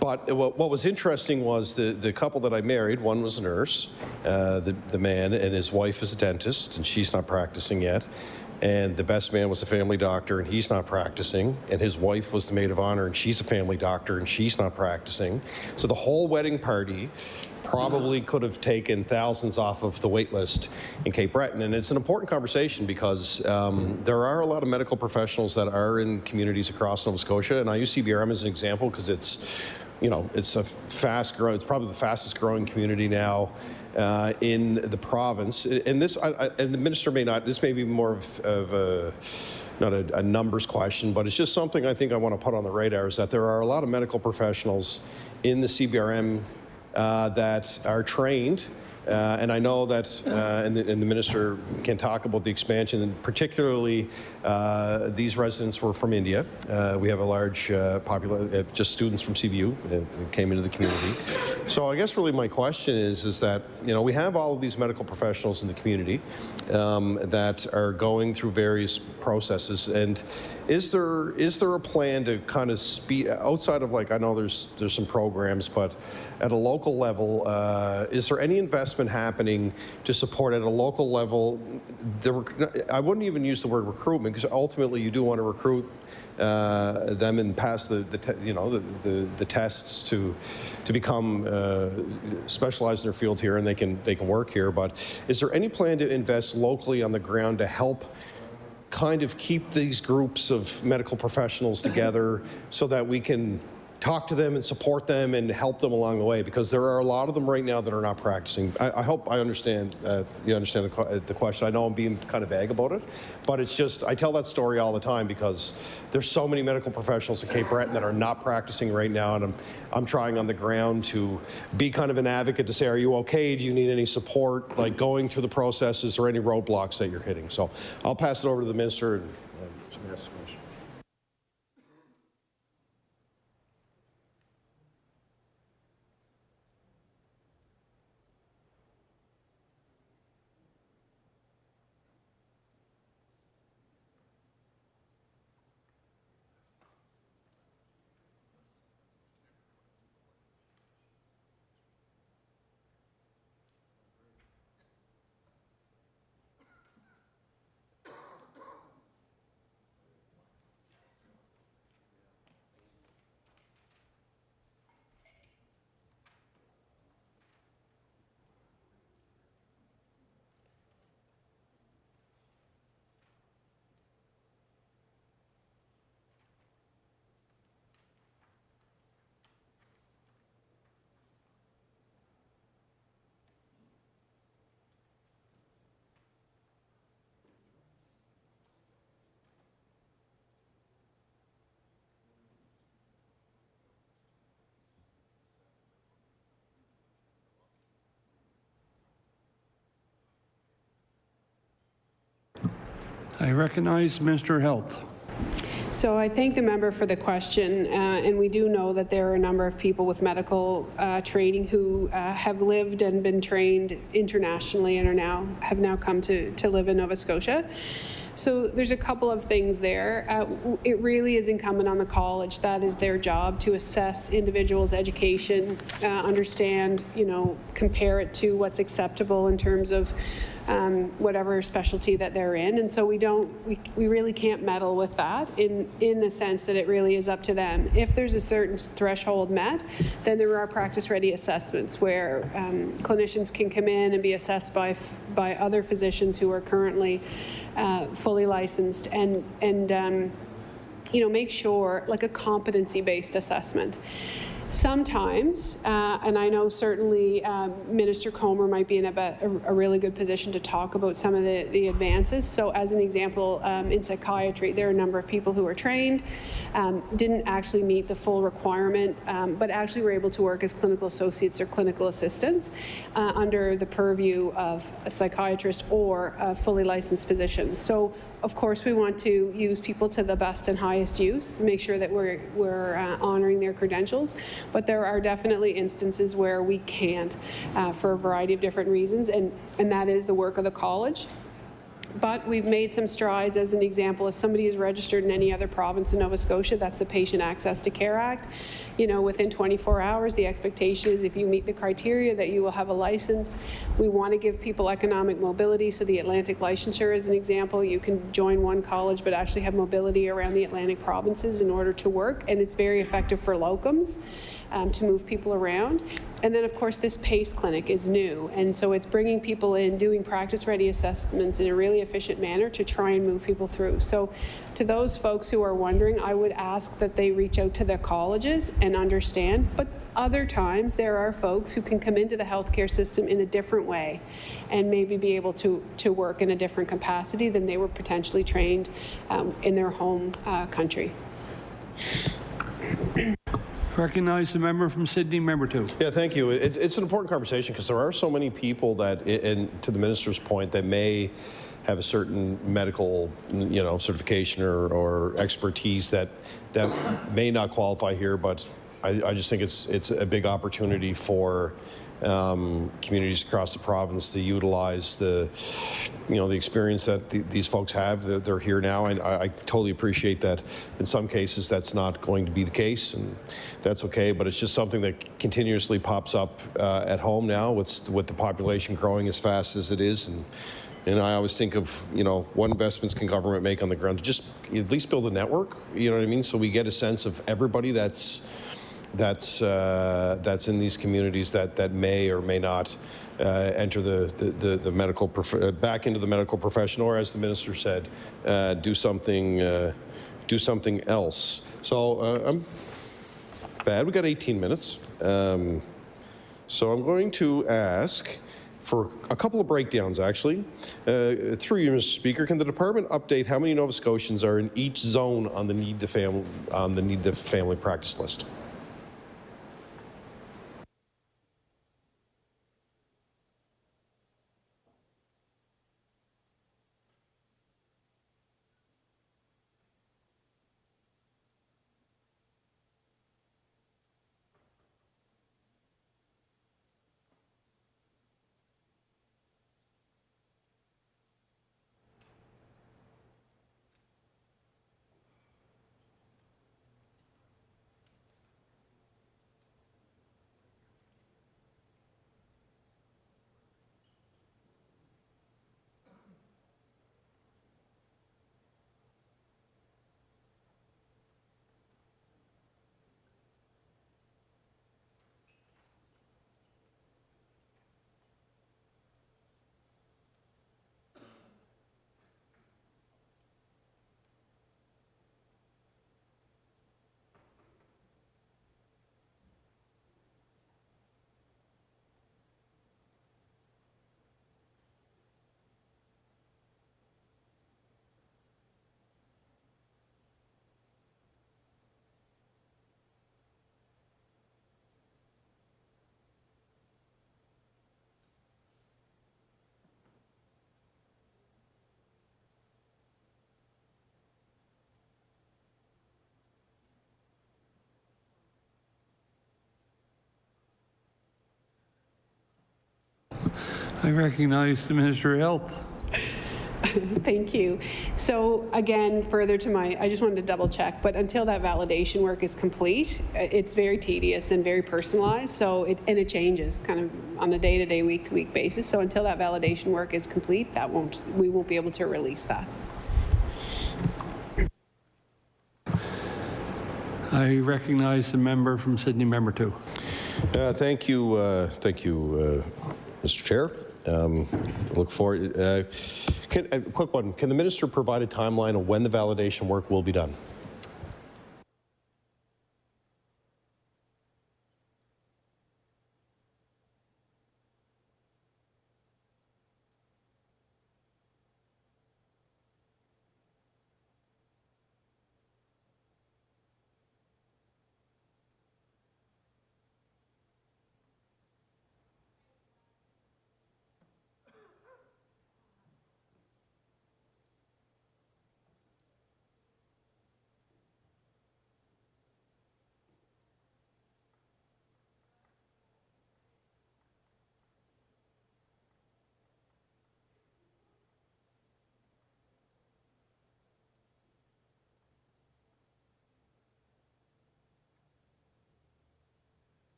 But what was interesting was the couple that I married, one was a nurse, the man, and his wife is a dentist, and she's not practicing yet. And the best man was a family doctor, and he's not practicing. And his wife was the maid of honor, and she's a family doctor, and she's not practicing. So the whole wedding party, probably could have taken thousands off of the wait list in Cape Breton. And it's an important conversation because there are a lot of medical professionals that are in communities across Nova Scotia, and I use CBRM as an example because it's, you know, it's a fast growing, it's probably the fastest growing community now in the province. And this, and the minister may not, this may be more of a, not a numbers question, but it's just something I think I want to put on the radar, is that there are a lot of medical professionals in the CBRM that are trained. And I know that, and the minister can talk about the expansion, and particularly these residents were from India. We have a large population, just students from CBU that came into the community. So I guess really my question is that, you know, we have all of these medical professionals in the community that are going through various processes, and is there a plan to kind of speed, outside of, like, I know there's some programs, but at a local level, is there any investment happening to support at a local level? I wouldn't even use the word recruitment, because ultimately you do want to recruit them and pass the tests to become specialized in their field here, and they can work here. But is there any plan to invest locally on the ground to help kind of keep these groups of medical professionals together so that we can talk to them and support them and help them along the way? Because there are a lot of them right now that are not practicing. I hope I understand, you understand the question. I know I'm being kind of vague about it, but it's just, I tell that story all the time because there's so many medical professionals at Cape Breton that are not practicing right now, and I'm trying on the ground to be kind of an advocate to say, are you okay? Do you need any support, like going through the processes, or any roadblocks that you're hitting? So I'll pass it over to the minister and ask the question. I recognize Minister of Health. So I thank the member for the question, and we do know that there are a number of people with medical training who have lived and been trained internationally and have now come to live in Nova Scotia. So there's a couple of things there. It really is incumbent on the college. That is their job, to assess individuals' education, understand, compare it to what's acceptable in terms of whatever specialty that they're in. And so we really can't meddle with that in the sense that it really is up to them. If there's a certain threshold met, then there are practice-ready assessments where clinicians can come in and be assessed by other physicians who are currently fully licensed and make sure, like a competency-based assessment. Sometimes, and I know certainly Minister Comer might be in a really good position to talk about some of the advances. So as an example, in psychiatry, there are a number of people who are trained, didn't actually meet the full requirement, but actually were able to work as clinical associates or clinical assistants under the purview of a psychiatrist or a fully licensed physician. So of course, we want to use people to the best and highest use, make sure that we're honoring their credentials. But there are definitely instances where we can't for a variety of different reasons, and that is the work of the college. But we've made some strides. As an example, if somebody is registered in any other province in Nova Scotia, that's the Patient Access to Care Act. Within 24 hours, the expectation is if you meet the criteria that you will have a license. We want to give people economic mobility, so the Atlantic licensure is an example. You can join one college but actually have mobility around the Atlantic provinces in order to work, and it's very effective for locums. to move people around. And then, of course, this PACE clinic is new, and so it's bringing people in, doing practice-ready assessments in a really efficient manner to try and move people through. So to those folks who are wondering, I would ask that they reach out to their colleges and understand, but other times there are folks who can come into the healthcare system in a different way and maybe be able to work in a different capacity than they were potentially trained in their home country. Recognize the member from Sydney, member 2. Yeah, thank you. It's an important conversation because there are so many people that, and to the minister's point, that may have a certain medical, certification or expertise that may not qualify here, but I just think it's a big opportunity for communities across the province to utilize the experience that these folks have. They're here now, and I totally appreciate that. In some cases, that's not going to be the case, and that's okay. But it's just something that continuously pops up at home now, with the population growing as fast as it is, and I always think of, what investments can government make on the ground to just at least build a network. You know what I mean? So we get a sense of everybody that's in these communities that may or may not enter the medical back into the medical profession, or as the minister said, do something else. So I'm bad. We got 18 minutes, so I'm going to ask for a couple of breakdowns, actually. Through you, Mr. Speaker, can the department update how many Nova Scotians are in each zone on the need to family practice list? I recognize the Minister of Health. Thank you. So again, further to I just wanted to double check, but until that validation work is complete, it's very tedious and very personalized. So it changes kind of on a day-to-day, week-to-week basis. So until that validation work is complete, we won't be able to release that. I recognize the member from Sydney, member 2. Thank you, Mr. Chair. Look forward. A quick one. Can the minister provide a timeline of when the validation work will be done?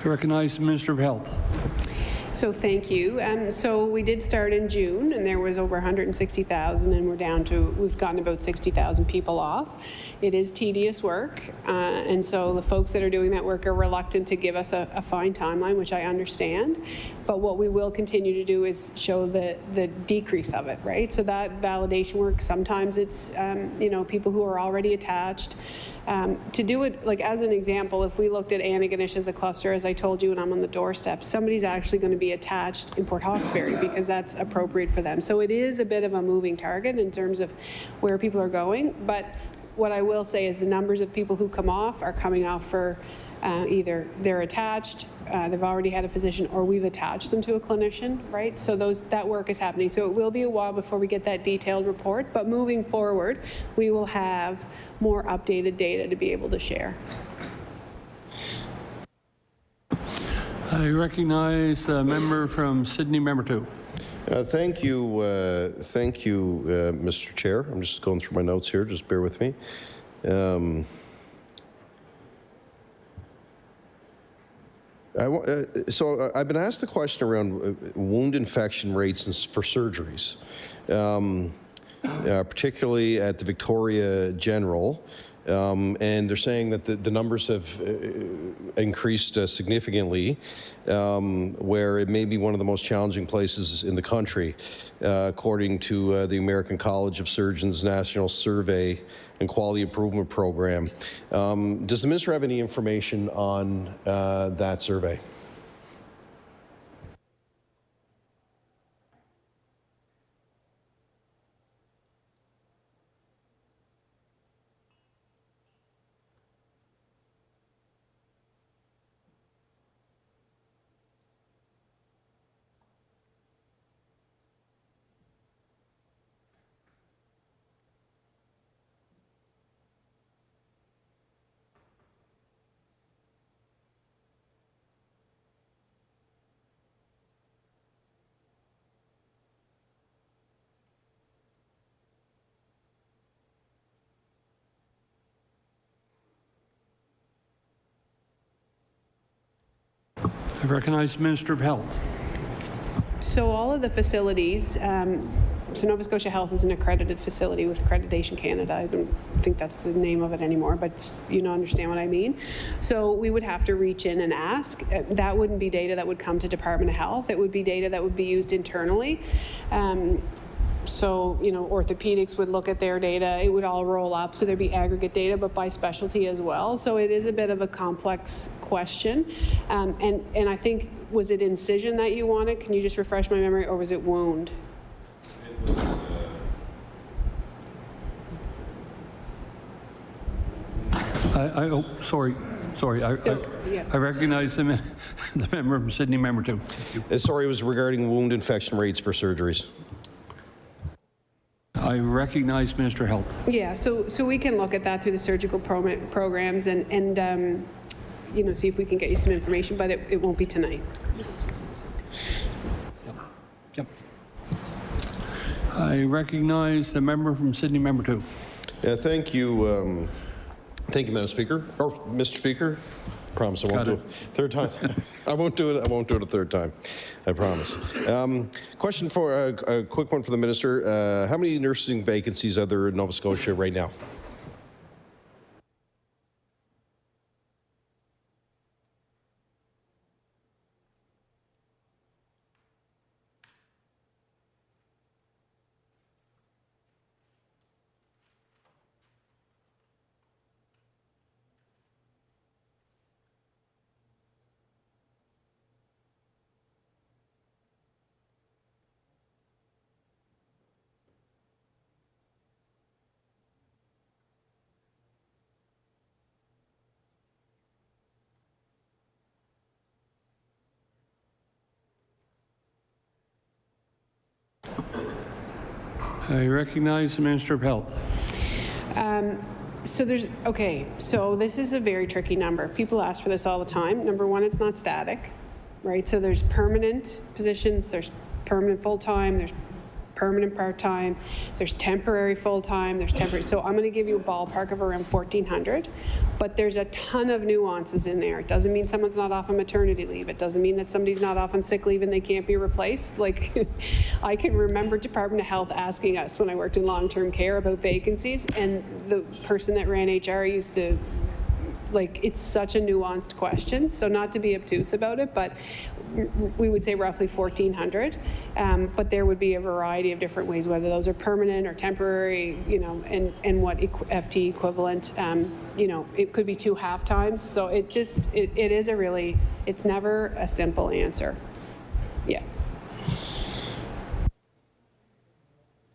I recognize the Minister of Health. So thank you. So we did start in June, and there was over 160,000, and we've gotten about 60,000 people off. It is tedious work, and so the folks that are doing that work are reluctant to give us a fine timeline, which I understand. But what we will continue to do is show the decrease of it, right? So that validation work, sometimes it's people who are already attached. To do it, like as an example, if we looked at Antigonish as a cluster, as I told you, and I'm on the doorstep, somebody's actually going to be attached in Port Hawkesbury because that's appropriate for them. So it is a bit of a moving target in terms of where people are going. But what I will say is the numbers of people who come off are coming off for either they're attached, they've already had a physician, or we've attached them to a clinician, right? So that work is happening. So it will be a while before we get that detailed report, but moving forward, we will have more updated data to be able to share. I recognize the member from Sydney, member 2. Thank you, Mr. Chair. I'm just going through my notes here. Just bear with me. So I've been asked the question around wound infection rates for surgeries, particularly at the Victoria General. And they're saying that the numbers have increased significantly, where it may be one of the most challenging places in the country, according to the American College of Surgeons National Survey and Quality Improvement Program. Does the Minister have any information on that survey? I recognize the Minister of Health. So all of the facilities, so Nova Scotia Health is an accredited facility with Accreditation Canada. I don't think that's the name of it anymore, but you understand what I mean. So we would have to reach in and ask. That wouldn't be data that would come to Department of Health. It would be data that would be used internally. So, orthopedics would look at their data. It would all roll up, so there'd be aggregate data, but by specialty as well. So it is a bit of a complex question. And I think, was it incision that you wanted? Can you just refresh my memory, or was it wound? Sorry. I recognize the member from Sydney, member 2. Sorry, it was regarding wound infection rates for surgeries. I recognize Minister of Health. Yeah, so we can look at that through the surgical programs and see if we can get you some information, but it won't be tonight. Yep. I recognize the member from Sydney, member 2. Yeah, thank you, Madam Speaker. Or Mr. Speaker. I promise I won't do it third time. I won't do it a third time. I promise. Question for a quick one for the Minister. How many nursing vacancies are there in Nova Scotia right now? I recognize the Minister of Health. So this is a very tricky number. People ask for this all the time. Number one, it's not static, right? So there's permanent positions, there's permanent full-time, there's permanent part-time, there's temporary full-time, there's temporary. So I'm going to give you a ballpark of around 1,400, but there's a ton of nuances in there. It doesn't mean someone's not off on maternity leave. It doesn't mean that somebody's not off on sick leave and they can't be replaced. Like, I can remember Department of Health asking us when I worked in long-term care about vacancies, and the person that ran HR used to, like, it's such a nuanced question. So not to be obtuse about it, but we would say roughly 1,400, but there would be a variety of different ways, whether those are permanent or temporary, you know, and what FT equivalent, you know, it could be 2 half-times. So it just, it is a really, it's never a simple answer. Yeah.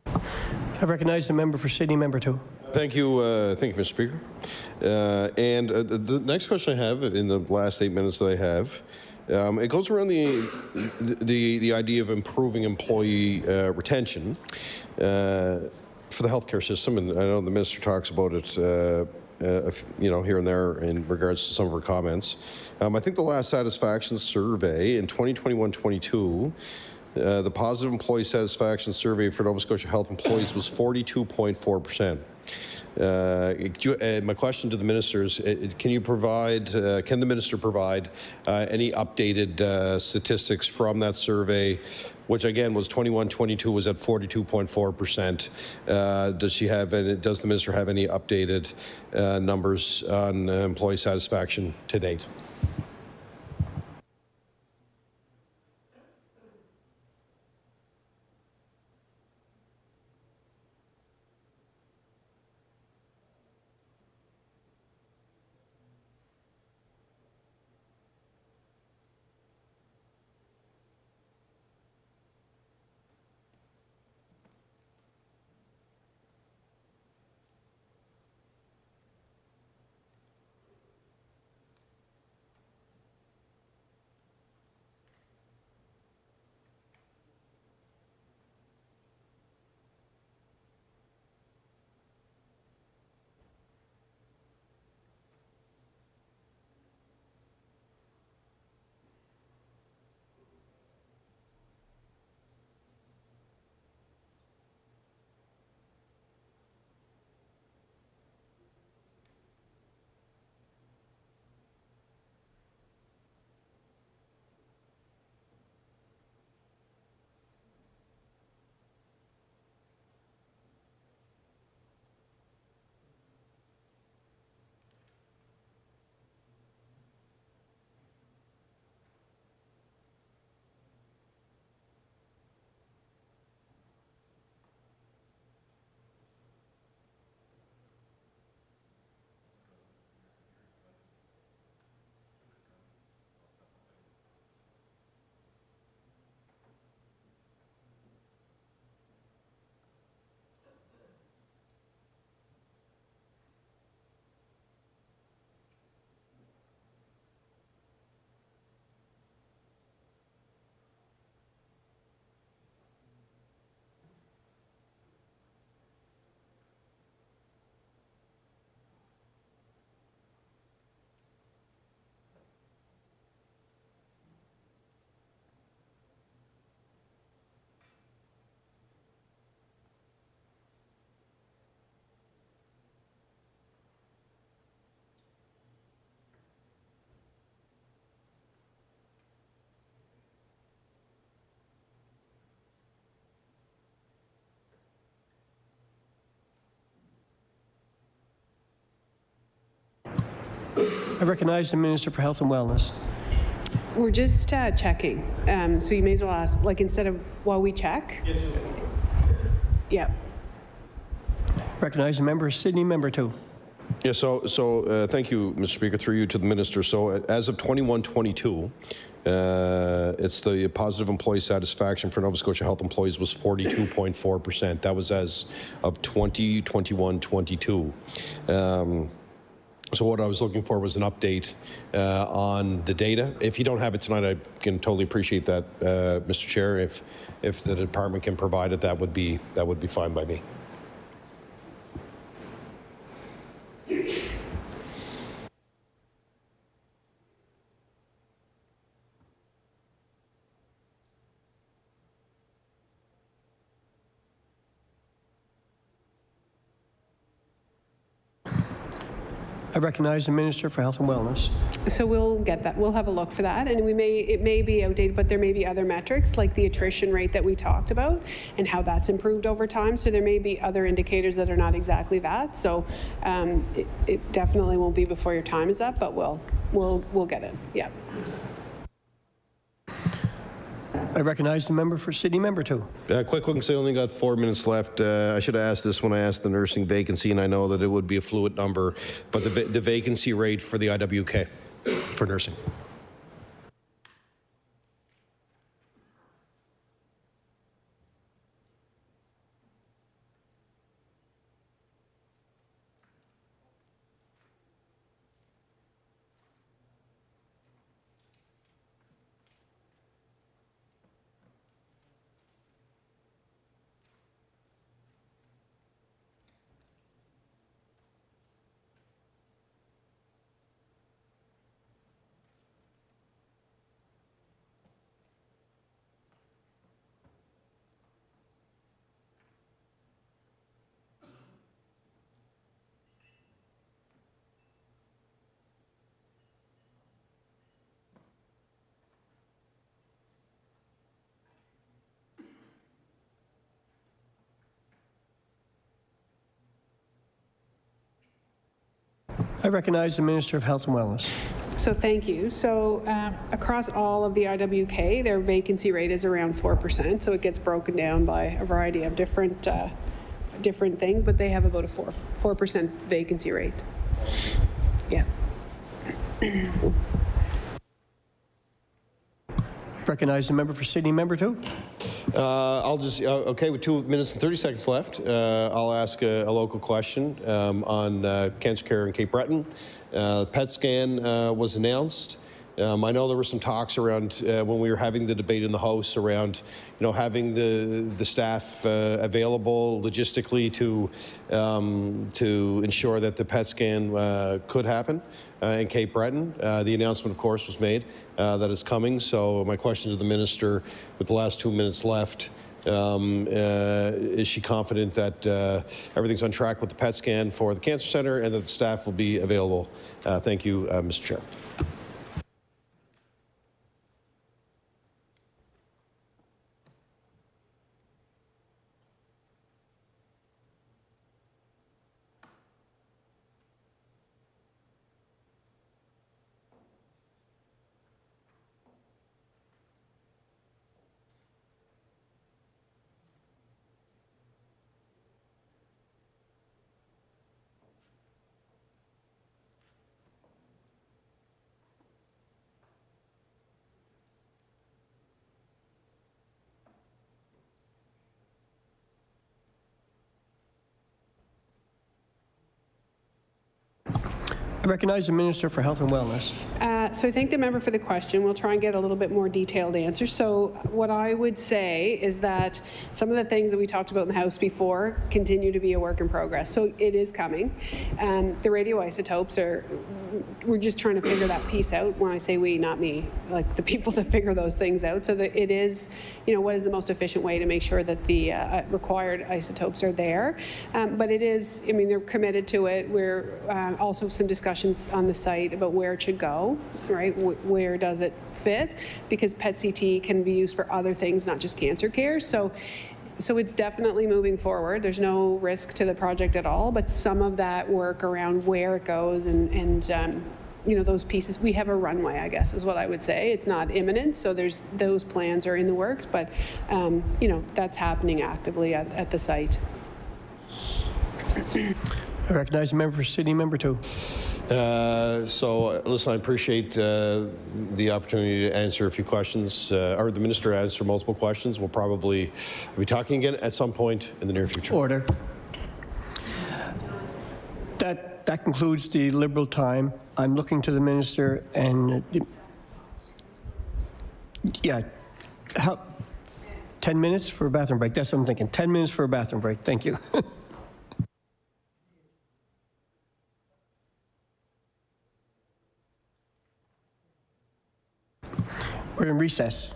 I recognize the member for Sydney, member 2. Thank you, Mr. Speaker. The next question I have in the last 8 minutes that I have, it goes around the idea of improving employee retention for the healthcare system, and I know the minister talks about it, you know, here and there in regards to some of her comments. I think the last satisfaction survey in 2021-22. The positive employee satisfaction survey for Nova Scotia Health employees was 42.4%. My question to the minister is, can the minister provide any updated statistics from that survey, which again was 21-22 was at 42.4%. Does the minister have any updated numbers on employee satisfaction to date? I recognize the Minister for Health and Wellness. We're just checking. So you may as well ask, like, instead of while we check. Yeah. Recognize the member for Sydney, member 2. Yeah, so thank you, Mr. Speaker, through you to the minister. So as of 21-22, it's the positive employee satisfaction for Nova Scotia Health employees was 42.4%. That was as of 2021-22. So what I was looking for was an update on the data. If you don't have it tonight, I can totally appreciate that, Mr. Chair. If the department can provide it, that would be fine by me. I recognize the Minister for Health and Wellness. So we'll get that. We'll have a look for that, and it may be outdated, but there may be other metrics like the attrition rate that we talked about and how that's improved over time. So there may be other indicators that are not exactly that. So it definitely won't be before your time is up, but we'll get it. Yeah. I recognize the member for Sydney Member 2. Quick one, because I only got 4 minutes left. I should have asked this when I asked the nursing vacancy, and I know that it would be a fluid number, but the vacancy rate for the IWK for nursing. I recognize the Minister of Health and Wellness. So thank you. So across all of the IWK, their vacancy rate is around 4%. So it gets broken down by a variety of different things, but they have about a 4% vacancy rate. Yeah. Recognize the member for Sydney Member 2. I'll just, okay, with 2 minutes and 30 seconds left, I'll ask a local question on cancer care in Cape Breton. PET scan was announced. I know there were some talks around when we were having the debate in the House around, having the staff available logistically to ensure that the PET scan could happen in Cape Breton. The announcement, of course, was made that it's coming. So my question to the Minister, with the last 2 minutes left, is she confident that everything's on track with the PET scan for the Cancer Centre and that the staff will be available? Thank you, Mr. Chair. I recognize the Minister for Health and Wellness. So I thank the member for the question. We'll try and get a little bit more detailed answer. So what I would say is that some of the things that we talked about in the House before continue to be a work in progress. So it is coming. The radioisotopes we're just trying to figure that piece out. When I say we, not me, like the people that figure those things out. So that it is, what is the most efficient way to make sure that the required isotopes are there. But it is, they're committed to it. We're also some discussions on the site about where it should go, right? Where does it fit? Because PET-CT can be used for other things, not just cancer care. So it's definitely moving forward. There's no risk to the project at all, but some of that work around where it goes and those pieces, we have a runway, I guess, is what I would say. It's not imminent, so those plans are in the works, but that's happening actively at the site. I recognize the member for Sydney Member 2. Listen, I appreciate the opportunity to answer a few questions, or the Minister answer multiple questions. We'll probably be talking again at some point in the near future. Order. That concludes the Liberal time. I'm looking to the Minister and, 10 minutes for a bathroom break. That's what I'm thinking. 10 minutes for a bathroom break. Thank you. We're in recess.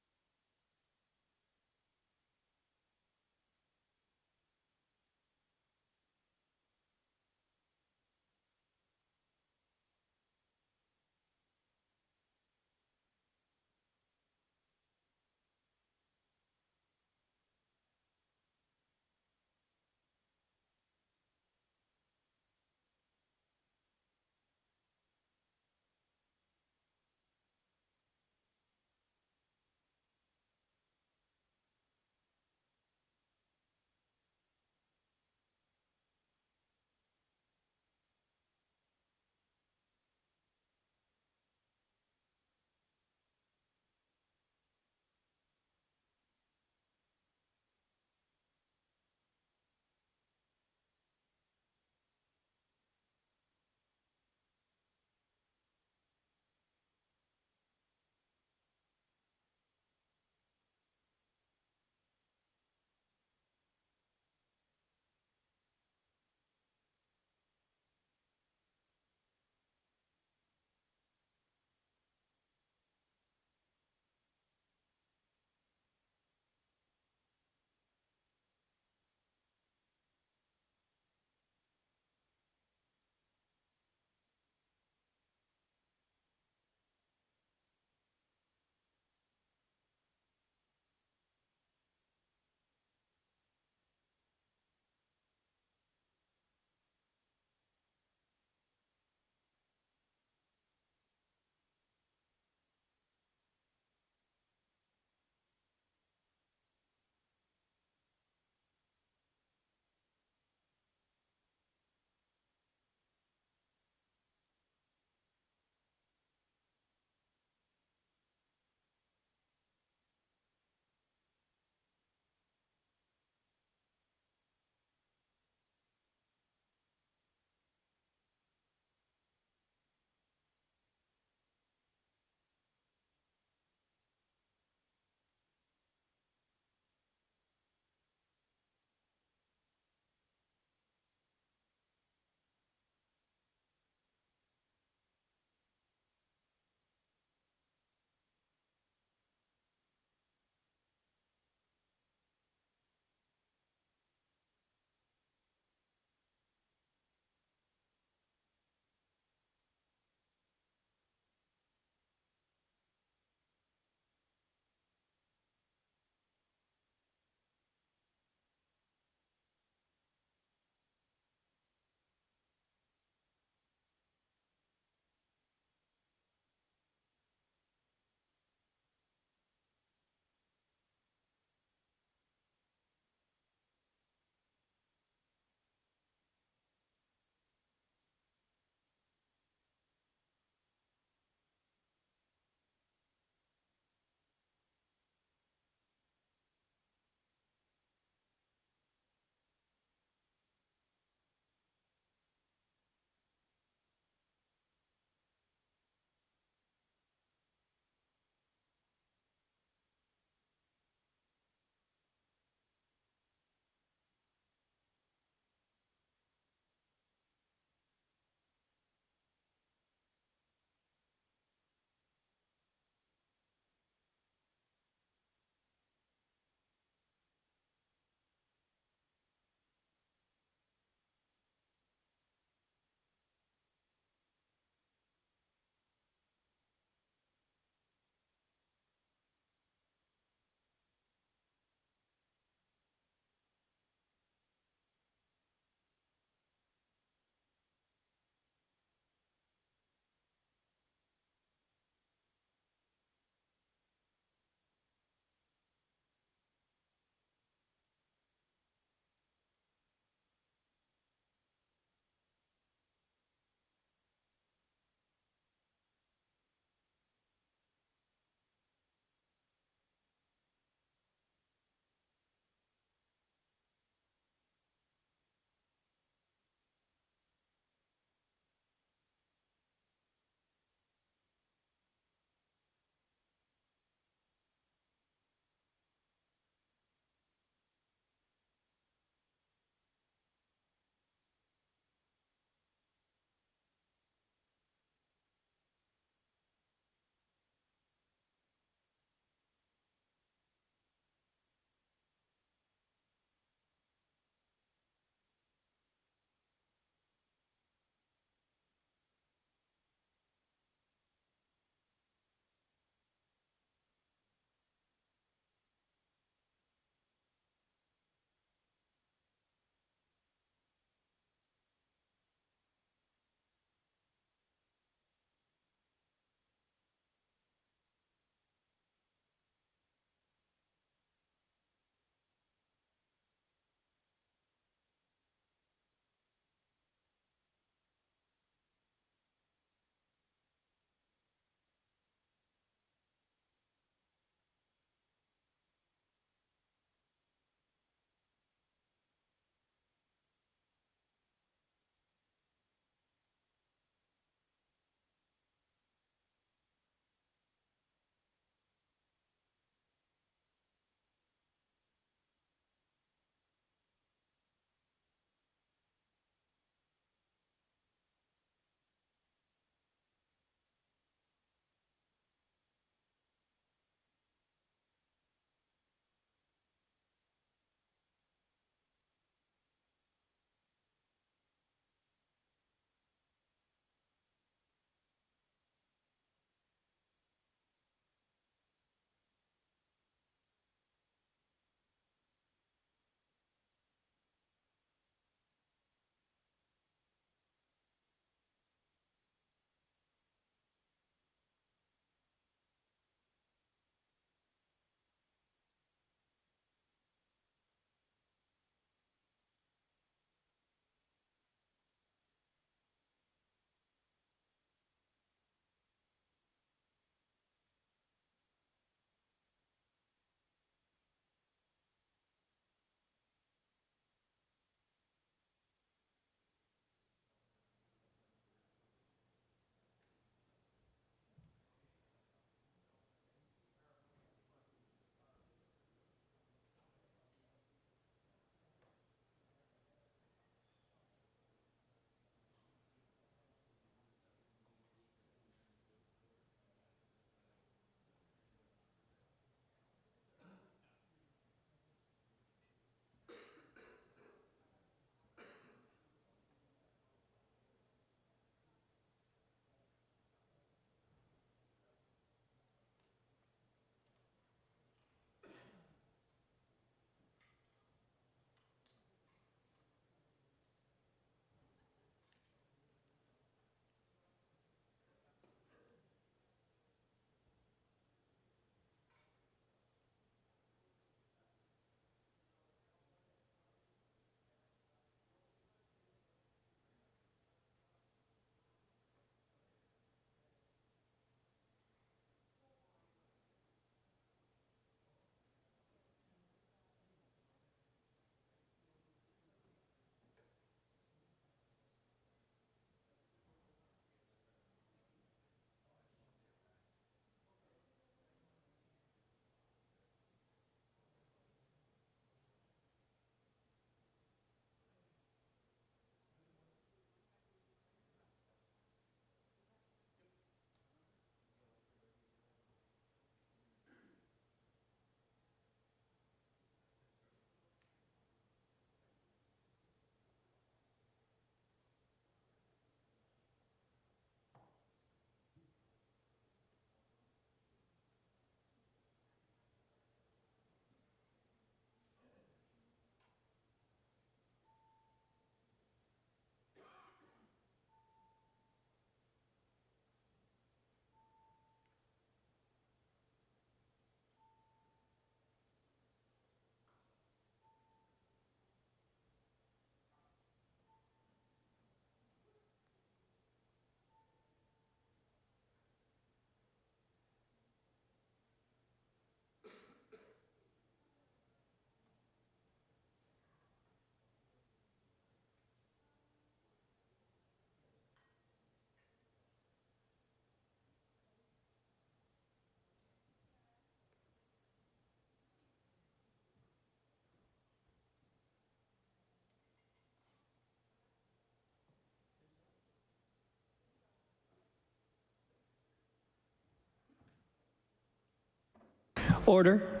Order.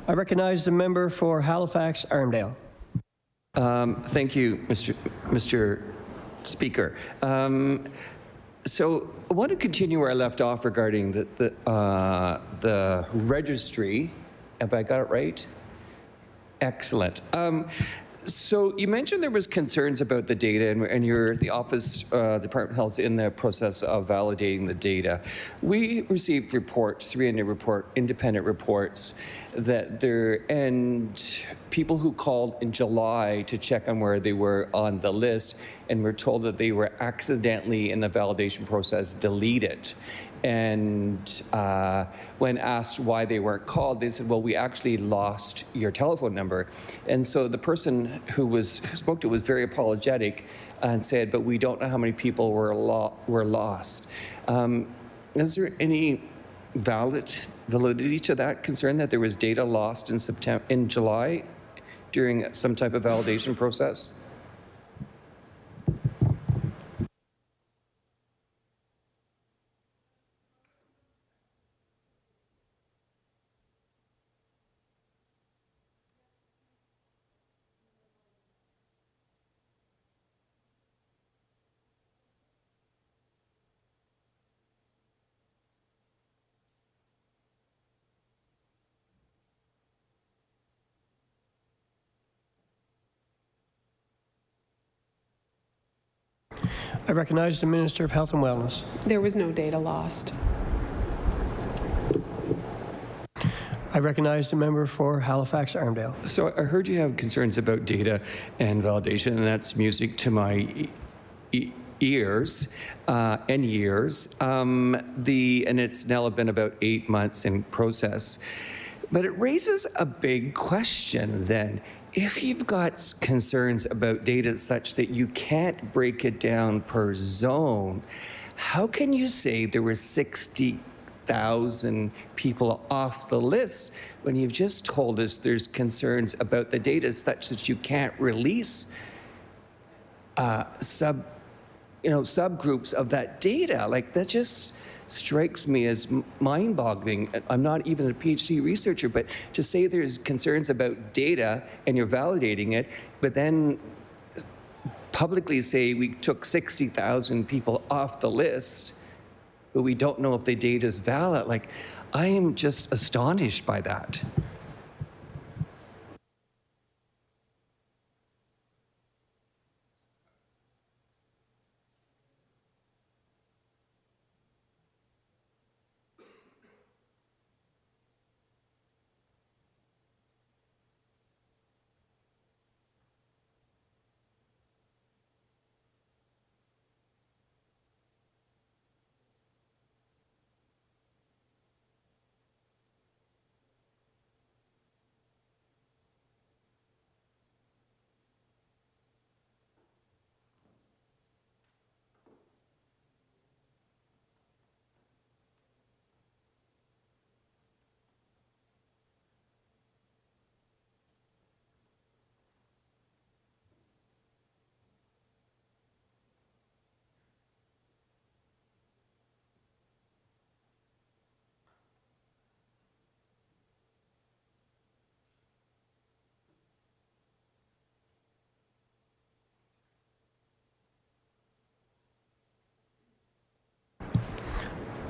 I recognize the member for Halifax Armdale. Thank you, Mr. Speaker. So I want to continue where I left off regarding the registry. Have I got it right? Excellent. So you mentioned there was concerns about the data, and the office, Department of Health, is in the process of validating the data. We received reports, 3 independent reports, and people who called in July to check on where they were on the list and were told that they were accidentally in the validation process deleted. And when asked why they weren't called, they said, well, we actually lost your telephone number. And so the person who spoke to was very apologetic and said, but we don't know how many people were lost. Is there any validity to that concern that there was data lost in July during some type of validation process? I recognize the Minister of Health and Wellness. There was no data lost. I recognize the member for Halifax Armdale. So I heard you have concerns about data and validation, and that's music to my ears and years. And it's now been about 8 months in process. But it raises a big question then. If you've got concerns about data such that you can't break it down per zone, how can you say there were 60,000 people off the list when you've just told us there's concerns about the data such that you can't release subgroups of that data? Like, that just strikes me as mind-boggling. I'm not even a PhD researcher, but to say there's concerns about data and you're validating it, but then publicly say we took 60,000 people off the list, but we don't know if the data is valid. Like, I am just astonished by that.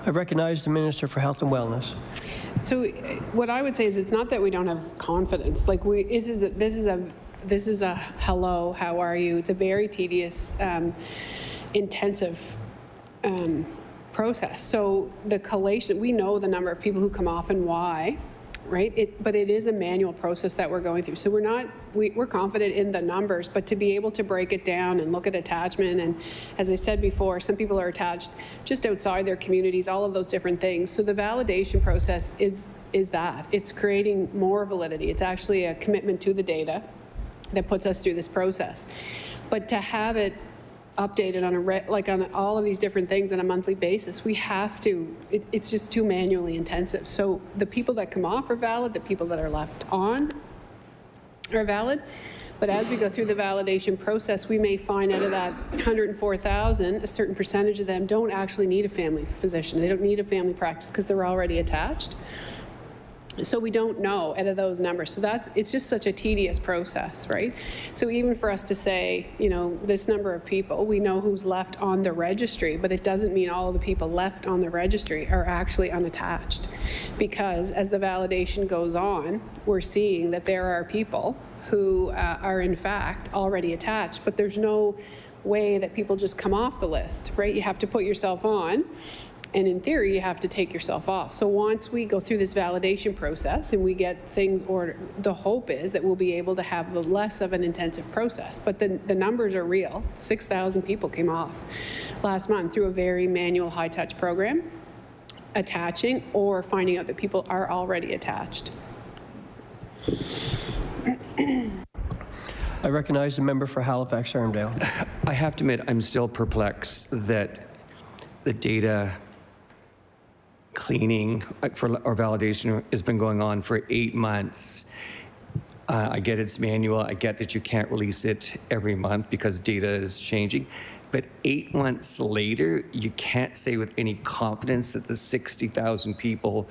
I recognize the Minister for Health and Wellness. So what I would say is it's not that we don't have confidence. Like, this is a hello, how are you? It's a very tedious, intensive process. So the collation, we know the number of people who come off and why, right? But it is a manual process that we're going through. So we're confident in the numbers, but to be able to break it down and look at attachment, and as I said before, some people are attached just outside their communities, all of those different things. So the validation process is that. It's creating more validity. It's actually a commitment to the data that puts us through this process. But to have it updated on on all of these different things on a monthly basis, we have to, it's just too manually intensive. So the people that come off are valid, the people that are left on are valid. But as we go through the validation process, we may find out of that 104,000, a certain percentage of them don't actually need a family physician. They don't need a family practice because they're already attached. So we don't know out of those numbers. So it's just such a tedious process, right? So even for us to say, you know, this number of people, we know who's left on the registry, but it doesn't mean all of the people left on the registry are actually unattached. Because as the validation goes on, we're seeing that there are people who are in fact already attached, but there's no way that people just come off the list, right? You have to put yourself on. And in theory, you have to take yourself off. So once we go through this validation process and we get things ordered, the hope is that we'll be able to have less of an intensive process. But the numbers are real. 6,000 people came off last month through a very manual, high-touch program, attaching or finding out that people are already attached. I recognize the member for Halifax Armdale. I have to admit, I'm still perplexed that the data cleaning or validation has been going on for 8 months. I get it's manual. I get that you can't release it every month because data is changing. But 8 months later, you can't say with any confidence that the 60,000 people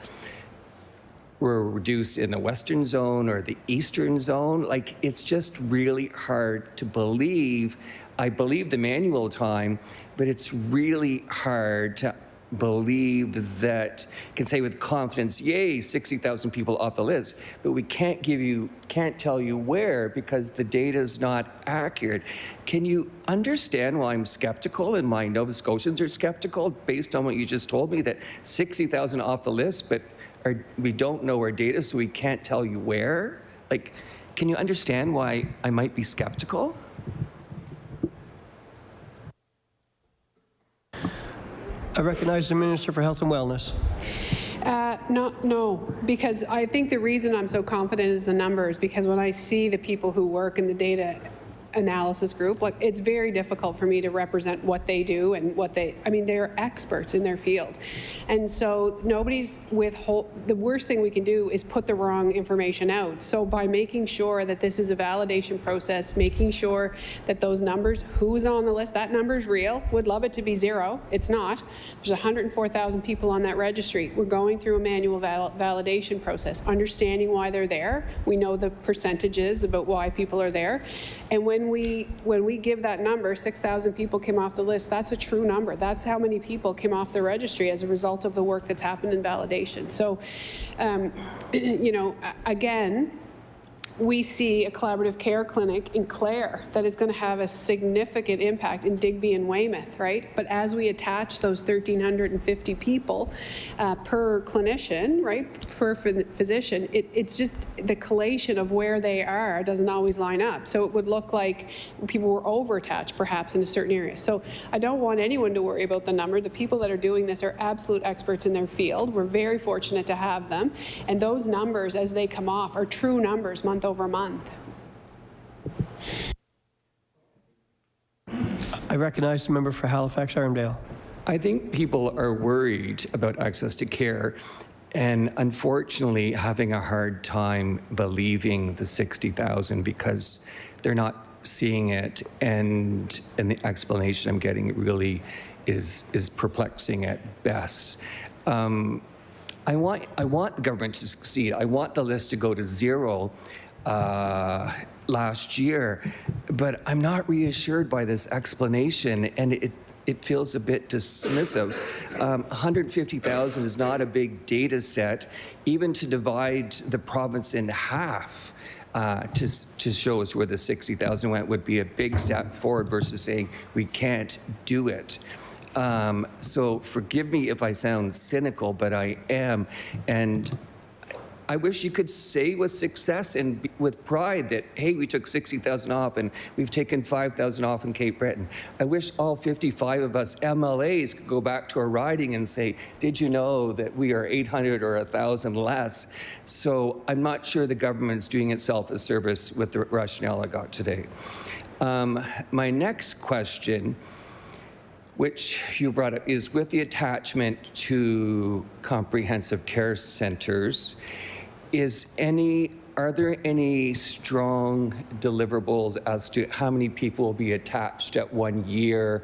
were reduced in the Western zone or the Eastern zone. Like, it's just really hard to believe. I believe the manual time, but it's really hard to believe that can say with confidence, yay, 60,000 people off the list, but we can't tell you where because the data is not accurate. Can you understand why I'm skeptical and my Nova Scotians are skeptical based on what you just told me, that 60,000 off the list, but we don't know our data, so we can't tell you where? Like, can you understand why I might be skeptical? I recognize the Minister for Health and Wellness. No, because I think the reason I'm so confident is the numbers, because when I see the people who work in the data analysis group, like, it's very difficult for me to represent what they do and they're experts in their field. And so the worst thing we can do is put the wrong information out. So by making sure that this is a validation process, making sure that those numbers, who's on the list, that number's real. Would love it to be zero. It's not. There's 104,000 people on that registry. We're going through a manual validation process, understanding why they're there. We know the percentages about why people are there. And when we give that number, 6,000 people came off the list, that's a true number. That's how many people came off the registry as a result of the work that's happened in validation. So, you know, again, we see a collaborative care clinic in Clare that is going to have a significant impact in Digby and Weymouth, right? But as we attach those 1,350 people per clinician, right, per physician, it's just the collation of where they are doesn't always line up. So it would look like people were over-attached perhaps in a certain area. So I don't want anyone to worry about the number. The people that are doing this are absolute experts in their field. We're very fortunate to have them. And those numbers, as they come off, are true numbers month over month. I recognize the member for Halifax Armdale. I think people are worried about access to care and unfortunately having a hard time believing the 60,000 because they're not seeing it, and the explanation I'm getting really is perplexing at best. I want the government to succeed. I want the list to go to zero last year, but I'm not reassured by this explanation, and it feels a bit dismissive. 150,000 is not a big data set. Even to divide the province in half to show us where the 60,000 went would be a big step forward versus saying we can't do it. So forgive me if I sound cynical, but I am. And I wish you could say with success and with pride that, hey, we took 60,000 off and we've taken 5,000 off in Cape Breton. I wish all 55 of us MLAs could go back to our riding and say, did you know that we are 800 or 1,000 less? So I'm not sure the government's doing itself a service with the rationale I got today. My next question, which you brought up, is with the attachment to comprehensive care centers. Are there any strong deliverables as to how many people will be attached at 1 year,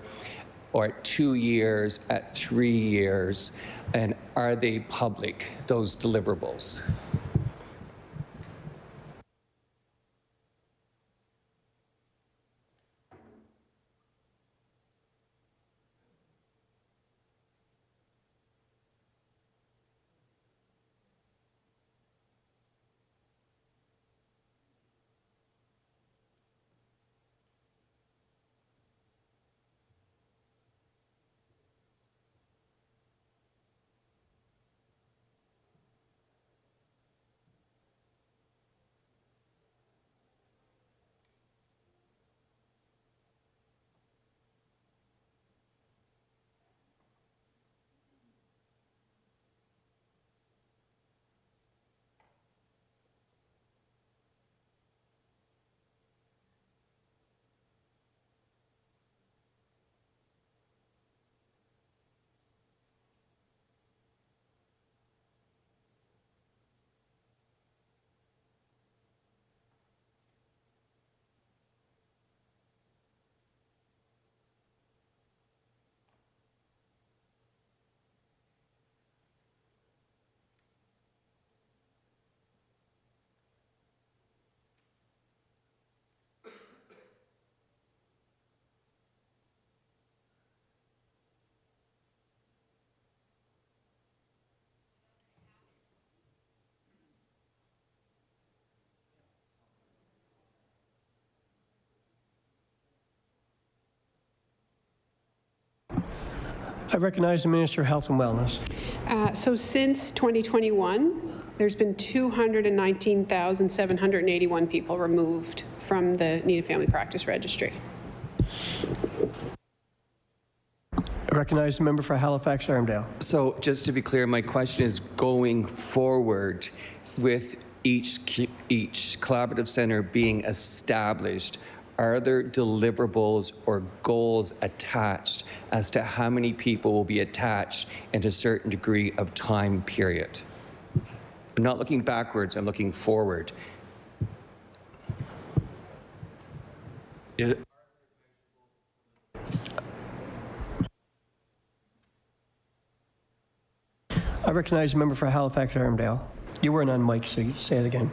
or at 2 years, at 3 years, and are they public, those deliverables? I recognize the Minister of Health and Wellness. So since 2021, there's been 219,781 people removed from the Needed Family Practice Registry. I recognize the member for Halifax Armdale. So just to be clear, my question is going forward with each collaborative center being established, are there deliverables or goals attached as to how many people will be attached in a certain degree of time period? I'm not looking backwards, I'm looking forward. I recognize the member for Halifax Armdale. You weren't on mic, so you say it again.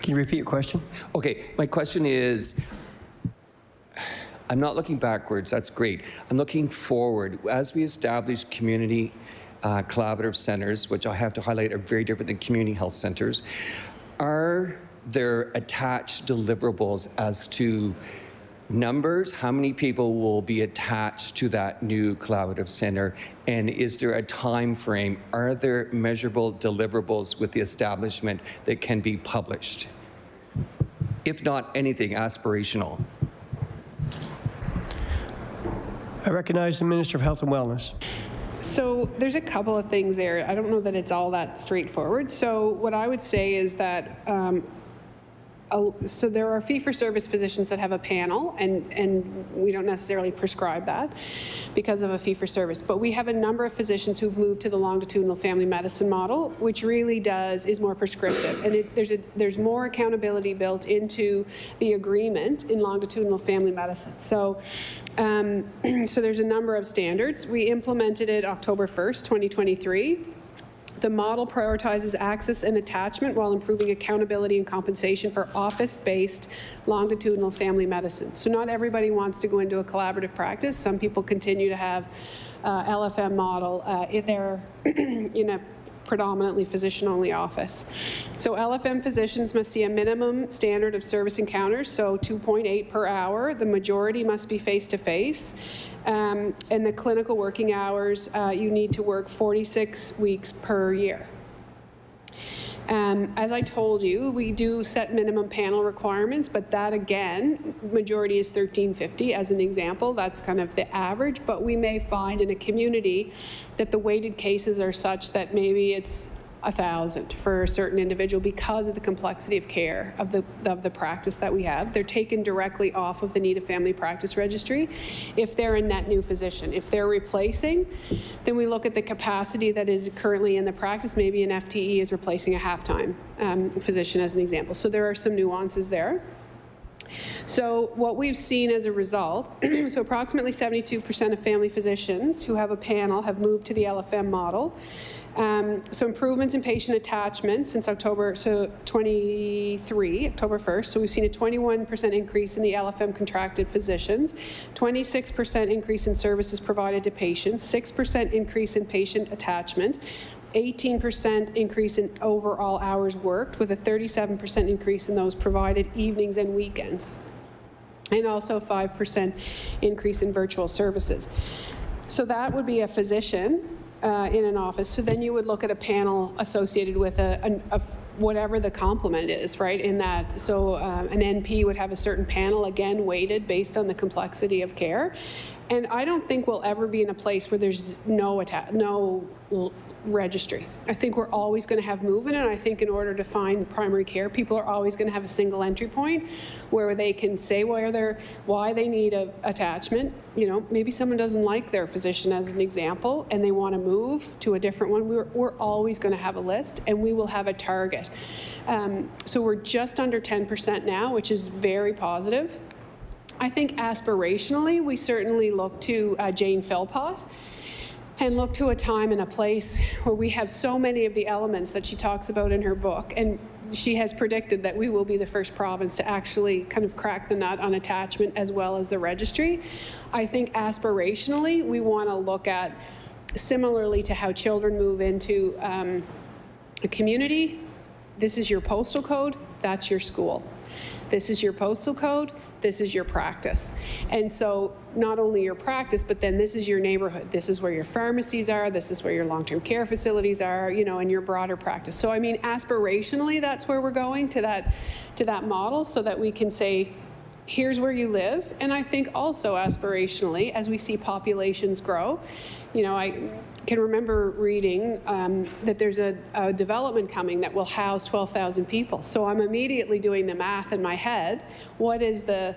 Can you repeat your question? Okay, my question is, I'm not looking backwards, that's great. I'm looking forward. As we establish community collaborative centers, which I have to highlight are very different than community health centers, are there attached deliverables as to numbers? How many people will be attached to that new collaborative center? And is there a time frame? Are there measurable deliverables with the establishment that can be published? If not anything aspirational. I recognize the Minister of Health and Wellness. So there's a couple of things there. I don't know that it's all that straightforward. So what I would say is that so there are fee-for-service physicians that have a panel, and we don't necessarily prescribe that because of a fee-for-service. But we have a number of physicians who've moved to the longitudinal family medicine model, which really is more prescriptive, and there's more accountability built into the agreement in longitudinal family medicine. So, so there's a number of standards. We implemented it October 1st, 2023. The model prioritizes access and attachment while improving accountability and compensation for office-based longitudinal family medicine. So not everybody wants to go into a collaborative practice. Some people continue to have LFM model in a predominantly physician-only office. So LFM physicians must see a minimum standard of service encounters, so 2.8 per hour. The majority must be face-to-face. And the clinical working hours, you need to work 46 weeks per year. As I told you, we do set minimum panel requirements, but that again, majority is 1350 as an example. That's kind of the average, but we may find in a community that the weighted cases are such that maybe it's 1,000 for a certain individual because of the complexity of care of the practice that we have. They're taken directly off of the Needed Family Practice Registry if they're a net new physician. If they're replacing, then we look at the capacity that is currently in the practice. Maybe an FTE is replacing a half-time physician as an example. So there are some nuances there. So what we've seen as a result, so approximately 72% of family physicians who have a panel have moved to the LFM model. So improvements in patient attachment since October 1st. So we've seen a 21% increase in the LFM contracted physicians, 26% increase in services provided to patients, 6% increase in patient attachment, 18% increase in overall hours worked, with a 37% increase in those provided evenings and weekends, and also 5% increase in virtual services. So that would be a physician in an office. So then you would look at a panel associated with a whatever the complement is, right, in that. So an NP would have a certain panel, again, weighted based on the complexity of care. And I don't think we'll ever be in a place where there's no registry. I think we're always going to have movement, and I think in order to find primary care, people are always going to have a single entry point where they can say why they need a attachment. You know, maybe someone doesn't like their physician as an example, and they want to move to a different one. We're always going to have a list, and we will have a target. So we're just under 10% now, which is very positive. I think aspirationally, we certainly look to Jane Philpott and look to a time and a place where we have so many of the elements that she talks about in her book. And she has predicted that we will be the first province to actually kind of crack the nut on attachment as well as the registry. I think aspirationally, we want to look at, similarly to how children move into a community, this is your postal code, that's your school. This is your postal code, this is your practice. And so not only your practice, but then this is your neighborhood. This is where your pharmacies are. This is where your long-term care facilities are, you know, and your broader practice. So I mean, aspirationally, that's where we're going to that model, so that we can say, here's where you live. And I think also aspirationally, as we see populations grow, you know, I can remember reading that there's a development coming that will house 12,000 people. So I'm immediately doing the math in my head. What is the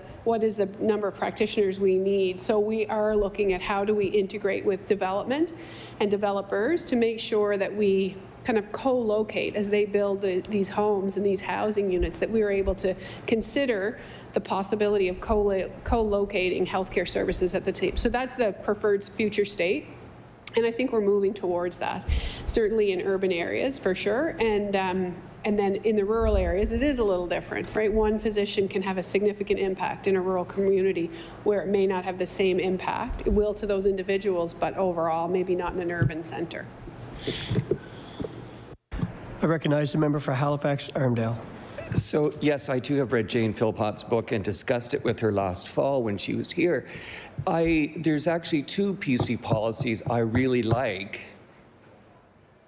number of practitioners we need? So we are looking at how do we integrate with development and developers to make sure that we kind of co-locate as they build these homes and these housing units, that we are able to consider the possibility of co-locating healthcare services at the table. So that's the preferred future state. And I think we're moving towards that, certainly in urban areas for sure. And then in the rural areas, it is a little different, right? One physician can have a significant impact in a rural community where it may not have the same impact. It will to those individuals, but overall, maybe not in an urban center. I recognize the member for Halifax-Armdale. So, yes, I too have read Jane Philpott's book and discussed it with her last fall when she was here. There's actually two PC policies I really like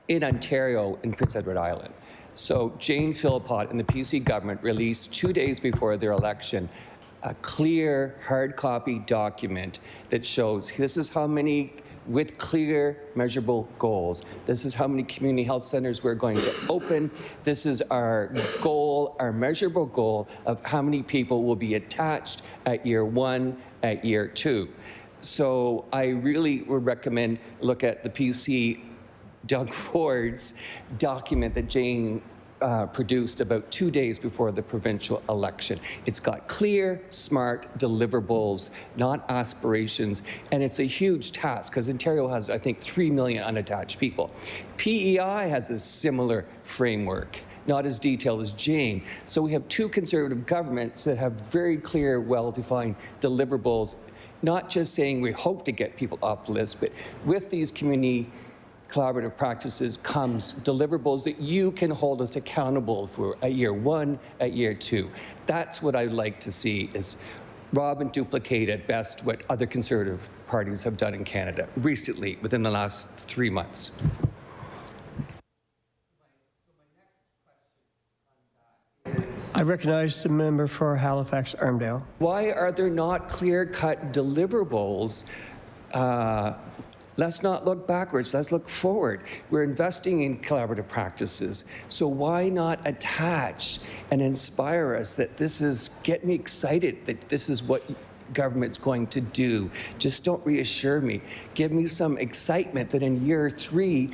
in Ontario and Prince Edward Island. So Jane Philpott and the PC government released 2 days before their election a clear hard copy document that shows this is how many, with clear, measurable goals. This is how many community health centers we're going to open. This is our goal, our measurable goal of how many people will be attached at year 1, at year 2. So I really would recommend look at the PC Doug Ford's document that Jane produced about 2 days before the provincial election. It's got clear, smart deliverables, not aspirations, and it's a huge task because Ontario has, I think, 3 million unattached people. PEI has a similar framework, not as detailed as Jane. So we have two Conservative governments that have very clear, well-defined deliverables, not just saying we hope to get people off the list, but with these community collaborative practices comes deliverables that you can hold us accountable for at year 1, at year 2. That's what I'd like to see, is rob and duplicate at best what other Conservative parties have done in Canada recently, within the last 3 months. I recognize the member for Halifax-Armdale. Why are there not clear-cut deliverables? Let's not look backwards, let's look forward. We're investing in collaborative practices, so why not attach and inspire us that this is, get me excited that this is what government's going to do. Just don't reassure me. Give me some excitement that in year 3,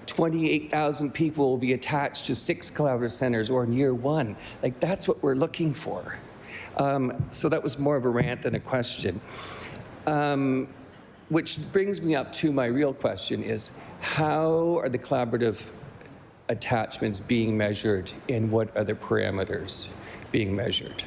28,000 people will be attached to 6 collaborative centers, or in year 1. Like, that's what we're looking for. So that was more of a rant than a question. Which brings me up to my real question is, how are the collaborative attachments being measured, and what are the parameters being measured?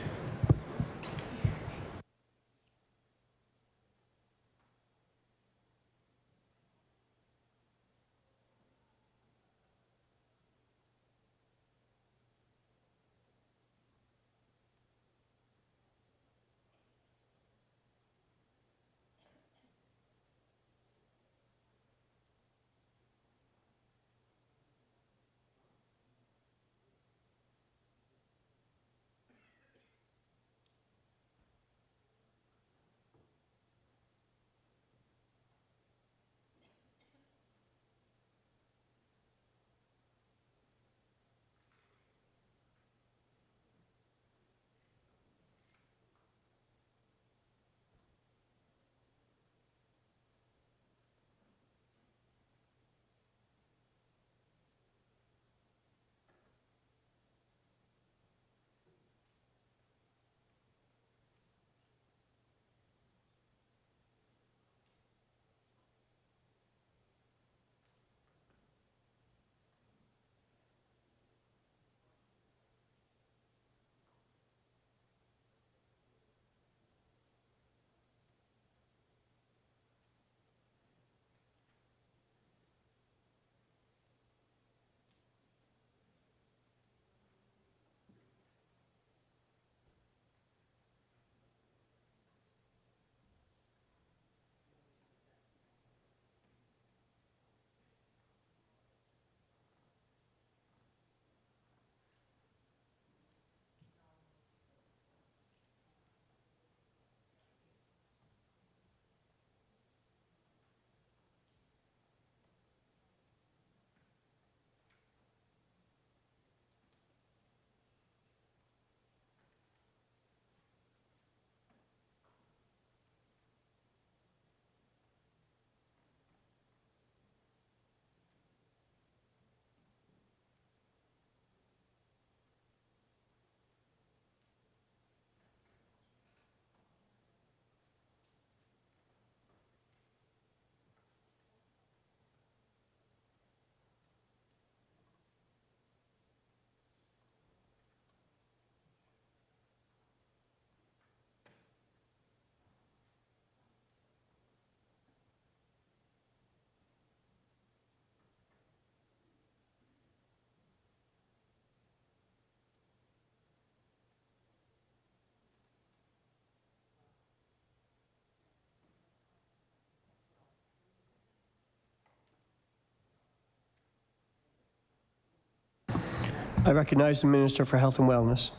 I recognize the Minister for Health and Wellness.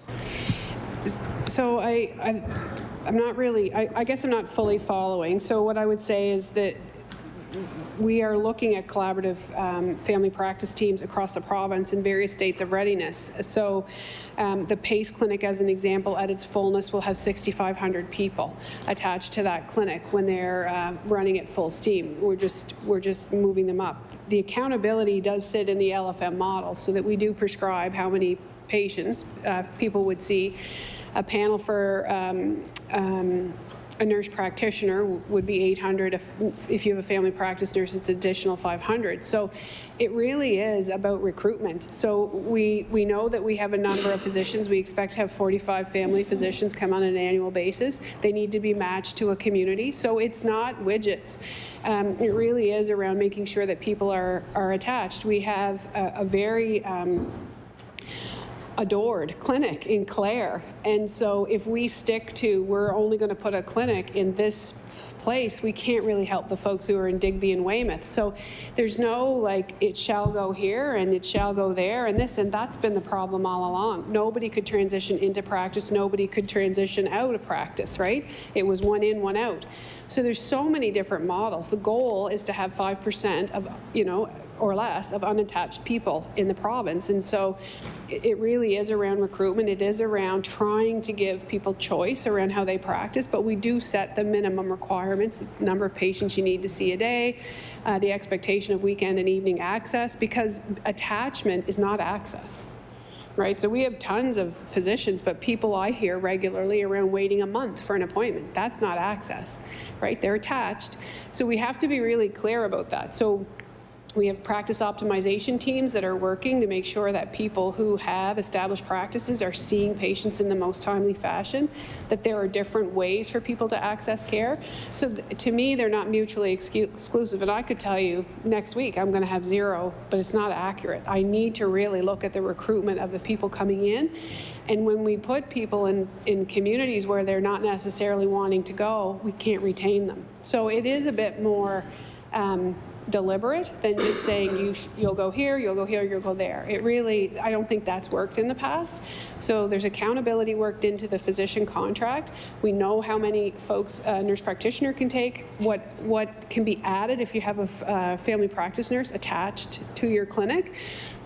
So I'm not really, I guess I'm not fully following. So what I would say is that we are looking at collaborative family practice teams across the province in various states of readiness. So the PACE clinic, as an example, at its fullness will have 6,500 people attached to that clinic when they're running at full steam. We're just moving them up. The accountability does sit in the LFM model, so that we do prescribe how many patients people would see. A panel for a nurse practitioner would be 800. If you have a family practice nurse, it's additional 500. So it really is about recruitment. So we know that we have a number of physicians. We expect to have 45 family physicians come on an annual basis. They need to be matched to a community. So it's not widgets. It really is around making sure that people are attached. We have a very adored clinic in Clare, and so if we stick to we're only going to put a clinic in this place, we can't really help the folks who are in Digby and Weymouth. So there's no like it shall go here and it shall go there and this, and that's been the problem all along. Nobody could transition into practice, nobody could transition out of practice, right? It was one in, one out. So there's so many different models. The goal is to have 5% of, or less of unattached people in the province. And so it really is around recruitment. It is around trying to give people choice around how they practice, but we do set the minimum requirements, the number of patients you need to see a day, the expectation of weekend and evening access, because attachment is not access. Right, so we have tons of physicians, but people I hear regularly around waiting a month for an appointment. That's not access, right? They're attached. So we have to be really clear about that. So we have practice optimization teams that are working to make sure that people who have established practices are seeing patients in the most timely fashion, that there are different ways for people to access care. So to me, they're not mutually exclusive. And I could tell you next week I'm going to have 0, but it's not accurate. I need to really look at the recruitment of the people coming in. And when we put people in communities where they're not necessarily wanting to go, we can't retain them. So it is a bit more deliberate than just saying you'll go here, you'll go here, you'll go there. It really, I don't think that's worked in the past. So there's accountability worked into the physician contract. We know how many folks a nurse practitioner can take, what can be added if you have a family practice nurse attached to your clinic,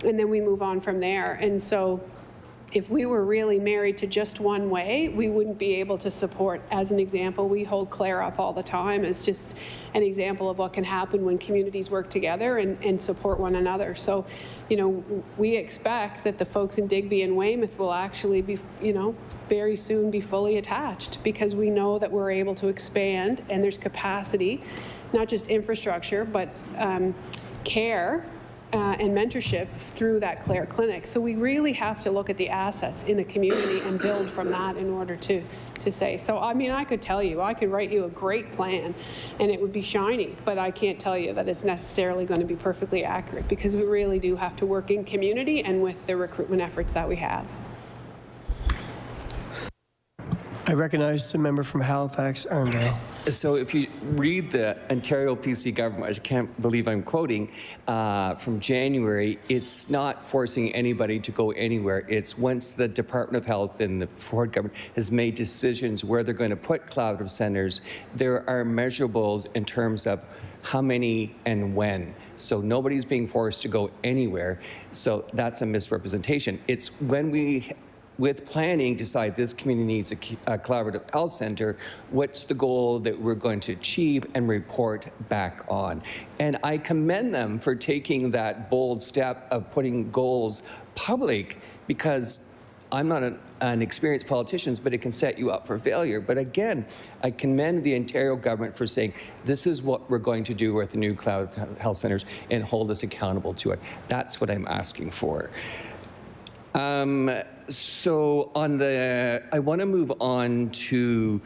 and then we move on from there. And so if we were really married to just one way, we wouldn't be able to support. As an example, we hold Clare up all the time as just an example of what can happen when communities work together and support one another. So, we expect that the folks in Digby and Weymouth will actually be, very soon be fully attached, because we know that we're able to expand and there's capacity, not just infrastructure, but care and mentorship through that Clare clinic. So we really have to look at the assets in a community and build from that in order to say. So, I could tell you, I could write you a great plan and it would be shiny, but I can't tell you that it's necessarily going to be perfectly accurate, because we really do have to work in community and with the recruitment efforts that we have. I recognize the member from Halifax, Arndale. So if you read the Ontario PC government, I can't believe I'm quoting, from January, it's not forcing anybody to go anywhere. It's once the Department of Health and the Ford government has made decisions where they're going to put collaborative centers, there are measurables in terms of how many and when. So nobody's being forced to go anywhere. So that's a misrepresentation. It's when we, with planning, decide this community needs a collaborative health center, what's the goal that we're going to achieve and report back on. And I commend them for taking that bold step of putting goals public, because I'm not an experienced politician, but it can set you up for failure. But again, I commend the Ontario government for saying, this is what we're going to do with the new cloud health centers and hold us accountable to it. That's what I'm asking for. So I want to move on to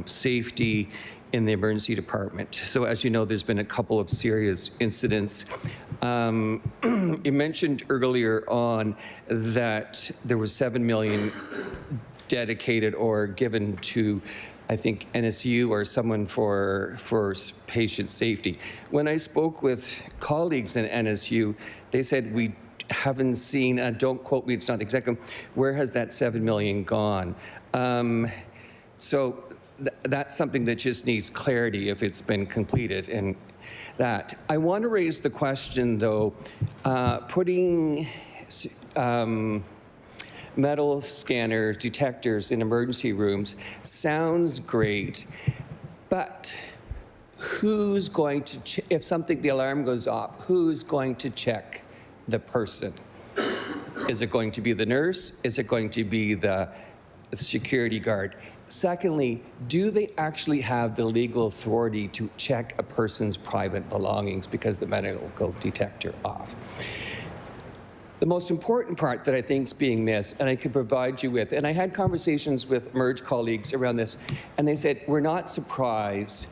safety in the emergency department. So as you know, there's been a couple of serious incidents. You mentioned earlier on that there was $7 million dedicated or given to, I think, NSU or someone for patient safety. When I spoke with colleagues in NSU, they said we haven't seen, don't quote me, it's not exactly, where has that $7 million gone? So that's something that just needs clarity if it's been completed. And that. I want to raise the question, though, putting metal scanner detectors in emergency rooms sounds great, but who's going to, if the alarm goes off, who's going to check the person? Is it going to be the nurse? Is it going to be the security guard? Secondly, do they actually have the legal authority to check a person's private belongings because the medical detector off? The most important part that I think is being missed, and I could provide you with, and I had conversations with Merge colleagues around this, and they said, we're not surprised.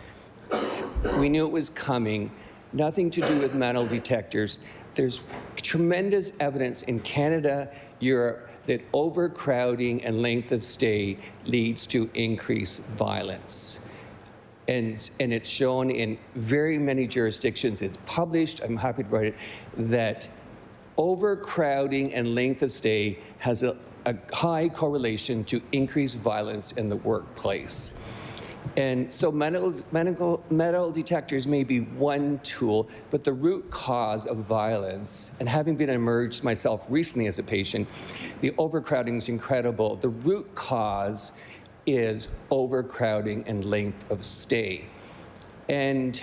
We knew it was coming. Nothing to do with metal detectors. There's tremendous evidence in Canada, Europe, that overcrowding and length of stay leads to increased violence. And it's shown in very many jurisdictions. It's published, I'm happy to write it, that overcrowding and length of stay has a high correlation to increased violence in the workplace. And so metal detectors may be one tool, but the root cause of violence, and having been emerged myself recently as a patient, the overcrowding is incredible. The root cause is overcrowding and length of stay. And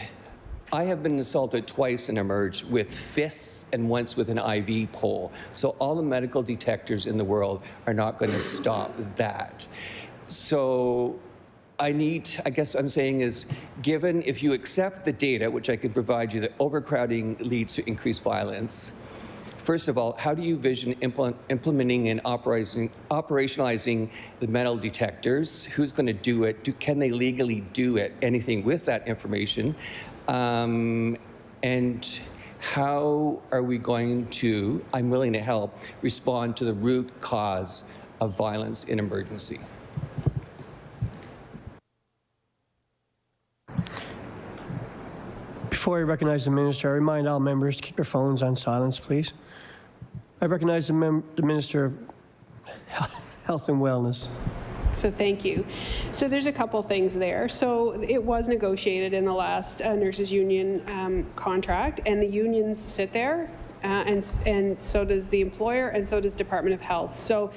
I have been assaulted twice in Emerge with fists and once with an IV pole. So all the medical detectors in the world are not going to stop that. So I guess what I'm saying is, given if you accept the data, which I can provide you, that overcrowding leads to increased violence, first of all, how do you vision implementing and operationalizing the metal detectors? Who's going to do it? Can they legally do anything with that information? And how are we going to, I'm willing to help, respond to the root cause of violence in emergency? Before I recognize the minister, I remind all members to keep your phones on silence, please. I recognize the Minister of Health and Wellness. So thank you. So there's a couple things there. So it was negotiated in the last nurses union contract, and the unions sit there, and so does the employer, and so does Department of Health. So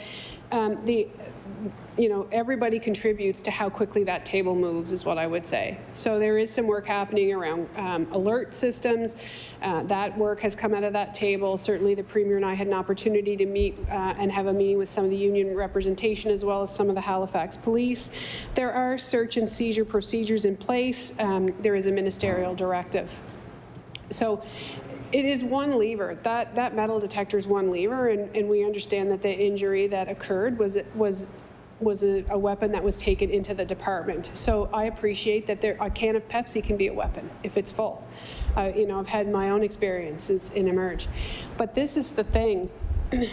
everybody contributes to how quickly that table moves, is what I would say. So there is some work happening around alert systems. That work has come out of that table. Certainly the Premier and I had an opportunity to meet and have a meeting with some of the union representation, as well as some of the Halifax police. There are search and seizure procedures in place. There is a ministerial directive. So it is one lever. That metal detector is one lever, and we understand that the injury that occurred was a weapon that was taken into the department. So I appreciate that a can of Pepsi can be a weapon if it's full. I've had my own experiences in Emerge. But this is the thing. The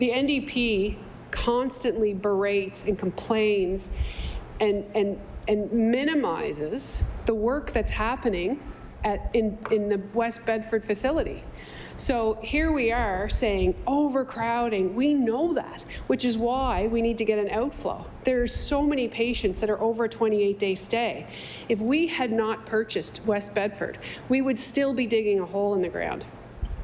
NDP constantly berates and complains and minimizes the work that's happening in the West Bedford facility. So here we are saying overcrowding. We know that, which is why we need to get an outflow. There's so many patients that are over a 28-day stay. If we had not purchased West Bedford, we would still be digging a hole in the ground.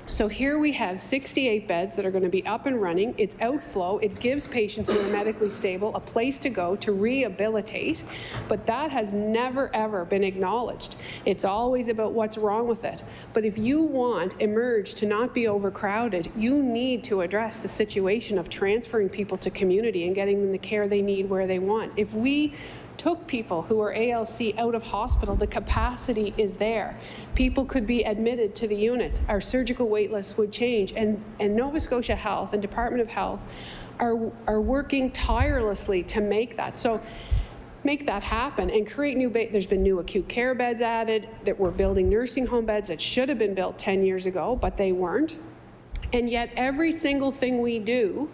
So here we have 68 beds that are going to be up and running. It's outflow. It gives patients who are medically stable a place to go to rehabilitate, but that has never, ever been acknowledged. It's always about what's wrong with it. But if you want Emerge to not be overcrowded, you need to address the situation of transferring people to community and getting them the care they need where they want. If we took people who are ALC out of hospital, the capacity is there. People could be admitted to the units. Our surgical wait lists would change. And Nova Scotia Health and Department of Health are working tirelessly to make that. So make that happen and create new there's been new acute care beds added, that we're building nursing home beds that should have been built 10 years ago, but they weren't. And yet every single thing we do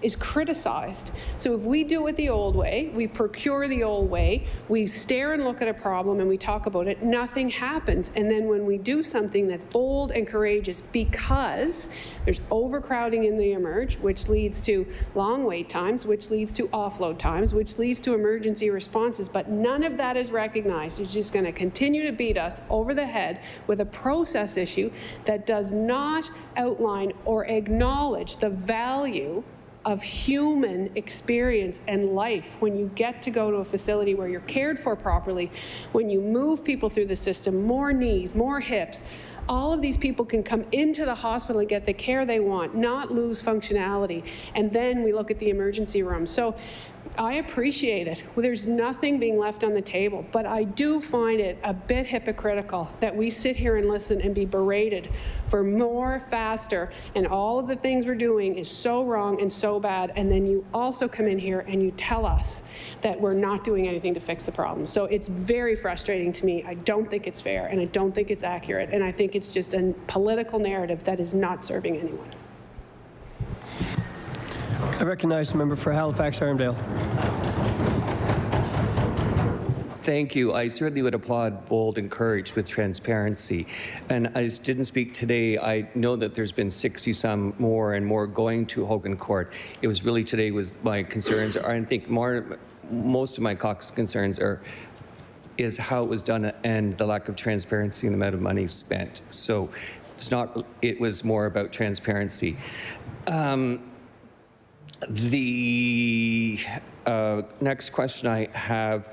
is criticized. So if we do it the old way, we procure the old way, we stare and look at a problem and we talk about it, nothing happens. And then when we do something that's bold and courageous, because there's overcrowding in the emerge, which leads to long wait times, which leads to offload times, which leads to emergency responses, but none of that is recognized. It's just going to continue to beat us over the head with a process issue that does not outline or acknowledge the value of human experience and life when you get to go to a facility where you're cared for properly, when you move people through the system, more knees, more hips. All of these people can come into the hospital and get the care they want, not lose functionality. And then we look at the emergency room. So I appreciate it. Well, there's nothing being left on the table, but I do find it a bit hypocritical that we sit here and listen and be berated for more, faster, and all of the things we're doing is so wrong and so bad, and then you also come in here and you tell us that we're not doing anything to fix the problem. So it's very frustrating to me. I don't think it's fair, and I don't think it's accurate, and I think it's just a political narrative that is not serving anyone. I recognize the member for Halifax-Armdale. Thank you. I certainly would applaud bold and courage with transparency. And I didn't speak today. I know that there's been 60-some more and more going to Hogan Court. It was really today was my concerns. I think most of my concerns is how it was done and the lack of transparency and the amount of money spent. So it was more about transparency. The next question I have,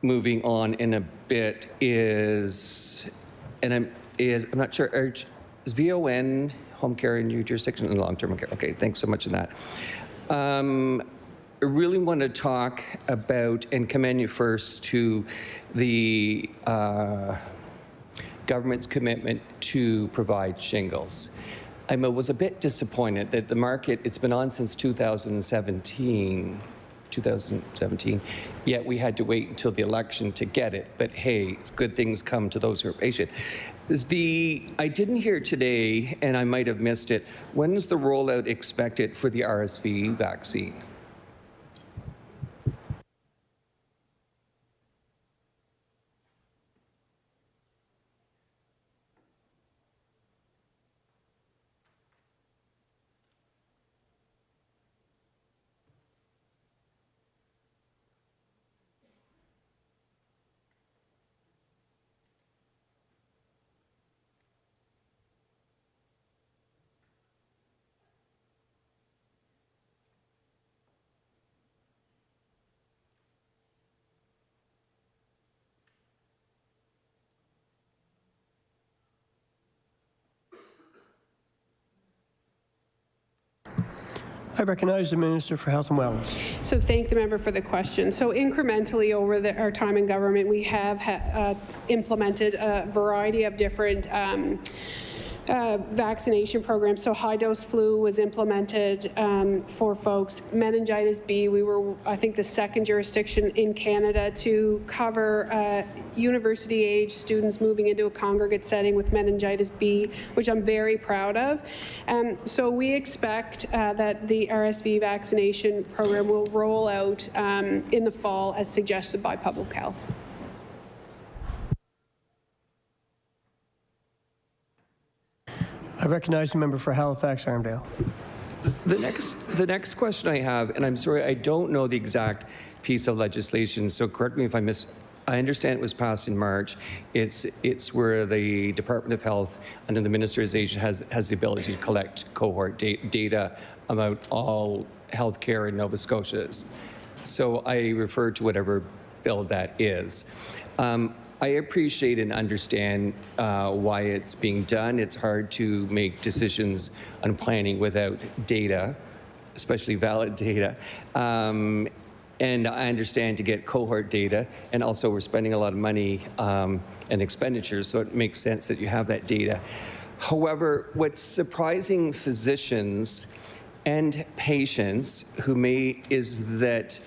moving on in a bit, is, and I'm not sure, is VON home care in your jurisdiction and long-term care? Okay, thanks so much on that. I really want to talk about and commend you first to the government's commitment to provide shingles. I was a bit disappointed that the market, it's been on since 2017, yet we had to wait until the election to get it. But hey, good things come to those who are patient. I didn't hear today, and I might have missed it, when is the rollout expected for the RSV vaccine? I recognize the Minister for Health and Wellness. So thank the member for the question. So incrementally over our time in government, we have implemented a variety of different vaccination programs. So high-dose flu was implemented for folks. Meningitis B, we were, I think, the second jurisdiction in Canada to cover university-age students moving into a congregate setting with meningitis B, which I'm very proud of. So we expect that the RSV vaccination program will roll out in the fall as suggested by Public Health. I recognize the member for Halifax-Armdale. The next question I have, and I'm sorry, I don't know the exact piece of legislation, so correct me if I miss. I understand it was passed in March. It's where the Department of Health, under the Minister's Agent, has the ability to collect cohort data about all healthcare in Nova Scotia. So I refer to whatever bill that is. I appreciate and understand why it's being done. It's hard to make decisions on planning without data, especially valid data. And I understand to get cohort data, and also we're spending a lot of money and expenditures, so it makes sense that you have that data. However, what's surprising physicians and patients is that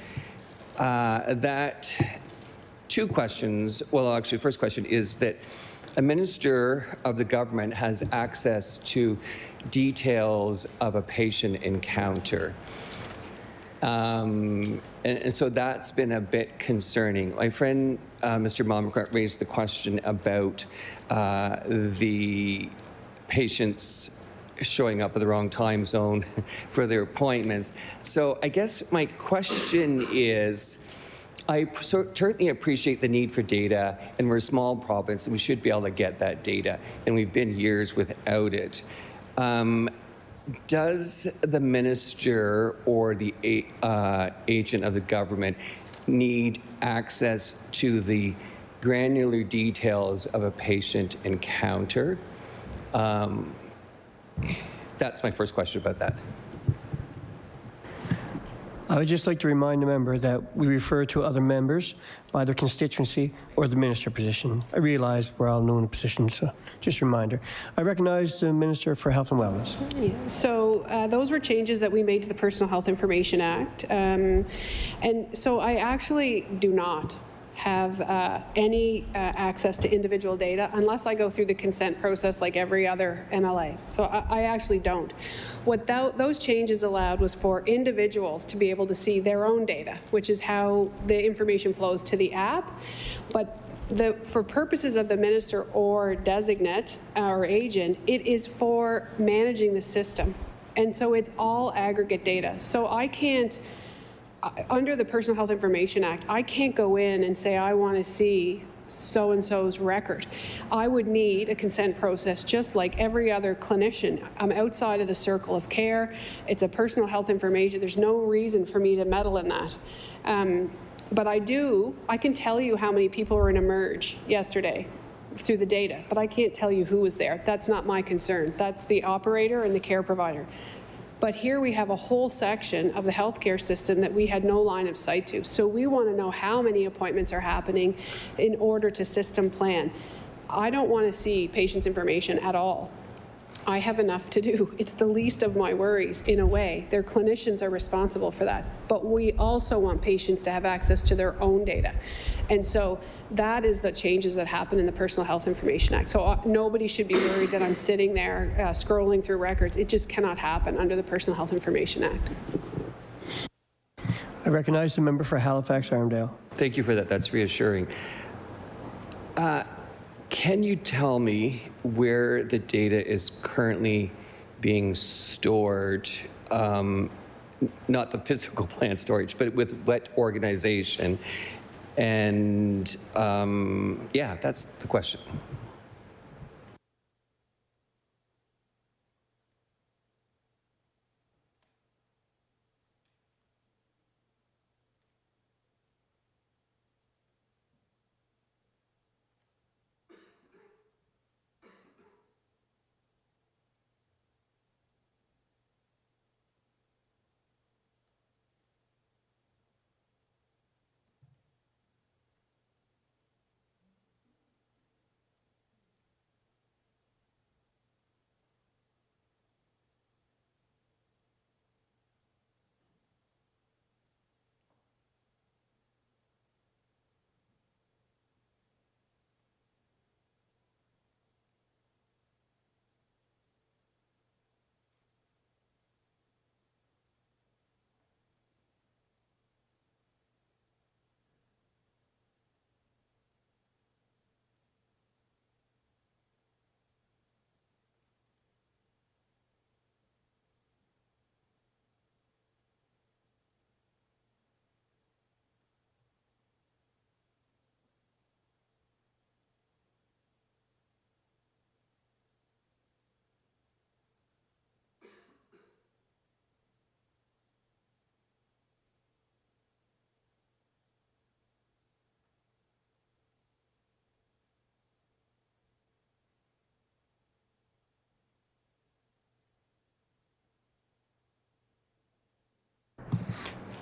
two questions. Well, actually, first question is that a minister of the government has access to details of a patient encounter. And so that's been a bit concerning. My friend, Mr. Momcart, raised the question about the patients showing up at the wrong time zone for their appointments. So I guess my question is, I certainly appreciate the need for data, and we're a small province, and we should be able to get that data, and we've been years without it. Does the minister or the agent of the government need access to the granular details of a patient encounter? That's my first question about that. I would just like to remind the member that we refer to other members by their constituency or the minister position. I realize we're all new in the position, so just a reminder. I recognize the Minister for Health and Wellness. Yeah. So those were changes that we made to the Personal Health Information Act. And so I actually do not have any access to individual data unless I go through the consent process like every other MLA. So I actually don't. What those changes allowed was for individuals to be able to see their own data, which is how the information flows to the app. But for purposes of the minister or designate or agent, it is for managing the system. And so it's all aggregate data. So I can't, under the Personal Health Information Act, I can't go in and say I want to see so-and-so's record. I would need a consent process just like every other clinician. I'm outside of the circle of care. It's a personal health information. There's no reason for me to meddle in that. But I can tell you how many people were in Emerge yesterday through the data, but I can't tell you who was there. That's not my concern. That's the operator and the care provider. But here we have a whole section of the healthcare system that we had no line of sight to. So we want to know how many appointments are happening in order to system plan. I don't want to see patients' information at all. I have enough to do. It's the least of my worries in a way. Their clinicians are responsible for that. But we also want patients to have access to their own data. And so that is the changes that happen in the Personal Health Information Act. So nobody should be worried that I'm sitting there scrolling through records. It just cannot happen under the Personal Health Information Act. I recognize the member for Halifax Armdale. Thank you for that. That's reassuring. Can you tell me where the data is currently being stored? Not the physical plant storage, but with what organization? And yeah, that's the question.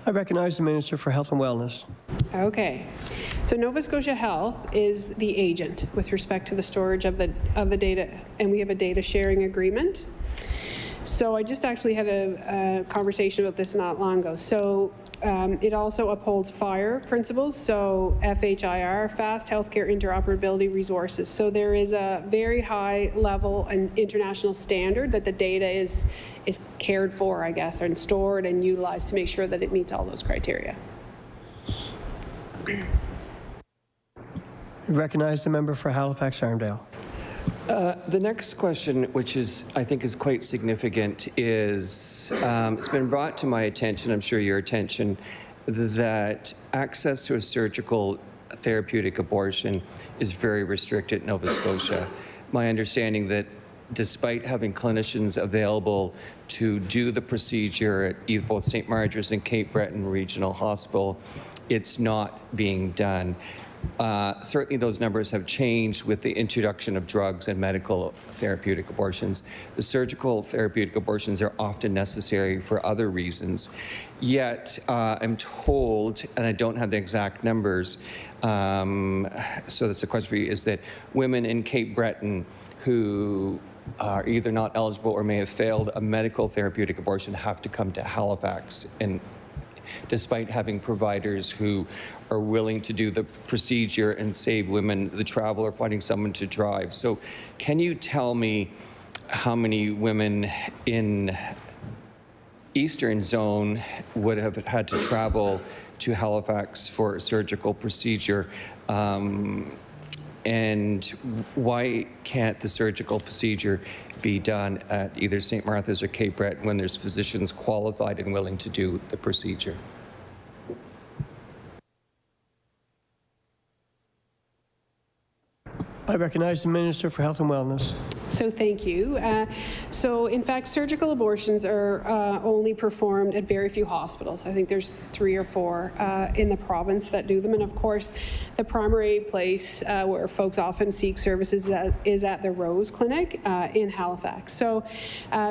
I recognize the Minister for Health and Wellness. Okay. So Nova Scotia Health is the agent with respect to the storage of the data, and we have a data sharing agreement. So I just actually had a conversation about this not long ago. So It also upholds FHIR principles, so FHIR, Fast Healthcare Interoperability Resources. So there is a very high level and international standard that the data is cared for, I guess, and stored and utilized to make sure that it meets all those criteria. Recognize the member for Halifax-Armdale. The next question, which I think is quite significant, is it's been brought to my attention, I'm sure your attention, that access to a surgical therapeutic abortion is very restricted in Nova Scotia. My understanding that despite having clinicians available to do the procedure at both St. Margaret's and Cape Breton Regional Hospital, it's not being done. Certainly those numbers have changed with the introduction of drugs and medical therapeutic abortions. The surgical therapeutic abortions are often necessary for other reasons. Yet I'm told, and I don't have the exact numbers, so that's a question for you, is that women in Cape Breton who are either not eligible or may have failed a medical therapeutic abortion have to come to Halifax, and despite having providers who are willing to do the procedure and save women the travel or finding someone to drive. So can you tell me how many women in Eastern Zone would have had to travel to Halifax for a surgical procedure? And why can't the surgical procedure be done at either St. Martha's or Cape Breton when there's physicians qualified and willing to do the procedure? I recognize the Minister for Health and Wellness. So thank you. So in fact, surgical abortions are only performed at very few hospitals. I think there's 3 or 4 in the province that do them. And of course, the primary place where folks often seek services is at the Rose Clinic in Halifax. So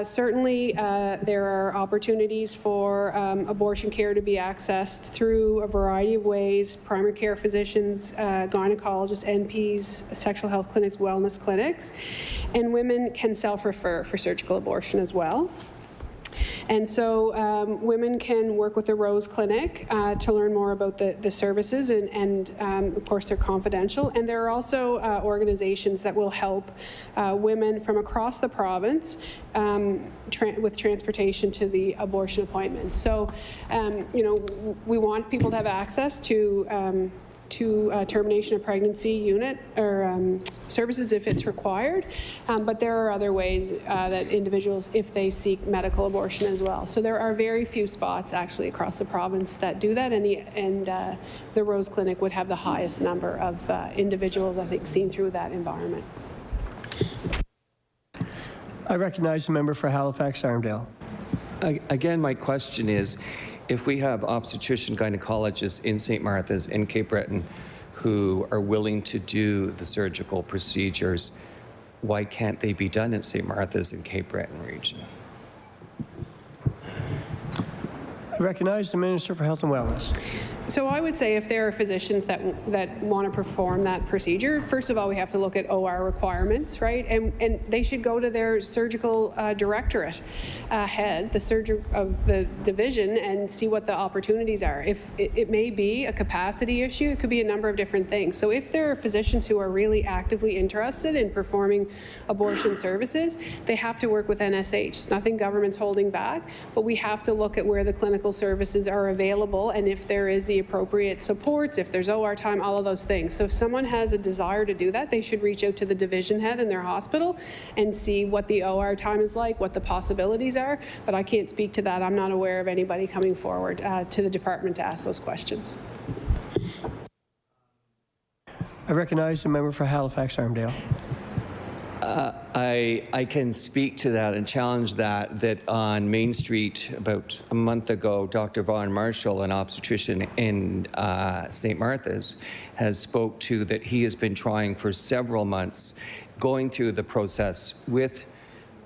certainly there are opportunities for abortion care to be accessed through a variety of ways: primary care physicians, gynecologists, NPs, sexual health clinics, wellness clinics, and women can self-refer for surgical abortion as well. And so women can work with the Rose Clinic to learn more about the services, and of course they're confidential. And there are also organizations that will help women from across the province with transportation to the abortion appointments. So, you know, we want people to have access to termination of pregnancy unit or services if it's required, but there are other ways that individuals, if they seek medical abortion as well. So there are very few spots actually across the province that do that, and the Rose Clinic would have the highest number of individuals, I think, seen through that environment. I recognize the member for Halifax-Armdale. Again, my question is, if we have obstetrician gynecologists in St. Martha's, in Cape Breton, who are willing to do the surgical procedures, why can't they be done at St. Martha's and Cape Breton region? I recognize the Minister for Health and Wellness. So I would say if there are physicians that want to perform that procedure, first of all, we have to look at OR requirements, right? And they should go to their surgical directorate head, the surgeon of the division, and see what the opportunities are. If it may be a capacity issue, it could be a number of different things. So if there are physicians who are really actively interested in performing abortion services, they have to work with NSH. It's nothing government's holding back, but we have to look at where the clinical services are available and if there is the appropriate supports, if there's OR time, all of those things. So if someone has a desire to do that, they should reach out to the division head in their hospital and see what the OR time is like, what the possibilities are. But I can't speak to that. I'm not aware of anybody coming forward to the department to ask those questions. I recognize the member for Halifax-Armdale. I can speak to that and challenge that on Main Street about a month ago, Dr. Vaughn Marshall, an obstetrician in St. Martha's, has spoke to that he has been trying for several months, going through the process with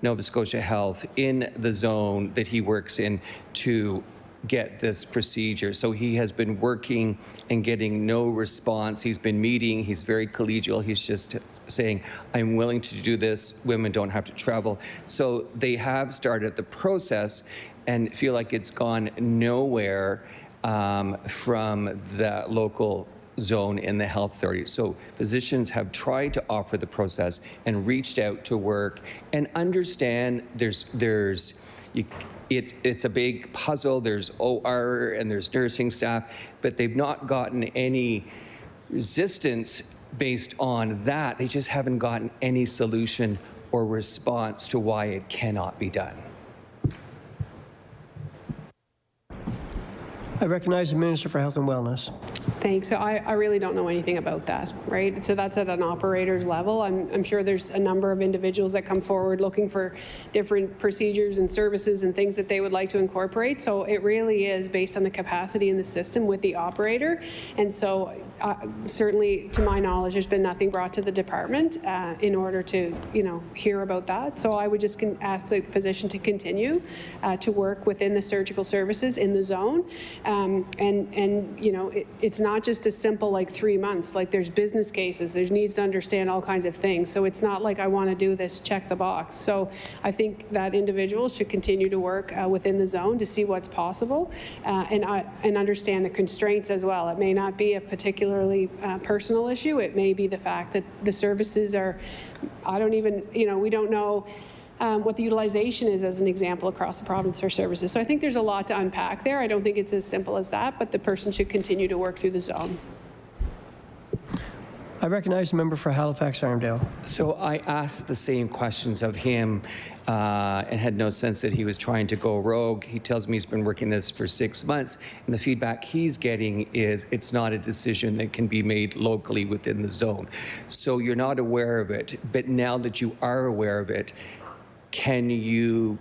Nova Scotia Health in the zone that he works in to get this procedure. So he has been working and getting no response. He's been meeting, he's very collegial, he's just saying, I'm willing to do this, women don't have to travel. So they have started the process and feel like it's gone nowhere. from the local zone in the health authority. So physicians have tried to offer the process and reached out to work and understand it's a big puzzle. There's OR and there's nursing staff, but they've not gotten any resistance based on that. They just haven't gotten any solution or response to why it cannot be done. I recognize the Minister for Health and Wellness. Thanks. So I really don't know anything about that, right? So that's at an operator's level. I'm sure there's a number of individuals that come forward looking for different procedures and services and things that they would like to incorporate. So it really is based on the capacity in the system with the operator. And so certainly, to my knowledge, there's been nothing brought to the department in order to, hear about that. So I would just ask the physician to continue to work within the surgical services in the zone. It's not just as simple like 3 months. Like there's business cases. There's needs to understand all kinds of things. So it's not like I want to do this, check the box. So I think that individuals should continue to work within the zone to see what's possible and understand the constraints as well. It may not be a particularly personal issue. It may be the fact that the services are, we don't know what the utilization is, as an example, across the province for services. So I think there's a lot to unpack there. I don't think it's as simple as that, but the person should continue to work through the zone. I recognize the member for Halifax-Armdale. So I asked the same questions of him and had no sense that he was trying to go rogue. He tells me he's been working this for 6 months, and the feedback he's getting is it's not a decision that can be made locally within the zone. So you're not aware of it, but now that you are aware of it, can you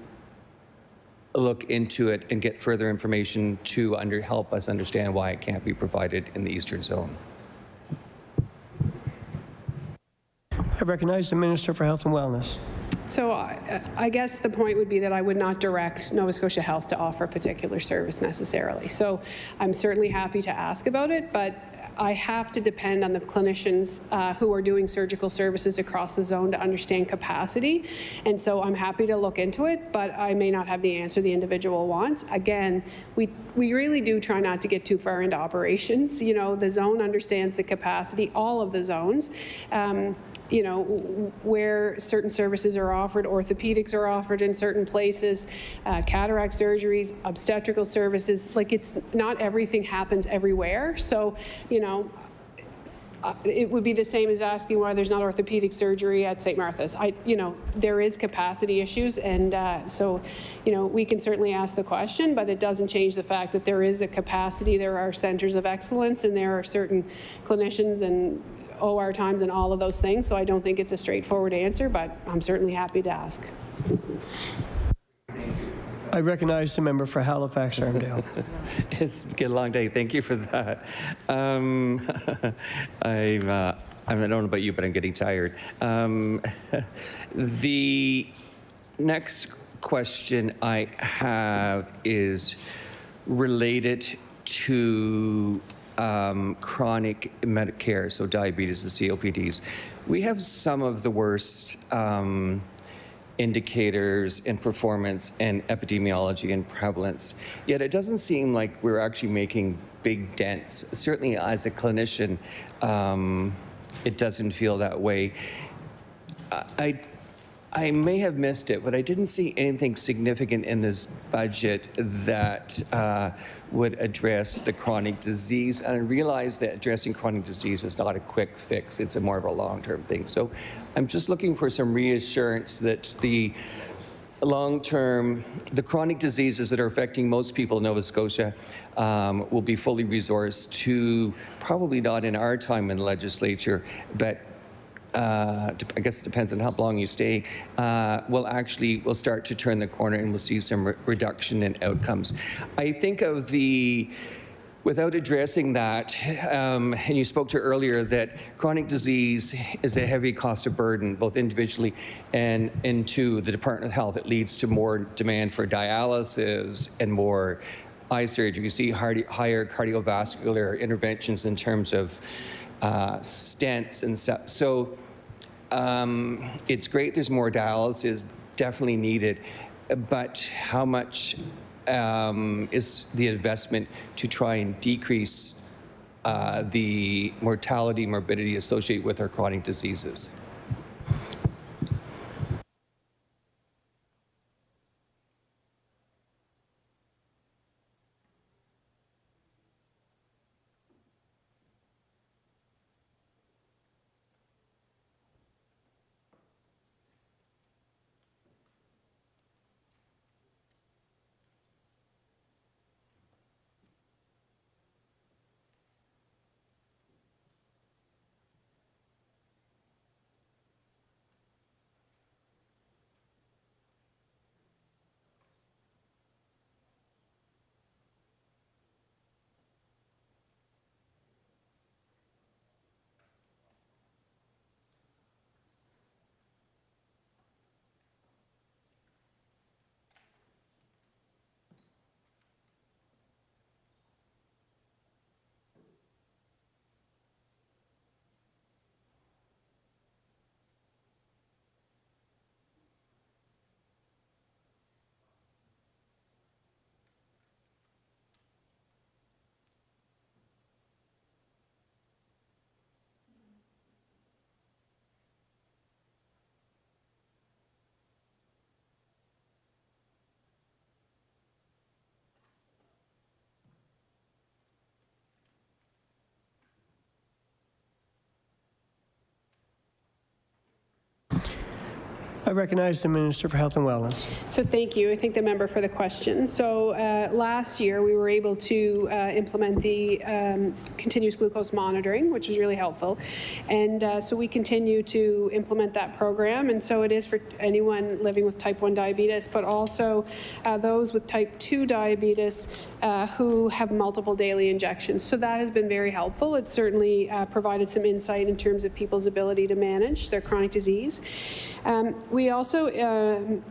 look into it and get further information to help us understand why it can't be provided in the Eastern Zone? I recognize the Minister for Health and Wellness. So I guess the point would be that I would not direct Nova Scotia Health to offer a particular service necessarily. So I'm certainly happy to ask about it, but I have to depend on the clinicians who are doing surgical services across the zone to understand capacity. And so I'm happy to look into it, but I may not have the answer the individual wants. Again, we really do try not to get too far into operations. The zone understands the capacity, all of the zones. Where certain services are offered, orthopedics are offered in certain places, cataract surgeries, obstetrical services, like it's not everything happens everywhere. So, it would be the same as asking why there's not orthopedic surgery at St. Martha's. There is capacity issues, and we can certainly ask the question, but it doesn't change the fact that there is a capacity. There are centers of excellence, and there are certain clinicians and OR times and all of those things. So I don't think it's a straightforward answer, but I'm certainly happy to ask. I recognize the member for Halifax-Armdale. It's been a long day. Thank you for that. I don't know about you, but I'm getting tired. The next question I have is related to chronic Medicare, so diabetes and COPDs. We have some of the worst indicators in performance and epidemiology and prevalence, yet it doesn't seem like we're actually making big dents. Certainly as a clinician, it doesn't feel that way. I may have missed it, but I didn't see anything significant in this budget that would address the chronic disease. And I realize that addressing chronic disease is not a quick fix. It's more of a long-term thing. So I'm just looking for some reassurance that the long-term, the chronic diseases that are affecting most people in Nova Scotia will be fully resourced to, probably not in our time in the legislature, but I guess it depends on how long you stay, we'll start to turn the corner and we'll see some reduction in outcomes. I think of without addressing that, and you spoke to earlier that chronic disease is a heavy cost of burden, both individually and into the Department of Health. It leads to more demand for dialysis and more eye surgery. You see higher cardiovascular interventions in terms of stents and stuff. So it's great there's more dialysis, definitely needed, but how much is the investment to try and decrease the mortality, morbidity associated with our chronic diseases? I recognize the Minister for Health and Wellness. So thank you. I thank the member for the question. So last year we were able to implement the continuous glucose monitoring, which was really helpful. And so we continue to implement that program. And so it is for anyone living with type 1 diabetes, but also those with type 2 diabetes who have multiple daily injections. So that has been very helpful. It certainly provided some insight in terms of people's ability to manage their chronic disease. We also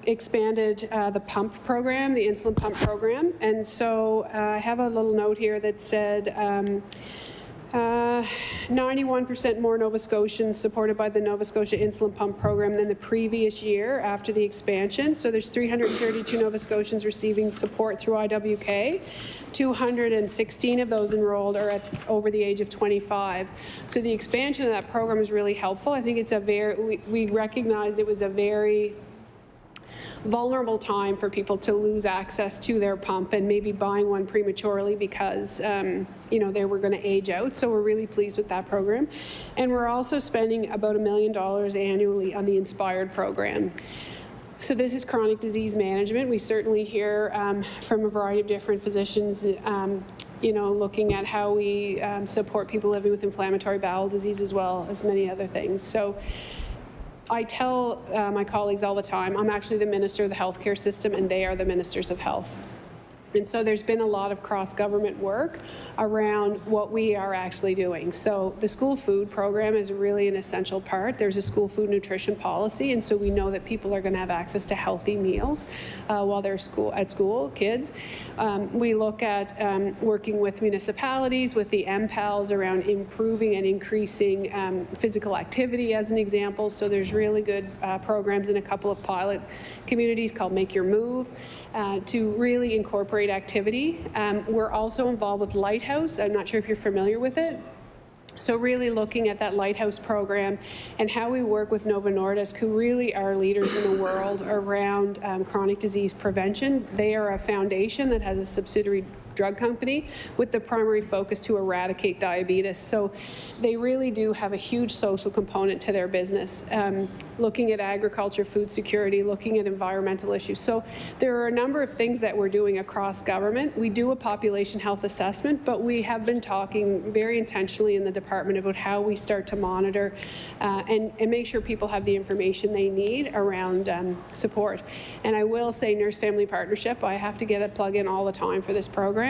expanded the pump program, the insulin pump program. And so I have a little note here that said 91% more Nova Scotians supported by the Nova Scotia insulin pump program than the previous year after the expansion. So there's 332 Nova Scotians receiving support through IWK. 216 of those enrolled are over the age of 25. So the expansion of that program is really helpful. I think it's we recognized it was a very vulnerable time for people to lose access to their pump and maybe buying one prematurely because you know, they were going to age out. So we're really pleased with that program. And we're also spending about $1 million annually on the Inspired program. So this is chronic disease management. We certainly hear from a variety of different physicians, you know, looking at how we support people living with inflammatory bowel disease as well as many other things. So I tell my colleagues all the time, I'm actually the Minister of the Healthcare System and they are the Ministers of Health. And so there's been a lot of cross-government work around what we are actually doing. So the school food program is really an essential part. There's a school food nutrition policy, and so we know that people are going to have access to healthy meals while they're at school, kids. We look at working with municipalities, with the MPALs around improving and increasing physical activity as an example. So there's really good programs in a couple of pilot communities called Make Your Move to really incorporate activity. We're also involved with Lighthouse. I'm not sure if you're familiar with it. So really looking at that Lighthouse program and how we work with Novo Nordisk, who really are leaders in the world around chronic disease prevention. They are a foundation that has a subsidiary drug company with the primary focus to eradicate diabetes. So they really do have a huge social component to their business, looking at agriculture, food security, looking at environmental issues. So there are a number of things that we're doing across government. We do a population health assessment, but we have been talking very intentionally in the department about how we start to monitor and make sure people have the information they need around support. And I will say Nurse Family Partnership, I have to get a plug in all the time for this program.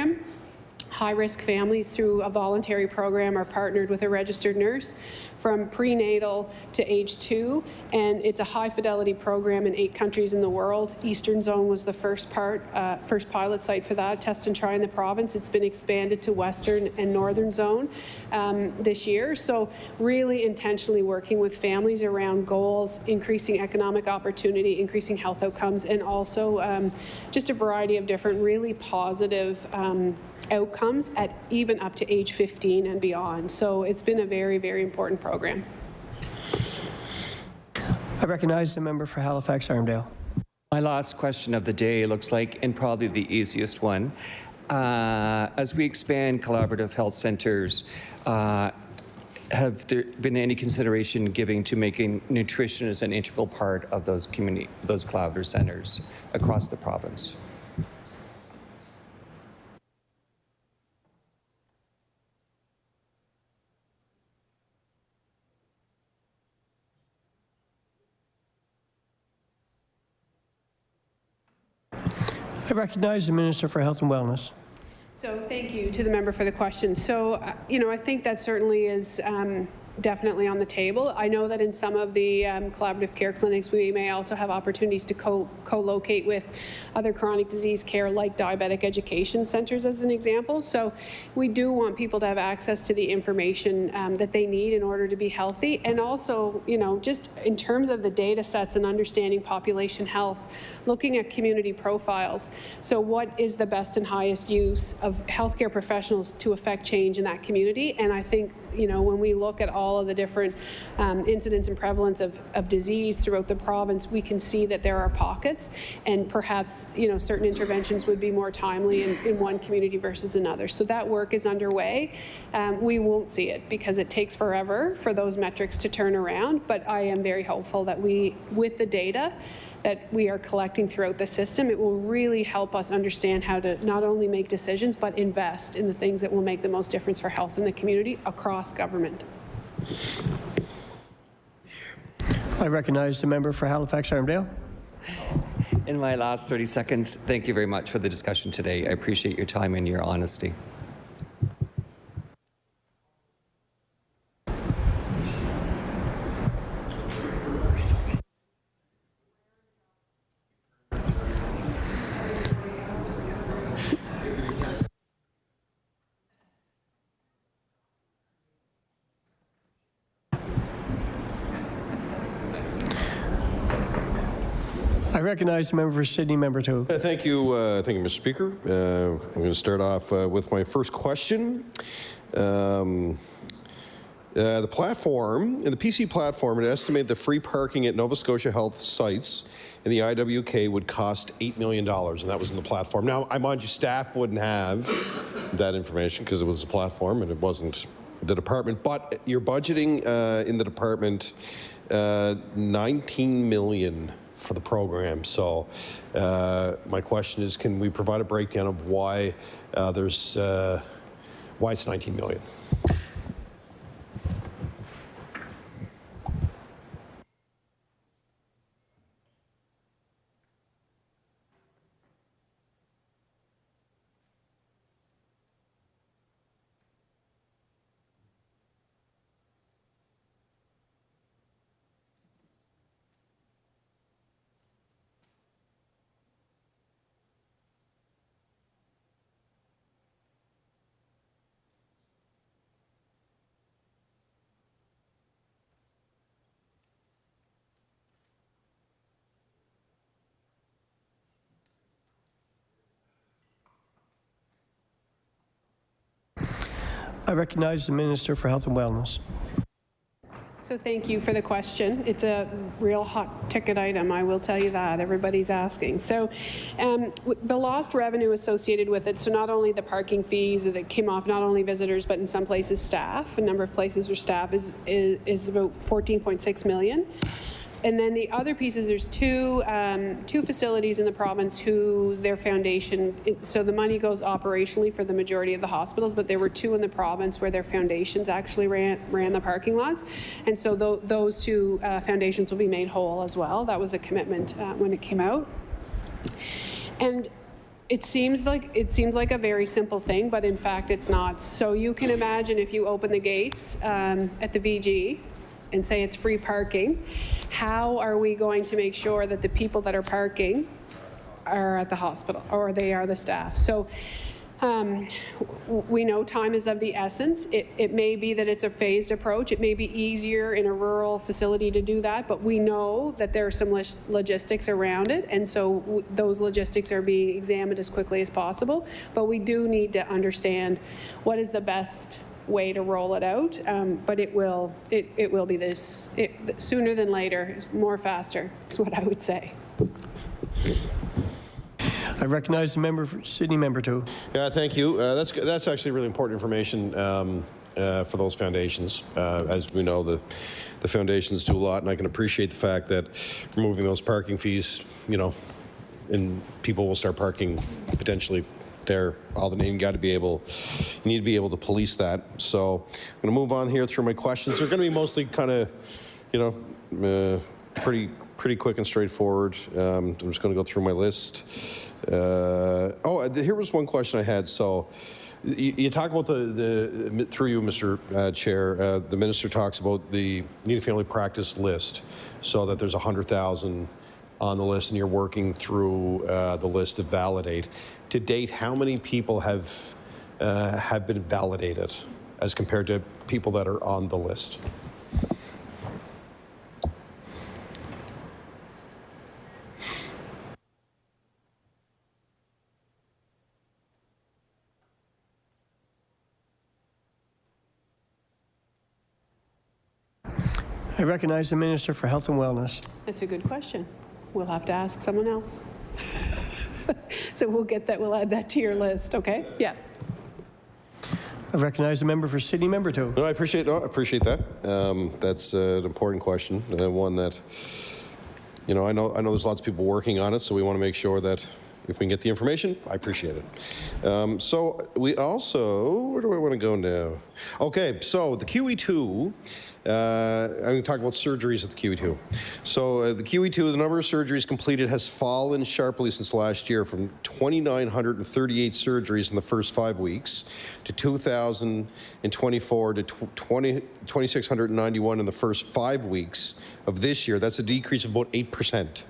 high-risk families through a voluntary program are partnered with a registered nurse from prenatal to age 2, and it's a high-fidelity program in 8 countries in the world. Eastern Zone was the first pilot site for that, test and try in the province. It's been expanded to Western and Northern Zone this year. So really intentionally working with families around goals, increasing economic opportunity, increasing health outcomes, and also just a variety of different really positive outcomes at even up to age 15 and beyond. So it's been a very, very important program. I recognize the member for Halifax Armdale. My last question of the day looks like, and probably the easiest one, as we expand collaborative health centers, have there been any consideration given to making nutrition as an integral part of those collaborative centers across the province? I recognize the Minister for Health and Wellness. So thank you to the member for the question. So, I think that certainly is definitely on the table. I know that in some of the collaborative care clinics, we may also have opportunities to co-locate with other chronic disease care, like diabetic education centers, as an example. So we do want people to have access to the information that they need in order to be healthy. And also, just in terms of the data sets and understanding population health, looking at community profiles. So what is the best and highest use of healthcare professionals to affect change in that community? And I think, when we look at all of the different incidence and prevalence of disease throughout the province, we can see that there are pockets, and perhaps certain interventions would be more timely in one community versus another. So that work is underway. We won't see it because it takes forever for those metrics to turn around, but I am very hopeful that with the data that we are collecting throughout the system, it will really help us understand how to not only make decisions but invest in the things that will make the most difference for health in the community across government. I recognize the member for Halifax Armdale. In my last 30 seconds, thank you very much for the discussion today. I appreciate your time and your honesty. I recognize the member for Sydney, member 2. Thank you, Mr. Speaker. I'm going to start off with my first question. The platform, in the PC platform, it estimated the free parking at Nova Scotia Health sites in the IWK would cost $8 million, and that was in the platform. Now, I mind you, staff wouldn't have that information because it was a platform and it wasn't the department, but you're budgeting in the department $19 million for the program. So my question is, can we provide a breakdown of why why it's $19 million? I recognize the Minister for Health and Wellness. So thank you for the question. It's a real hot ticket item, I will tell you that. Everybody's asking. So the lost revenue associated with it, so not only the parking fees that came off not only visitors, but in some places staff, a number of places where staff is about $14.6 million. And then the other pieces, there's two facilities in the province their foundation, so the money goes operationally for the majority of the hospitals, but there were 2 in the province where their foundations actually ran the parking lots. And so those 2 foundations will be made whole as well. That was a commitment when it came out. And It seems like a very simple thing, but in fact it's not. So you can imagine if you open the gates at the VG and say it's free parking, how are we going to make sure that the people that are parking are at the hospital or they are the staff? So we know time is of the essence. It may be that it's a phased approach. It may be easier in a rural facility to do that, but we know that there are some logistics around it, and so those logistics are being examined as quickly as possible. But we do need to understand what is the best way to roll it out, but it will be this sooner than later, more faster is what I would say. I recognize the member for Sydney, member 2. Yeah, thank you. That's actually really important information for those foundations. As we know, the foundations do a lot, and I can appreciate the fact that removing those parking fees, and people will start parking potentially there. All the you need to be able to police that. So I'm going to move on here through my questions. They're going to be mostly kind of, pretty quick and straightforward. I'm just going to go through my list. Here was one question I had. So you talk about through you, Mr. Chair, the minister talks about the needed family practice list, so that there's 100,000 on the list, and you're working through the list to validate. To date, how many people have been validated as compared to people that are on the list? I recognize the Minister for Health and Wellness. That's a good question. We'll have to ask someone else. So we'll add that to your list, okay? Yeah. I recognize the member for Sydney, member 2. No, I appreciate that. That's an important question, one that, I know there's lots of people working on it, so we want to make sure that if we can get the information, I appreciate it. So we also, where do I want to go now? Okay, so the QE2, I'm going to talk about surgeries at the QE2. So the QE2, the number of surgeries completed has fallen sharply since last year, from 2,938 surgeries in the first 5 weeks to 2,024 to 2,691 in the first 5 weeks of this year. That's a decrease of about 8%,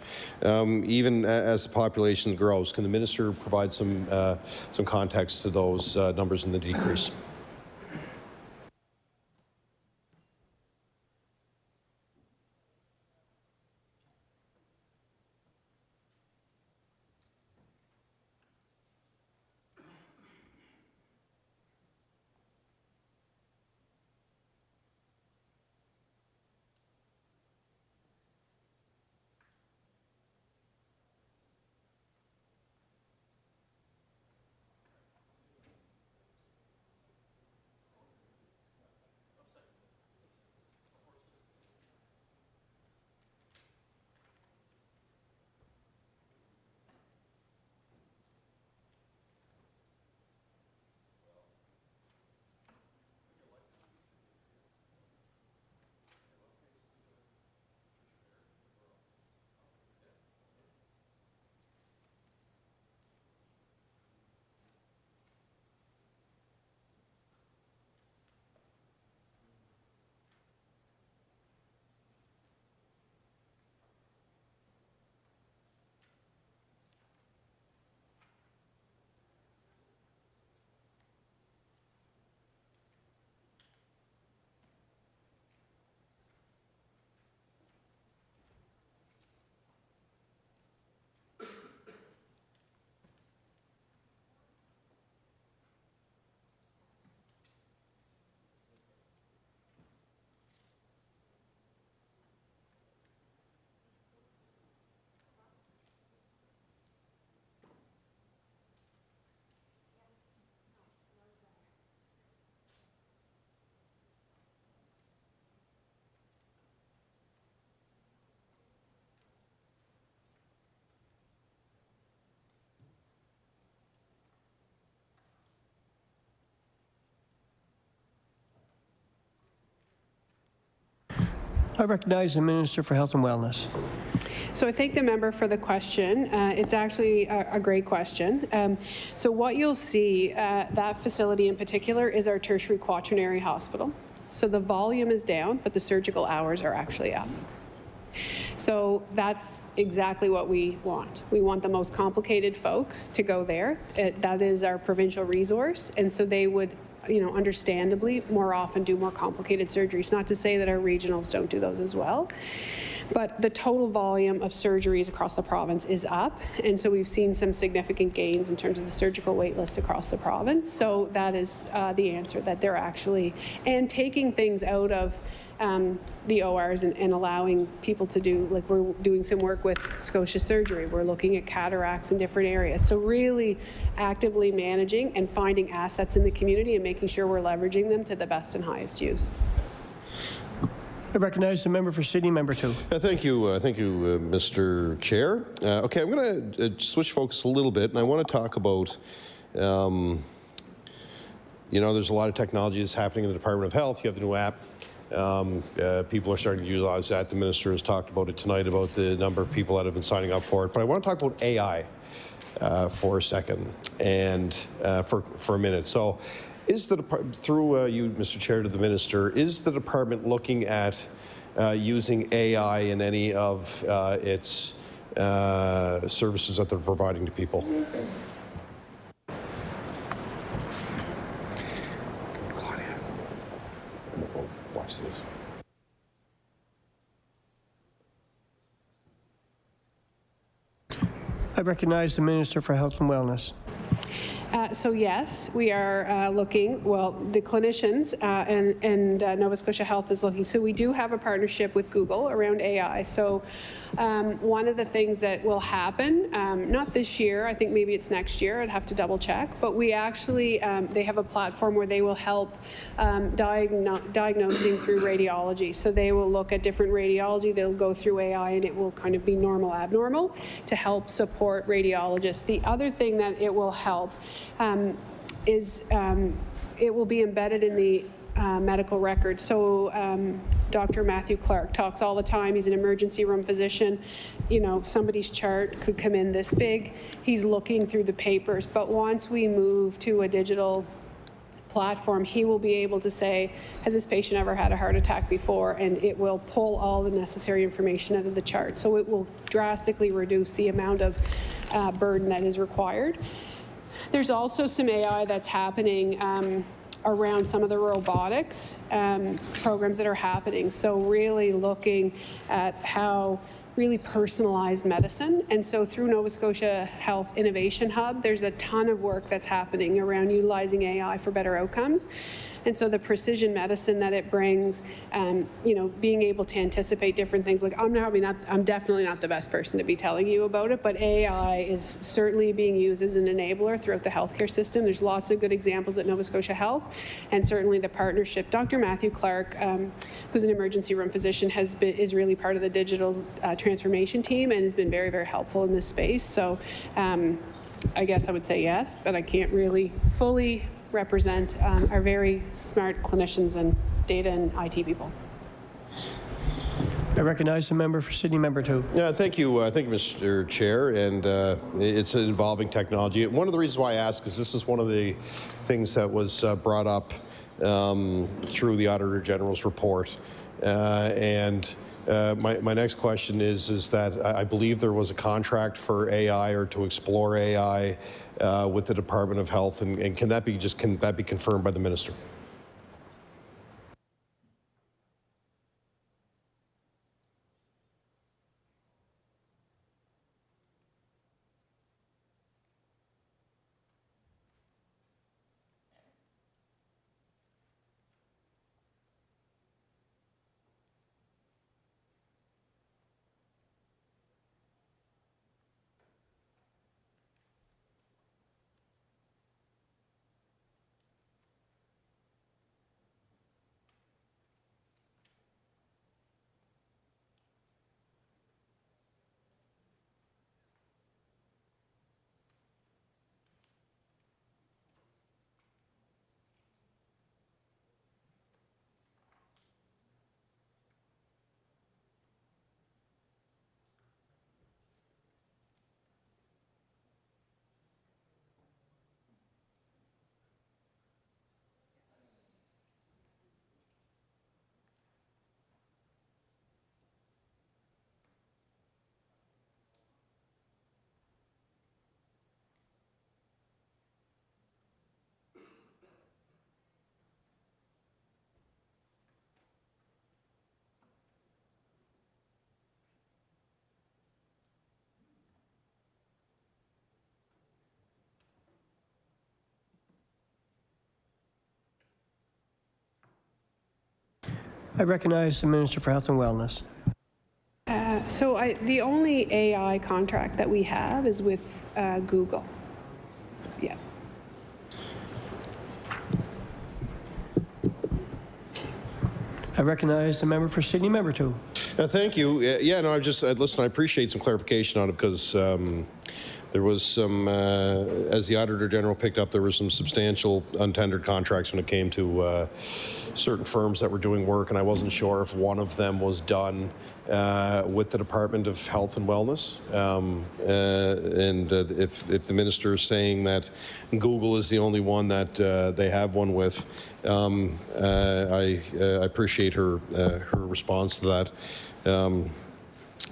even as the population grows. Can the minister provide some context to those numbers in the decrease? I recognize the Minister for Health and Wellness. So I thank the member for the question. It's actually a great question. So what you'll see, that facility in particular is our tertiary quaternary hospital. So the volume is down, but the surgical hours are actually up. So that's exactly what we want. We want the most complicated folks to go there. That is our provincial resource, and so they would, understandably, more often do more complicated surgeries. Not to say that our regionals don't do those as well, but the total volume of surgeries across the province is up, and so we've seen some significant gains in terms of the surgical wait lists across the province. So that is the answer, that they're actually, and taking things out of the ORs and allowing people to do, like we're doing some work with Scotia surgery. We're looking at cataracts in different areas. So really actively managing and finding assets in the community and making sure we're leveraging them to the best and highest use. I recognize the member for Sydney, member 2. Thank you, Mr. Chair. Okay, I'm going to switch focus a little bit, and I want to talk about, there's a lot of technology that's happening in the Department of Health. You have the new app. People are starting to utilize that. The minister has talked about it tonight, about the number of people that have been signing up for it. But I want to talk about AI for a second and for a minute. So is the through you, Mr. Chair, to the minister, is the department looking at using AI in any of its services that they're providing to people? Watch this. I recognize the Minister for Health and Wellness. So yes, we are looking, well, the clinicians and Nova Scotia Health is looking. So we do have a partnership with Google around AI. So one of the things that will happen, not this year, I think maybe it's next year, I'd have to double check, but we actually, they have a platform where they will help diagnosing through radiology. So they will look at different radiology, they'll go through AI and it will kind of be normal, abnormal to help support radiologists. The other thing that it will help is it will be embedded in the medical record. So Dr. Matthew Clark talks all the time. He's an emergency room physician. Somebody's chart could come in this big. He's looking through the papers. But once we move to a digital platform, he will be able to say, has this patient ever had a heart attack before? And it will pull all the necessary information out of the chart. So it will drastically reduce the amount of burden that is required. There's also some AI that's happening around some of the robotics programs that are happening. So really looking at how really personalized medicine. And so through Nova Scotia Health Innovation Hub, there's a ton of work that's happening around utilizing AI for better outcomes. And so the precision medicine that it brings, being able to anticipate different things. Like I'm definitely not the best person to be telling you about it, but AI is certainly being used as an enabler throughout the healthcare system. There's lots of good examples at Nova Scotia Health, and certainly the partnership. Dr. Matthew Clark, who's an emergency room physician, is really part of the digital transformation team and has been very, very helpful in this space. So I guess I would say yes, but I can't really fully represent our very smart clinicians and data and IT people. I recognize the member for Sydney, member 2. Yeah, thank you, Mr. Chair. And it's an evolving technology. One of the reasons why I ask is this is one of the things that was brought up through the Auditor General's report. My next question is that I believe there was a contract for AI or to explore AI with the Department of Health, and can that be confirmed by the minister? I recognize the Minister for Health and Wellness. The only AI contract that we have is with Google. Yeah. I recognize the member for Sydney, member 2. Thank you. Listen, I appreciate some clarification on it because there was some, as the Auditor General picked up, there was some substantial untendered contracts when it came to certain firms that were doing work, and I wasn't sure if one of them was done with the Department of Health and Wellness. If the Minister is saying that Google is the only one that they have one with, I appreciate her response to that.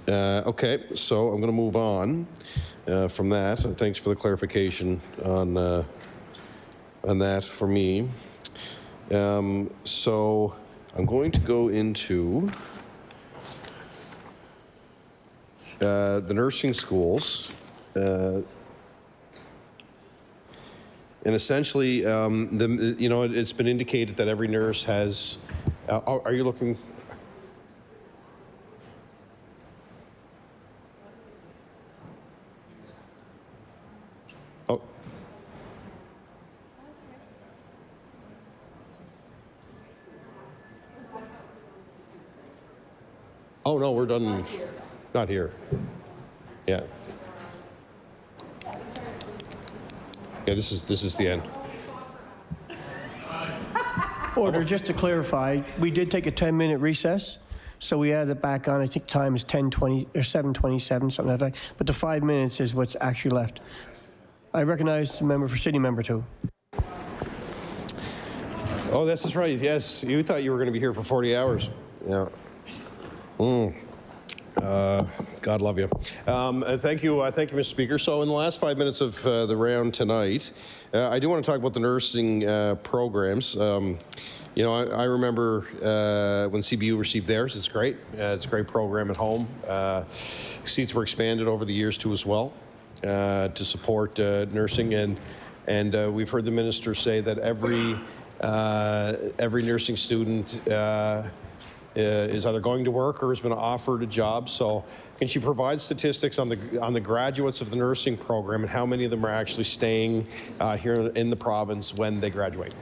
Okay, so I'm going to move on from that. Thanks for the clarification on that for me. So I'm going to go into the nursing schools. And essentially, it's been indicated that every nurse has. Are you looking? Oh. Oh no, we're done. Not here. Yeah. Yeah, this is the end. Order, just to clarify, we did take a 10-minute recess, so we added it back on. I think time is 10:20 or 7:27, something like that. But the 5 minutes is what's actually left. I recognize the member for City, member 2. Oh, this is right. Yes, you thought you were going to be here for 40 hours. Yeah. God love you. Thank you, Mr. Speaker. So in the last 5 minutes of the round tonight, I do want to talk about the nursing programs. I remember when CBU received theirs. It's great. It's a great program at home. Seats were expanded over the years too as well to support nursing, and we've heard the minister say that every nursing student is either going to work or has been offered a job. So can she provide statistics on the graduates of the nursing program and how many of them are actually staying here in the province when they graduate?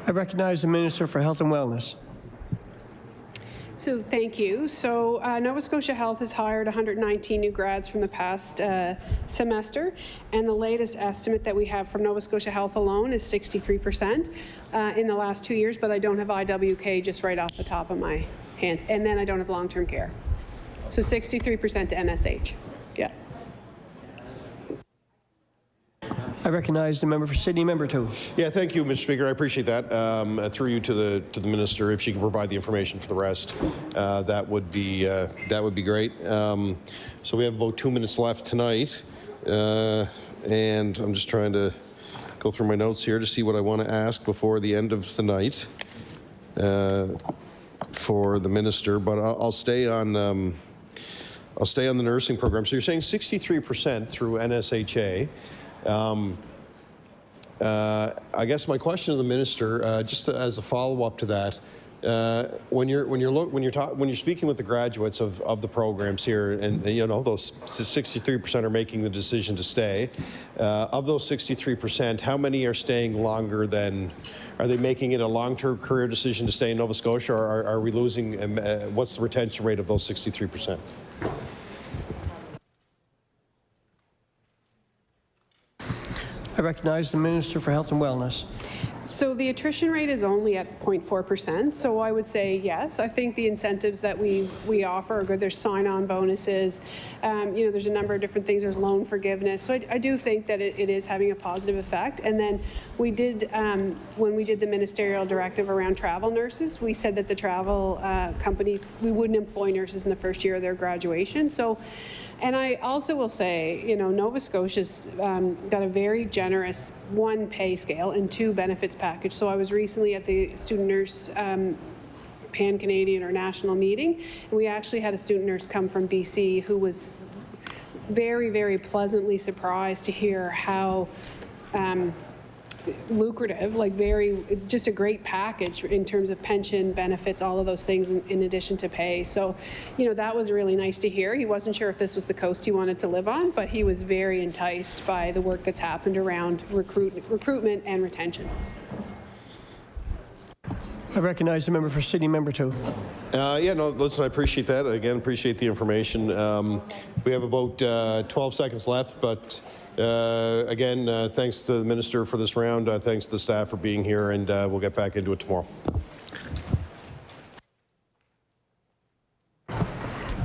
I recognize the Minister for Health and Wellness. So thank you. So Nova Scotia Health has hired 119 new grads from the past semester, and the latest estimate that we have from Nova Scotia Health alone is 63% in the last 2 years, but I don't have IWK just right off the top of my hands, and then I don't have long-term care. So 63% to NSH. Yeah. I recognize the member for Sydney, member 2. Yeah, thank you, Mr. Speaker. I appreciate that. Through you to the minister, if she can provide the information for the rest, that would be great. So we have about 2 minutes left tonight, and I'm just trying to go through my notes here to see what I want to ask before the end of the night for the minister. But I'll stay on the nursing program. So you're saying 63% through NSHA. I guess my question to the minister, just as a follow-up to that, when you're speaking with the graduates of the programs here, and you know those 63% are making the decision to stay. Of those 63%, how many are staying longer than? Are they making it a long-term career decision to stay in Nova Scotia, or are we losing? What's the retention rate of those 63%? I recognize the Minister for Health and Wellness. So the attrition rate is only at 0.4%. So I would say yes. I think the incentives that we offer are good. There's sign-on bonuses. You know, there's a number of different things. There's loan forgiveness. So I do think that it is having a positive effect. And then we did, when we did the ministerial directive around travel nurses, we said that the travel companies, we wouldn't employ nurses in the first year of their graduation. So. And I also will say, you know, Nova Scotia's got a very generous, 1, pay scale and 2, benefits package. So I was recently at the student nurse pan-Canadian or national meeting, and we actually had a student nurse come from BC who was very, very pleasantly surprised to hear how lucrative, like just a great package in terms of pension, benefits, all of those things in addition to pay. So, you know, that was really nice to hear. He wasn't sure if this was the coast he wanted to live on, but he was very enticed by the work that's happened around recruitment and retention. I recognize the member for Sydney, member 2. Yeah, no, listen, I appreciate that. Again, appreciate the information. We have about 12 seconds left, but again, thanks to the minister for this round. Thanks to the staff for being here, and we'll get back into it tomorrow.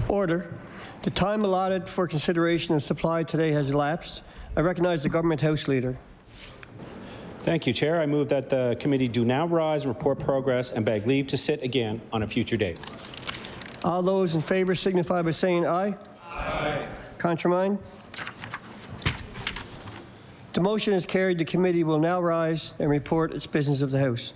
Order. The time allotted for consideration and supply today has elapsed. I recognize the Government House Leader. Thank you, Chair. I move that the committee do now rise, report progress, and beg leave to sit again on a future date. All those in favour signify by saying aye. Aye. Contramine? The motion is carried. The committee will now rise and report its business of the House.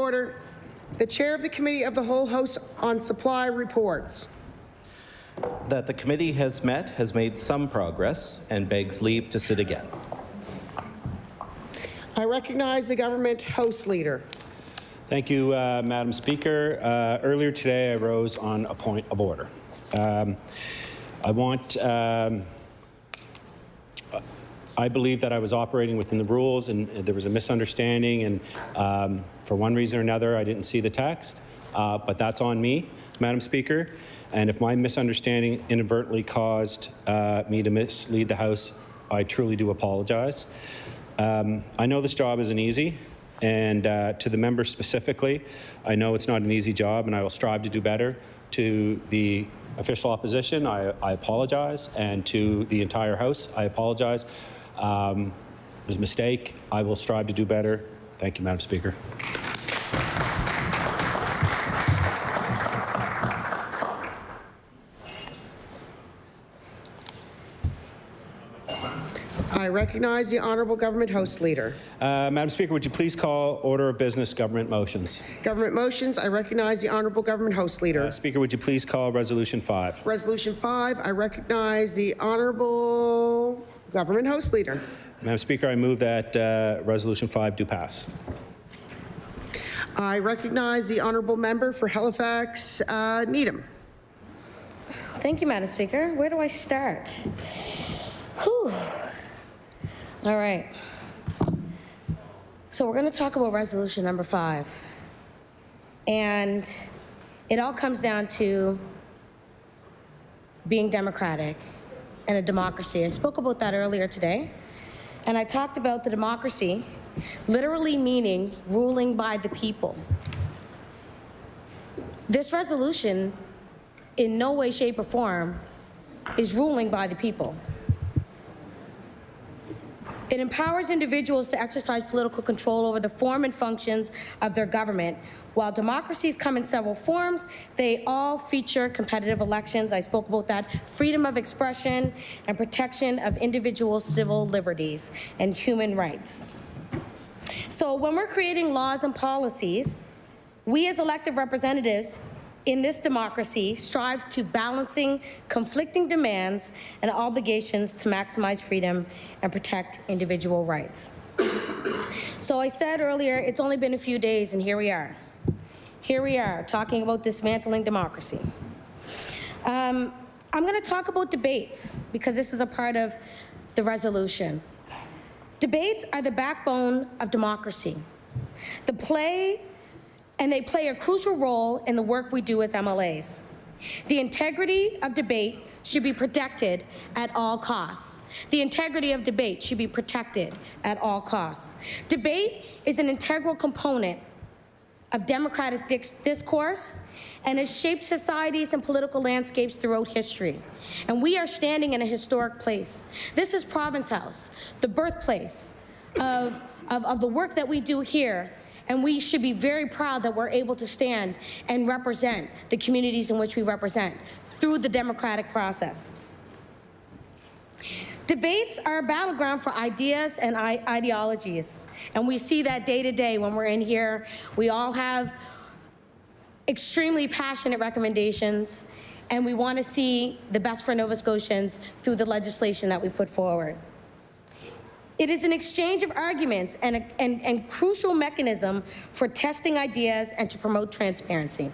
order. The chair of the Committee of the Whole hosts on supply reports. That the committee has met, has made some progress, and begs leave to sit again. I recognize the government host leader. Thank you, Madam Speaker. Earlier today, I rose on a point of order. I believe that I was operating within the rules, and there was a misunderstanding, and for one reason or another, I didn't see the text, but that's on me, Madam Speaker. And if my misunderstanding inadvertently caused me to mislead the House, I truly do apologize. I know this job isn't easy, and to the members specifically, I know it's not an easy job, and I will strive to do better. To the official opposition, I apologize, and to the entire House, I apologize. It was a mistake. I will strive to do better. Thank you, Madam Speaker. I recognize the honourable government host leader. Madam Speaker, would you please call order of business government motions? Government motions, I recognize the honourable government host leader. Speaker, would you please call Resolution 5? Resolution 5, I recognize the honourable government host leader. Madam Speaker, I move that Resolution 5 do pass. I recognize the honourable member for Halifax, Needham. Thank you, Madam Speaker. Where do I start? Whew. All right. So we're going to talk about resolution number 5. And it all comes down to being democratic and a democracy. I spoke about that earlier today. And I talked about the democracy literally meaning ruling by the people. This resolution, in no way, shape, or form, is ruling by the people. It empowers individuals to exercise political control over the form and functions of their government. While democracies come in several forms, they all feature competitive elections. I spoke about that. Freedom of expression and protection of individual civil liberties and human rights. So when we're creating laws and policies, we as elected representatives in this democracy strive to balancing conflicting demands and obligations to maximize freedom and protect individual rights. So I said earlier, it's only been a few days, and here we are. Here we are, talking about dismantling democracy. I'm going to talk about debates, because this is a part of the resolution. Debates are the backbone of democracy. They play a crucial role in the work we do as MLAs. The integrity of debate should be protected at all costs. The integrity of debate should be protected at all costs. Debate is an integral component of democratic discourse and has shaped societies and political landscapes throughout history. And we are standing in a historic place. This is Province House, the birthplace of the work that we do here. And we should be very proud that we're able to stand and represent the communities in which we represent through the democratic process. Debates are a battleground for ideas and ideologies. And we see that day to day when we're in here. We all have extremely passionate recommendations, and we want to see the best for Nova Scotians through the legislation that we put forward. It is an exchange of arguments and crucial mechanism for testing ideas and to promote transparency.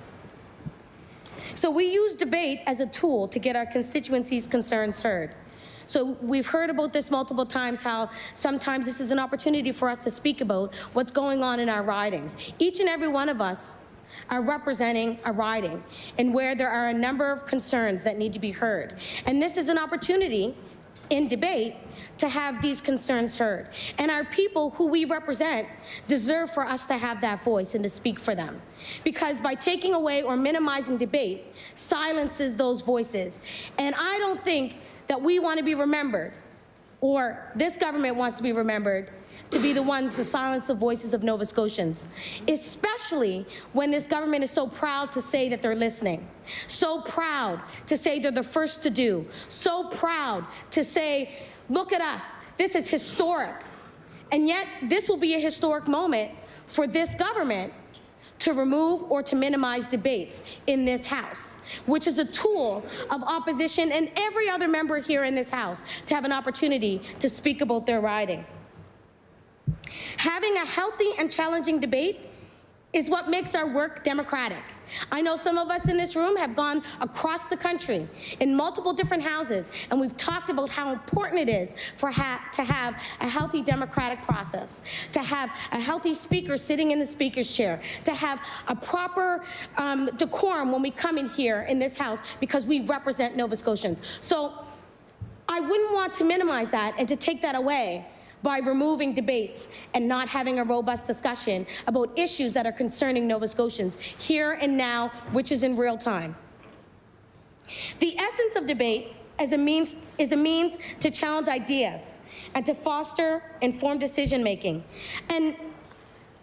So we use debate as a tool to get our constituencies' concerns heard. So we've heard about this multiple times, how sometimes this is an opportunity for us to speak about what's going on in our ridings. Each and every one of us are representing a riding and where there are a number of concerns that need to be heard. And this is an opportunity in debate to have these concerns heard. And our people who we represent deserve for us to have that voice and to speak for them. Because by taking away or minimizing debate silences those voices. And I don't think that we want to be remembered, or this government wants to be remembered, to be the ones to silence the voices of Nova Scotians, especially when this government is so proud to say that they're listening, so proud to say they're the first to do, so proud to say, look at us, this is historic. And yet, this will be a historic moment for this government to remove or to minimize debates in this House, which is a tool of opposition and every other member here in this House to have an opportunity to speak about their riding. Having a healthy and challenging debate is what makes our work democratic. I know some of us in this room have gone across the country in multiple different houses, and we've talked about how important it is to have a healthy democratic process, to have a healthy speaker sitting in the speaker's chair, to have a proper decorum when we come in here in this House because we represent Nova Scotians. So I wouldn't want to minimize that and to take that away by removing debates and not having a robust discussion about issues that are concerning Nova Scotians here and now, which is in real time. The essence of debate is a means to challenge ideas and to foster informed decision-making. And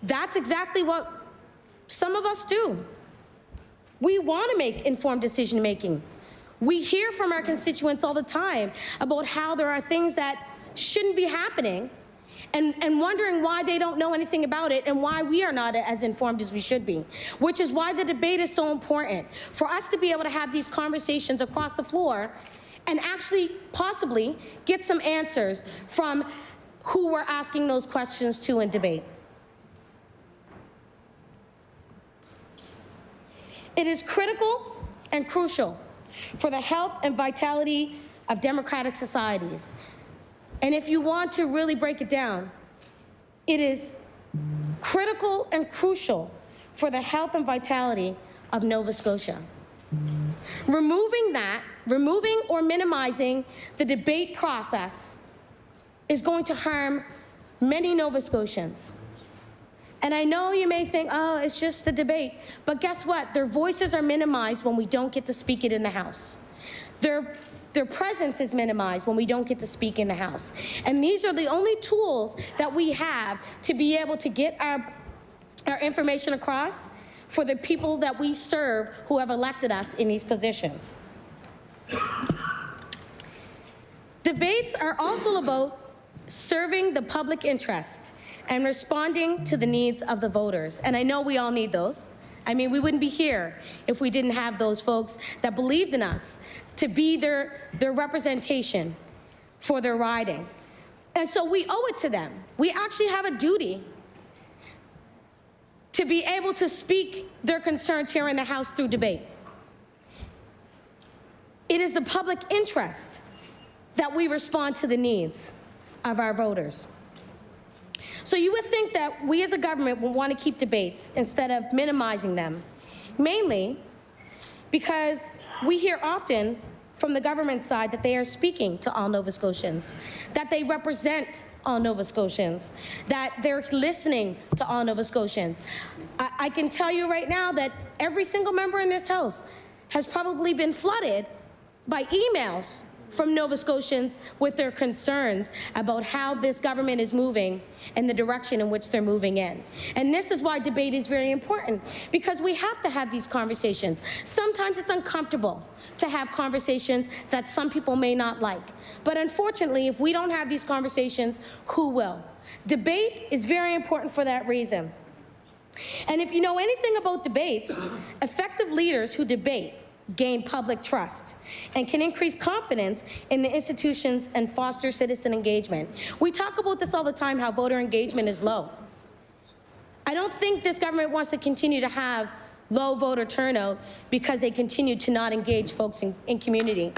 that's exactly what some of us do. We want to make informed decision-making. We hear from our constituents all the time about how there are things that shouldn't be happening and wondering why they don't know anything about it and why we are not as informed as we should be, which is why the debate is so important, for us to be able to have these conversations across the floor and actually possibly get some answers from who we're asking those questions to in debate. It is critical and crucial for the health and vitality of democratic societies. And if you want to really break it down, it is critical and crucial for the health and vitality of Nova Scotia. Removing or minimizing the debate process is going to harm many Nova Scotians. And I know you may think, oh, it's just the debate. But guess what? Their voices are minimized when we don't get to speak it in the House. Their presence is minimized when we don't get to speak in the House. And these are the only tools that we have to be able to get our information across for the people that we serve who have elected us in these positions. Debates are also about serving the public interest and responding to the needs of the voters. And I know we all need those. I mean, we wouldn't be here if we didn't have those folks that believed in us to be their representation for their riding. And so we owe it to them. We actually have a duty to be able to speak their concerns here in the House through debate. It is the public interest that we respond to the needs of our voters. So you would think that we as a government would want to keep debates instead of minimizing them, mainly because we hear often from the government side that they are speaking to all Nova Scotians, that they represent all Nova Scotians, that they're listening to all Nova Scotians. I can tell you right now that every single member in this House has probably been flooded by emails from Nova Scotians with their concerns about how this government is moving and the direction in which they're moving in. And this is why debate is very important, because we have to have these conversations. Sometimes it's uncomfortable to have conversations that some people may not like. But unfortunately, if we don't have these conversations, who will? Debate is very important for that reason. And if you know anything about debates, effective leaders who debate gain public trust and can increase confidence in the institutions and foster citizen engagement. We talk about this all the time, how voter engagement is low. I don't think this government wants to continue to have low voter turnout because they continue to not engage folks in community,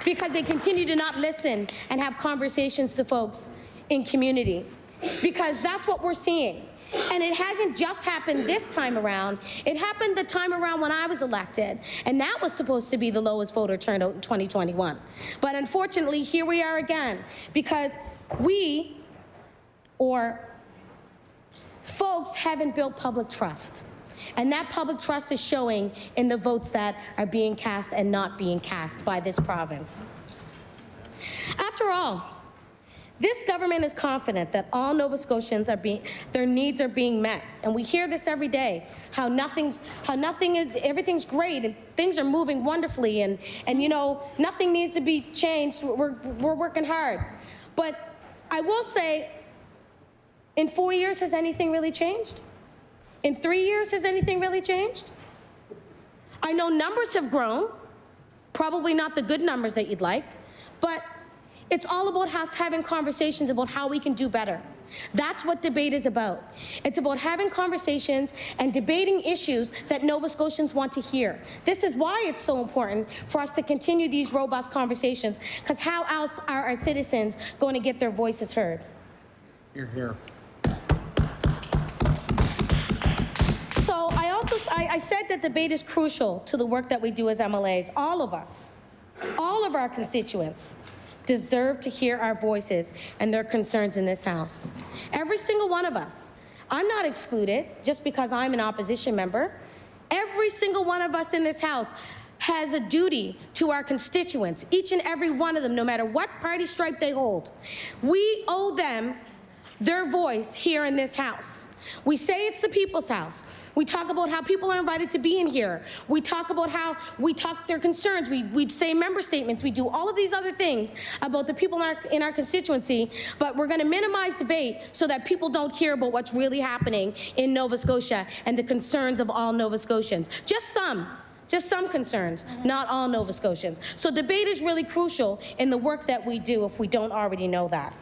because they continue to not listen and have conversations to folks in community, because that's what we're seeing. And it hasn't just happened this time around. It happened the time around when I was elected, and that was supposed to be the lowest voter turnout in 2021. But unfortunately, here we are again, because we, or folks, haven't built public trust. And that public trust is showing in the votes that are being cast and not being cast by this province. After all, this government is confident that all Nova Scotians their needs are being met. And we hear this every day, how everything's great and things are moving wonderfully and you know, nothing needs to be changed. We're working hard. But I will say, in 4 years, has anything really changed? In 3 years, has anything really changed? I know numbers have grown, probably not the good numbers that you'd like, but it's all about us having conversations about how we can do better. That's what debate is about. It's about having conversations and debating issues that Nova Scotians want to hear. This is why it's so important for us to continue these robust conversations, because how else are our citizens going to get their voices heard? You're here. So I said that debate is crucial to the work that we do as MLAs. All of us, all of our constituents deserve to hear our voices and their concerns in this House. Every single one of us. I'm not excluded just because I'm an opposition member. Every single one of us in this House has a duty to our constituents, each and every one of them, no matter what party stripe they hold. We owe them their voice here in this House. We say it's the people's house. We talk about how people are invited to be in here. We talk about how we talk their concerns. We say member statements. We do all of these other things about the people in our constituency, but we're going to minimize debate so that people don't hear about what's really happening in Nova Scotia and the concerns of all Nova Scotians. Just some concerns, not all Nova Scotians. So debate is really crucial in the work that we do if we don't already know that.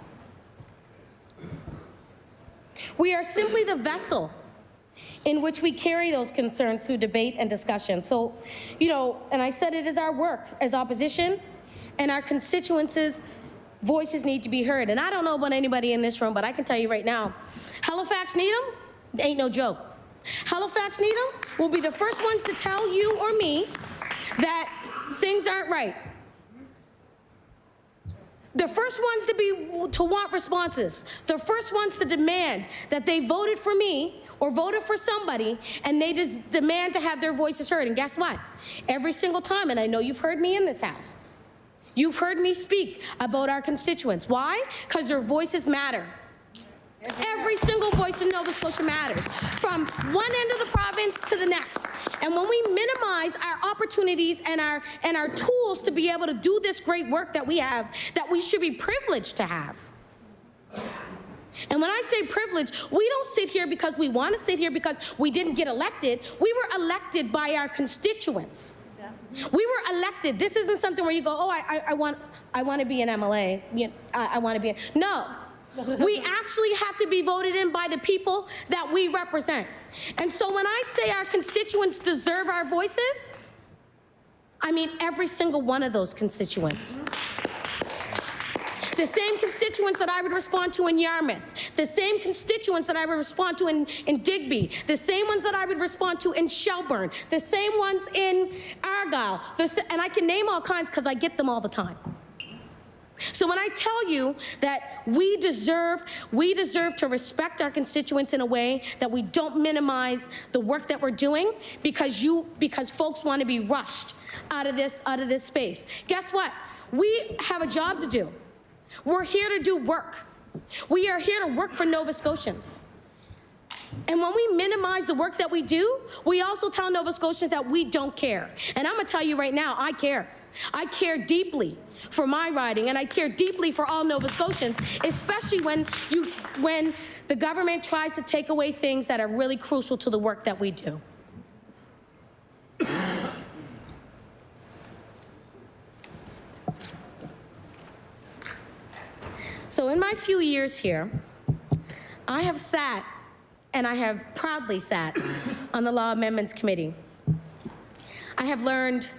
We are simply the vessel in which we carry those concerns through debate and discussion. So, and I said it is our work as opposition, and our constituents' voices need to be heard. And I don't know about anybody in this room, but I can tell you right now, Halifax need them? Ain't no joke. Halifax need them will be the first ones to tell you or me that things aren't right. The first ones to want responses. The first ones to demand that they voted for me or voted for somebody, and they just demand to have their voices heard. And guess what? Every single time, and I know you've heard me in this House, you've heard me speak about our constituents. Why? Because their voices matter. Every single voice in Nova Scotia matters, from one end of the province to the next. And when we minimize our opportunities and our tools to be able to do this great work that we have, that we should be privileged to have. And when I say privilege, we don't sit here because we want to sit here because we didn't get elected. We were elected by our constituents. We were elected. This isn't something where you go, oh, I want to be an MLA. I want to be. No. We actually have to be voted in by the people that we represent. And so when I say our constituents deserve our voices, I mean every single one of those constituents. The same constituents that I would respond to in Yarmouth, the same constituents that I would respond to in Digby, the same ones that I would respond to in Shelburne, the same ones in Argyle, and I can name all kinds because I get them all the time. So when I tell you that we deserve to respect our constituents in a way that we don't minimize the work that we're doing because folks want to be rushed out of this space. Guess what? We have a job to do. We're here to do work. We are here to work for Nova Scotians. And when we minimize the work that we do, we also tell Nova Scotians that we don't care. And I'm going to tell you right now, I care. I care deeply for my riding, and I care deeply for all Nova Scotians, especially when the government tries to take away things that are really crucial to the work that we do. So in my few years here, I have sat, and I have proudly sat, on the Law Amendments Committee. I have learned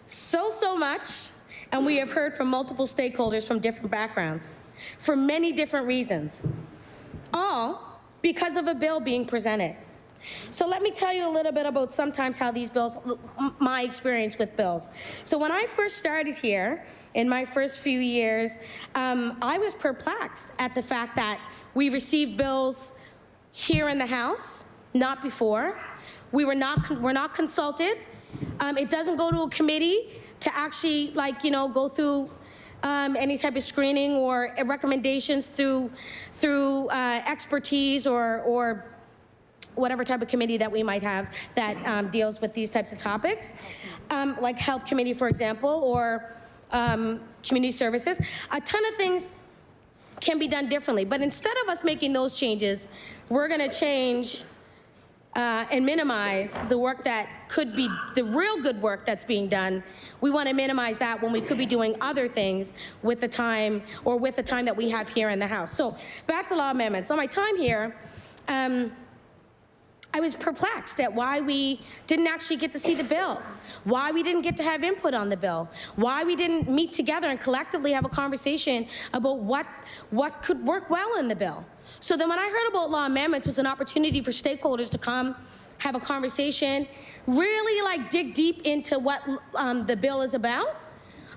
so much, and we have heard from multiple stakeholders from different backgrounds, for many different reasons, all because of a bill being presented. So let me tell you a little bit about sometimes how these bills, my experience with bills. So when I first started here, in my first few years, I was perplexed at the fact that we received bills here in the House, not before. We're not consulted. It doesn't go to a committee to actually, go through any type of screening or recommendations through expertise or whatever type of committee that we might have that deals with these types of topics, like Health Committee, for example, or Community Services. A ton of things can be done differently, but instead of us making those changes, we're going to change and minimize the work that could be the real good work that's being done. We want to minimize that when we could be doing other things with the time that we have here in the House. So back to law amendments. On my time here, I was perplexed at why we didn't actually get to see the bill, why we didn't get to have input on the bill, why we didn't meet together and collectively have a conversation about what could work well in the bill. So then when I heard about law amendments, it was an opportunity for stakeholders to come, have a conversation, really like dig deep into what the bill is about.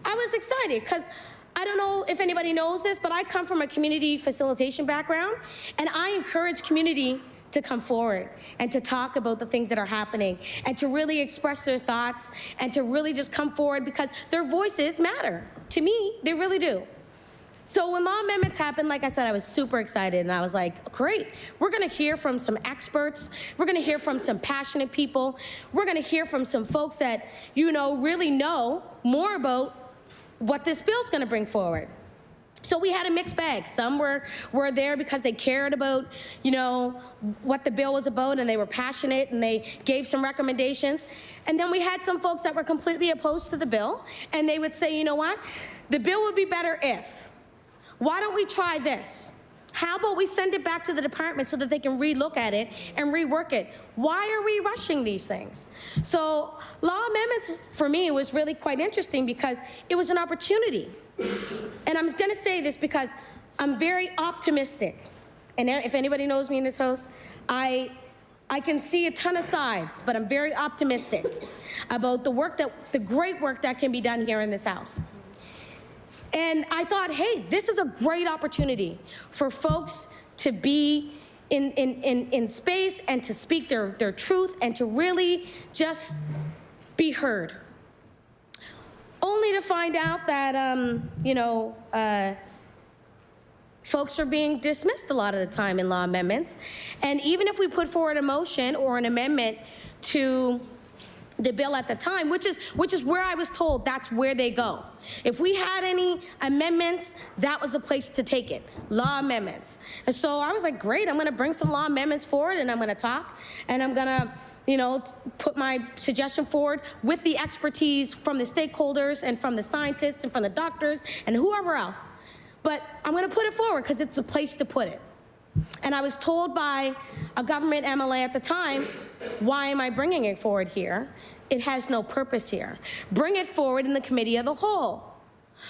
I was excited because I don't know if anybody knows this, but I come from a community facilitation background, and I encourage community to come forward and to talk about the things that are happening and to really express their thoughts and to really just come forward because their voices matter. To me, they really do. So when law amendments happened, like I said, I was super excited, and I was like, great, we're gonna hear from some experts, we're gonna hear from some passionate people, we're gonna hear from some folks that, really know more about what this bill's gonna bring forward. So we had a mixed bag. Some were there because they cared about, what the bill was about, and they were passionate, and they gave some recommendations. And then we had some folks that were completely opposed to the bill, and they would say, you know what, the bill would be better if. Why don't we try this? How about we send it back to the department so that they can relook at it and rework it? Why are we rushing these things? So law amendments, for me, was really quite interesting because it was an opportunity. And I'm going to say this because I'm very optimistic. And if anybody knows me in this house, I can see a ton of sides, but I'm very optimistic about the great work that can be done here in this house. And I thought, hey, this is a great opportunity for folks to be in space and to speak their truth and to really just be heard. Only to find out that, folks are being dismissed a lot of the time in law amendments. And even if we put forward a motion or an amendment to the bill at the time, which is where I was told that's where they go. If we had any amendments, that was the place to take it, law amendments. And so I was like, great, I'm gonna bring some law amendments forward, and I'm gonna talk, and I'm gonna put my suggestion forward with the expertise from the stakeholders and from the scientists and from the doctors and whoever else. But I'm gonna put it forward because it's the place to put it. And I was told by a government MLA at the time, why am I bringing it forward here? It has no purpose here. Bring it forward in the committee of the whole.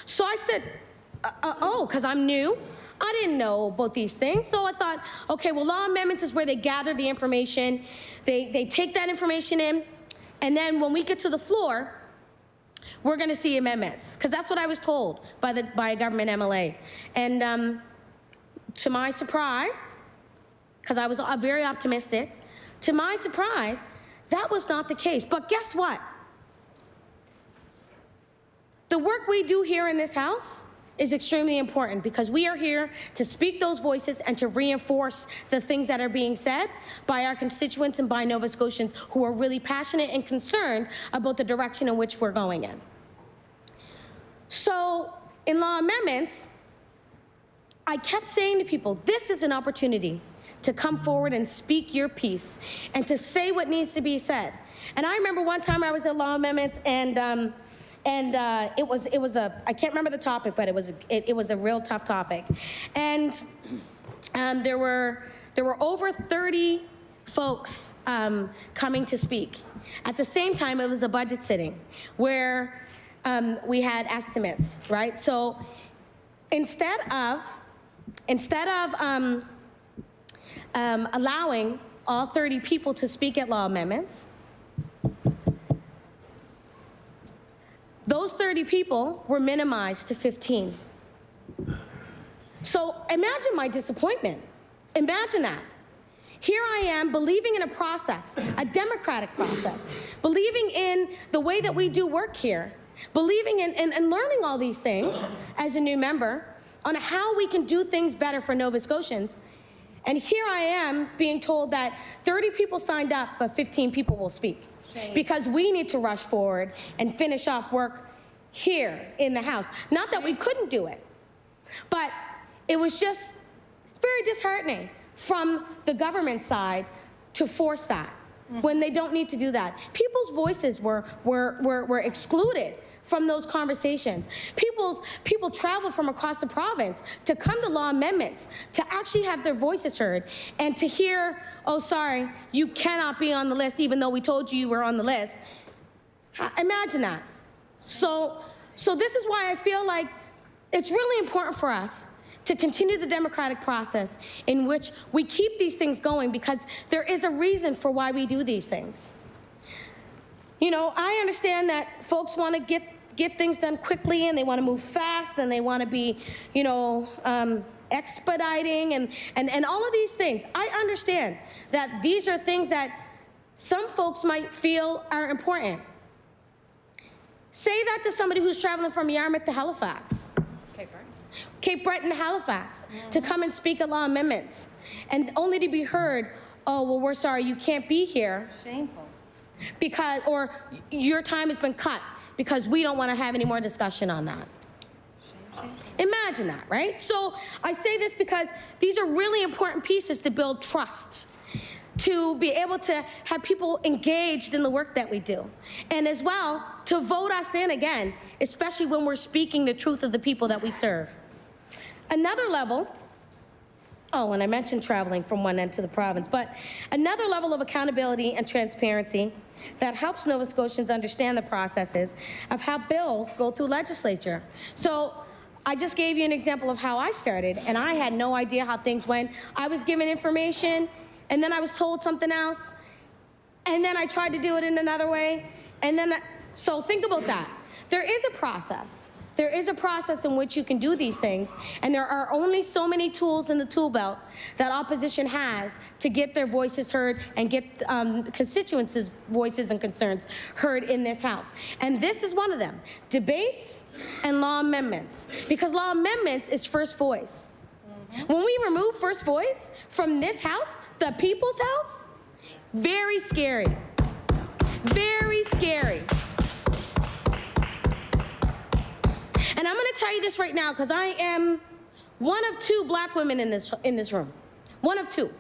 So I said, because I'm new, I didn't know about these things. So I thought, okay, well, law amendments is where they gather the information. They take that information in, and then when we get to the floor, we're gonna see amendments. Because that's what I was told by a government MLA. And to my surprise, because I was very optimistic, to my surprise, that was not the case. But guess what? The work we do here in this House is extremely important because we are here to speak those voices and to reinforce the things that are being said by our constituents and by Nova Scotians who are really passionate and concerned about the direction in which we're going in. So in law amendments, I kept saying to people, this is an opportunity to come forward and speak your piece and to say what needs to be said. And I remember one time I was at law amendments, and it was a I can't remember the topic, but it was a real tough topic. And there were over 30 folks coming to speak. At the same time, it was a budget sitting where we had estimates, right? So instead of allowing all 30 people to speak at law amendments, those 30 people were minimized to 15. So imagine my disappointment. Imagine that. Here I am believing in a process, a democratic process, believing in the way that we do work here, believing in learning all these things as a new member on how we can do things better for Nova Scotians. And here I am being told that 30 people signed up, but 15 people will speak. Shame. Because we need to rush forward and finish off work here in the House. Not that we couldn't do it, but it was just very disheartening from the government side to force that when they don't need to do that. People's voices were excluded from those conversations. People traveled from across the province to come to law amendments, to actually have their voices heard, and to hear, oh, sorry, you cannot be on the list even though we told you were on the list. Imagine that. So this is why I feel like it's really important for us to continue the democratic process in which we keep these things going, because there is a reason for why we do these things. You know, I understand that folks want to get things done quickly, and they want to move fast, and they want to be, you know, expediting and all of these things. I understand that these are things that some folks might feel are important. Say that to somebody who's traveling from Yarmouth to Halifax. Cape Breton to Halifax, to come and speak at law amendments, and only to be heard, oh, well, we're sorry, you can't be here. Shameful. Because, or your time has been cut because we don't want to have any more discussion on that. Imagine that, right? So I say this because these are really important pieces to build trust, to be able to have people engaged in the work that we do, and as well, to vote us in again, especially when we're speaking the truth of the people that we serve. Another level, oh, and I mentioned traveling from one end to the province, but another level of accountability and transparency that helps Nova Scotians understand the processes of how bills go through legislature. So I just gave you an example of how I started, and I had no idea how things went. I was given information, and then I was told something else, and then I tried to do it in another way, and then, so think about that. There is a process. There is a process in which you can do these things, and there are only so many tools in the tool belt that opposition has to get their voices heard and get constituents' voices and concerns heard in this House. And this is one of them, debates and law amendments, because law amendments is first voice. When we remove first voice from this House, the people's House, very scary, very scary. And I'm going to tell you this right now, because I am one of two black women in this room. One of two.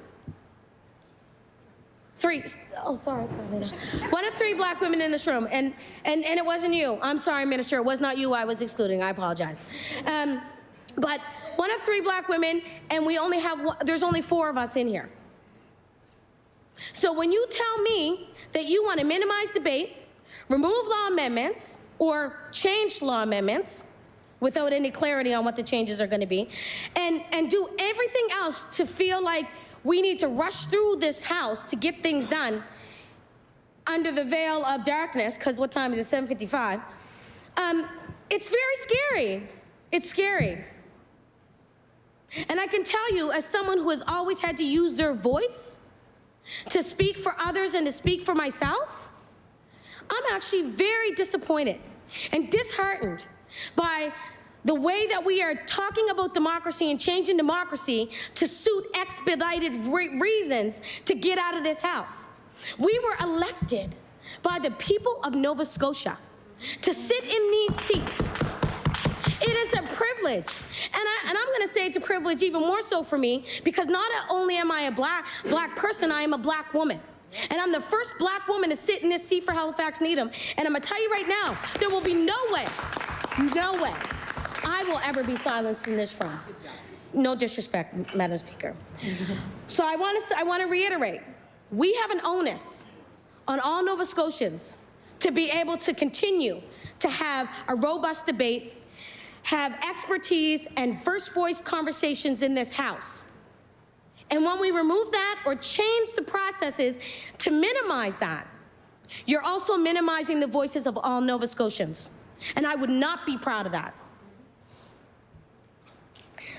Three. Oh, sorry. One of three black women in this room, and it wasn't you. I'm sorry, Minister. It was not you I was excluding. I apologize. But one of three black women, and we only have there's only 4 of us in here. So when you tell me that you want to minimize debate, remove law amendments, or change law amendments without any clarity on what the changes are going to be, and do everything else to feel like we need to rush through this House to get things done under the veil of darkness, because what time is it, 7:55? It's very scary. It's scary. And I can tell you, as someone who has always had to use their voice to speak for others and to speak for myself, I'm actually very disappointed and disheartened by the way that we are talking about democracy and changing democracy to suit expedited reasons to get out of this House. We were elected by the people of Nova Scotia to sit in these seats. It is a privilege, and I'm going to say it's a privilege even more so for me, because not only am I a black person, I am a black woman. And I'm the first black woman to sit in this seat for Halifax Needham. And I'm going to tell you right now, there will be no way I will ever be silenced in this room. No disrespect, Madam Speaker. So I want to reiterate, we have an onus on all Nova Scotians to be able to continue to have a robust debate, have expertise and first voice conversations in this House. And when we remove that or change the processes to minimize that, you're also minimizing the voices of all Nova Scotians. And I would not be proud of that.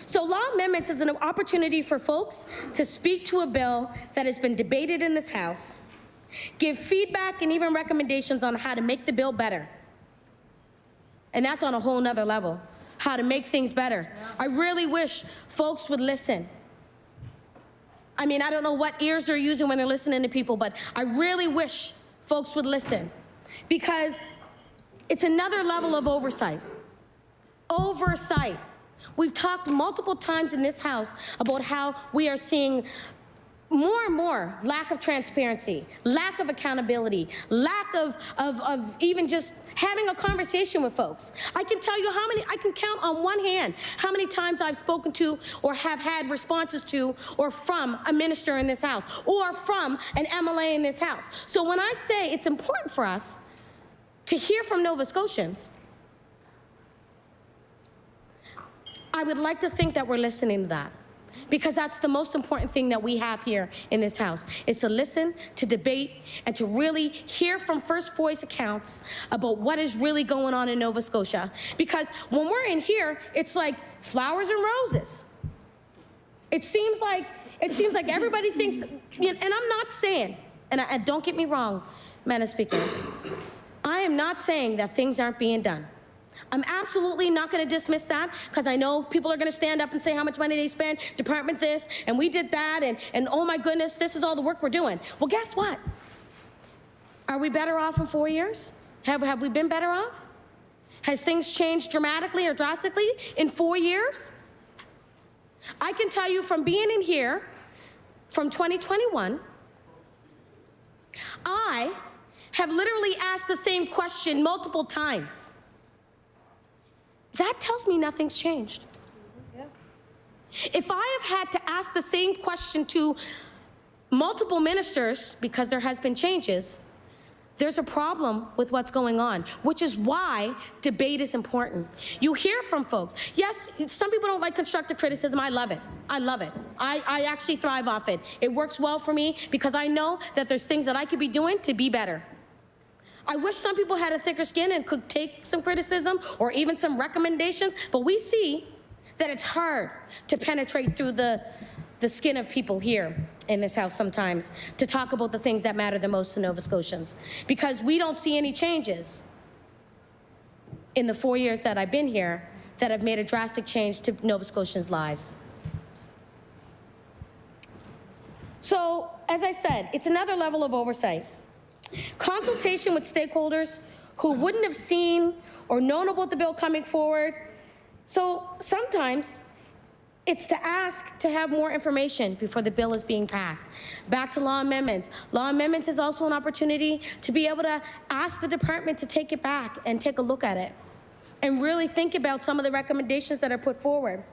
So law amendments is an opportunity for folks to speak to a bill that has been debated in this House, give feedback and even recommendations on how to make the bill better. And that's on a whole nother level, how to make things better. I really wish folks would listen. I mean, I don't know what ears they're using when they're listening to people, but I really wish folks would listen, because it's another level of oversight. Oversight. We've talked multiple times in this House about how we are seeing more and more lack of transparency, lack of accountability, lack of even just having a conversation with folks. I can tell you I can count on one hand how many times I've spoken to or have had responses to or from a minister in this house or from an MLA in this house. So when I say it's important for us to hear from Nova Scotians, I would like to think that we're listening to that. Because that's the most important thing that we have here in this house, is to listen, to debate, and to really hear from first voice accounts about what is really going on in Nova Scotia. Because when we're in here, it's like flowers and roses. It seems like everybody thinks, and I'm not saying, and don't get me wrong, Madam Speaker, I am not saying that things aren't being done. I'm absolutely not going to dismiss that, because I know people are going to stand up and say how much money they spend, department this, and we did that, and oh my goodness, this is all the work we're doing. Well, guess what? Are we better off in 4 years? Have we been better off? Has things changed dramatically or drastically in 4 years? I can tell you from being in here, from 2021, I have literally asked the same question multiple times. That tells me nothing's changed. Yeah. If I have had to ask the same question to multiple ministers because there has been changes, there's a problem with what's going on, which is why debate is important. You hear from folks. Yes, some people don't like constructive criticism. I love it. I love it. I actually thrive off it. It works well for me because I know that there's things that I could be doing to be better. I wish some people had a thicker skin and could take some criticism or even some recommendations, but we see that it's hard to penetrate through the skin of people here in this house sometimes to talk about the things that matter the most to Nova Scotians, because we don't see any changes in the 4 years that I've been here that have made a drastic change to Nova Scotians' lives. So, as I said, it's another level of oversight. Consultation with stakeholders who wouldn't have seen or known about the bill coming forward. So sometimes it's to ask to have more information before the bill is being passed. Back to law amendments. Law amendments is also an opportunity to be able to ask the department to take it back and take a look at it and really think about some of the recommendations that are put forward.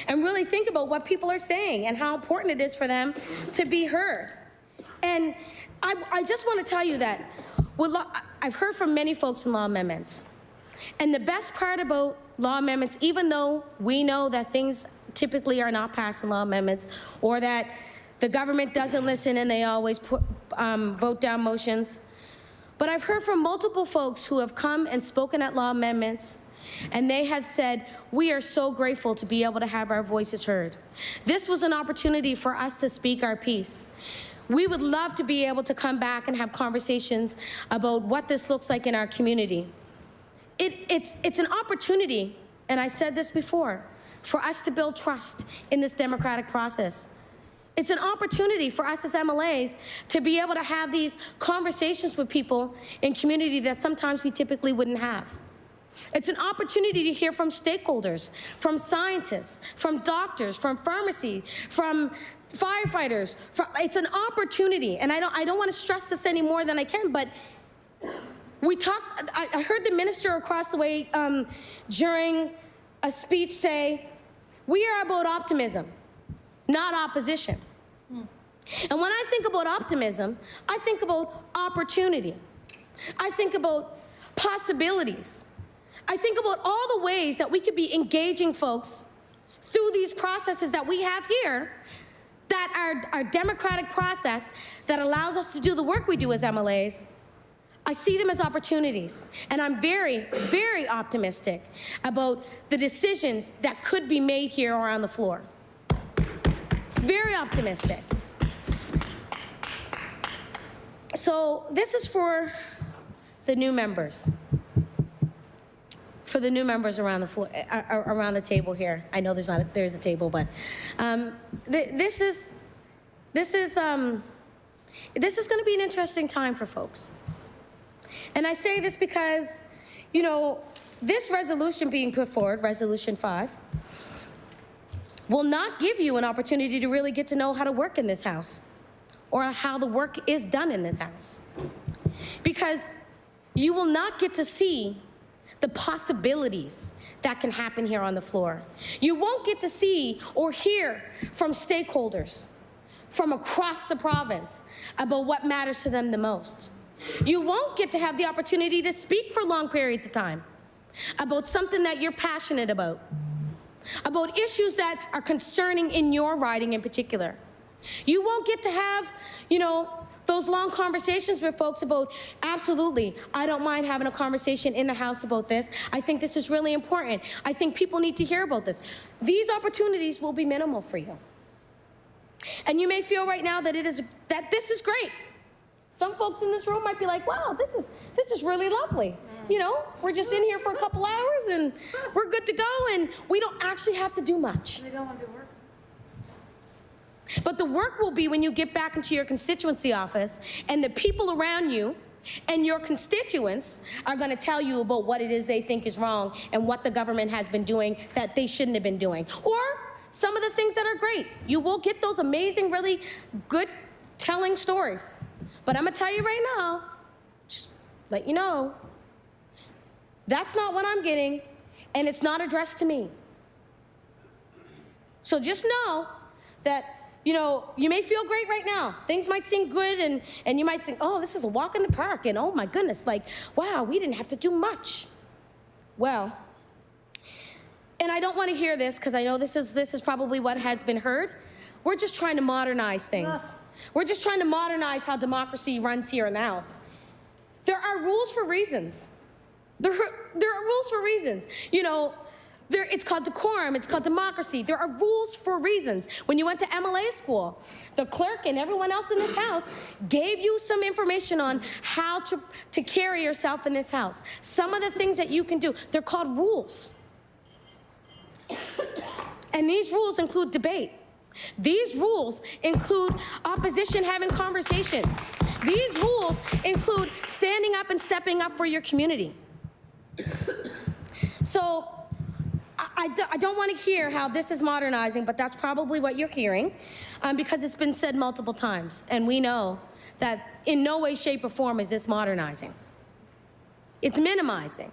And really think about what people are saying and how important it is for them to be heard. And I just want to tell you that I've heard from many folks in law amendments. And the best part about law amendments, even though we know that things typically are not passed in law amendments, or that the government doesn't listen and they always vote down motions, but I've heard from multiple folks who have come and spoken at law amendments, and they have said, we are so grateful to be able to have our voices heard. This was an opportunity for us to speak our piece. We would love to be able to come back and have conversations about what this looks like in our community. It's an opportunity, and I said this before, for us to build trust in this democratic process. It's an opportunity for us as MLAs to be able to have these conversations with people in community that sometimes we typically wouldn't have. It's an opportunity to hear from stakeholders, from scientists, from doctors, from pharmacy, from firefighters. It's an opportunity, and I don't want to stress this any more than I can, but I heard the minister across the way during a speech say, we are about optimism, not opposition. And when I think about optimism, I think about opportunity. I think about possibilities. I think about all the ways that we could be engaging folks through these processes that we have here, that our democratic process that allows us to do the work we do as MLAs. I see them as opportunities, and I'm very, very optimistic about the decisions that could be made here or on the floor. Very optimistic. So this is for the new members. For the new members around the floor, around the table here. I know there's a table, but this is going to be an interesting time for folks. And I say this because, you know, this resolution being put forward, Resolution 5, will not give you an opportunity to really get to know how to work in this house or how the work is done in this house. Because you will not get to see the possibilities that can happen here on the floor. You won't get to see or hear from stakeholders from across the province about what matters to them the most. You won't get to have the opportunity to speak for long periods of time about something that you're passionate about issues that are concerning in your riding in particular. You won't get to have, those long conversations with folks about, absolutely, I don't mind having a conversation in the House about this. I think this is really important. I think people need to hear about this. These opportunities will be minimal for you. And you may feel right now that this is great. Some folks in this room might be like, wow, this is really lovely. We're just in here for a couple hours and we're good to go and we don't actually have to do much. They don't want to do work. But the work will be when you get back into your constituency office and the people around you and your constituents are going to tell you about what it is they think is wrong and what the government has been doing that they shouldn't have been doing. Or some of the things that are great. You will get those amazing, really good telling stories. But I'm going to tell you right now, just let you know, that's not what I'm getting, and it's not addressed to me. So just know that, you may feel great right now. Things might seem good, and you might think, oh, this is a walk in the park, and oh my goodness, wow, we didn't have to do much. Well, and I don't want to hear this because I know this is probably what has been heard. We're just trying to modernize things. We're just trying to modernize how democracy runs here in the House. There are rules for reasons. There are rules for reasons. It's called decorum, it's called democracy. There are rules for reasons. When you went to MLA school, the clerk and everyone else in this house gave you some information on how to carry yourself in this house. Some of the things that you can do, they're called rules. And these rules include debate. These rules include opposition having conversations. These rules include standing up and stepping up for your community. So I don't want to hear how this is modernizing, but that's probably what you're hearing because it's been said multiple times. And we know that in no way, shape, or form is this modernizing. It's minimizing.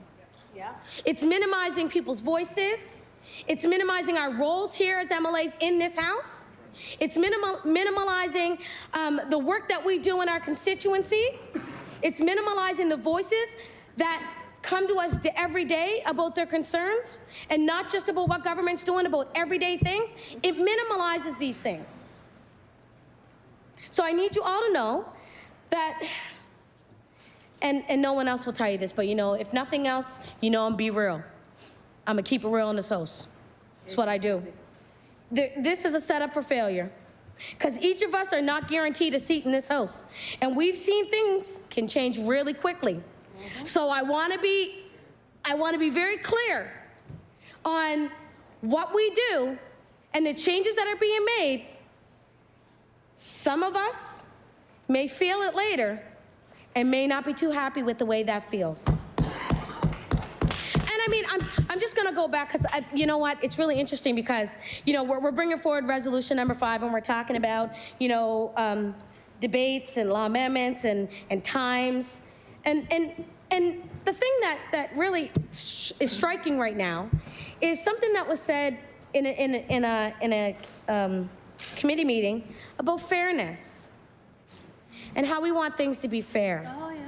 Yeah. It's minimizing people's voices. It's minimizing our roles here as MLAs in this House. It's minimalizing the work that we do in our constituency. It's minimalizing the voices that come to us every day about their concerns and not just about what government's doing, about everyday things. It minimalizes these things. So I need you all to know that, and no one else will tell you this, but if nothing else, I'm be real. I'm gonna keep it real in this house. It's what I do. This is a setup for failure because each of us are not guaranteed a seat in this house. And we've seen things can change really quickly. So I want to be very clear on what we do and the changes that are being made. Some of us may feel it later and may not be too happy with the way that feels. I'm just going to go back because, you know what, it's really interesting because, we're bringing forward resolution number 5 and we're talking about, debates and law amendments and times. And the thing that really is striking right now is something that was said in a committee meeting about fairness and how we want things to be fair. Oh, yeah.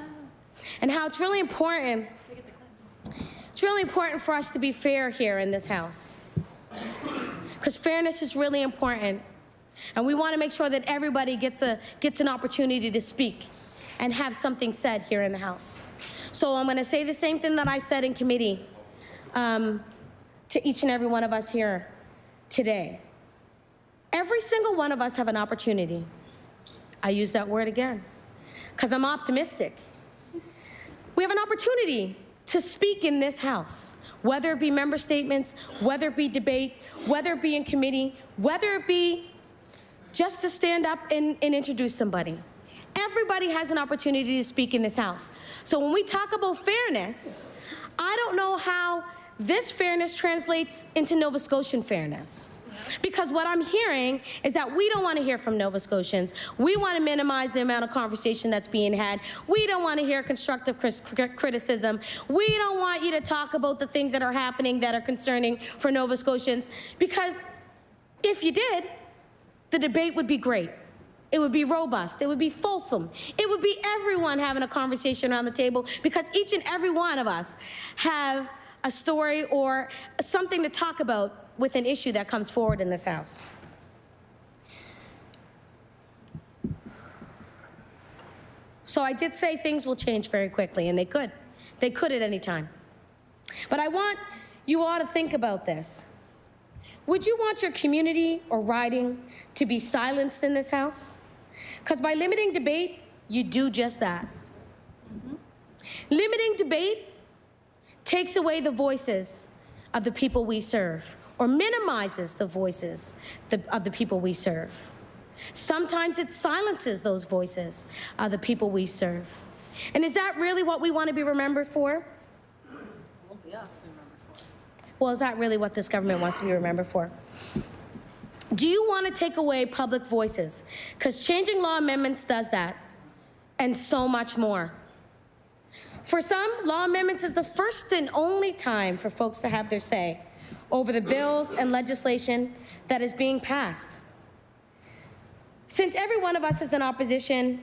And how it's really important. It's really important for us to be fair here in this House. Because fairness is really important. And we want to make sure that everybody gets an opportunity to speak and have something said here in the House. So I'm going to say the same thing that I said in committee to each and every one of us here today. Every single one of us have an opportunity. I use that word again because I'm optimistic. We have an opportunity to speak in this House, whether it be member statements, whether it be debate, whether it be in committee, whether it be just to stand up and introduce somebody. Everybody has an opportunity to speak in this House. So when we talk about fairness, I don't know how this fairness translates into Nova Scotian fairness. Because what I'm hearing is that we don't want to hear from Nova Scotians. We want to minimize the amount of conversation that's being had. We don't want to hear constructive criticism. We don't want you to talk about the things that are happening that are concerning for Nova Scotians, because if you did, the debate would be great. It would be robust. It would be fulsome. It would be everyone having a conversation around the table, because each and every one of us have a story or something to talk about with an issue that comes forward in this House. So I did say things will change very quickly, and they could. They could at any time. But I want you all to think about this. Would you want your community or riding to be silenced in this House? Because by limiting debate, you do just that. Limiting debate takes away the voices of the people we serve, or minimizes the voices of the people we serve. Sometimes it silences those voices of the people we serve. And is that really what we want to be remembered for? It won't be us remembered for. Well, is that really what this government wants to be remembered for? Do you want to take away public voices? Because changing law amendments does that, and so much more. For some, law amendments is the first and only time for folks to have their say over the bills and legislation that is being passed. Since every one of us in opposition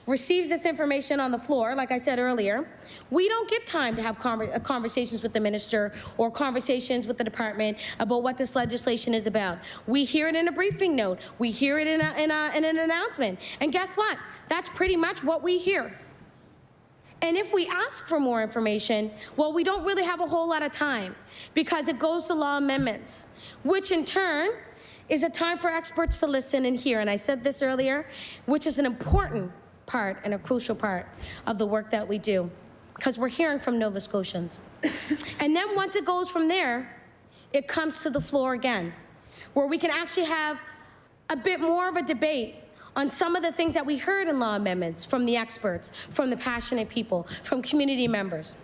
receives this information on the floor, like I said earlier, we don't get time to have conversations with the minister or conversations with the department about what this legislation is about. We hear it in a briefing note. We hear it in an announcement. And guess what? That's pretty much what we hear. And if we ask for more information, well, we don't really have a whole lot of time, because it goes to law amendments, which in turn is a time for experts to listen and hear. And I said this earlier, which is an important part and a crucial part of the work that we do, because we're hearing from Nova Scotians. And then once it goes from there, it comes to the floor again, where we can actually have a bit more of a debate on some of the things that we heard in law amendments from the experts, from the passionate people, from community members.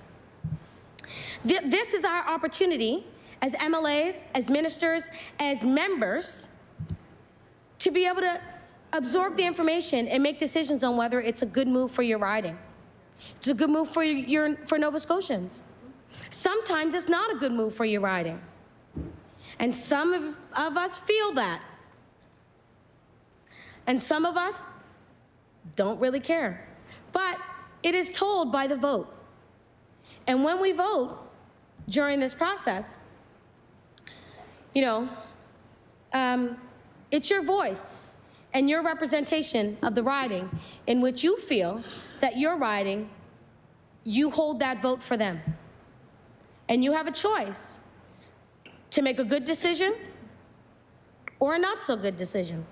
This is our opportunity as MLAs, as ministers, as members, to be able to absorb the information and make decisions on whether it's a good move for your riding. It's a good move for Nova Scotians. Sometimes it's not a good move for your riding. And some of us feel that. And some of us don't really care. But it is told by the vote. And when we vote during this process, it's your voice and your representation of the riding in which you feel that your riding, you hold that vote for them. And you have a choice to make a good decision or a not so good decision.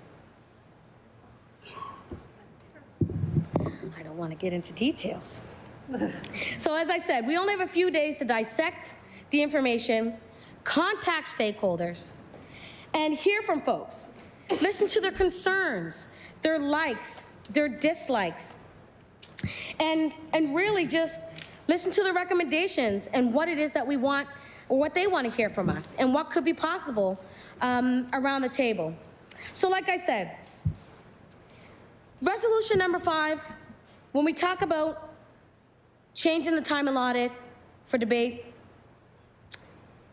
I don't want to get into details. So as I said, we only have a few days to dissect the information, contact stakeholders, and hear from folks. Listen to their concerns, their likes, their dislikes, and really just listen to the recommendations and what it is that we want, or what they want to hear from us, and what could be possible around the table. So like I said, resolution number 5, when we talk about changing the time allotted for debate,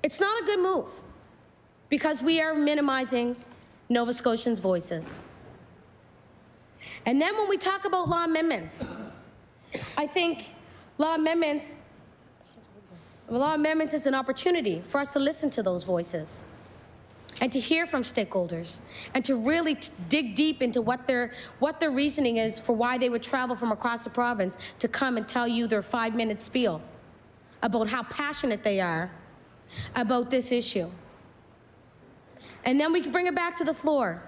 it's not a good move, because we are minimizing Nova Scotians' voices. And then when we talk about law amendments, I think law amendments is an opportunity for us to listen to those voices and to hear from stakeholders and to really dig deep into what their reasoning is for why they would travel from across the province to come and tell you their 5-minute spiel about how passionate they are about this issue. And then we can bring it back to the floor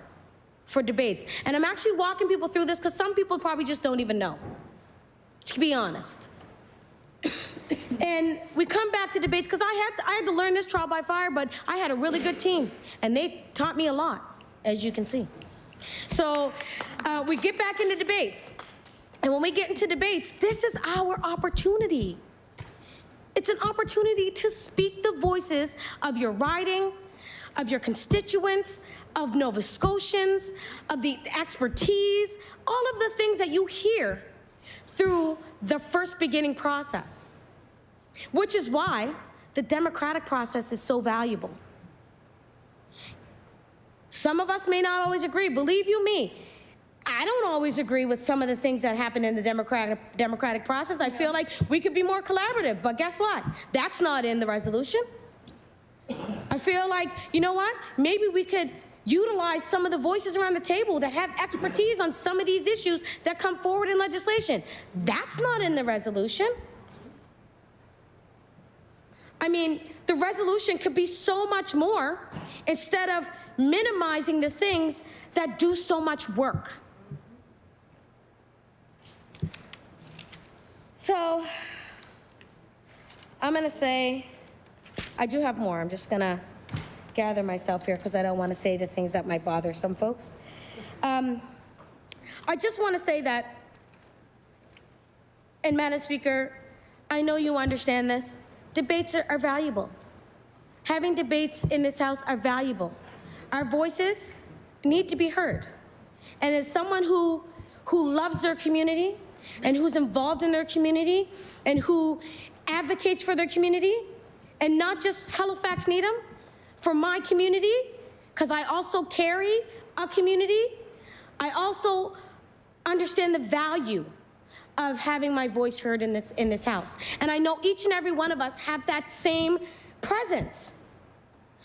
for debates. And I'm actually walking people through this because some people probably just don't even know, to be honest. And we come back to debates because I had to learn this trial by fire, but I had a really good team, and they taught me a lot, as you can see. So we get back into debates. And when we get into debates, this is our opportunity. It's an opportunity to speak the voices of your riding, of your constituents, of Nova Scotians, of the expertise, all of the things that you hear through the first beginning process, which is why the democratic process is so valuable. Some of us may not always agree. Believe you me, I don't always agree with some of the things that happen in the democratic process. I feel like we could be more collaborative, but guess what? That's not in the resolution. I feel like, you know what? Maybe we could utilize some of the voices around the table that have expertise on some of these issues that come forward in legislation. That's not in the resolution. I mean, the resolution could be so much more instead of minimizing the things that do so much work. So, I'm gonna say, I do have more. I'm just gonna gather myself here because I don't want to say the things that might bother some folks. I just want to say that, and Madam Speaker, I know you understand this, debates are valuable. Having debates in this House are valuable. Our voices need to be heard. And as someone who loves their community and who's involved in their community and who advocates for their community, and not just Halifax Needham, for my community, because I also carry a community, I also understand the value of having my voice heard in this House. And I know each and every one of us have that same presence.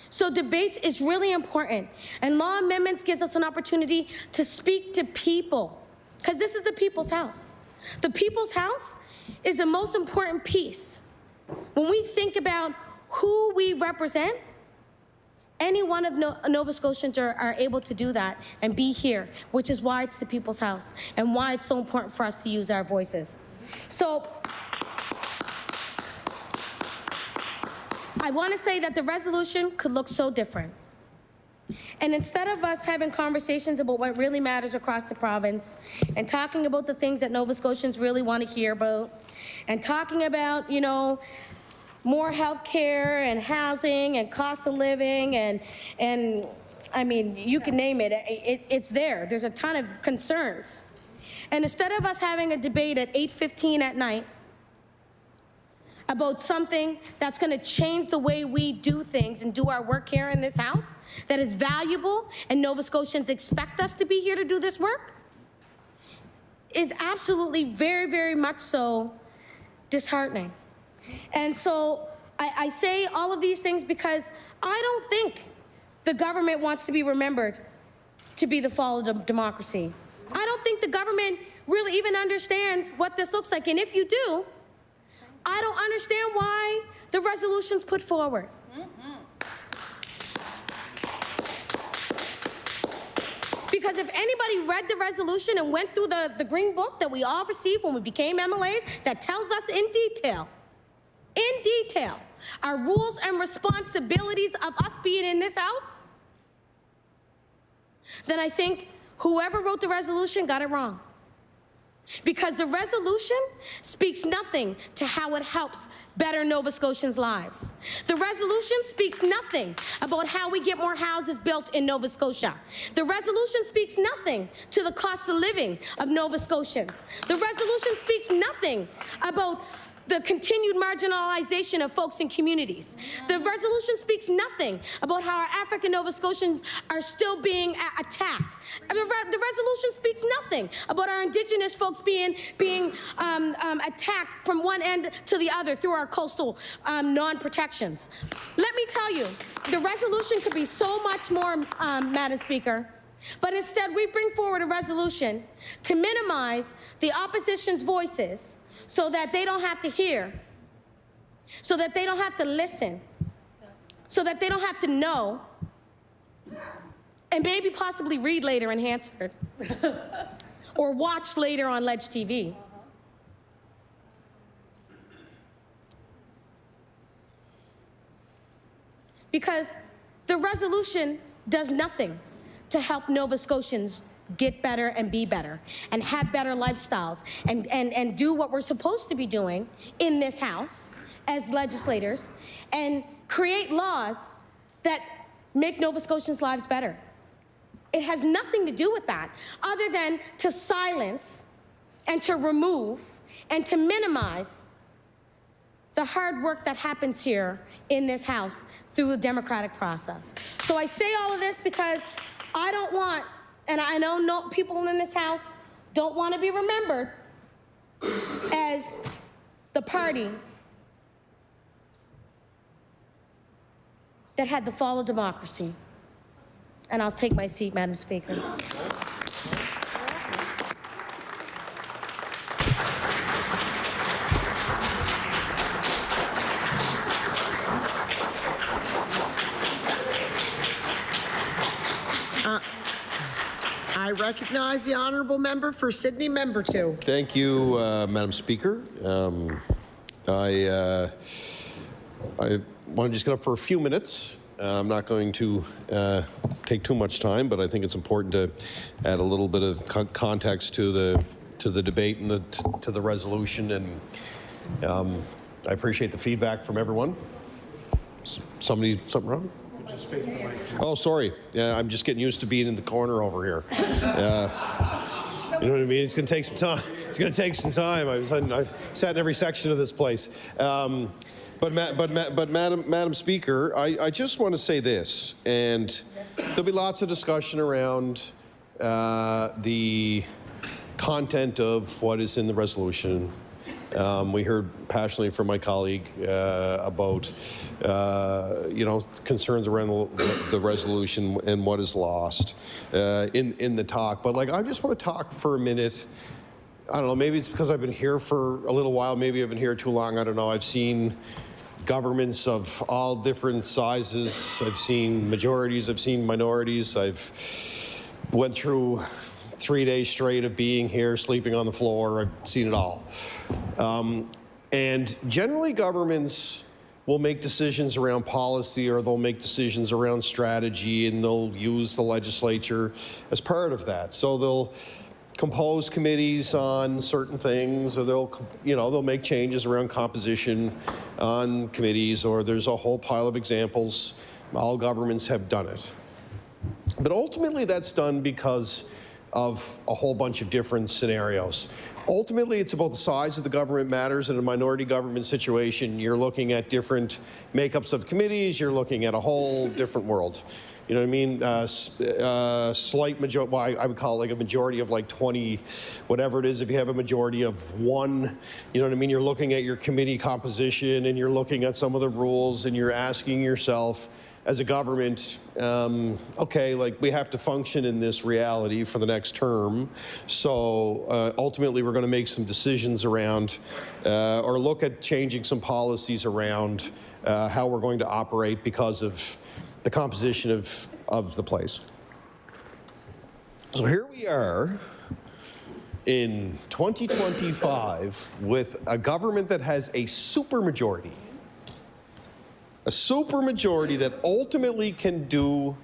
So debates is really important. And law amendments gives us an opportunity to speak to people, because this is the people's house. The people's house is the most important piece. When we think about who we represent, any one of Nova Scotians are able to do that and be here, which is why it's the people's house and why it's so important for us to use our voices. So I want to say that the resolution could look so different. And instead of us having conversations about what really matters across the province and talking about the things that Nova Scotians really want to hear about and talking about, you know, more health care and housing and cost of living and I mean, you can name it. It's there. There's a ton of concerns. And instead of us having a debate at 8:15 at night about something that's going to change the way we do things and do our work here in this House, that is valuable and Nova Scotians expect us to be here to do this work, is absolutely very, very much so disheartening. And so I say all of these things because I don't think the government wants to be remembered to be the fall of democracy. I don't think the government really even understands what this looks like. And if you do, I don't understand why the resolution's put forward. Because if anybody read the resolution and went through the green book that we all received when we became MLAs, that tells us in detail, our rules and responsibilities of us being in this House, then I think whoever wrote the resolution got it wrong. Because the resolution speaks nothing to how it helps better Nova Scotians' lives. The resolution speaks nothing about how we get more houses built in Nova Scotia. The resolution speaks nothing to the cost of living of Nova Scotians. The resolution speaks nothing about the continued marginalization of folks in communities. The resolution speaks nothing about how our African Nova Scotians are still being attacked. The resolution speaks nothing about our Indigenous folks being attacked from one end to the other through our coastal non-protections. Let me tell you, the resolution could be so much more, Madam Speaker, but instead we bring forward a resolution to minimize the opposition's voices so that they don't have to hear, so that they don't have to listen, so that they don't have to know, and maybe possibly read later in Hansford, or watch later on Ledge TV. Because the resolution does nothing to help Nova Scotians get better and be better and have better lifestyles and do what we're supposed to be doing in this House, as legislators and create laws that make Nova Scotians' lives better. It has nothing to do with that other than to silence and to remove and to minimize the hard work that happens here in this House through the democratic process. So I say all of this because I don't want, and I know no people in this House don't want to be remembered as the party that had the fall of democracy. And I'll take my seat, Madam Speaker. I recognize the honourable member for Sydney, member 2. Thank you, Madam Speaker. I want to just get up for a few minutes. I'm not going to take too much time, but I think it's important to add a little bit of context to the debate and to the resolution. And I appreciate the feedback from everyone. Something wrong? Just face the mic. Oh, sorry. Yeah, I'm just getting used to being in the corner over here. You know what I mean? It's going to take some time. It's going to take some time. I've sat in every section of this place. But Madam Speaker, I just want to say this, and there'll be lots of discussion around the content of what is in the resolution. We heard passionately from my colleague about, concerns around the resolution and what is lost in the talk. But I just want to talk for a minute. I don't know, maybe it's because I've been here for a little while. Maybe I've been here too long. I don't know. I've seen governments of all different sizes. I've seen majorities. I've seen minorities. I've went through 3 days straight of being here, sleeping on the floor. I've seen it all. And generally governments will make decisions around policy, or they'll make decisions around strategy, and they'll use the legislature as part of that. So they'll compose committees on certain things, or they'll make changes around composition on committees, or there's a whole pile of examples. All governments have done it. But ultimately that's done because of a whole bunch of different scenarios. Ultimately, it's about the size of the government matters. In a minority government situation, you're looking at different makeups of committees, you're looking at a whole different world. You know what I mean? Slight majority, well, I would call it like a majority of 20, whatever it is. If you have a majority of 1, you know what I mean? You're looking at your committee composition, and you're looking at some of the rules, and you're asking yourself, as a government, okay, we have to function in this reality for the next term. So ultimately, we're going to make some decisions around, or look at changing some policies around how we're going to operate because of the composition of the place. So here we are in 2025 with a government that has a supermajority. A supermajority that ultimately can do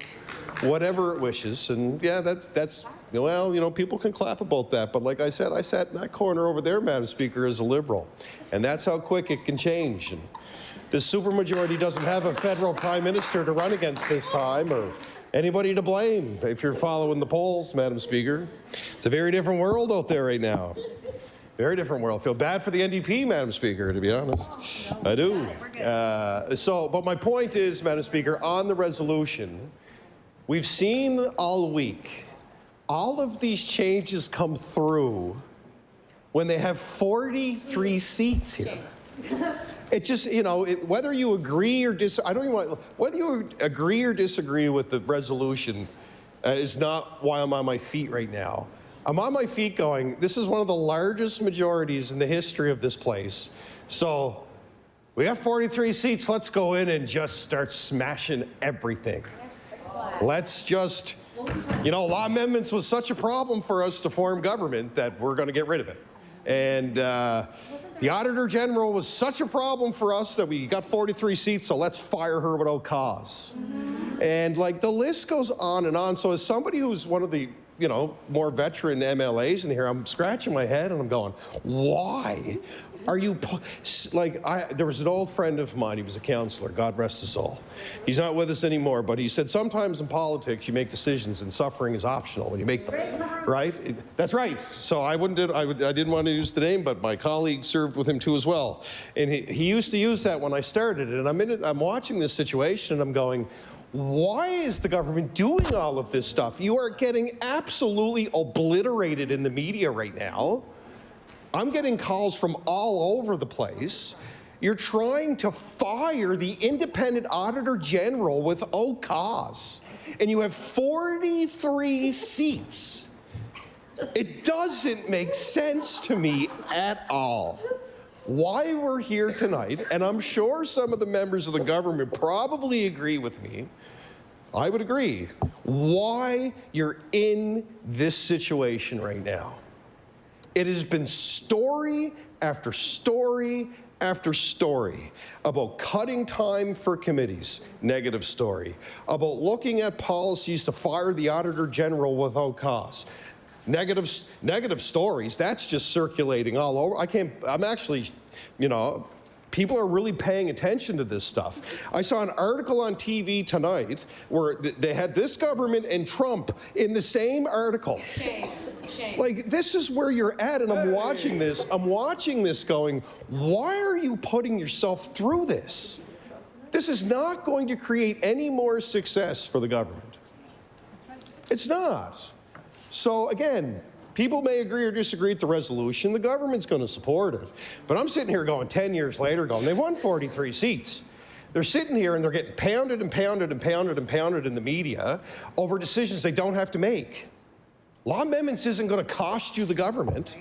whatever it wishes. And yeah, that's well, people can clap about that. But like I said, I sat in that corner over there, Madam Speaker, as a Liberal. And that's how quick it can change. And this supermajority doesn't have a federal prime minister to run against this time, or anybody to blame, if you're following the polls, Madam Speaker. It's a very different world out there right now. Very different world. I feel bad for the NDP, Madam Speaker, to be honest. I do. But my point is, Madam Speaker, on the resolution, we've seen all week all of these changes come through when they have 43 seats here. It just, whether you agree or whether you agree or disagree with the resolution is not why I'm on my feet right now. I'm on my feet going, this is one of the largest majorities in the history of this place. So we have 43 seats. Let's go in and just start smashing everything. Let's just, law amendments was such a problem for us to form government that we're going to get rid of it. And the Auditor General was such a problem for us that we got 43 seats, so let's fire her without cause. And the list goes on and on. So as somebody who's one of the more veteran MLAs in here, I'm scratching my head and I'm going, why? Are you, there was an old friend of mine, he was a counselor, God rest his soul. He's not with us anymore, but he said sometimes in politics you make decisions and suffering is optional when you make them, right? That's right. So I didn't want to use the name, but my colleague served with him too as well. And he used to use that when I started, and I'm watching this situation and I'm going, why is the government doing all of this stuff? You are getting absolutely obliterated in the media right now. I'm getting calls from all over the place. You're trying to fire the independent auditor general without cause, and you have 43 seats. It doesn't make sense to me at all why we're here tonight, and I'm sure some of the members of the government probably agree with me. I would agree. Why you're in this situation right now. It has been story after story after story about cutting time for committees, negative story. About looking at policies to fire the Auditor General without cause. Negative stories, that's just circulating all over. I'm actually, people are really paying attention to this stuff. I saw an article on TV tonight where they had this government and Trump in the same article. Shame. Like, this is where you're at, and I'm watching this going, why are you putting yourself through this? This is not going to create any more success for the government. It's not. So again, people may agree or disagree with the resolution. The government's going to support it. But I'm sitting here going 10 years later going, they won 43 seats. They're sitting here and they're getting pounded and pounded and pounded and pounded in the media over decisions they don't have to make. Law amendments isn't going to cost you the government.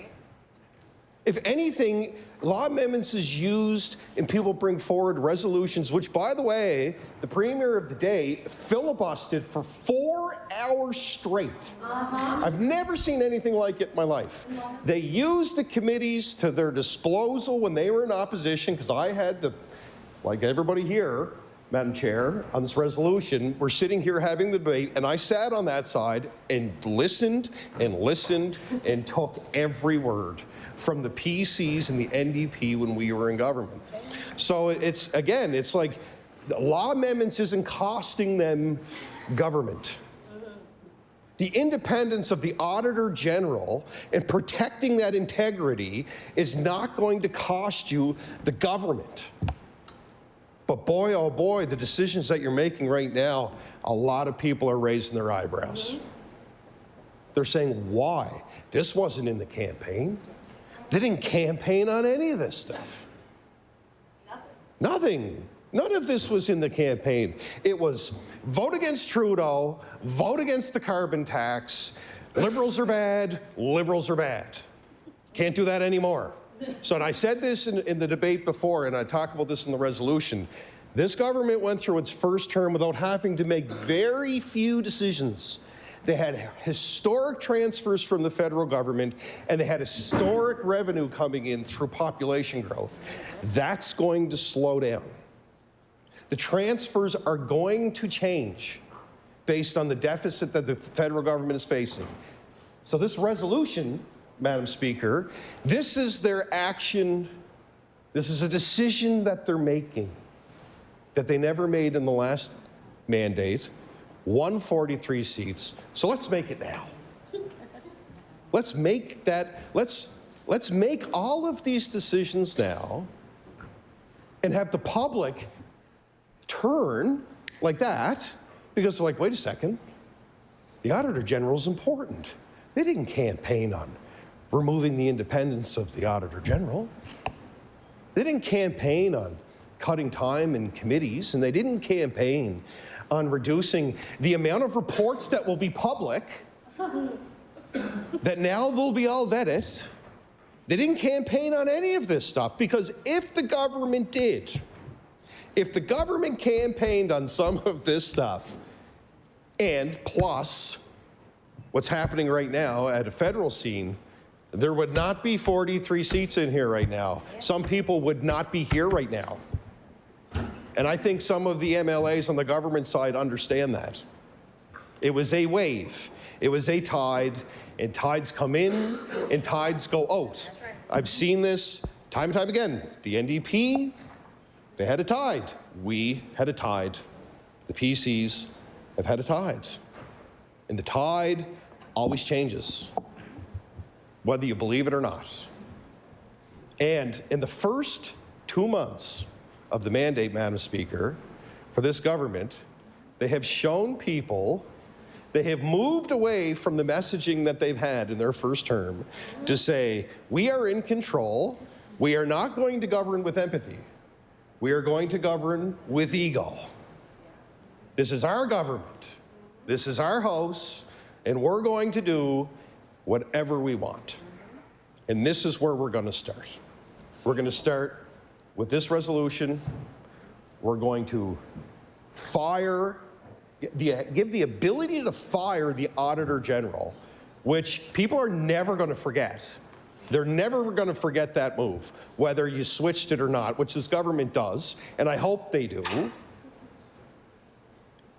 If anything, law amendments is used and people bring forward resolutions, which, by the way, the Premier of the day filibustered for 4 hours straight. I've never seen anything like it in my life. They used the committees to their disposal when they were in opposition, because I had like everybody here, Madam Chair, on this resolution, we're sitting here having the debate, and I sat on that side and listened and took every word from the PCs and the NDP when we were in government. So it's like law amendments isn't costing them government. The independence of the Auditor General and protecting that integrity is not going to cost you the government. But boy, oh boy, the decisions that you're making right now, a lot of people are raising their eyebrows. They're saying, why? This wasn't in the campaign. They didn't campaign on any of this stuff. Nothing. None of this was in the campaign. It was vote against Trudeau, vote against the carbon tax, liberals are bad, liberals are bad. Can't do that anymore. So, and I said this in the debate before, and I talk about this in the resolution, this government went through its first term without having to make very few decisions. They had historic transfers from the federal government, and they had historic revenue coming in through population growth. That's going to slow down. The transfers are going to change based on the deficit that the federal government is facing. So this resolution, Madam Speaker, this is their action. This is a decision that they're making that they never made in the last mandate. 143 seats. So let's make it now. Let's make that, let's make all of these decisions now and have the public turn like that, because they're like, wait a second, the Auditor General is important. They didn't campaign on removing the independence of the Auditor General. They didn't campaign on cutting time in committees, and they didn't campaign on reducing the amount of reports that will be public, that now they'll be all vetted. They didn't campaign on any of this stuff, because if the government did, if the government campaigned on some of this stuff, and plus what's happening right now at a federal scene, there would not be 43 seats in here right now. Some people would not be here right now. And I think some of the MLAs on the government side understand that. It was a wave. It was a tide, and tides come in and tides go out. I've seen this time and time again, the NDP, they had a tide. We had a tide. The PCs have had a tide. And the tide always changes, whether you believe it or not. And in the first 2 months of the mandate, Madam Speaker, for this government, they have shown people, they have moved away from the messaging that they've had in their first term to say, we are in control, we are not going to govern with empathy, we are going to govern with ego. This is our government, this is our house, and we're going to do whatever we want. And this is where we're going to start. We're going to start with this resolution. We're going to give the ability to fire the Auditor General, which people are never going to forget. They're never going to forget that move, whether you switched it or not, which this government does, and I hope they do.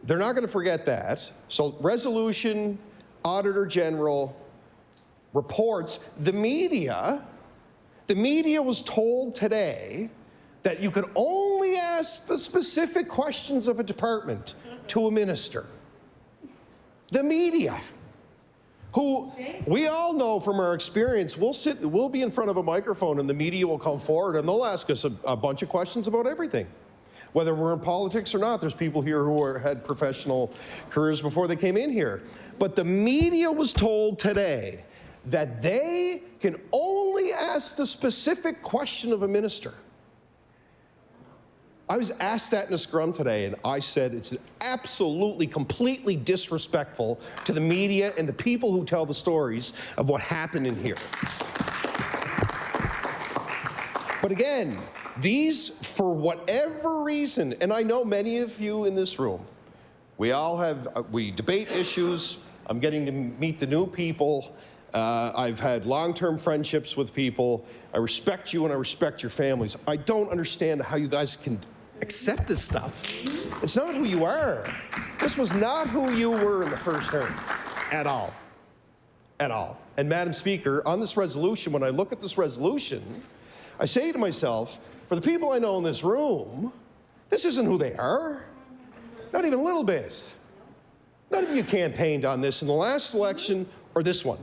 They're not going to forget that. So resolution, Auditor General, reports, the media was told today that you could only ask the specific questions of a department to a minister. The media, who we all know from our experience, we'll be in front of a microphone and the media will come forward and they'll ask us a bunch of questions about everything. Whether we're in politics or not, there's people here who had professional careers before they came in here. But the media was told today that they can only ask the specific question of a minister. I was asked that in a scrum today, and I said it's absolutely, completely disrespectful to the media and the people who tell the stories of what happened in here. But again, these, for whatever reason, and I know many of you in this room, we debate issues. I'm getting to meet the new people. I've had long-term friendships with people. I respect you and I respect your families. I don't understand how you guys can accept this stuff. It's not who you are. This was not who you were in the first term, at all. At all. And Madam Speaker, on this resolution, when I look at this resolution, I say to myself, for the people I know in this room, this isn't who they are. Not even a little bit. None of you campaigned on this in the last election or this one.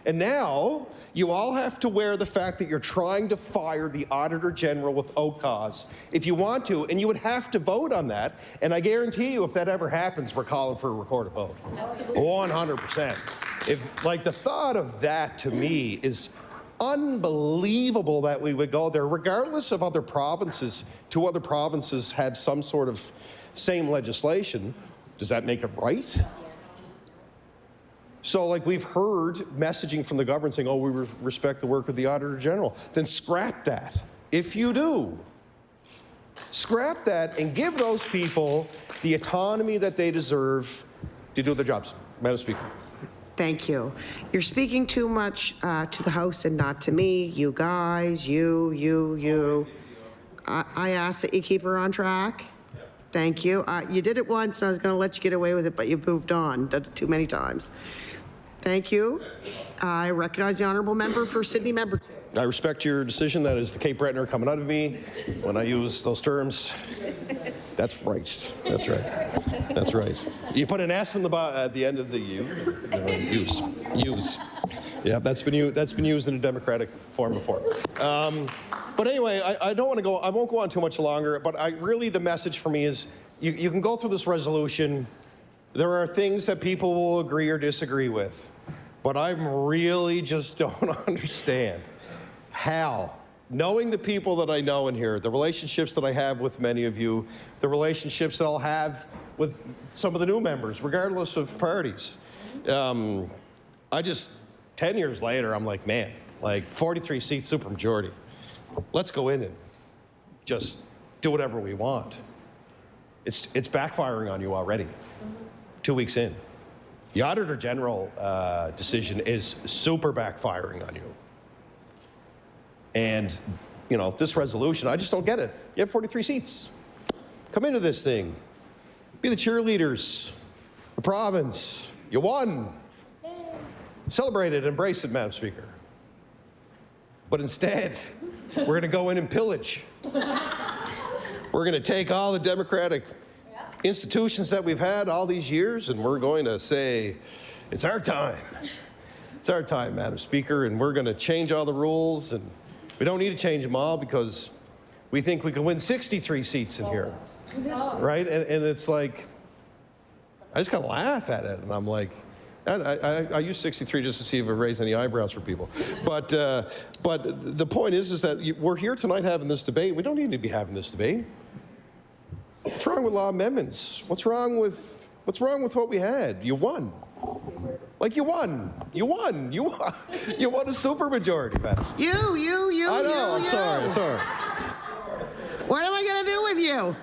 And now, you all have to wear the fact that you're trying to fire the Auditor General without cause, if you want to, and you would have to vote on that. And I guarantee you, if that ever happens, we're calling for a recorded vote. Absolutely. 100%. Like, the thought of that, to me, is unbelievable that we would go there, regardless of other provinces. 2 other provinces have some sort of same legislation. Does that make it right? So, like, we've heard messaging from the government saying, oh, we respect the work of the Auditor General. Then scrap that. If you do, scrap that and give those people the autonomy that they deserve to do their jobs. Madam Speaker. Thank you. You're speaking too much to the House and not to me. You guys, you. I ask that you keep her on track. Thank you. You did it once, and I was going to let you get away with it, but you moved on too many times. Thank you. I recognize the honourable member for Sydney Member. I respect your decision. That is the Cape Bretoner coming out of me when I use those terms. That's right. That's right. That's right. You put an S in at the end of the U. Use. Yeah, that's been used in a democratic form before. But anyway, I don't want to go. I won't go on too much longer. But the message for me is, you can go through this resolution. There are things that people will agree or disagree with, but I really just don't understand how, knowing the people that I know in here, the relationships that I have with many of you, the relationships that I'll have with some of the new members, regardless of parties. 10 years later, I'm like, man, like 43 seats, supermajority. Let's go in and just do whatever we want. It's backfiring on you already. 2 weeks in. The Auditor General decision is super backfiring on you. And, this resolution, I just don't get it. You have 43 seats. Come into this thing. Be the cheerleaders. The province. You won. Celebrate it, embrace it, Madam Speaker. But instead, We're going to go in and pillage. We're going to take all the democratic institutions that we've had all these years, and we're going to say, it's our time. It's our time, Madam Speaker, and we're going to change all the rules, and we don't need to change them all because we think we can win 63 seats in here, right? And it's like, I just kind of laugh at it, and I'm like, I use 63 just to see if it raised any eyebrows for people. But the point is that we're here tonight having this debate. We don't need to be having this debate. What's wrong with law amendments? What's wrong with what we had? You won. Like you won a supermajority, man. You. I know. I'm sorry. What am I going to do with you?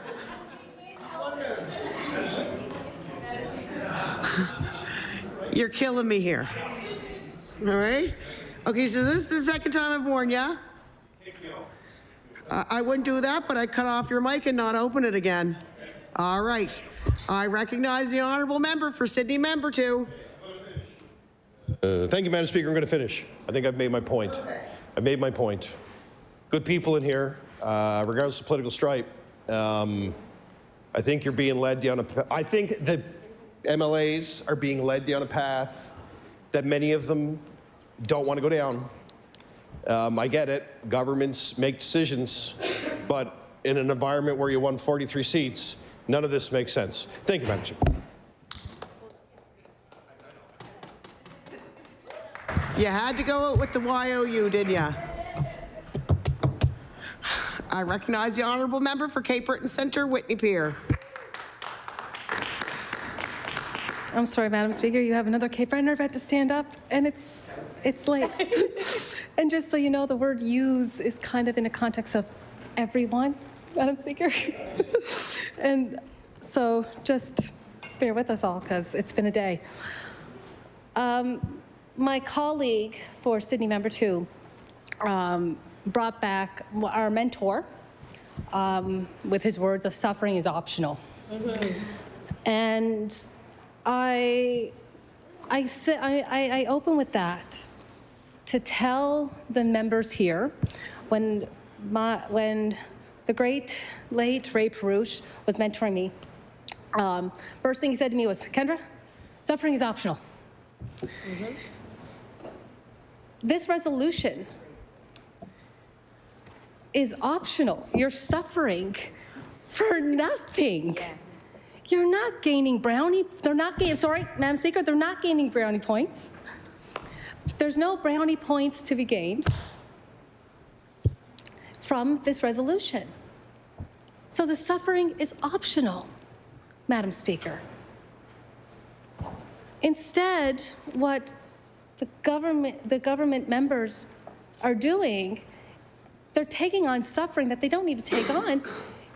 You're killing me here. All right? Okay, so this is the second time I've warned you. I wouldn't do that, but I'd cut off your mic and not open it again. All right. I recognize the honourable member for Sydney Member 2. Thank you, Madam Speaker. I'm going to finish. I think I've made my point. I've made my point. Good people in here, regardless of political stripe. I think you're being led down a path. I think the MLAs are being led down a path that many of them don't want to go down. I get it. Governments make decisions, but in an environment where you won 43 seats, none of this makes sense. Thank you, Madam Speaker. You had to go out with the YOU, didn't you? I recognize the honourable member for Cape Breton Centre, Whitney Pier. I'm sorry, Madam Speaker, you have another Cape Bretoner had to stand up, and it's late. And just so you know, the word use is kind of in a context of everyone, Madam Speaker. And so just bear with us all, because it's been a day. My colleague for Sydney Member 2 brought back our mentor with his words of suffering is optional. Mm-hmm. And I open with that to tell the members here when the great late Ray Perouche was mentoring me, first thing he said to me was, Kendra, suffering is optional. Mm-hmm. This resolution is optional. You're suffering for nothing. Yes. You're not gaining brownie, sorry, Madam Speaker, they're not gaining brownie points. There's no brownie points to be gained from this resolution. So the suffering is optional, Madam Speaker. Instead, what the government members are doing, they're taking on suffering that they don't need to take on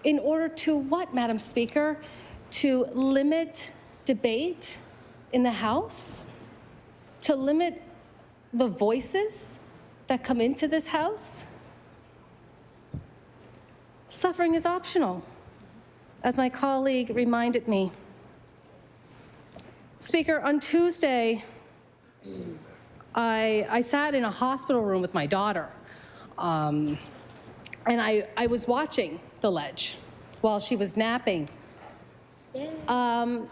in order to what, Madam Speaker? To limit debate in the House, to limit the voices that come into this House. Suffering is optional, as my colleague reminded me. Speaker, on Tuesday, I sat in a hospital room with my daughter, and I was watching The Ledge while she was napping. And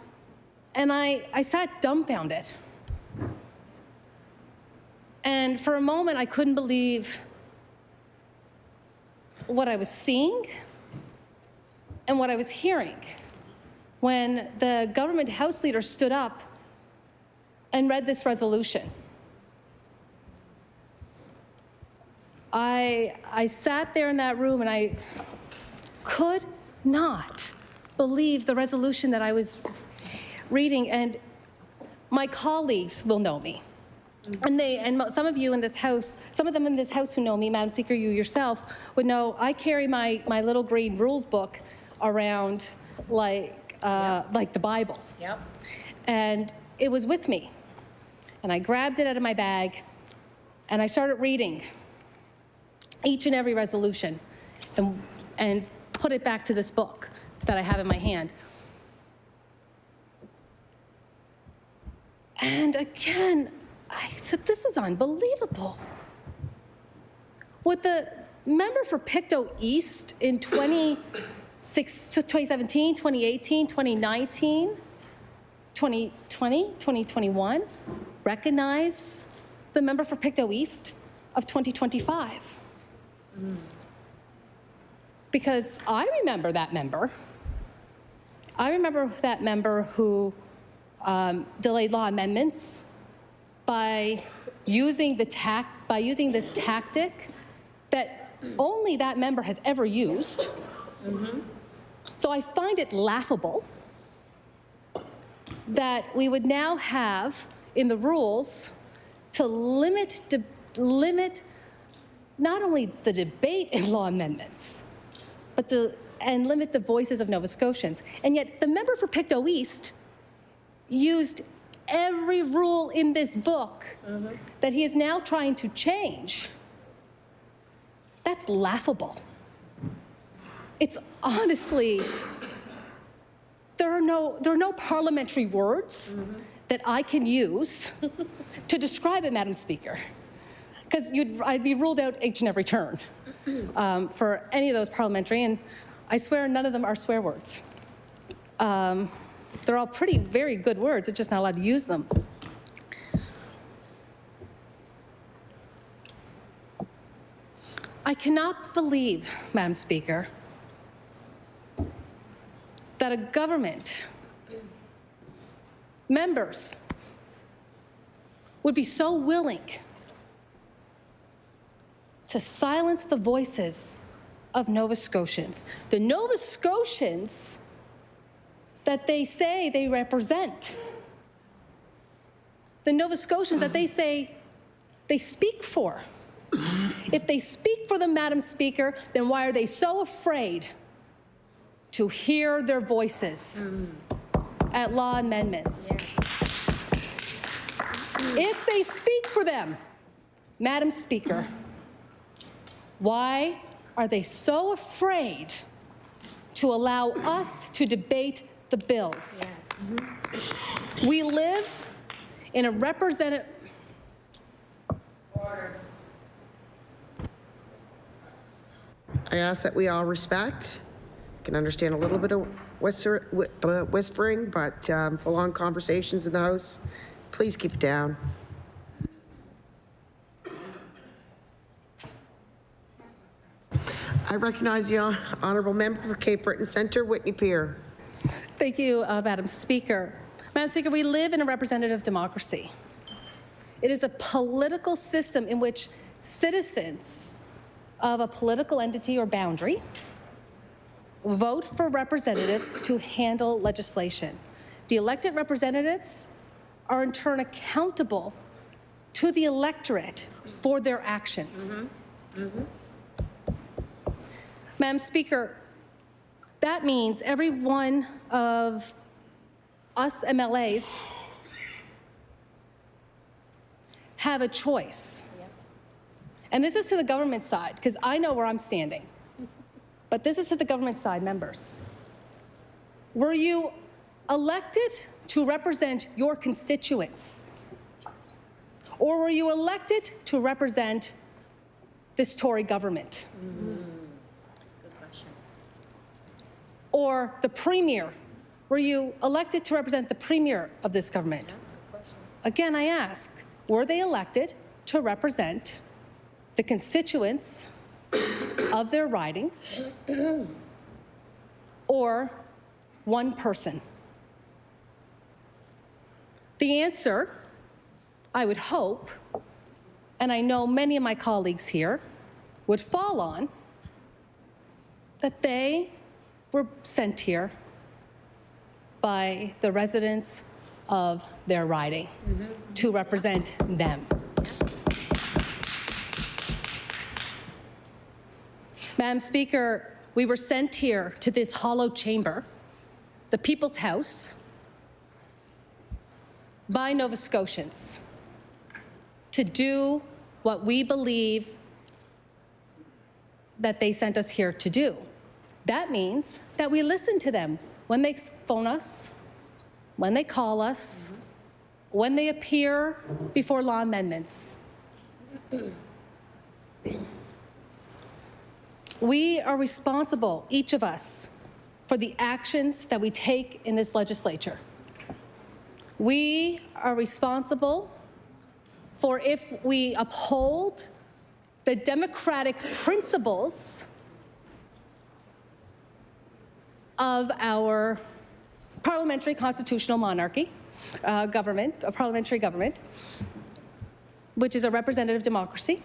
I sat dumbfounded. And for a moment, I couldn't believe what I was seeing and what I was hearing when the government House leader stood up and read this resolution. I sat there in that room and I could not believe the resolution that I was reading, and my colleagues will know me. And some of you in this House, some of them in this House who know me, Madam Speaker, you yourself would know I carry my little green rules book around like the Bible. Yep. And it was with me. And I grabbed it out of my bag and I started reading each and every resolution and put it back to this book that I have in my hand. And again, I said, this is unbelievable. What the member for Pictou East in 2017, 2018, 2019, 2020, 2021 recognize the member for Pictou East of 2025. Because I remember that member. I remember that member who delayed law amendments by using this tactic that only that member has ever used. So I find it laughable that we would now have in the rules to limit not only the debate in law amendments, but and limit the voices of Nova Scotians. And yet the member for Pictou East used every rule in this book that he is now trying to change. That's laughable. It's honestly, there are no parliamentary words that I can use to describe it, Madam Speaker, because I'd be ruled out each and every turn for any of those parliamentary, and I swear none of them are swear words. They're all very good words, it's just not allowed to use them. I cannot believe, Madam Speaker, that a government, members, would be so willing to silence the voices of Nova Scotians. The Nova Scotians that they say they represent. The Nova Scotians that they say they speak for. If they speak for them, Madam Speaker, then why are they so afraid to hear their voices at law amendments? If they speak for them, Madam Speaker, why are they so afraid to allow us to debate the bills? We live in a representative... I ask that we all respect. I can understand a little bit of whispering, but for long conversations in the House, please keep it down. I recognize the honourable member for Cape Breton Centre, Whitney Peer. Thank you, Madam Speaker. Madam Speaker, we live in a representative democracy. It is a political system in which citizens of a political entity or boundary vote for representatives to handle legislation. The elected representatives are in turn accountable to the electorate for their actions. Madam Speaker, that means every one of us MLAs have a choice. And this is to the government side, because I know where I'm standing. But this is to the government side, members. Were you elected to represent your constituents? Or were you elected to represent this Tory government? Good question. Or the Premier? Were you elected to represent the Premier of this government? Yeah, good question. Again, I ask, were they elected to represent the constituents of their ridings or one person? The answer, I would hope, and I know many of my colleagues here, would fall on that they were sent here by the residents of their riding to represent them. Madam Speaker, we were sent here to this hollow chamber, the People's House, by Nova Scotians to do what we believe that they sent us here to do. That means that we listen to them when they phone us, when they call us, when they appear before law amendments. We are responsible, each of us, for the actions that we take in this legislature. We are responsible for if we uphold the democratic principles of our parliamentary constitutional monarchy, government, a parliamentary government, which is a representative democracy.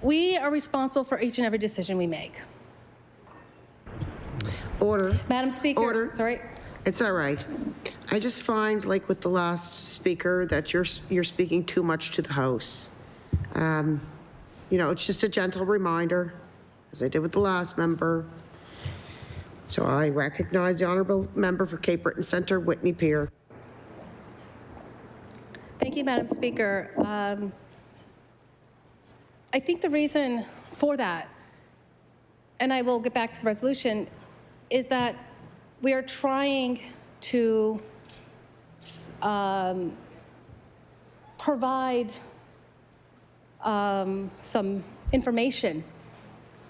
We are responsible for each and every decision we make. Order. Madam Speaker. Order. Sorry. It's all right. I just find, like with the last speaker, that you're speaking too much to the House. You know, it's just a gentle reminder, as I did with the last member. So I recognize the honourable member for Cape Breton Centre, Whitney Peer. Thank you, Madam Speaker. I think the reason for that, and I will get back to the resolution, is that we are trying to provide some information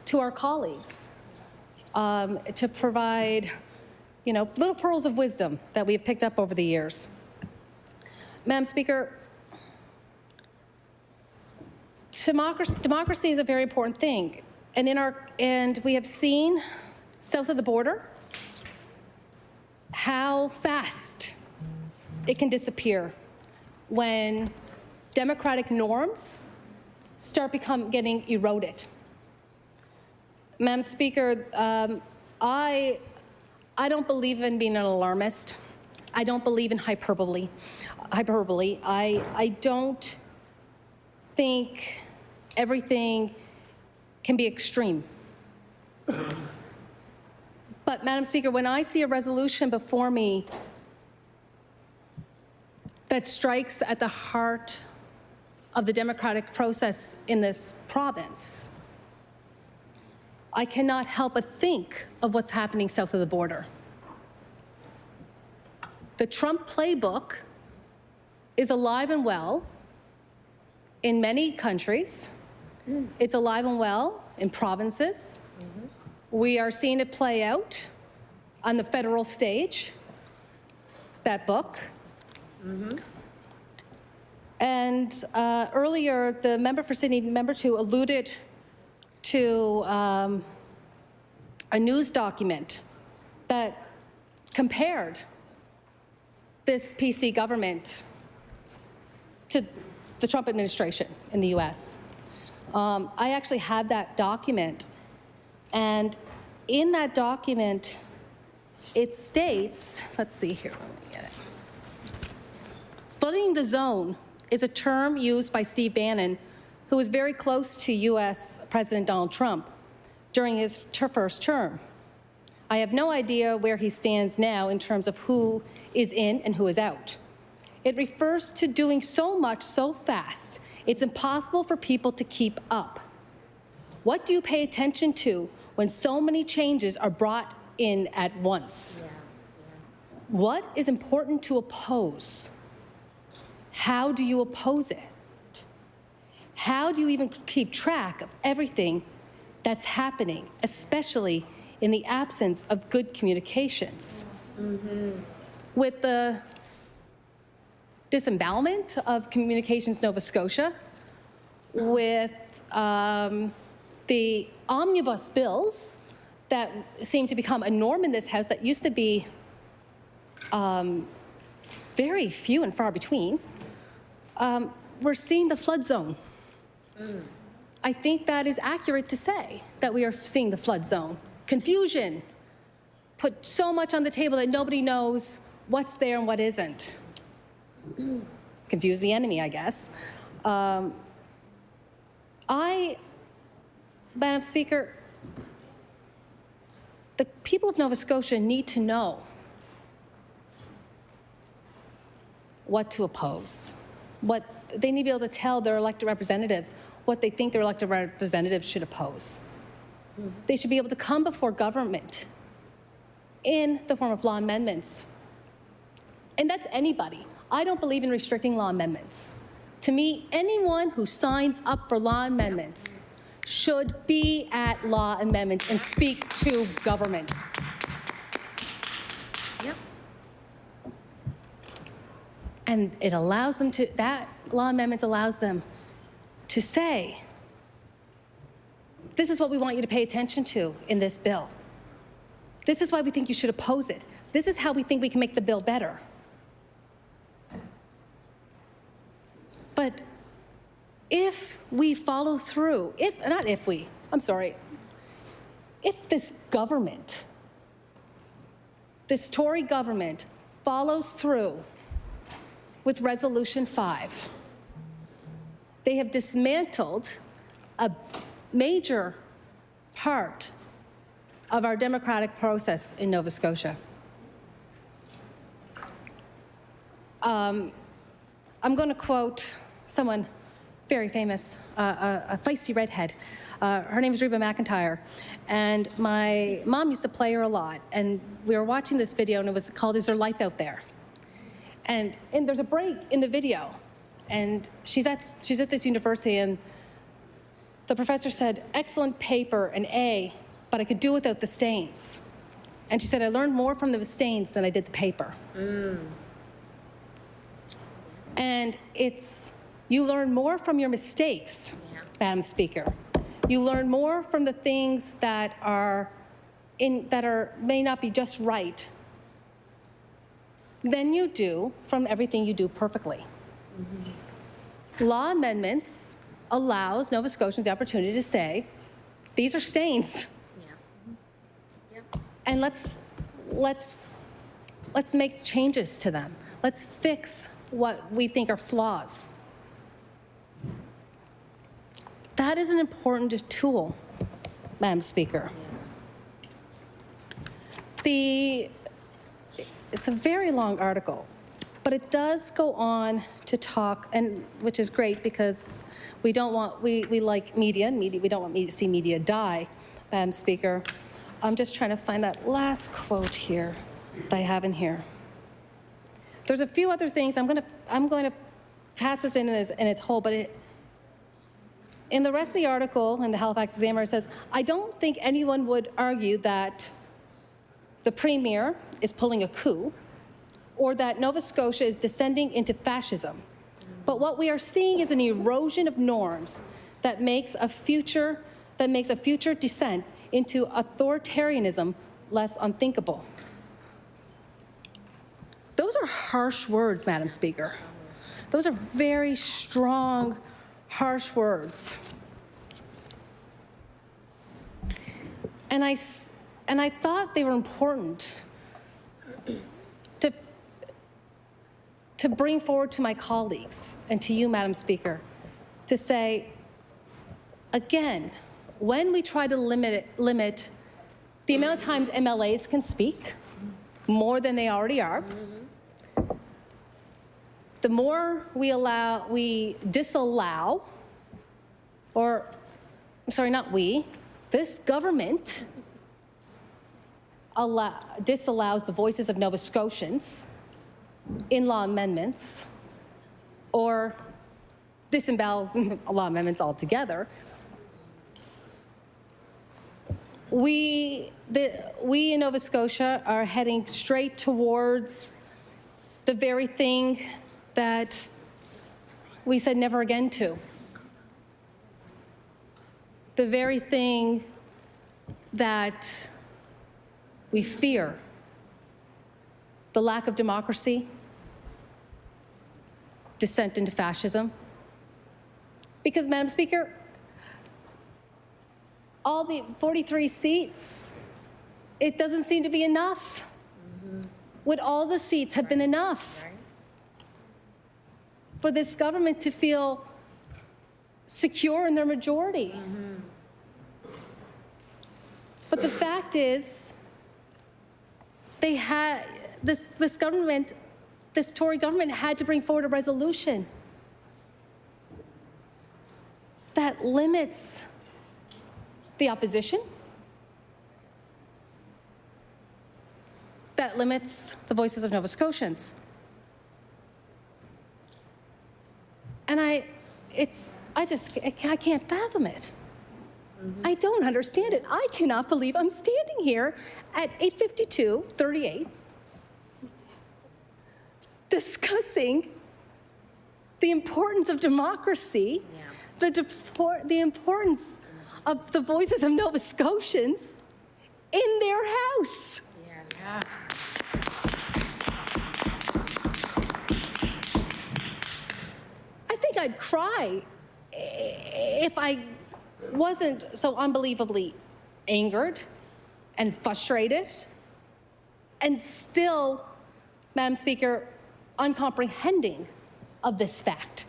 to our colleagues, to provide, you know, little pearls of wisdom that we have picked up over the years. Madam Speaker, democracy is a very important thing, and we have seen south of the border how fast it can disappear when democratic norms start getting eroded. Madam Speaker, I don't believe in being an alarmist. I don't believe in hyperbole. I don't think everything can be extreme. But, Madam Speaker, when I see a resolution before me that strikes at the heart of the democratic process in this province, I cannot help but think of what's happening south of the border. The Trump playbook is alive and well in many countries. It's alive and well in provinces. We are seeing it play out on the federal stage, that book. And earlier, the member for Sydney, member 2, alluded to a news document that compared this PC government to the Trump administration in the US. I actually have that document, and in that document, it states, let's see here, let me get it. Flooding the zone is a term used by Steve Bannon, who was very close to US President Donald Trump during his first term. I have no idea where he stands now in terms of who is in and who is out. It refers to doing so much so fast, it's impossible for people to keep up. What do you pay attention to when so many changes are brought in at once? What is important to oppose? How do you oppose it? How do you even keep track of everything that's happening, especially in the absence of good communications? With the disembowelment of Communications Nova Scotia, with the omnibus bills that seem to become a norm in this House that used to be very few and far between, we're seeing the flood zone. I think that is accurate to say that we are seeing the flood zone. Confusion, put so much on the table that nobody knows what's there and what isn't. Confuse the enemy, I guess. Madam Speaker, the people of Nova Scotia need to know what to oppose. They need to be able to tell their elected representatives what they think their elected representatives should oppose. They should be able to come before government in the form of law amendments. And that's anybody. I don't believe in restricting law amendments To me, anyone who signs up for law amendments should be at law amendments and speak to government. Yep. And it allows them to, that law amendments allows them to say, this is what we want you to pay attention to in this bill. This is why we think you should oppose it. This is how we think we can make the bill better. But if we follow through, if this government, this Tory government follows through with Resolution 5, they have dismantled a major part of our democratic process in Nova Scotia. I'm going to quote someone very famous, a feisty redhead. Her name is Reba McIntyre, and my mom used to play her a lot. And we were watching this video, and it was called "Is There Life Out There?" And there's a break in the video, and she's at this university, and the professor said, "Excellent paper, an A, but I could do without the stains." And she said, "I learned more from the stains than I did the paper." And you learn more from your mistakes, Madam Speaker. You learn more from the things that may not be just right than you do from everything you do perfectly. Law amendments allows Nova Scotians the opportunity to say, these are stains. And let's make changes to them. Let's fix what we think are flaws. That is an important tool, Madam Speaker. It's a very long article, but it does go on to talk, and which is great because we like media, and we don't want to see media die, Madam Speaker. I'm just trying to find that last quote here that I have in here. There's a few other things. I'm going to pass this in its whole, but in the rest of the article in the Halifax Examiner, it says, I don't think anyone would argue that the Premier is pulling a coup or that Nova Scotia is descending into fascism. But what we are seeing is an erosion of norms that makes a future descent into authoritarianism less unthinkable. Those are harsh words, Madam Speaker. Those are very strong, harsh words. And I thought they were important to bring forward to my colleagues and to you, Madam Speaker, to say, again, when we try to limit the amount of times MLAs can speak, more than they already are, the more we disallow, or, I'm sorry, not we, this government disallows the voices of Nova Scotians in law amendments, or disembowels law amendments altogether. We in Nova Scotia are heading straight towards the very thing that we said never again to. The very thing that we fear. The lack of democracy, descent into fascism. Because, Madam Speaker, all the 43 seats, it doesn't seem to be enough. Would all the seats have been enough for this government to feel secure in their majority? But the fact is, they had this government, this Tory government had to bring forward a resolution that limits the opposition, that limits the voices of Nova Scotians. And I can't fathom it. I don't understand it. I cannot believe I'm standing here at 8:52:38 discussing the importance of democracy, the importance of the voices of Nova Scotians in their house. Yeah. I think I'd cry if I wasn't so unbelievably angered and frustrated and still, Madam Speaker, uncomprehending of this fact.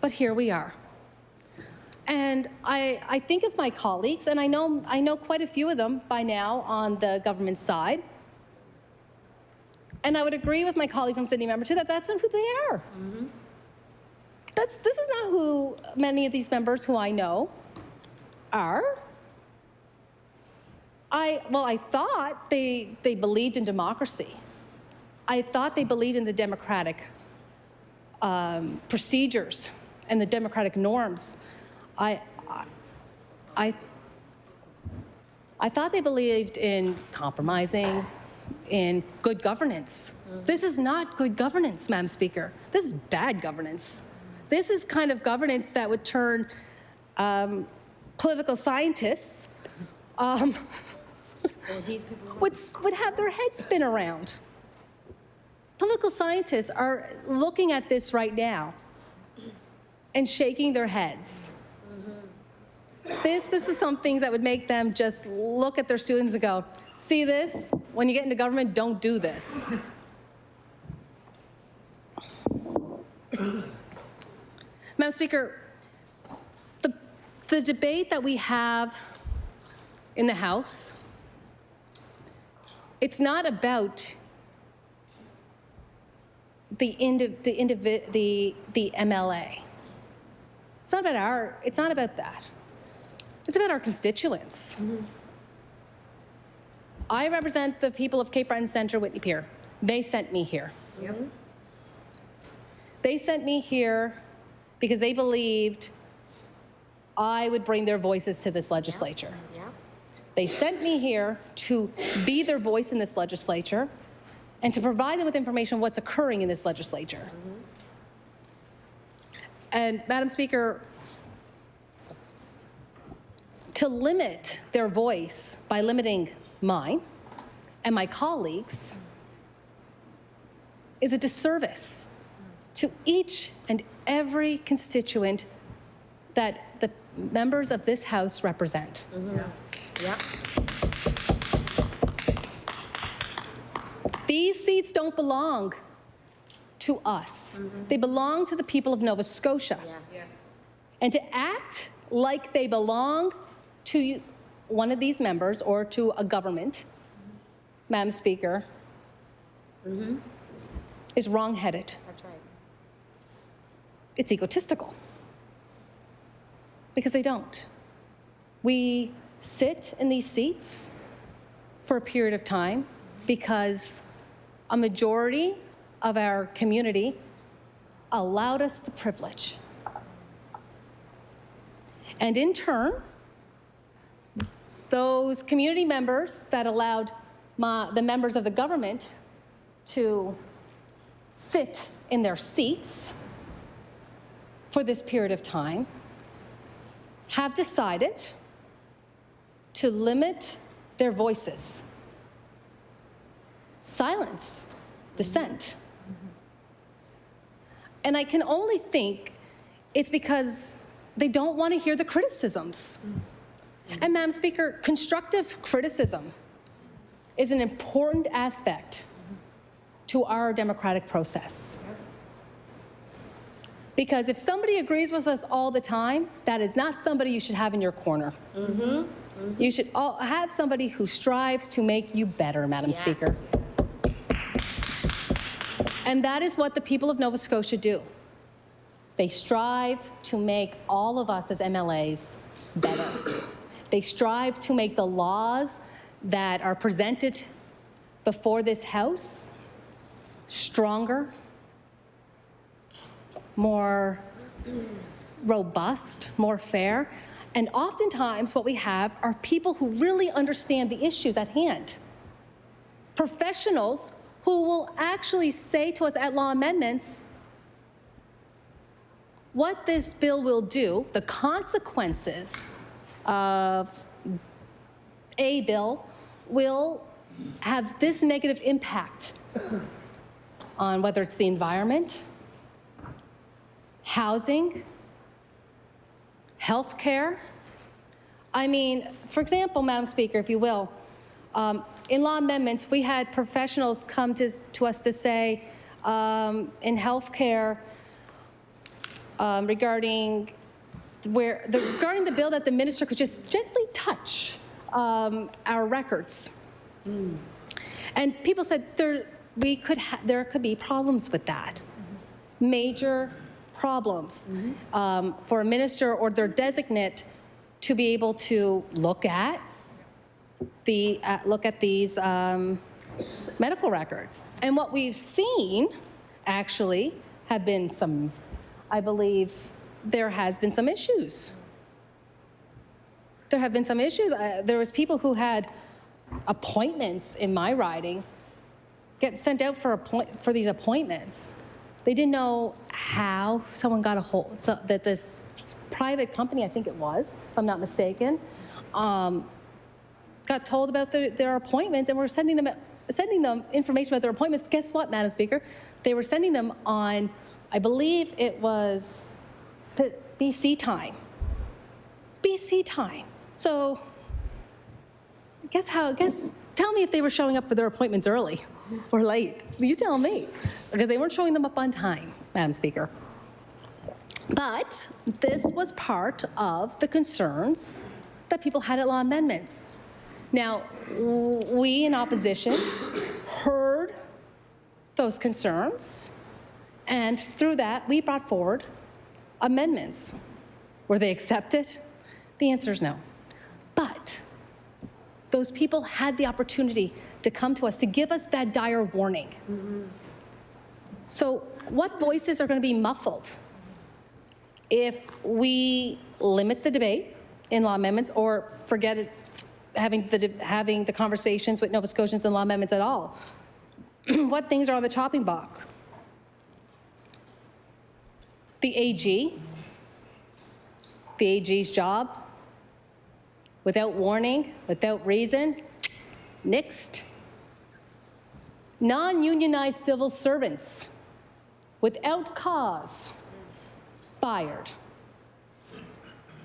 But here we are. And I think of my colleagues, and I know quite a few of them by now on the government side. And I would agree with my colleague from Sydney member too that that's not who they are. This is not who many of these members who I know are. I thought they believed in democracy. I thought they believed in the democratic procedures and the democratic norms. I thought they believed in compromising, in good governance. This is not good governance, Madam Speaker. This is bad governance. This is kind of governance that would turn political scientists would have their heads spin around. Political scientists are looking at this right now and shaking their heads. This is some things that would make them just look at their students and go, see this? When you get into government, don't do this. Madam Speaker, the debate that we have in the House, it's not about the MLA. It's not about that. It's about our constituents. I represent the people of Cape Breton Centre, Whitney Pier. They sent me here. They sent me here because they believed I would bring their voices to this legislature. They sent me here to be their voice in this legislature and to provide them with information on what's occurring in this legislature. And Madam Speaker, to limit their voice by limiting mine and my colleagues is a disservice to each and every constituent that the members of this House represent. These seats don't belong to us. They belong to the people of Nova Scotia. And to act like they belong to one of these members or to a government, Madam Speaker, is wrong-headed. That's right. It's egotistical. Because they don't. We sit in these seats for a period of time because a majority of our community allowed us the privilege. And in turn, those community members that allowed the members of the government to sit in their seats for this period of time have decided to limit their voices, silence dissent. And I can only think it's because they don't want to hear the criticisms. And Madam Speaker, constructive criticism is an important aspect to our democratic process. Because if somebody agrees with us all the time, that is not somebody you should have in your corner. You should have somebody who strives to make you better, Madam Speaker. And that is what the people of Nova Scotia do. They strive to make all of us as MLAs better. They strive to make the laws that are presented before this House stronger, more robust, more fair. And oftentimes what we have are people who really understand the issues at hand. Professionals who will actually say to us at law amendments what this bill will do, the consequences of a bill will have this negative impact on whether it's the environment, housing, healthcare. I mean, for example, Madam Speaker, if you will, in law amendments, we had professionals come to us to say in healthcare regarding the bill that the minister could just gently touch our records. And people said there could be problems with that, major problems for a minister or their designate to be able to look at these medical records. And what we've seen actually have been some, I believe there has been some issues. There have been some issues. There was people who had appointments in my riding get sent out for these appointments. They didn't know how someone got a hold, so that this private company, I think it was, if I'm not mistaken, got told about their appointments, and were sending them information about their appointments. But guess what, Madam Speaker? They were sending them on, I believe it was BC time. BC time. So tell me if they were showing up for their appointments early or late. You tell me. Because they weren't showing them up on time, Madam Speaker. But this was part of the concerns that people had at law amendments. Now, we in opposition heard those concerns, and through that, we brought forward amendments. Were they accepted? The answer is no. But those people had the opportunity to come to us, to give us that dire warning. So what voices are going to be muffled if we limit the debate in law amendments or forget it, having the conversations with Nova Scotians in law amendments at all? What things are on the chopping block? The AG's job, without warning, without reason, nixed. Non-unionized civil servants, without cause, fired.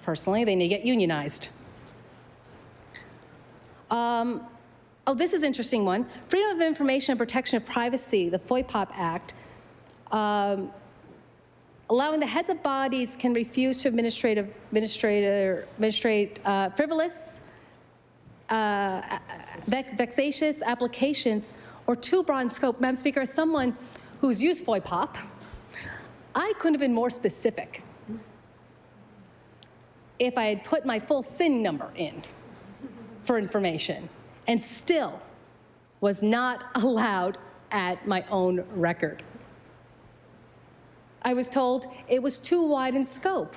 Personally, they need to get unionized. This is an interesting one. Freedom of Information and Protection of Privacy, the FOIPOP Act, allowing the heads of bodies can refuse to administrate frivolous, vexatious applications or too broad in scope. Madam Speaker, as someone who's used FOIPOP, I couldn't have been more specific if I had put my full SIN number in for information and still was not allowed at my own record. I was told it was too wide in scope.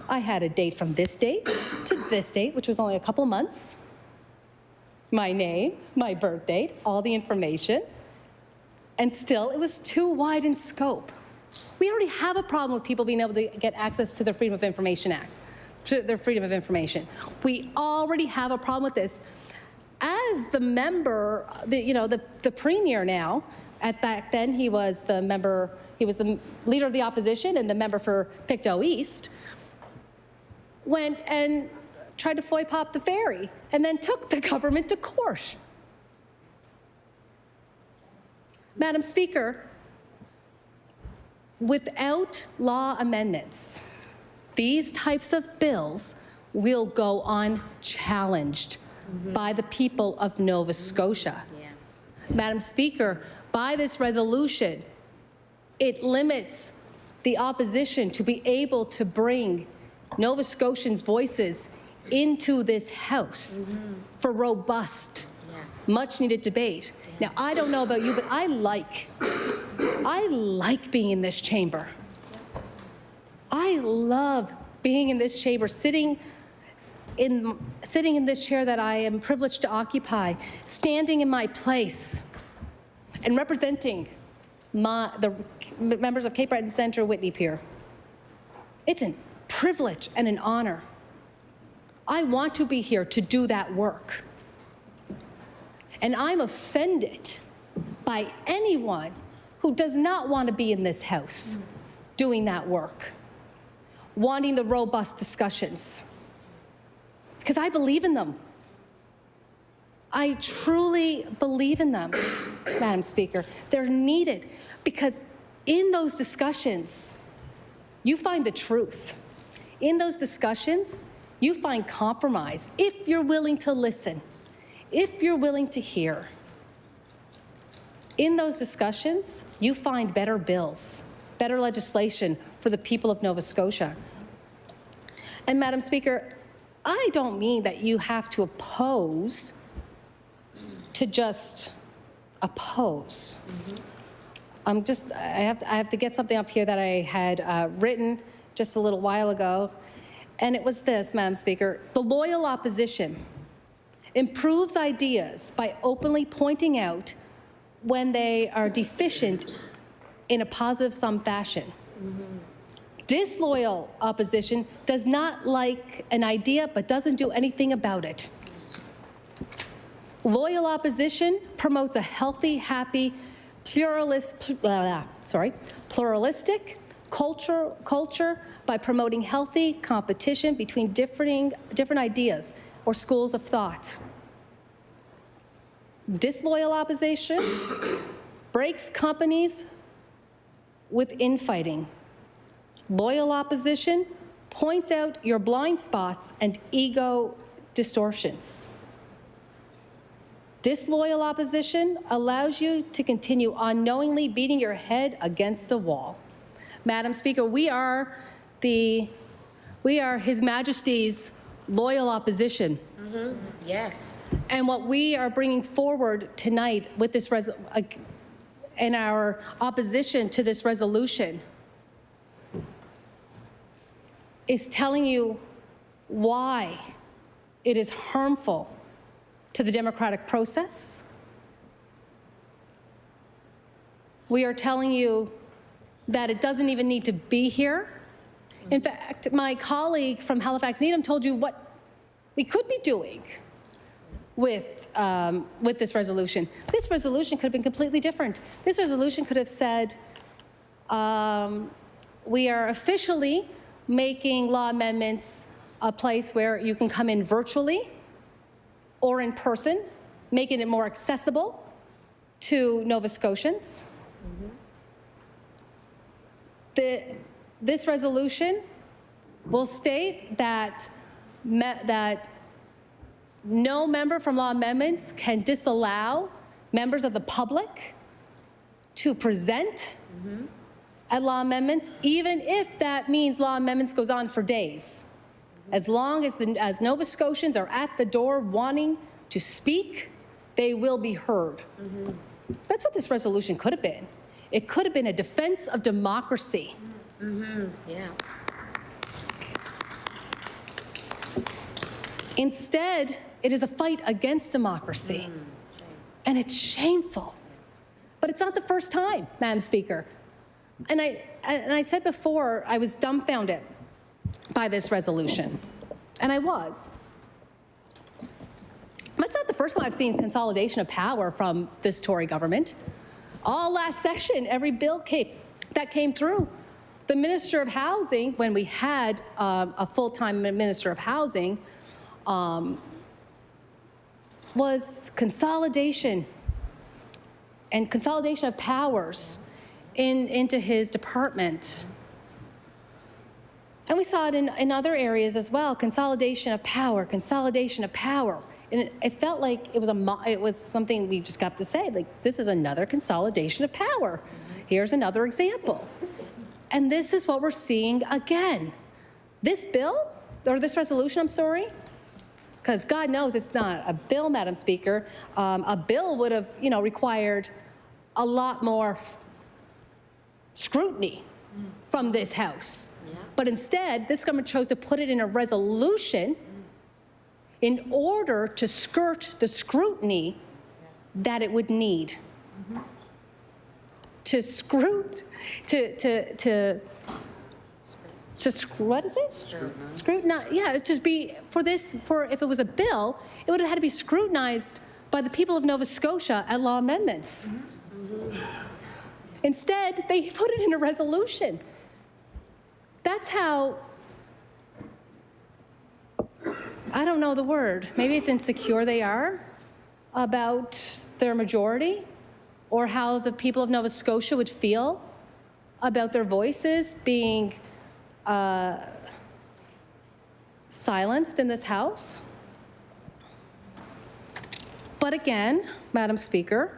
I had a date from this date to this date, which was only a couple months. My name, my birth date, all the information, and still it was too wide in scope. We already have a problem with people being able to get access to the Freedom of Information Act, to their freedom of information. We already have a problem with this. As the member, the premier now, back then he was the member, he was the leader of the opposition and the member for Pictou East, went and tried to FOIPOP the ferry and then took the government to court. Madam Speaker, without law amendments, these types of bills will go unchallenged by the people of Nova Scotia. Madam Speaker, by this resolution, it limits the opposition to be able to bring Nova Scotians' voices into this House for robust, much-needed debate. Now, I don't know about you, but I like being in this chamber. I love being in this chamber, sitting in this chair that I am privileged to occupy, standing in my place and representing the members of Cape Breton Centre Whitney Pier. It's a privilege and an honor. I want to be here to do that work. And I'm offended by anyone who does not want to be in this house doing that work, wanting the robust discussions, because I believe in them. I truly believe in them, Madam Speaker. They're needed because in those discussions, you find the truth. In those discussions, you find compromise if you're willing to listen, if you're willing to hear. In those discussions, you find better bills, better legislation for the people of Nova Scotia. And Madam Speaker, I don't mean that you have to oppose to just oppose. I have to get something up here that I had written just a little while ago, and it was this, Madam Speaker. The loyal opposition improves ideas by openly pointing out when they are deficient in a positive-sum fashion. Disloyal opposition does not like an idea but doesn't do anything about it. Loyal opposition promotes a healthy, happy, pluralistic culture by promoting healthy competition between different ideas or schools of thought. Disloyal opposition breaks companies with infighting. Loyal opposition points out your blind spots and ego distortions. Disloyal opposition allows you to continue unknowingly beating your head against a wall. Madam Speaker, we are His Majesty's loyal opposition. Yes. And what we are bringing forward tonight with this in our opposition to this resolution is telling you why it is harmful to the democratic process. We are telling you that it doesn't even need to be here. In fact, my colleague from Halifax Needham told you what we could be doing with this resolution. This resolution could have been completely different. This resolution could have said, we are officially making law amendments a place where you can come in virtually or in person, making it more accessible to Nova Scotians. This resolution will state that no member from law amendments can disallow members of the public to present at law amendments, even if that means law amendments goes on for days. As long as Nova Scotians are at the door wanting to speak, they will be heard. That's what this resolution could have been. It could have been a defense of democracy. Yeah. Instead, it is a fight against democracy. And it's shameful. But it's not the first time, Madam Speaker. And I said before, I was dumbfounded by this resolution. And I was. But it's not the first time I've seen consolidation of power from this Tory government. All last session, every bill that came through, the Minister of Housing, when we had a full-time Minister of Housing, was consolidation and consolidation of powers into his department. And we saw it in other areas as well, consolidation of power, consolidation of power. And it felt like it was something we just got to say, like, this is another consolidation of power. Here's another example. And this is what we're seeing again. This bill, or this resolution, I'm sorry, because God knows it's not a bill, Madam Speaker. A bill would have, required a lot more scrutiny from this House. But instead, this government chose to put it in a resolution in order to skirt the scrutiny that it would need. What is it? Scrutinize. Yeah, it'd just be if it was a bill, it would have had to be scrutinized by the people of Nova Scotia at law amendments. Instead, they put it in a resolution. That's how, I don't know the word, maybe it's insecure they are about their majority, or how the people of Nova Scotia would feel about their voices being silenced in this House. But again, Madam Speaker,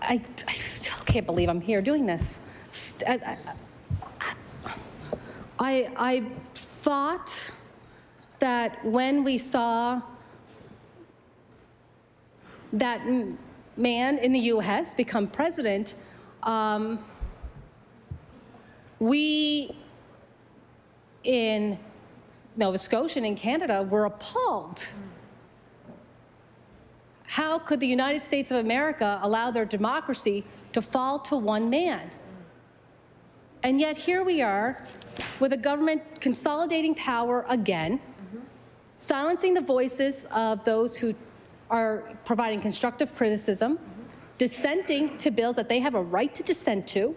I still can't believe I'm here doing this. I thought that when we saw that man in the U.S. become president, we in Nova Scotia and in Canada were appalled. How could the United States of America allow their democracy to fall to one man? And yet here we are with a government consolidating power again, silencing the voices of those who are providing constructive criticism, dissenting to bills that they have a right to dissent to,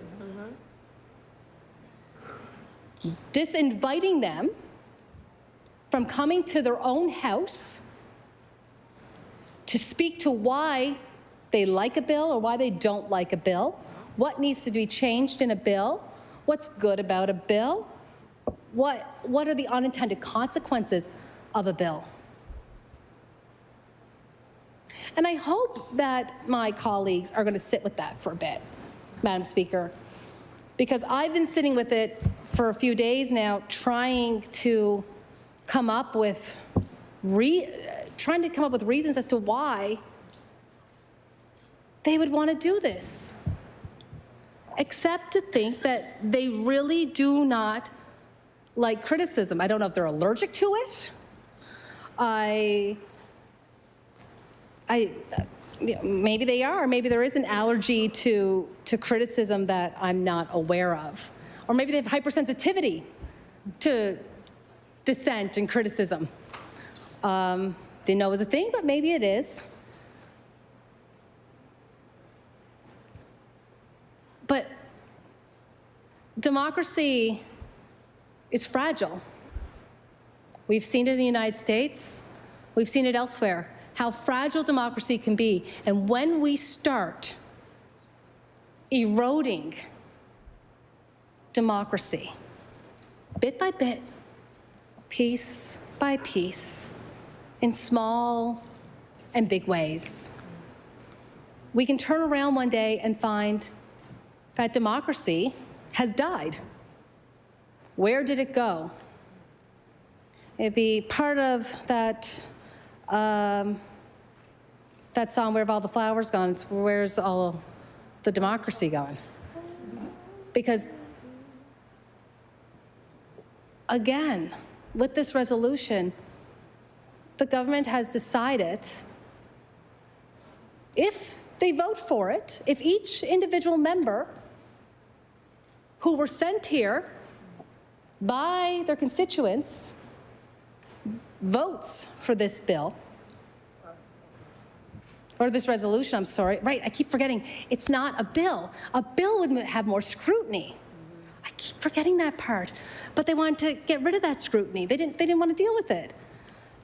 disinviting them from coming to their own House to speak to why they like a bill or why they don't like a bill, what needs to be changed in a bill, what's good about a bill, what are the unintended consequences of a bill. And I hope that my colleagues are going to sit with that for a bit, Madam Speaker, because I've been sitting with it for a few days now, trying to come up with reasons as to why they would want to do this, except to think that they really do not like criticism. I don't know if they're allergic to it. Maybe they are. Maybe there is an allergy to criticism that I'm not aware of. Or maybe they have hypersensitivity to dissent and criticism. Didn't know it was a thing, but maybe it is. But democracy is fragile. We've seen it in the United States. We've seen it elsewhere, how fragile democracy can be. And when we start eroding democracy, bit by bit, piece by piece, in small and big ways, we can turn around one day and find that democracy has died. Where did it go? It'd be part of that song, Where Have All the Flowers Gone? It's where's all the democracy gone? Because, again, with this resolution, the government has decided, if they vote for it, if each individual member who were sent here by their constituents votes for this bill, or this resolution, I'm sorry. Right, I keep forgetting, it's not a bill. A bill would have more scrutiny. I keep forgetting that part. But they wanted to get rid of that scrutiny. They didn't want to deal with it.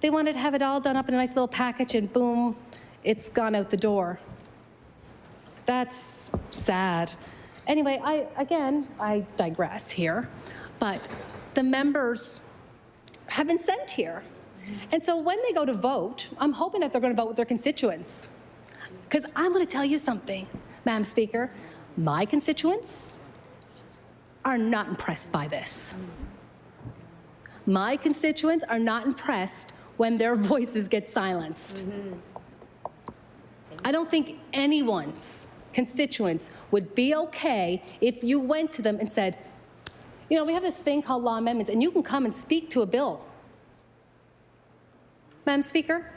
They wanted to have it all done up in a nice little package and boom, it's gone out the door. That's sad. Anyway, I digress here, but the members have been sent here. And so when they go to vote, I'm hoping that they're going to vote with their constituents. Because I'm going to tell you something, Madam Speaker. My constituents are not impressed by this. My constituents are not impressed when their voices get silenced. I don't think anyone's constituents would be okay if you went to them and said, you know, we have this thing called law amendments, and you can come and speak to a bill. Madam Speaker,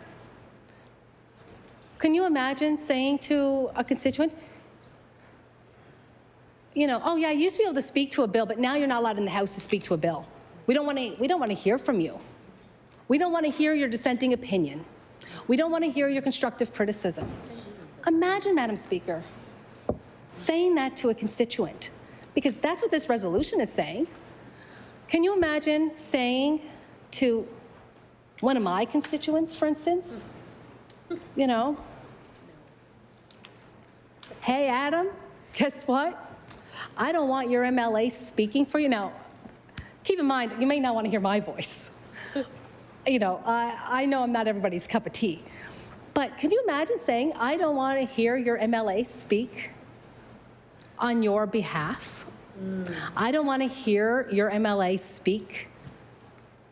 can you imagine saying to a constituent, you know, oh yeah, you used to be able to speak to a bill, but now you're not allowed in the House to speak to a bill. We don't want to hear from you. We don't want to hear your dissenting opinion. We don't want to hear your constructive criticism. Imagine, Madam Speaker, saying that to a constituent, because that's what this resolution is saying. Can you imagine saying to one of my constituents, for instance, you know, hey, Adam, guess what? I don't want your MLA speaking for you. Now, keep in mind, you may not want to hear my voice. You know, I know I'm not everybody's cup of tea. But can you imagine saying, I don't want to hear your MLA speak on your behalf? I don't want to hear your MLA speak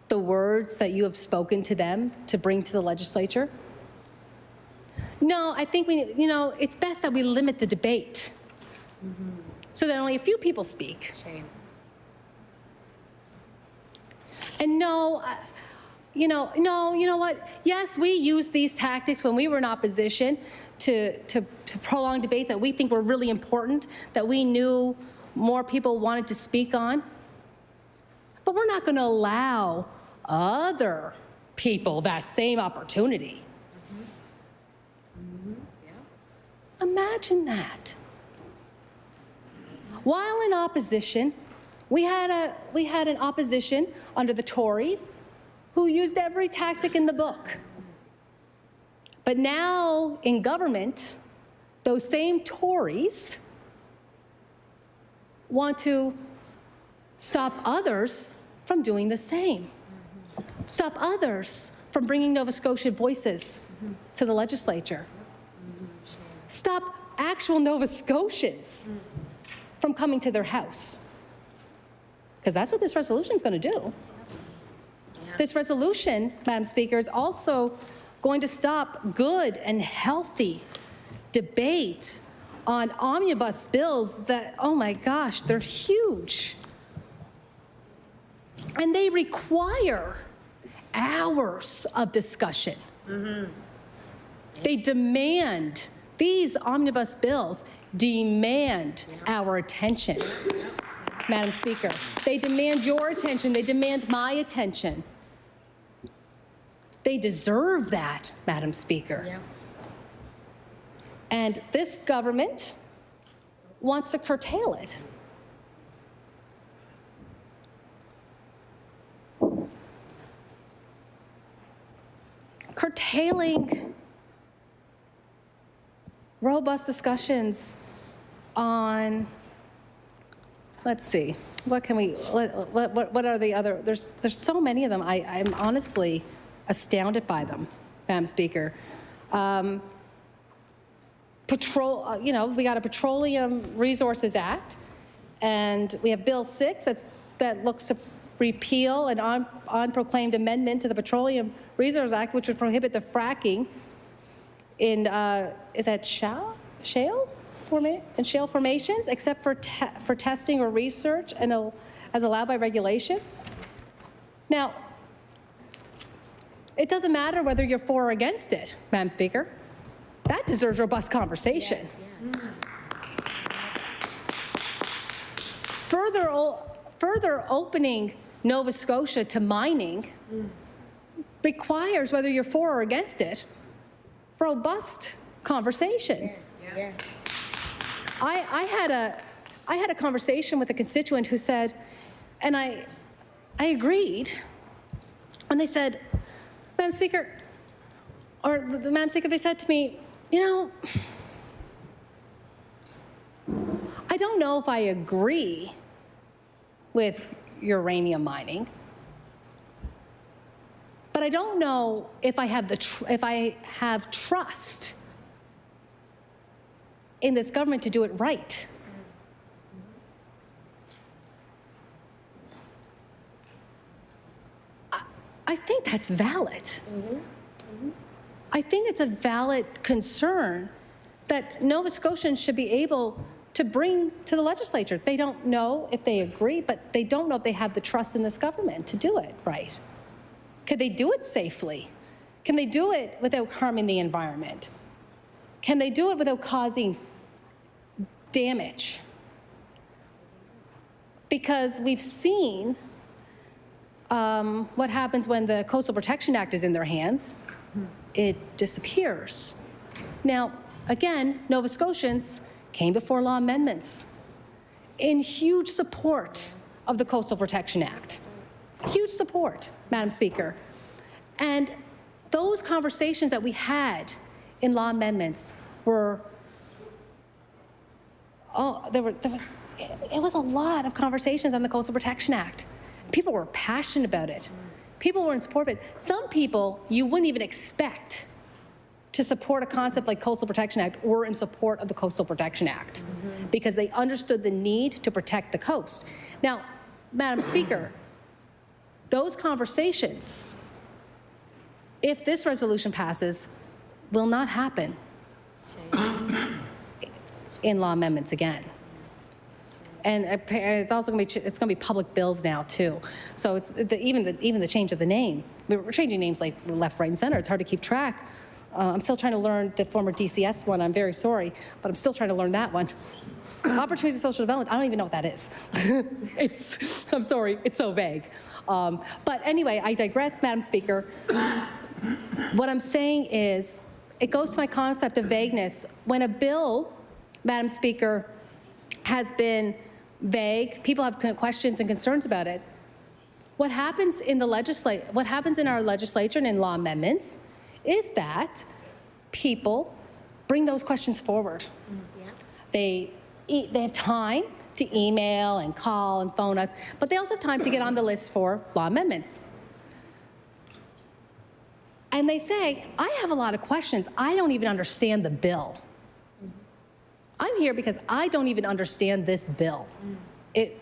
the words that you have spoken to them to bring to the legislature? No, I think you know, it's best that we limit the debate so that only a few people speak. Shame. And no, you know what? Yes, we used these tactics when we were in opposition to prolong debates that we think were really important, that we knew more people wanted to speak on. But we're not going to allow other people that same opportunity. Imagine that. While in opposition, we had an opposition under the Tories who used every tactic in the book. But now in government, those same Tories want to stop others from doing the same. Stop others from bringing Nova Scotia voices to the legislature. Stop actual Nova Scotians from coming to their house. Because that's what this resolution is going to do. This resolution, Madam Speaker, is also going to stop good and healthy debate on omnibus bills that, oh my gosh, they're huge. And they require hours of discussion. They demand, these omnibus bills demand our attention, Madam Speaker. They demand your attention. They demand my attention. They deserve that, Madam Speaker. Yeah. And this government wants to curtail it. Curtailing robust discussions on, let's see, what can we, what are the other, there's so many of them. I'm honestly astounded by them, Madam Speaker. You know, we got a Petroleum Resources Act, and we have Bill 6 that looks to repeal an unproclaimed amendment to the Petroleum Resources Act, which would prohibit the fracking in, is that shale formations, except for testing or research and as allowed by regulations. Now, it doesn't matter whether you're for or against it, Madam Speaker. That deserves robust conversation. Yes, yes. Further opening Nova Scotia to mining requires, whether you're for or against it, robust conversation. Yes, yes. I had a conversation with a constituent who said, and I agreed, and they said, Madam Speaker, or the Madam Speaker, they said to me, you know, I don't know if I agree with uranium mining, but I don't know if I have trust in this government to do it right. I think that's valid. I think it's a valid concern that Nova Scotians should be able to bring to the legislature. They don't know if they agree, but they don't know if they have the trust in this government to do it right. Could they do it safely? Can they do it without harming the environment? Can they do it without causing damage? Because we've seen what happens when the Coastal Protection Act is in their hands. It disappears. Now, again, Nova Scotians came before law amendments in huge support of the Coastal Protection Act. Huge support, Madam Speaker. And those conversations that we had in law amendments were, it was a lot of conversations on the Coastal Protection Act. People were passionate about it. People were in support of it. Some people you wouldn't even expect to support a concept like Coastal Protection Act were in support of the Coastal Protection Act because they understood the need to protect the coast. Now, Madam Speaker, those conversations, if this resolution passes, will not happen in law amendments again. And it's also going to be public bills now too. So it's even the change of the name. We're changing names like left, right, and center. It's hard to keep track. I'm still trying to learn the former DCS one. I'm very sorry, but I'm still trying to learn that one. Opportunities of social development. I don't even know what that is. I'm sorry. It's so vague. But anyway, I digress, Madam Speaker. What I'm saying is, it goes to my concept of vagueness. When a bill, Madam Speaker, has been vague, people have questions and concerns about it. What happens in our legislature and in law amendments is that people bring those questions forward. They have time to email and call and phone us, but they also have time to get on the list for law amendments. And they say, I have a lot of questions. I don't even understand the bill. I'm here because I don't even understand this bill. It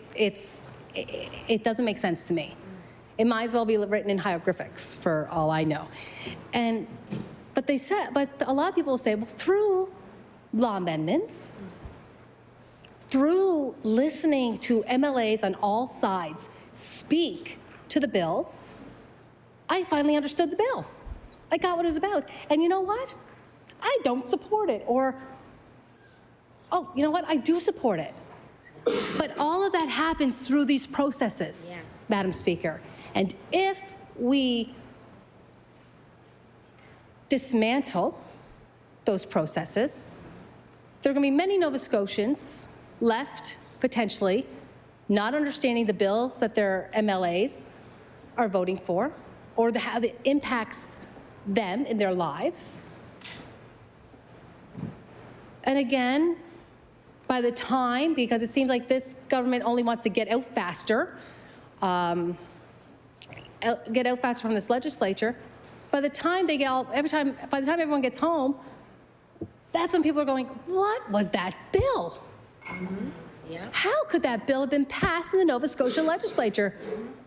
doesn't make sense to me. It might as well be written in hieroglyphics for all I know. But a lot of people say, well, through law amendments, through listening to MLAs on all sides speak to the bills, I finally understood the bill. I got what it was about. And you know what? I don't support it. Or, oh, you know what? I do support it. But all of that happens through these processes, yes, Madam Speaker. And if we dismantle those processes, there are going to be many Nova Scotians left, potentially, not understanding the bills that their MLAs are voting for, or how it impacts them in their lives. And again, by the time, because it seems like this government only wants to get out faster from this legislature, by the time everyone gets home, that's when people are going, what was that bill? Mm-hmm. Yeah. How could that bill have been passed in the Nova Scotia legislature?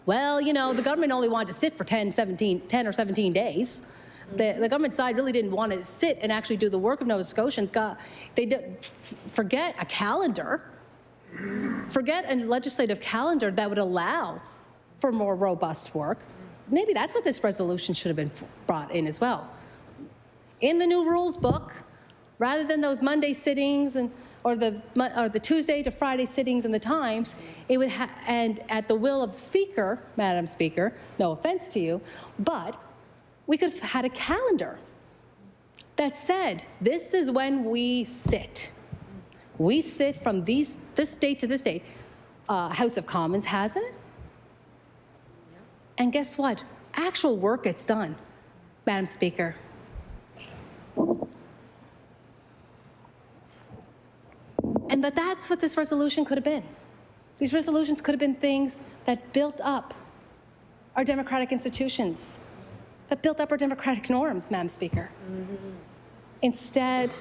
Well, you know, the government only wanted to sit for 10 or 17 days. The government side really didn't want to sit and actually do the work of Nova Scotians. Forget a calendar. Forget a legislative calendar that would allow for more robust work. Maybe that's what this resolution should have been brought in as well. In the new rules book, rather than those Monday sittings or the Tuesday to Friday sittings in the Times, it would and at the will of the Speaker, Madam Speaker, no offense to you, but we could have had a calendar that said, this is when we sit. We sit from this date to this date. House of Commons has it. And guess what? Actual work gets done, Madam Speaker. But that's what this resolution could have been. These resolutions could have been things that built up our democratic institutions, that built up our democratic norms, Madam Speaker. Mm-hmm. Instead,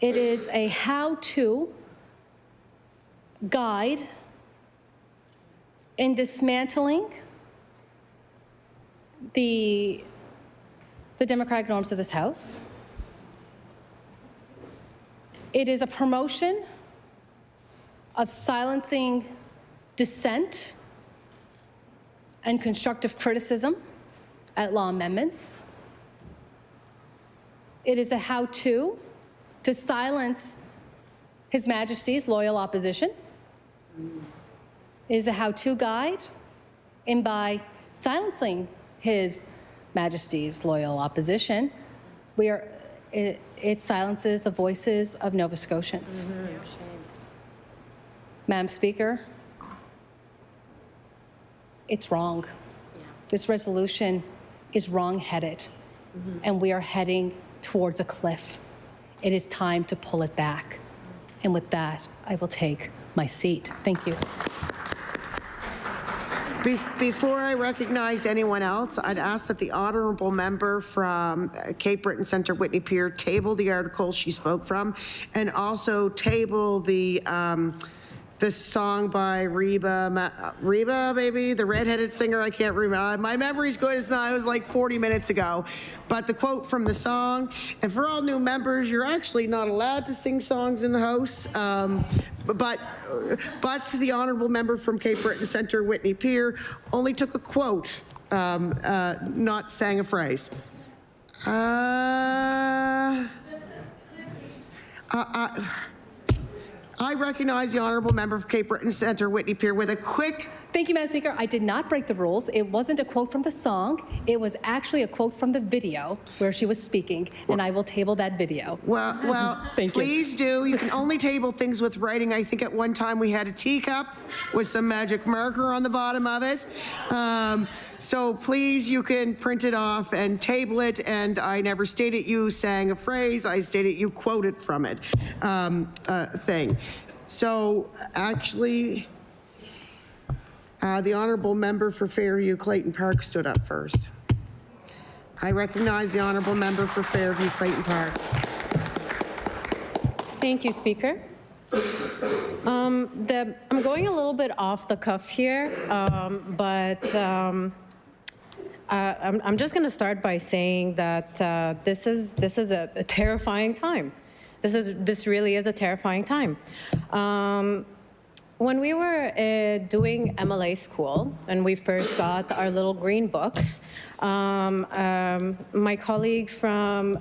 it is a how-to guide in dismantling the democratic norms of this House, It is a promotion of silencing dissent and constructive criticism at law amendments. It is a how-to to silence His Majesty's loyal opposition. It is a how-to guide, and by silencing His Majesty's loyal opposition, it silences the voices of Nova Scotians. Madam Speaker, it's wrong. This resolution is wrong-headed, and we are heading towards a cliff. It is time to pull it back. And with that, I will take my seat. Thank you. Before I recognize anyone else, I'd ask that the honourable member from Cape Breton Centre, Whitney Pier, table the article she spoke from, and also table the song by Reba, maybe, the redheaded singer, I can't remember. My memory's good as not, it was like 40 minutes ago. But the quote from the song, and for all new members, you're actually not allowed to sing songs in the House, but the honourable member from Cape Breton Centre, Whitney Pier, only took a quote, not sang a phrase. I recognize the honourable member for Cape Breton Centre, Whitney Pier, with a quick... Thank you, Madam Speaker. I did not break the rules. It wasn't a quote from the song. It was actually a quote from the video where she was speaking, and I will table that video. Well, please do. You can only table things with writing. I think at one time we had a teacup with some magic marker on the bottom of it. So please, you can print it off and table it, and I never stated you sang a phrase. I stated you quoted from it thing. So actually... the honourable member for Fairview Clayton Park stood up first. I recognize the honourable member for Fairview Clayton Park. Thank you, Speaker. I'm going a little bit off the cuff here, but I'm just going to start by saying that this is a terrifying time. This really is a terrifying time. When we were doing MLA school and we first got our little green books, my colleague from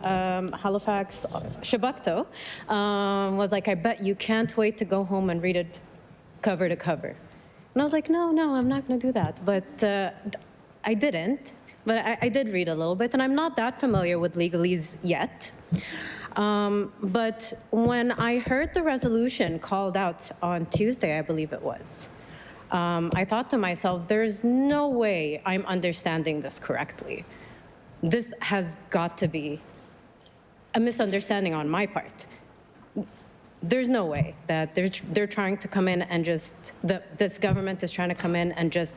Halifax, Shabukto, was like, I bet you can't wait to go home and read it cover to cover. And I was like, no, I'm not going to do that. But I didn't. But I did read a little bit, and I'm not that familiar with legalese yet. But when I heard the resolution called out on Tuesday, I believe it was, I thought to myself, there's no way I'm understanding this correctly. This has got to be a misunderstanding on my part. There's no way that they're trying to come in and just, this government is trying to come in and just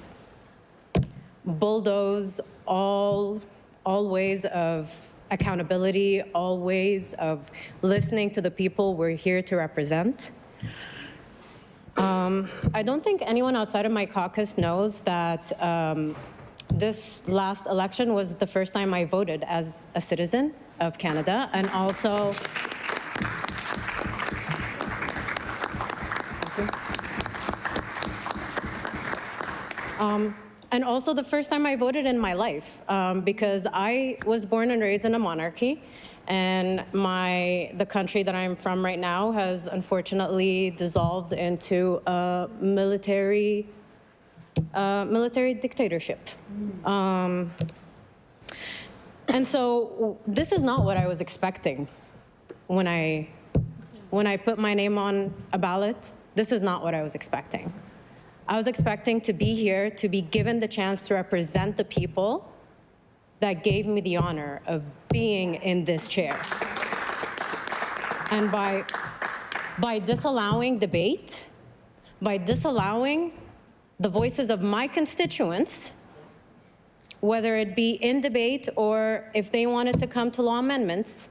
bulldoze all ways of accountability, all ways of listening to the people we're here to represent. I don't think anyone outside of my caucus knows that this last election was the first time I voted as a citizen of Canada, and also and also the first time I voted in my life, because I was born and raised in a monarchy, and the country that I'm from right now has unfortunately dissolved into a military dictatorship. And so this is not what I was expecting when I put my name on a ballot. This is not what I was expecting. I was expecting to be here, to be given the chance to represent the people that gave me the honor of being in this chair. And by disallowing debate, by disallowing the voices of my constituents, whether it be in debate or if they wanted to come to law amendments,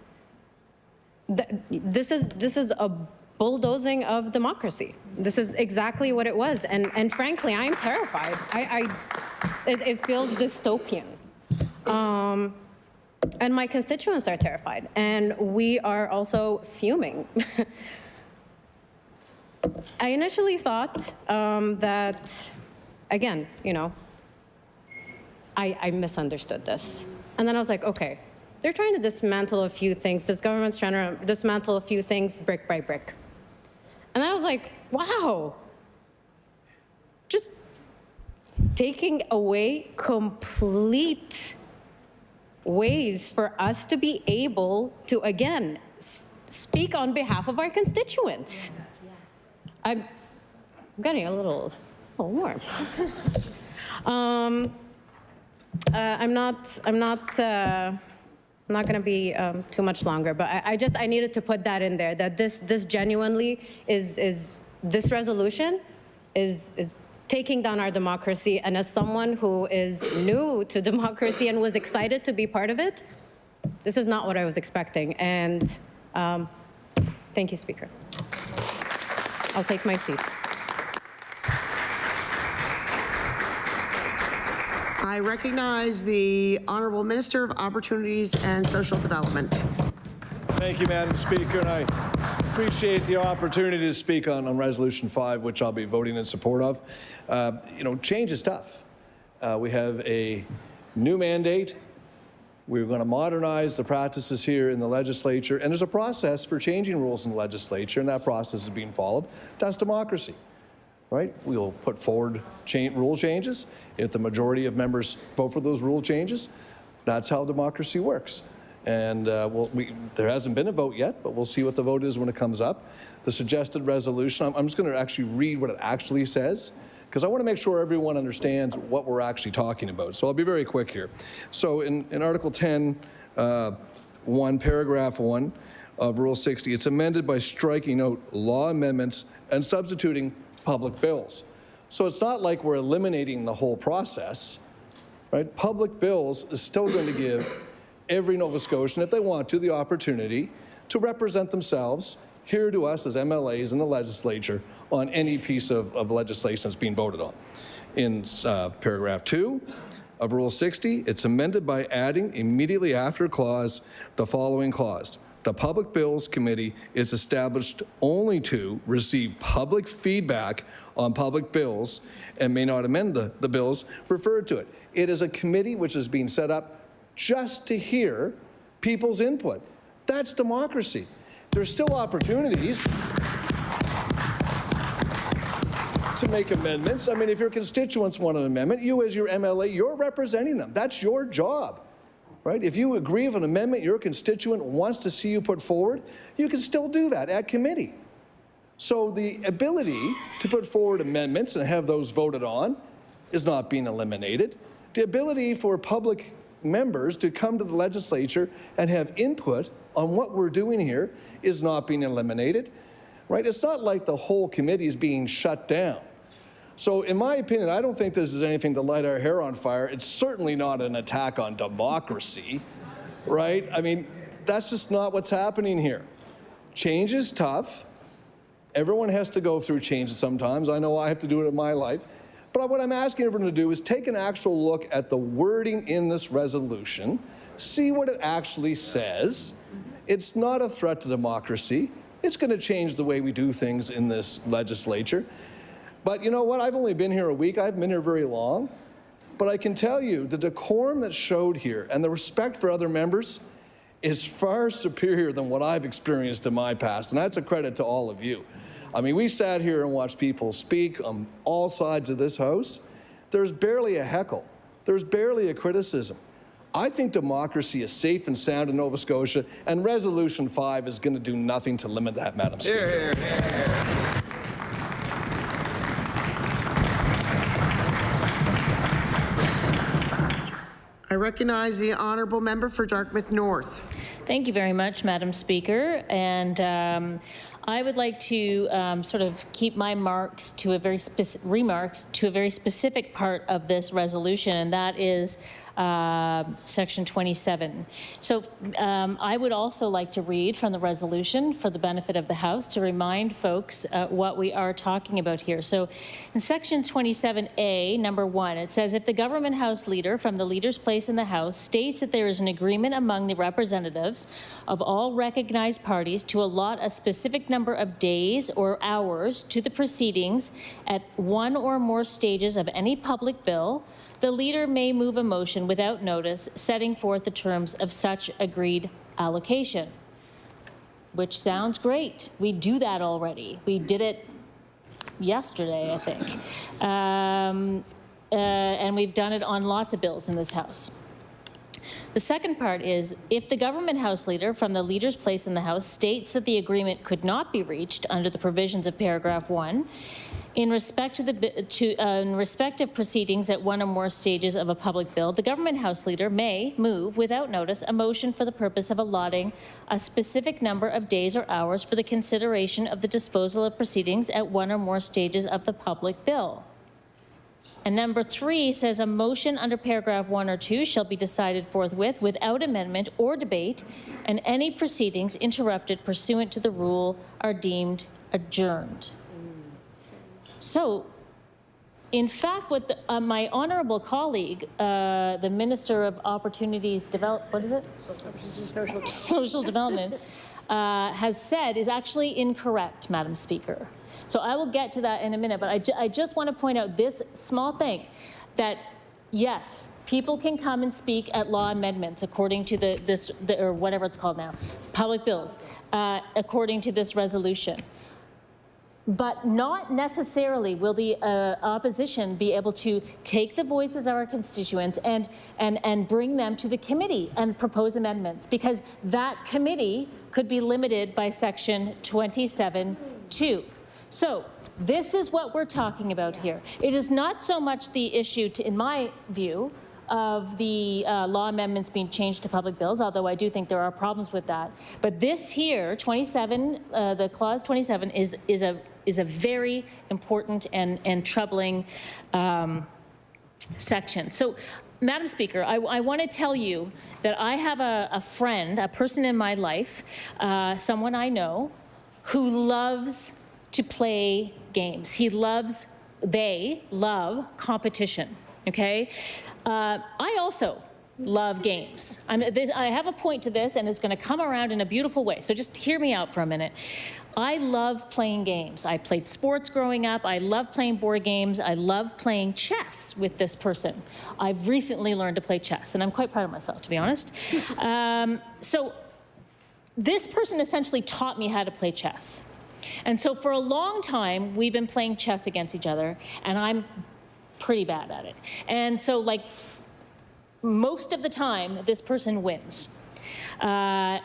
this is a bulldozing of democracy. This is exactly what it was. And frankly, I'm terrified. It feels dystopian. And my constituents are terrified, and we are also fuming. I initially thought that, again, you know, I misunderstood this. And then I was like, okay, they're trying to dismantle a few things. This government's trying to dismantle a few things brick by brick. And then I was like, wow, just taking away complete ways for us to be able to, again, speak on behalf of our constituents. I'm getting a little warm. I'm not going to be too much longer, but I needed to put that in there, that this genuinely is this resolution is taking down our democracy. And as someone who is new to democracy and was excited to be part of it, this is not what I was expecting. And thank you, Speaker. I'll take my seat. I recognize the Honourable Minister of Opportunities and Social Development. Thank you, Madam Speaker, and I appreciate the opportunity to speak on Resolution 5, which I'll be voting in support of. You know, change is tough. We have a new mandate. We're going to modernize the practices here in the legislature, and there's a process for changing rules in the legislature, and that process is being followed. That's democracy, right? We'll put forward rule changes. If the majority of members vote for those rule changes, that's how democracy works. And there hasn't been a vote yet, but we'll see what the vote is when it comes up. The suggested resolution, I'm just going to actually read what it actually says, because I want to make sure everyone understands what we're actually talking about. So I'll be very quick here. So in Article 10, 1, Paragraph 1 of Rule 60, it's amended by striking out law amendments and substituting public bills. So it's not like we're eliminating the whole process, right? Public bills is still going to give every Nova Scotian, if they want to, the opportunity to represent themselves here to us as MLAs in the legislature on any piece of legislation that's being voted on. In Paragraph 2 of Rule 60, it's amended by adding immediately after a clause the following clause. The Public Bills Committee is established only to receive public feedback on public bills and may not amend the bills referred to it. It is a committee which is being set up just to hear people's input. That's democracy. There's still opportunities to make amendments. I mean, if your constituents want an amendment, you as your MLA, you're representing them. That's your job, right? If you agree with an amendment your constituent wants to see you put forward, you can still do that at committee. So the ability to put forward amendments and have those voted on is not being eliminated. The ability for public members to come to the legislature and have input on what we're doing here is not being eliminated, right? It's not like the whole committee is being shut down. So in my opinion, I don't think this is anything to light our hair on fire. It's certainly not an attack on democracy, right? I mean, that's just not what's happening here. Change is tough. Everyone has to go through change sometimes. I know I have to do it in my life. But what I'm asking everyone to do is take an actual look at the wording in this resolution, see what it actually says. It's not a threat to democracy. It's going to change the way we do things in this legislature. But you know what? I've only been here a week. I haven't been here very long. But I can tell you the decorum that showed here and the respect for other members is far superior than what I've experienced in my past. And that's a credit to all of you. I mean, we sat here and watched people speak on all sides of this House. There's barely a heckle. There's barely a criticism. I think democracy is safe and sound in Nova Scotia, and Resolution 5 is going to do nothing to limit that, Madam Speaker. I recognize the Honourable Member for Dartmouth North. Thank you very much, Madam Speaker. And I would like to sort of keep my remarks to a very specific part of this resolution, and that is Section 27. So I would also like to read from the resolution for the benefit of the House to remind folks what we are talking about here. So in Section 27A, number 1, it says, if the government House leader from the leader's place in the House states that there is an agreement among the representatives of all recognized parties to allot a specific number of days or hours to the proceedings at one or more stages of any public bill, the leader may move a motion without notice setting forth the terms of such agreed allocation. Which sounds great. We do that already. We did it yesterday, I think. And we've done it on lots of bills in this House. The second part is, if the government House leader from the leader's place in the House states that the agreement could not be reached under the provisions of paragraph 1, in respect of proceedings at one or more stages of a public bill, the government House leader may move, without notice, a motion for the purpose of allotting a specific number of days or hours for the consideration of the disposal of proceedings at one or more stages of the public bill. And number 3 says a motion under paragraph 1 or 2 shall be decided forthwith without amendment or debate, and any proceedings interrupted pursuant to the rule are deemed adjourned. So, in fact, what my honourable colleague, the Minister of Opportunities Social Development, has said is actually incorrect, Madam Speaker. So I will get to that in a minute, but I just want to point out this small thing, that yes, people can come and speak at law amendments according to or whatever it's called now, public bills, according to this resolution. But not necessarily will the opposition be able to take the voices of our constituents and bring them to the committee and propose amendments, because that committee could be limited by Section 27(2). So this is what we're talking about here. It is not so much the issue, in my view, of the law amendments being changed to public bills, although I do think there are problems with that. But this here, 27, the clause 27, is a very important and troubling section. So, Madam Speaker, I want to tell you that I have a friend, a person in my life, someone I know, who loves to play games. They love competition, okay? I also love games. I have a point to this, and it's going to come around in a beautiful way, so just hear me out for a minute. I love playing games. I played sports growing up. I love playing board games. I love playing chess with this person. I've recently learned to play chess, and I'm quite proud of myself, to be honest. So this person essentially taught me how to play chess. And so for a long time, we've been playing chess against each other, and I'm pretty bad at it. And so, like, most of the time, this person wins. And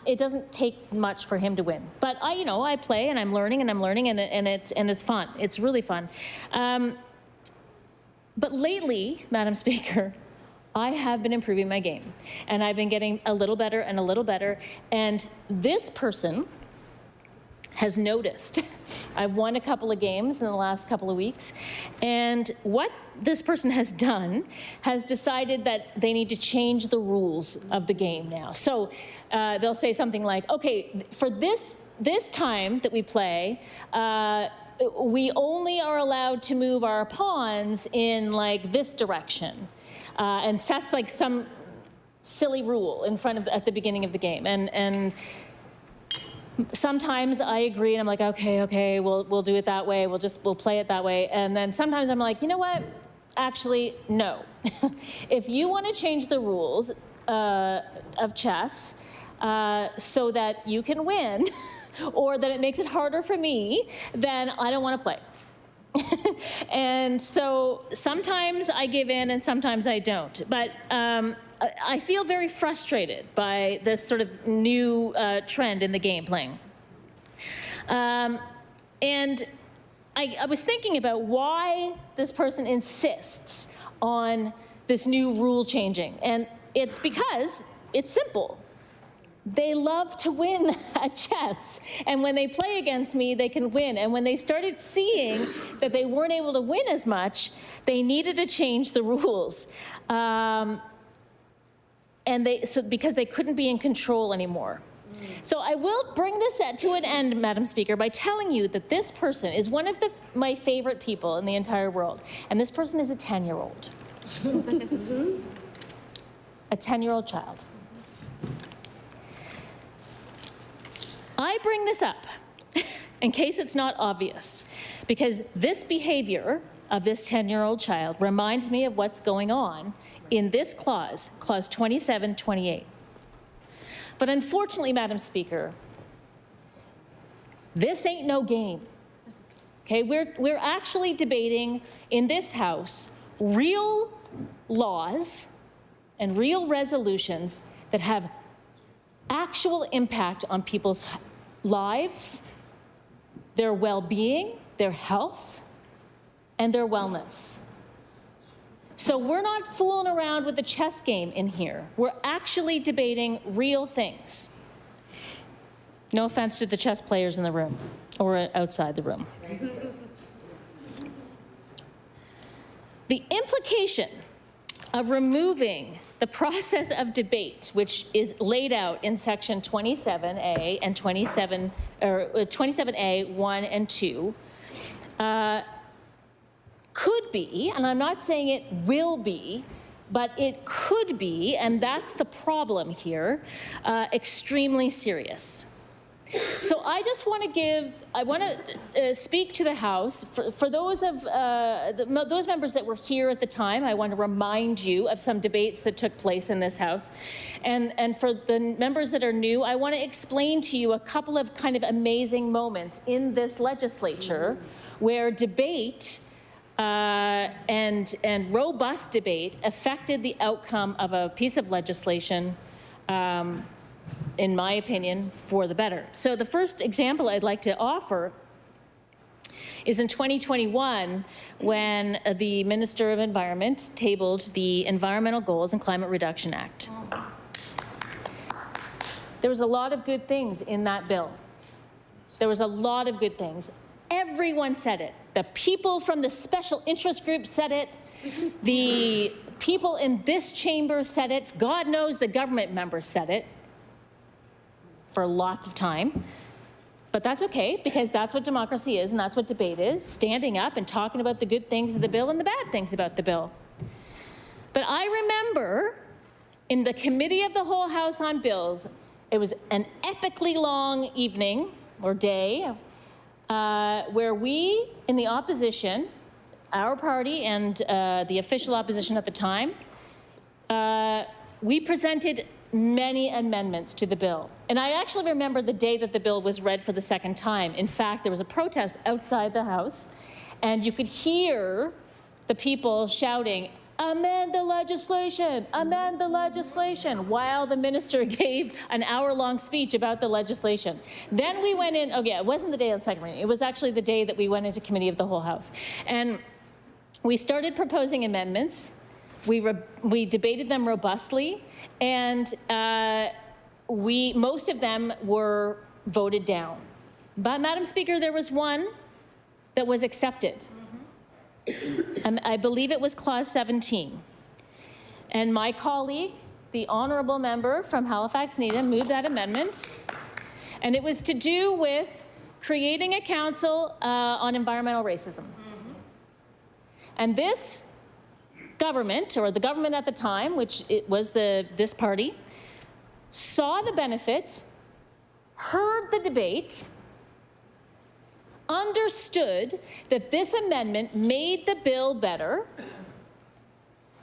it doesn't take much for him to win. But I play, and I'm learning, and it's fun. It's really fun. But lately, Madam Speaker, I have been improving my game, and I've been getting a little better and a little better. And this person has noticed. I've won a couple of games in the last couple of weeks, and what this person has done has decided that they need to change the rules of the game now. So they'll say something like, okay, for this time that we play, we only are allowed to move our pawns in like this direction, and sets like some silly rule at the beginning of the game, and sometimes I agree, and I'm like, okay, we'll do it that way. We'll play it that way. And then sometimes I'm like, you know what? Actually, no. If you want to change the rules of chess so that you can win, or that it makes it harder for me, then I don't want to play. And so sometimes I give in and sometimes I don't. But I feel very frustrated by this sort of new trend in the game playing. And I was thinking about why this person insists on this new rule changing. And it's because it's simple. they love to win at chess. And when they play against me, they can win. And when they started seeing that they weren't able to win as much, they needed to change the rules. Because they couldn't be in control anymore. So I will bring this to an end, Madam Speaker, by telling you that this person is one of my favorite people in the entire world. And this person is a 10-year-old. A 10-year-old child. I bring this up in case it's not obvious, because this behavior of this 10-year-old child reminds me of what's going on in this clause, clause 2728. But unfortunately, Madam Speaker, this ain't no game. Okay, we're actually debating in this House real laws and real resolutions that have actual impact on people's lives, their well-being, their health, and their wellness. So we're not fooling around with the chess game in here. We're actually debating real things. No offense to the chess players in the room or outside the room. The implication of removing the process of debate, which is laid out in section 27A and 27A 1 and 2, could be, and I'm not saying it will be, but it could be, and that's the problem here, extremely serious. So I just want to speak to the House. For those those members that were here at the time, I want to remind you of some debates that took place in this House. And for the members that are new, I want to explain to you a couple of kind of amazing moments in this legislature where debate and robust debate affected the outcome of a piece of legislation, in my opinion, for the better. So the first example I'd like to offer is in 2021 when the Minister of Environment tabled the Environmental Goals and Climate Reduction Act. There was a lot of good things in that bill. There was a lot of good things. Everyone said it. The people from the special interest group said it. The people in this chamber said it. God knows the government members said it for lots of time. But that's okay, because that's what democracy is and that's what debate is, standing up and talking about the good things of the bill and the bad things about the bill. But I remember in the Committee of the Whole House on Bills, it was an epically long evening or day where we, in the opposition, our party and the official opposition at the time, we presented many amendments to the bill. And I actually remember the day that the bill was read for the second time. In fact, there was a protest outside the House, and you could hear the people shouting, "Amend the legislation, amend the legislation," while the minister gave an hour-long speech about the legislation. Then we went in, it wasn't the day of the second reading, it was actually the day that we went into Committee of the Whole House. And we started proposing amendments. We debated them robustly, and most of them were voted down. But, Madam Speaker, there was one that was accepted. I believe it was Clause 17. And my colleague, the honourable member from Halifax Needham, moved that amendment. And it was to do with creating a council on environmental racism. And this government, or the government at the time, which it was this party, saw the benefit, heard the debate, understood that this amendment made the bill better,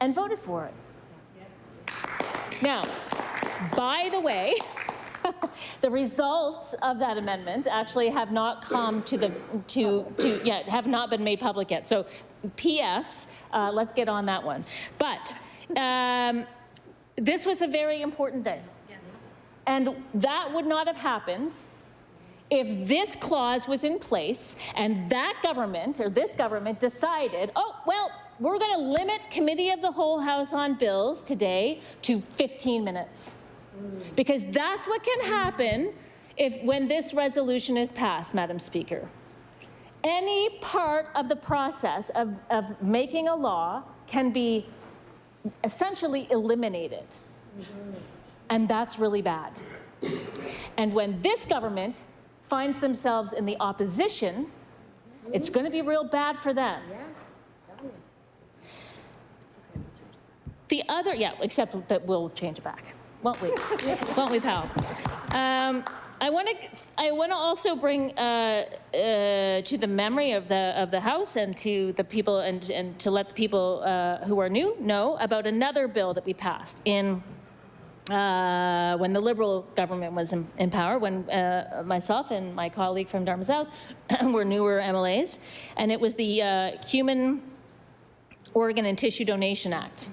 and voted for it. Yes. Now, by the way, the results of that amendment actually have not come have not been made public yet. So, P.S. Let's get on that one. But this was a very important day. Yes. And that would not have happened if this clause was in place and that government, or this government, decided, we're going to limit Committee of the Whole House on Bills today to 15 minutes. Because that's what can happen when this resolution is passed, Madam Speaker. Any part of the process of making a law can be essentially eliminated. And that's really bad. And when this government finds themselves in the opposition, it's going to be real bad for them. The other, except that we'll change it back, won't we? Won't we, pal? I want to also bring to the memory of the House and to the people and to let the people who are new know about another bill that we passed in when the Liberal government was in power, when myself and my colleague from Dartmouth South were newer MLAs, and it was the Human Organ and Tissue Donation Act.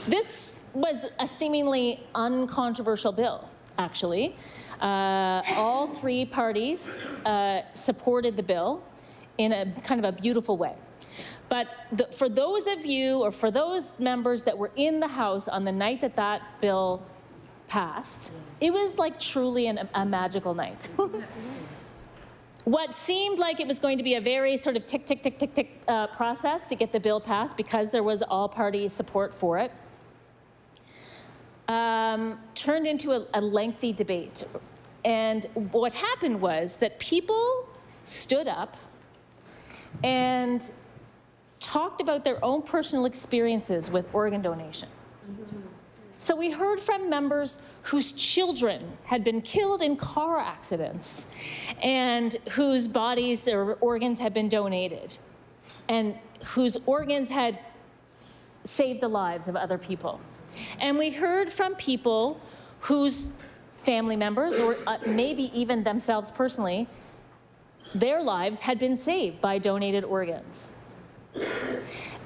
This was a seemingly uncontroversial bill, actually. All three parties supported the bill in a kind of a beautiful way. But for those of you, or for those members that were in the House on the night that that bill passed, it was like truly a magical night. What seemed like it was going to be a very sort of tick, tick, tick, tick, tick process to get the bill passed because there was all-party support for it, turned into a lengthy debate. And what happened was that people stood up and talked about their own personal experiences with organ donation. So we heard from members whose children had been killed in car accidents and whose bodies or organs had been donated and whose organs had saved the lives of other people. And we heard from people whose family members, or maybe even themselves personally, their lives had been saved by donated organs.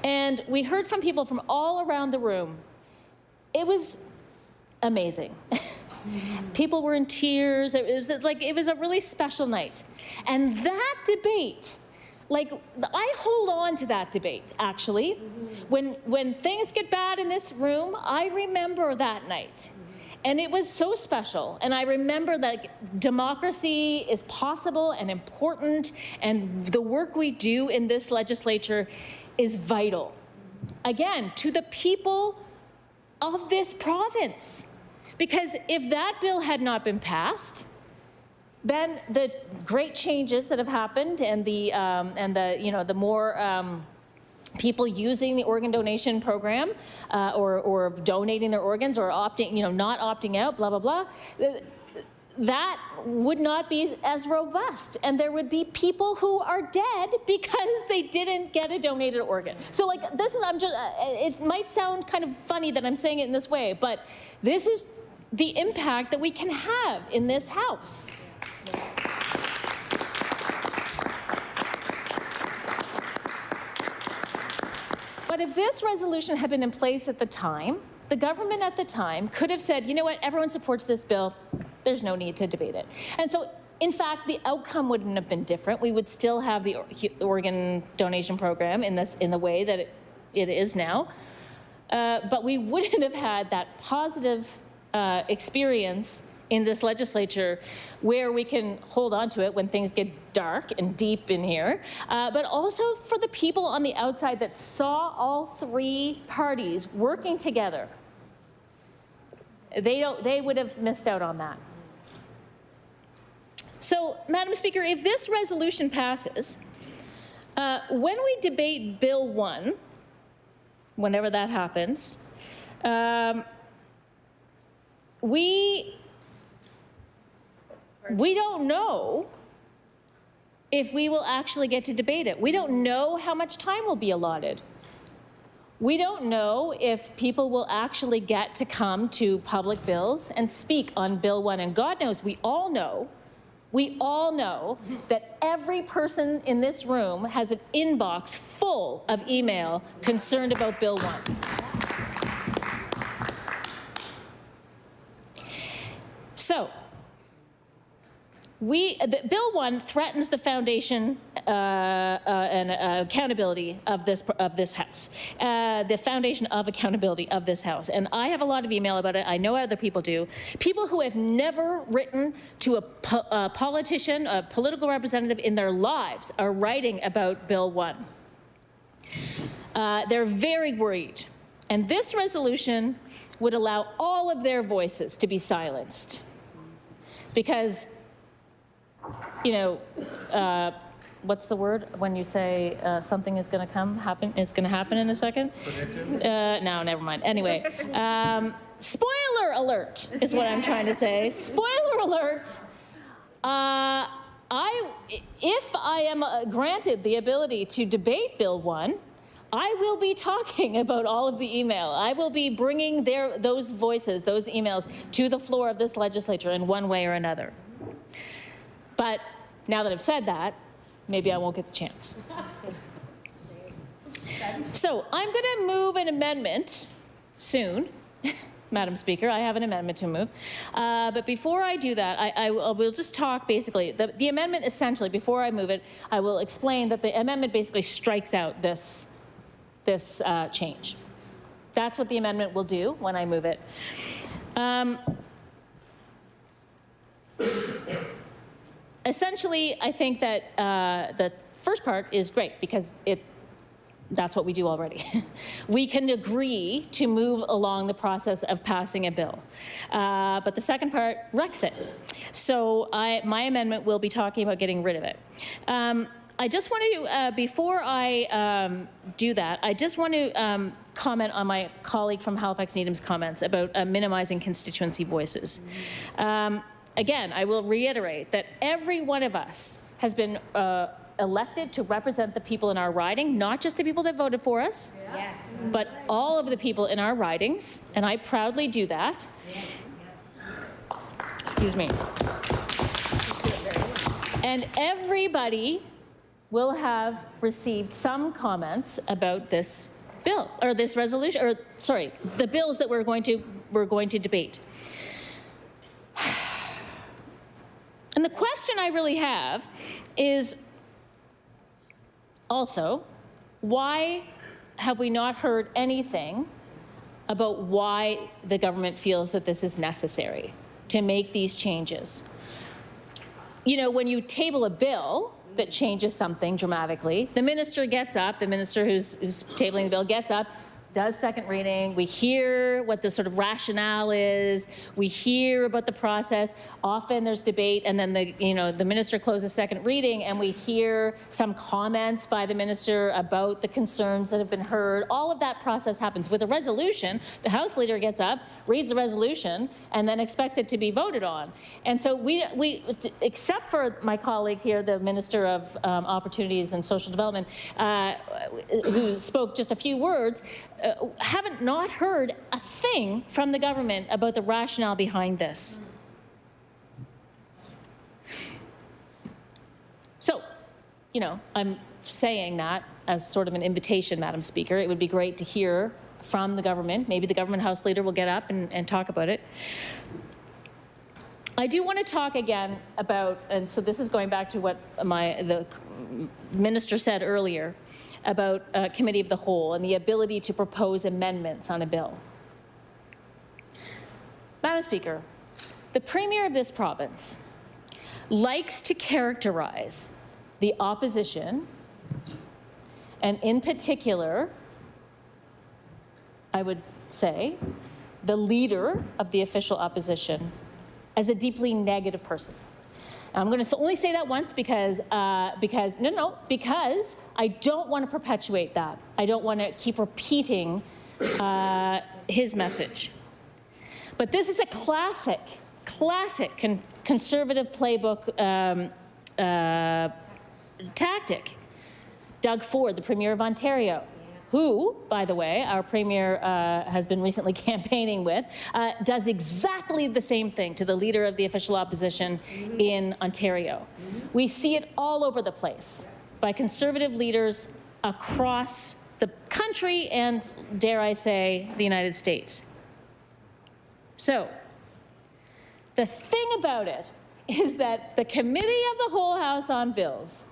And we heard from people from all around the room. It was amazing. People were in tears. It was a really special night. And that debate, I hold on to that debate, actually. When things get bad in this room, I remember that night. And it was so special. And I remember that democracy is possible and important, and the work we do in this legislature is vital. Again, to the people of this province. Because if that bill had not been passed, then the great changes that have happened and the more people using the organ donation program or donating their organs or opting, not opting out, blah, blah, blah, that would not be as robust. And there would be people who are dead because they didn't get a donated organ. So this is, it might sound kind of funny that I'm saying it in this way, but this is the impact that we can have in this House. But if this resolution had been in place at the time, the government at the time could have said, you know what, everyone supports this bill, there's no need to debate it. And so, in fact, the outcome wouldn't have been different. We would still have the organ donation program in the way that it is now. But we wouldn't have had that positive experience in this legislature where we can hold on to it when things get dark and deep in here, but also for the people on the outside that saw all three parties working together. They would have missed out on that. So, Madam Speaker, if this resolution passes, when we debate Bill 1, whenever that happens, we don't know if we will actually get to debate it. We don't know how much time will be allotted. We don't know if people will actually get to come to public bills and speak on Bill 1. And God knows, we all know that every person in this room has an inbox full of email concerned about Bill 1. So, Bill 1 threatens the foundation and accountability of this House, the foundation of accountability of this House. And I have a lot of email about it. I know other people do. People who have never written to a politician, a political representative in their lives are writing about Bill 1. They're very worried. And this resolution would allow all of their voices to be silenced. Because, you know, what's the word when you say something is going to happen? It's going to happen in a second? No, never mind. Anyway, spoiler alert is what I'm trying to say. Spoiler alert. If I am granted the ability to debate Bill 1, I will be talking about all of the email. I will be bringing those voices, those emails, to the floor of this legislature in one way or another. But now that I've said that, maybe I won't get the chance. So I'm going to move an amendment soon. Madam Speaker, I have an amendment to move. But before I do that, I will just talk basically. The amendment essentially, before I move it, I will explain that the amendment basically strikes out this change. That's what the amendment will do when I move it. Essentially, I think that the first part is great because that's what we do already. We can agree to move along the process of passing a bill. But the second part wrecks it. So my amendment will be talking about getting rid of it. I just want to, before I do that, I just want to comment on my colleague from Halifax Needham's comments about minimizing constituency voices. Again, I will reiterate that every one of us has been elected to represent the people in our riding, not just the people that voted for us, yes, but all of the people in our ridings, and I proudly do that. Yes. Excuse me. And everybody will have received some comments about this bill, or this resolution, or sorry, the bills that we're going to debate. And the question I really have is also, why have we not heard anything about why the government feels that this is necessary to make these changes? You know, when you table a bill that changes something dramatically, the minister gets up, the minister who's tabling the bill gets up, does second reading, we hear what the sort of rationale is, we hear about the process, often there's debate, and then the minister closes second reading and we hear some comments by the minister about the concerns that have been heard. All of that process happens. With a resolution, the House leader gets up, reads the resolution, and then expects it to be voted on. And so we except for my colleague here, the Minister of Opportunities and Social Development, who spoke just a few words, haven't not heard a thing from the government about the rationale behind this. So, you know, I'm saying that as sort of an invitation, Madam Speaker. It would be great to hear from the government. Maybe the government House leader will get up and talk about it. I do want to talk again about, and so this is going back to what the minister said earlier, about committee of the whole and the ability to propose amendments on a bill. Madam Speaker, the Premier of this province likes to characterize the opposition, and in particular, I would say, the leader of the official opposition, as a deeply negative person. I'm going to only say that once because I don't want to perpetuate that. I don't want to keep repeating his message. But this is a classic conservative playbook tactic. Doug Ford, the Premier of Ontario, who, by the way, our Premier has been recently campaigning with, does exactly the same thing to the leader of the official opposition in Ontario. We see it all over the place by conservative leaders across the country and, dare I say, the United States. So, the thing about it is that the Committee of the Whole House on Bills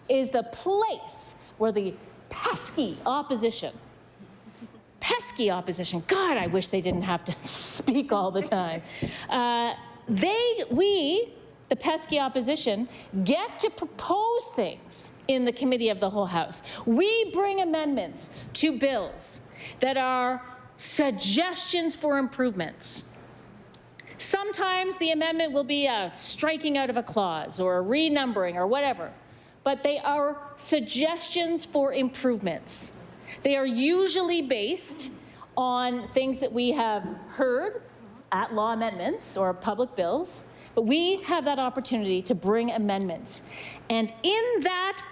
is the place where the pesky opposition, God, I wish they didn't have to speak all the time. We, the pesky opposition, get to propose things in the Committee of the Whole House. We bring amendments to bills that are suggestions for improvements. Sometimes the amendment will be a striking out of a clause or a renumbering or whatever, but they are suggestions for improvements. They are usually based on things that we have heard at law amendments or public bills, but we have that opportunity to bring amendments. And in that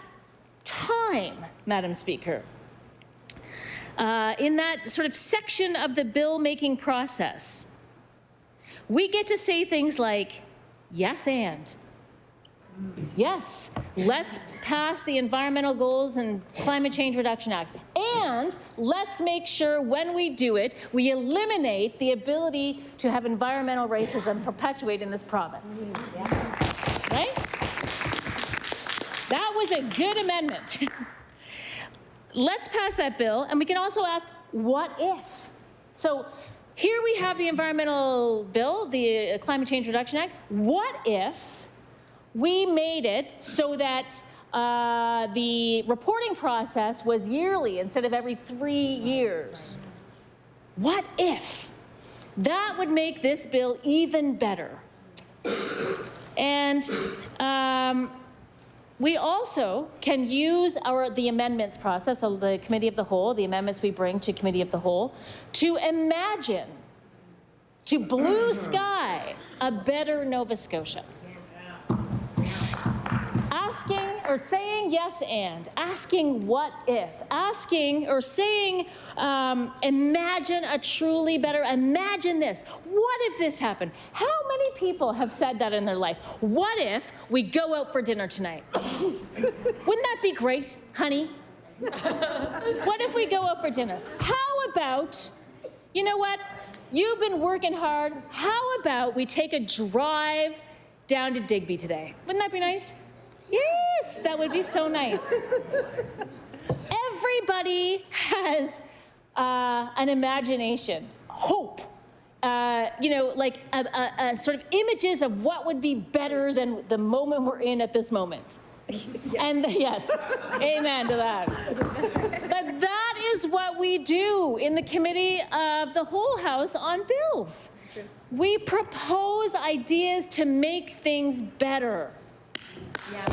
time, Madam Speaker, in that sort of section of the bill-making process, we get to say things like, yes, and. Yes, let's pass the Environmental Goals and Climate Change Reduction Act. And let's make sure when we do it, we eliminate the ability to have environmental racism perpetuate in this province. Right? That was a good amendment. Let's pass that bill, and we can also ask, what if? So here we have the environmental bill, the Climate Change Reduction Act. What if we made it so that the reporting process was yearly instead of every 3 years? What if? That would make this bill even better. And we also can use the amendments process of the Committee of the Whole, the amendments we bring to Committee of the Whole, to imagine, to blue sky, a better Nova Scotia. Asking or saying yes and, asking what if, asking or saying imagine a truly better, imagine this. What if this happened? How many people have said that in their life? What if we go out for dinner tonight? Wouldn't that be great, honey? What if we go out for dinner? How about, you know what? You've been working hard. How about we take a drive down to Digby today? Wouldn't that be nice? Yes, that would be so nice. Everybody has an imagination, hope, like a sort of images of what would be better than the moment we're in at this moment. Yes. And yes, amen to that. But that is what we do in the Committee of the Whole House on Bills. That's true. We propose ideas to make things better. Yeah.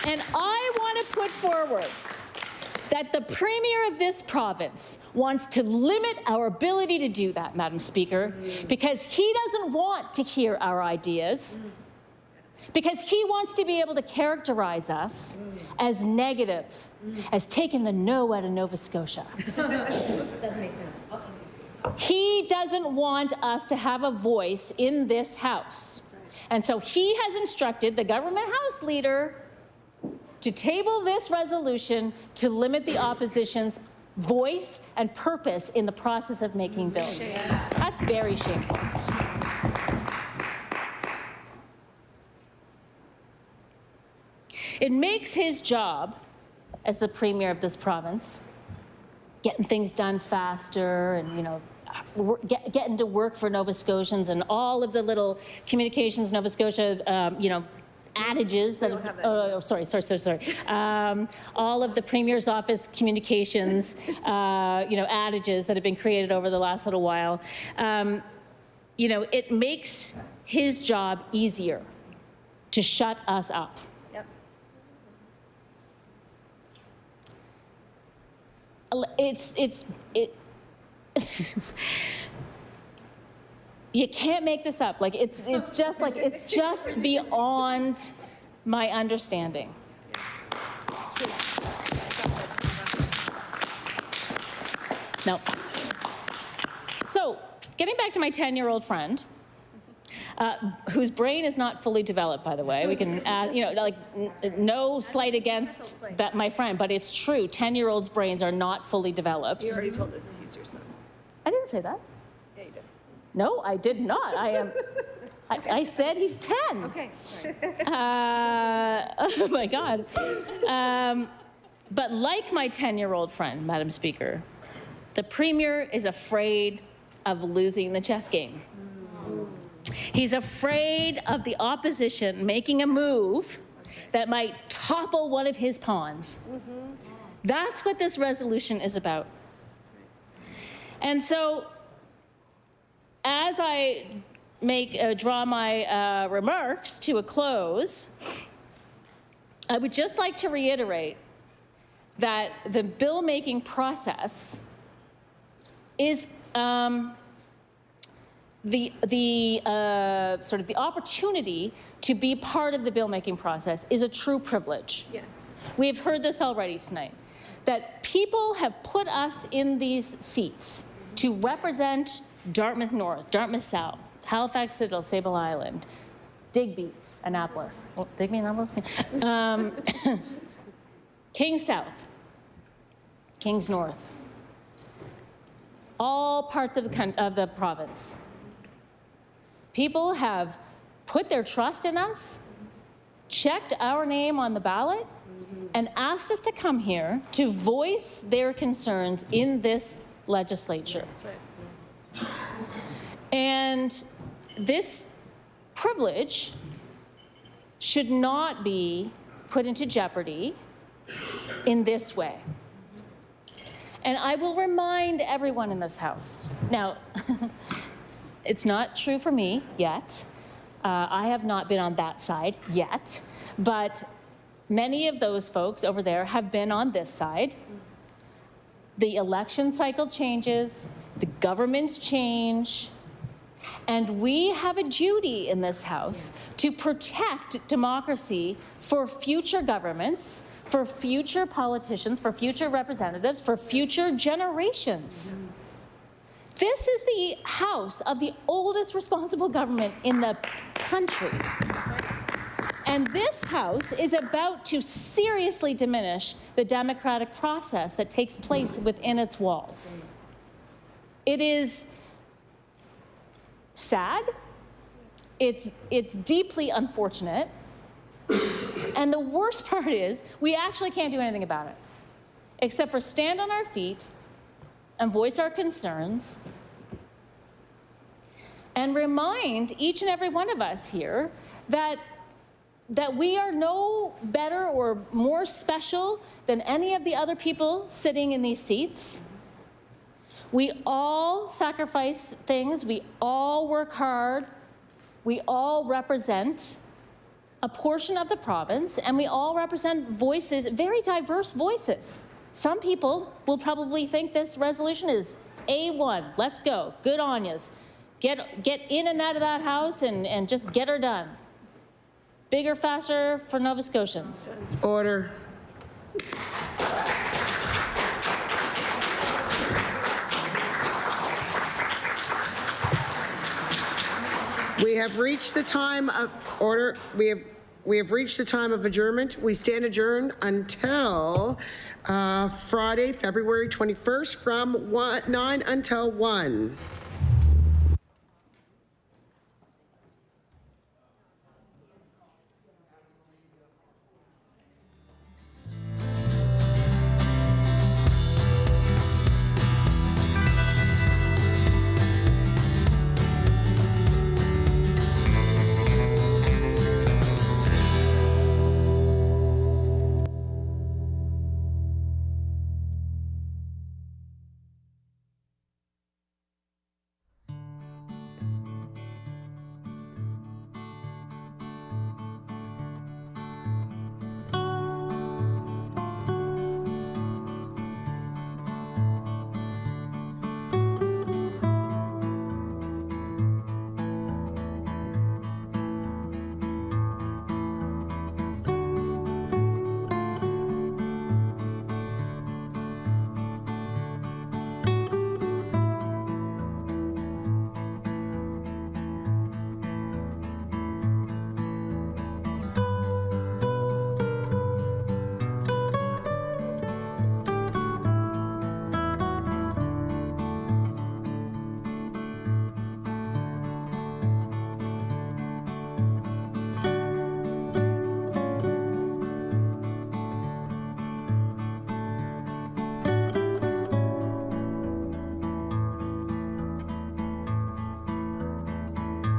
And I want to put forward that the Premier of this province wants to limit our ability to do that, Madam Speaker, because he doesn't want to hear our ideas, because he wants to be able to characterize us as negative, as taking the no out of Nova Scotia. Doesn't make sense. He doesn't want us to have a voice in this House. And so he has instructed the government House Leader to table this resolution to limit the opposition's voice and purpose in the process of making bills. That's very shameful. It makes his job as the Premier of this province, getting things done faster and, getting to work for Nova Scotians and all of the little communications Nova Scotia, adages that all of the Premier's office communications, adages that have been created over the last little while. It makes his job easier to shut us up. Yep. You can't make this up. It's just beyond my understanding. No. So, getting back to my 10-year-old friend, whose brain is not fully developed, by the way. We can, no slight against my friend, but it's true. 10-year-olds' brains are not fully developed. You already told us he's your son. I didn't say that. Yeah, you did. No, I did not. I said he's 10. Okay. Oh my God. But like my 10-year-old friend, Madam Speaker, the Premier is afraid of losing the chess game. He's afraid of the opposition making a move that might topple one of his pawns. That's what this resolution is about. And so, as I draw my remarks to a close, I would just like to reiterate that the bill-making process is sort of the opportunity to be part of the bill-making process is a true privilege. Yes. We've heard this already tonight, that people have put us in these seats to represent Dartmouth North, Dartmouth South, Halifax, Citadel, Sable Island, Digby, Annapolis. Oh, Digby, Annapolis? Kings South, Kings North, all parts of the province. People have put their trust in us, checked our name on the ballot, and asked us to come here to voice their concerns in this legislature. And this privilege should not be put into jeopardy in this way. And I will remind everyone in this House. Now, it's not true for me yet. I have not been on that side yet, but many of those folks over there have been on this side. The election cycle changes, the governments change, and we have a duty in this House to protect democracy for future governments, for future politicians, for future representatives, for future generations. This is the House of the oldest responsible government in the country. And this House is about to seriously diminish the democratic process that takes place within its walls. It is sad, it's deeply unfortunate, and the worst part is we actually can't do anything about it, except for stand on our feet and voice our concerns and remind each and every one of us here that we are no better or more special than any of the other people sitting in these seats. We all sacrifice things, we all work hard, we all represent a portion of the province, and we all represent voices, very diverse voices. Some people will probably think this resolution is A1, let's go, good on yous. Get in and out of that House and just get her done. Bigger, faster for Nova Scotians. Order. We have reached the time of order. We have reached the time of adjournment. We stand adjourned until Friday, February 21st from 9 until 1.